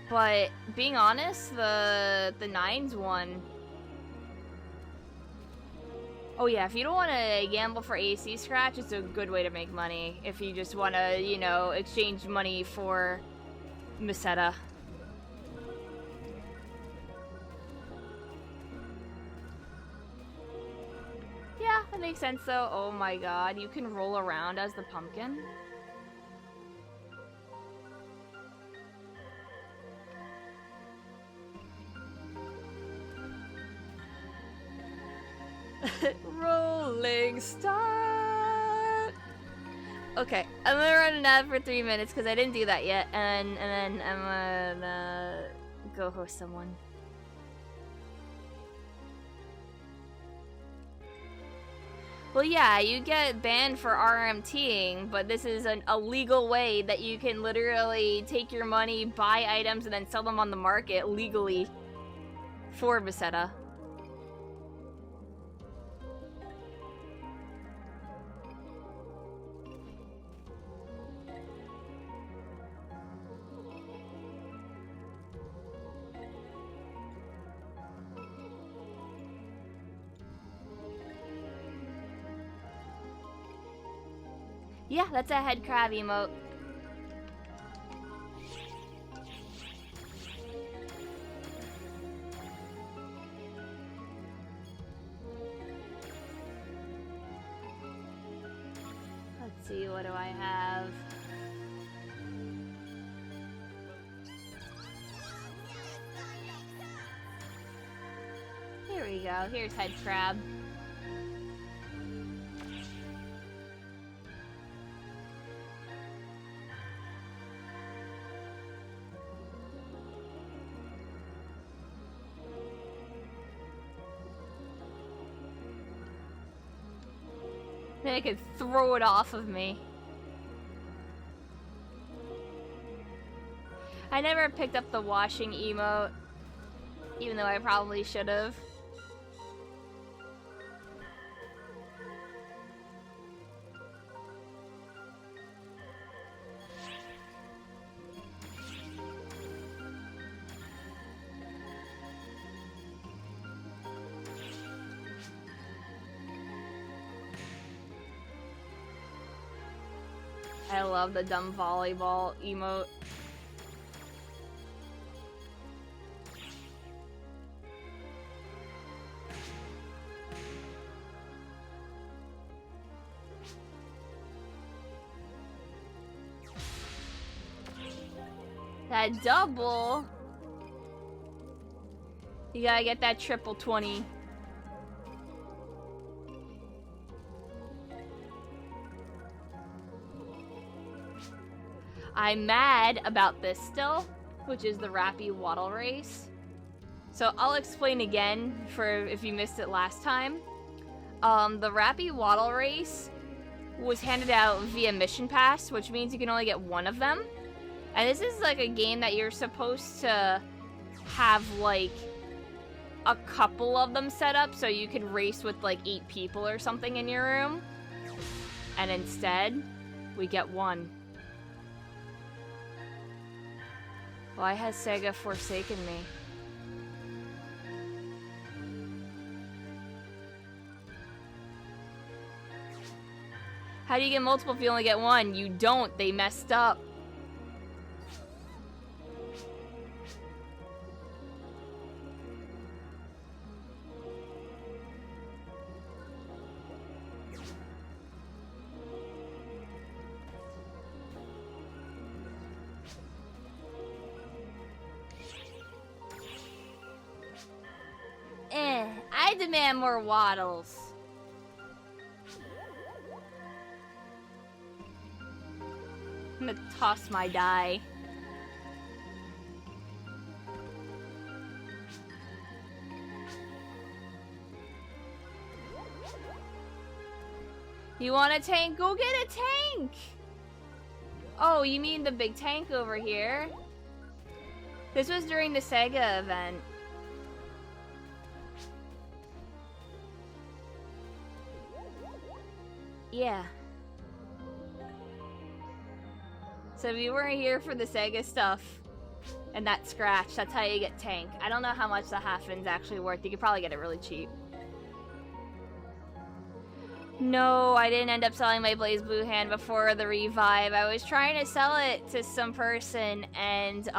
[SPEAKER 1] But, being honest, the 9s one... Oh yeah, if you don't want to gamble for AC scratch, it's a good way to make money. If you just want to, you know, exchange money for Meseta. Yeah, that makes sense though. Oh my god, you can roll around as the pumpkin? Rolling start. Okay, I'm gonna run an ad for 3 minutes because I didn't do that yet, and then I'm gonna go host someone. Well, yeah, you get banned for RMTing, but this is a legal way that you can literally take your money, buy items, and then sell them on the market legally for Meseta. Yeah, that's a head crab emote. Let's see, what do I have? Here we go, here's head crab. Then I could throw it off of me. I never picked up the washing emote, even though I probably should have. I love the dumb volleyball emote. That double. You gotta get that triple 20. I'm mad about this still, which is the Rappy Waddle Race. So I'll explain again for if you missed it last time. The Rappy Waddle Race was handed out via Mission Pass, which means you can only get one of them. And this is like a game that you're supposed to have like a couple of them set up so you could race with like 8 people or something in your room. And instead, we get one. Why has Sega forsaken me? How do you get multiple if you only get one? You don't. They messed up. I demand more waddles. I'm gonna toss my die. You want a tank? Go get a tank! Oh, you mean the big tank over here? This was during the Sega event. Yeah. So if you weren't here for the Sega stuff and that scratch, that's how you get tank. I don't know how much the half-in's actually worth. You could probably get it really cheap. No, I didn't end up selling my Blaze Blue hand before the revive. I was trying to sell it to some person and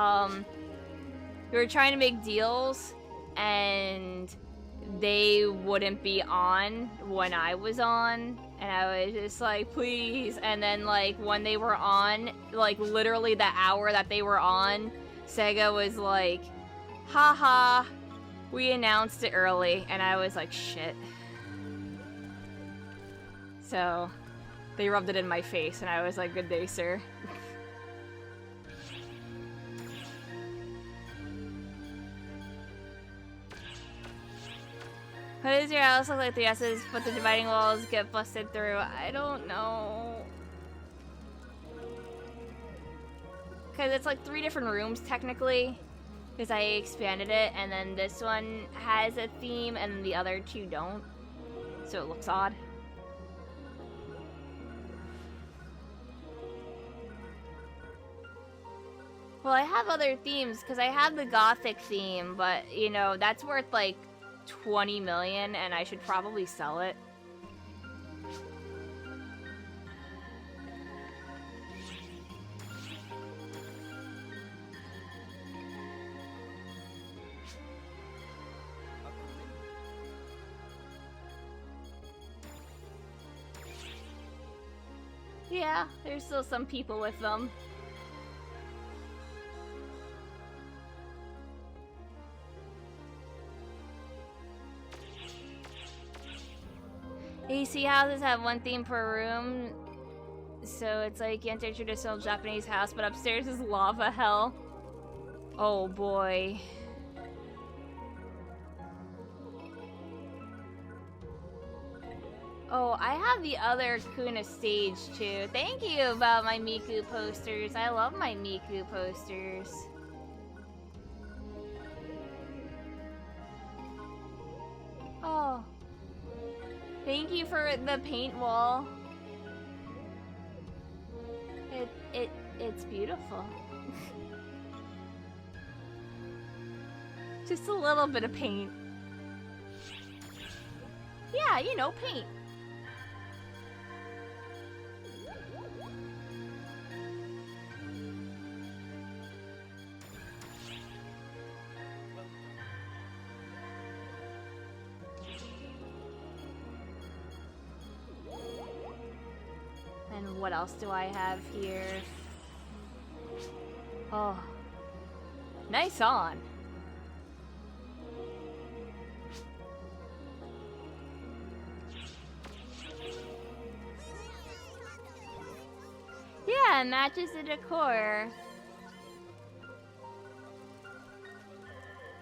[SPEAKER 1] we were trying to make deals and they wouldn't be on when I was on. And I was just like, please. And then, like, when they were on, like, literally the hour that they were on, Sega was like, haha, we announced it early. And I was like, shit. So, they rubbed it in my face, and I was like, good day, sir. What does your house look like the S's, but the dividing walls get busted through? I don't know. Because it's like 3 different rooms, technically. Because I expanded it, and then this one has a theme, and the other 2 don't. So it looks odd. Well, I have other themes, because I have the Gothic theme, but, you know, that's worth, like, 20 million, and I should probably sell it. Yeah, there's still some people with them. AC houses have 1 theme per room, so it's like you enter a traditional Japanese house, but upstairs is lava hell. Oh boy. Oh, I have the other Kuna stage too. Thank you about my Miku posters. I love my Miku posters. Oh. Thank you for the paint wall. It's beautiful. Just a little bit of paint. Yeah, you know, paint. And what else do I have here? Oh. Nice on. Yeah, it matches the decor.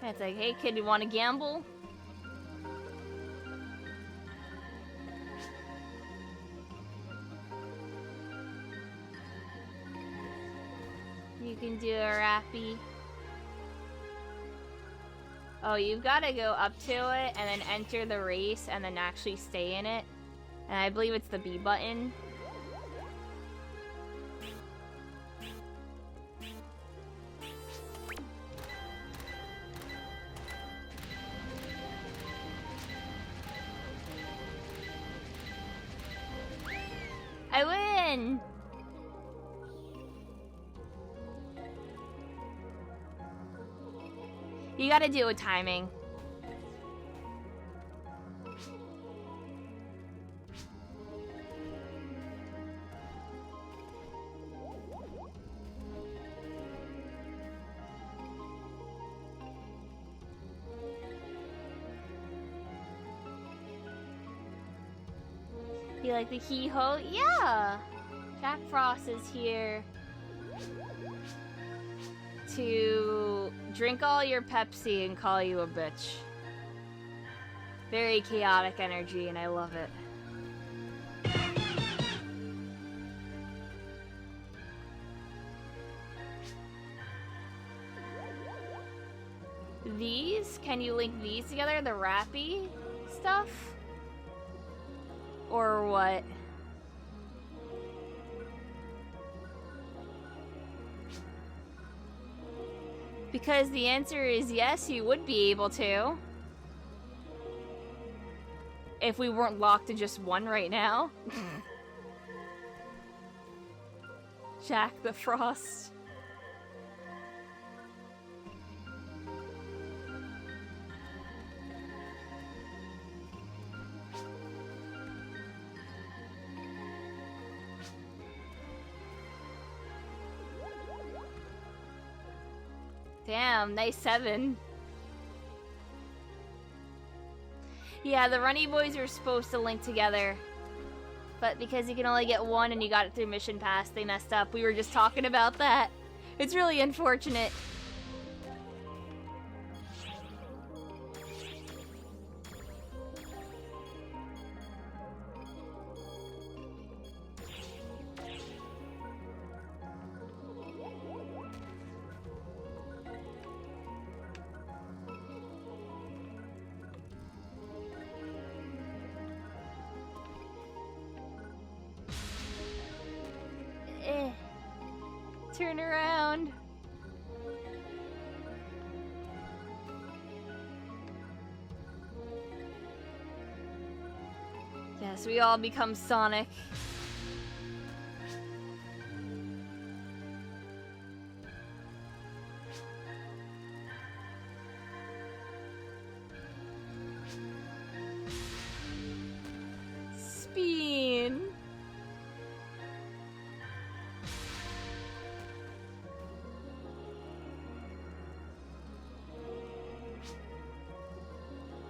[SPEAKER 1] It's like, hey kid, you want to gamble? You can do a rappy. Oh, you've got to go up to it and then enter the race and then actually stay in it. And I believe it's the B button. I win! You gotta do a timing. You like the hee-ho? Yeah! Jack Frost is here to drink all your Pepsi and call you a bitch. Very chaotic energy, and I love it. These? Can you link these together? The rappy stuff? Or what? Because the answer is yes, you would be able to. If we weren't locked to just one right now. Jack the Frost. Damn, nice 7. Yeah, the Runny Boys are supposed to link together. But because you can only get one and you got it through Mission Pass, they messed up. We were just talking about that. It's really unfortunate. Turn around. Yes, we all become Sonic. Spin.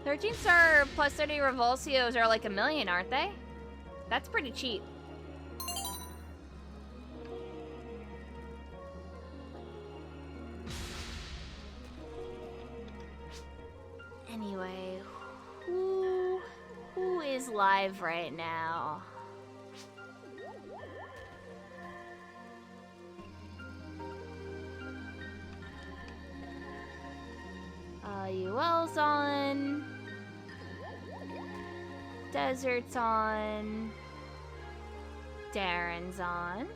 [SPEAKER 1] $13-star plus 30 Revulsios are like $1 million, aren't they? That's pretty cheap. Anyway, who is live right now. UL's on. Desert's on. Darren's on.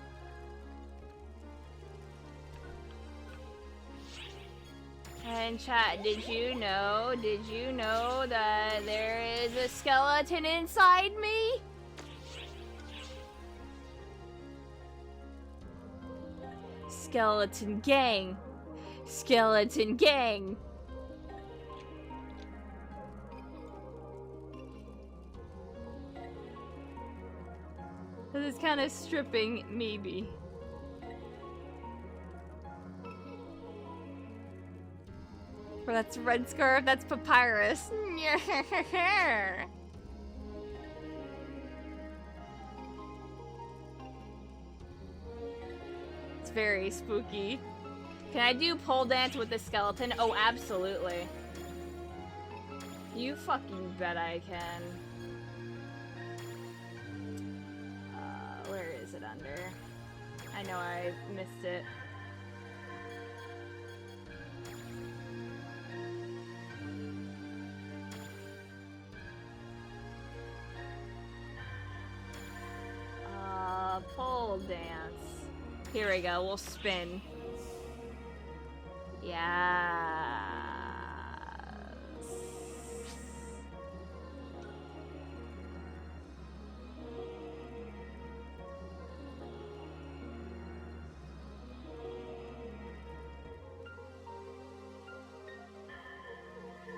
[SPEAKER 1] And chat, did you know that there is a skeleton inside me? Skeleton gang. Skeleton gang. This is kind of stripping, maybe. Or that's red scarf, that's papyrus. It's very spooky. Can I do pole dance with the skeleton? Oh, absolutely. You fucking bet I can. Where is it under? I know I missed it. Pole dance. Here we go, we'll spin. Yes.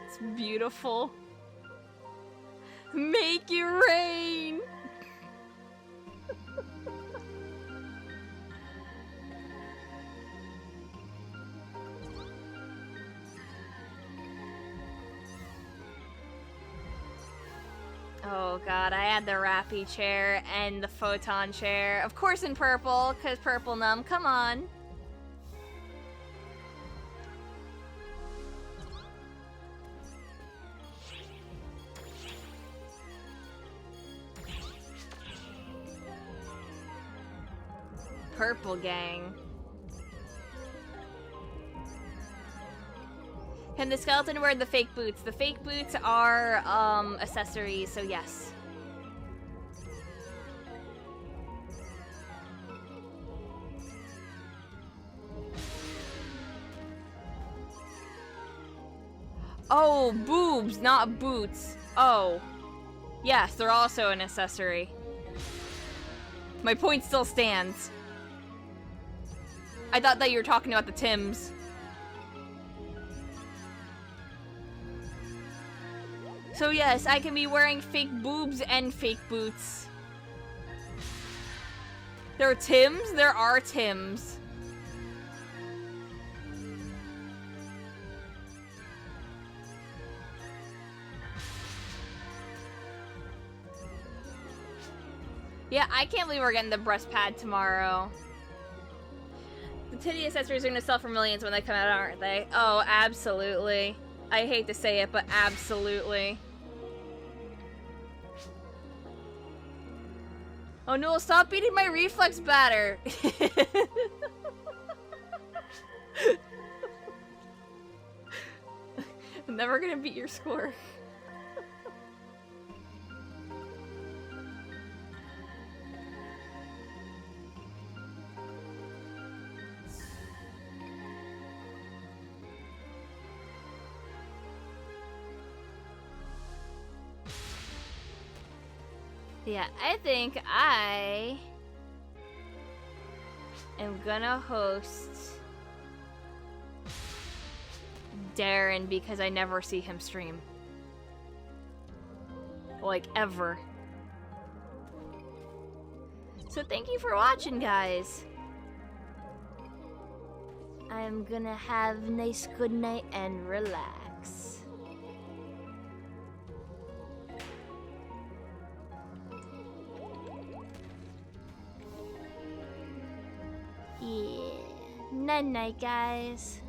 [SPEAKER 1] It's beautiful. Make it rain. Oh god, I had the Rappy chair and the Photon chair. Of course in purple, because purple numb, come on. Purple gang. Can the skeleton wear the fake boots? The fake boots are, accessories, so yes. Oh, boobs, not boots. Oh. Yes, they're also an accessory. My point still stands. I thought that you were talking about the Tims. So yes, I can be wearing fake boobs and fake boots. There are Tims? There are Tims. Yeah, I can't believe we're getting the breast pad tomorrow. The titty accessories are gonna sell for millions when they come out, aren't they? Oh, absolutely. I hate to say it, but absolutely. Oh no, stop beating my reflex batter! I'm never gonna beat your score. Yeah, I think I am gonna host Darren because I never see him stream. Like, ever. So thank you for watching, guys. I'm gonna have a nice good night and relax. Yeah. Night-night, guys.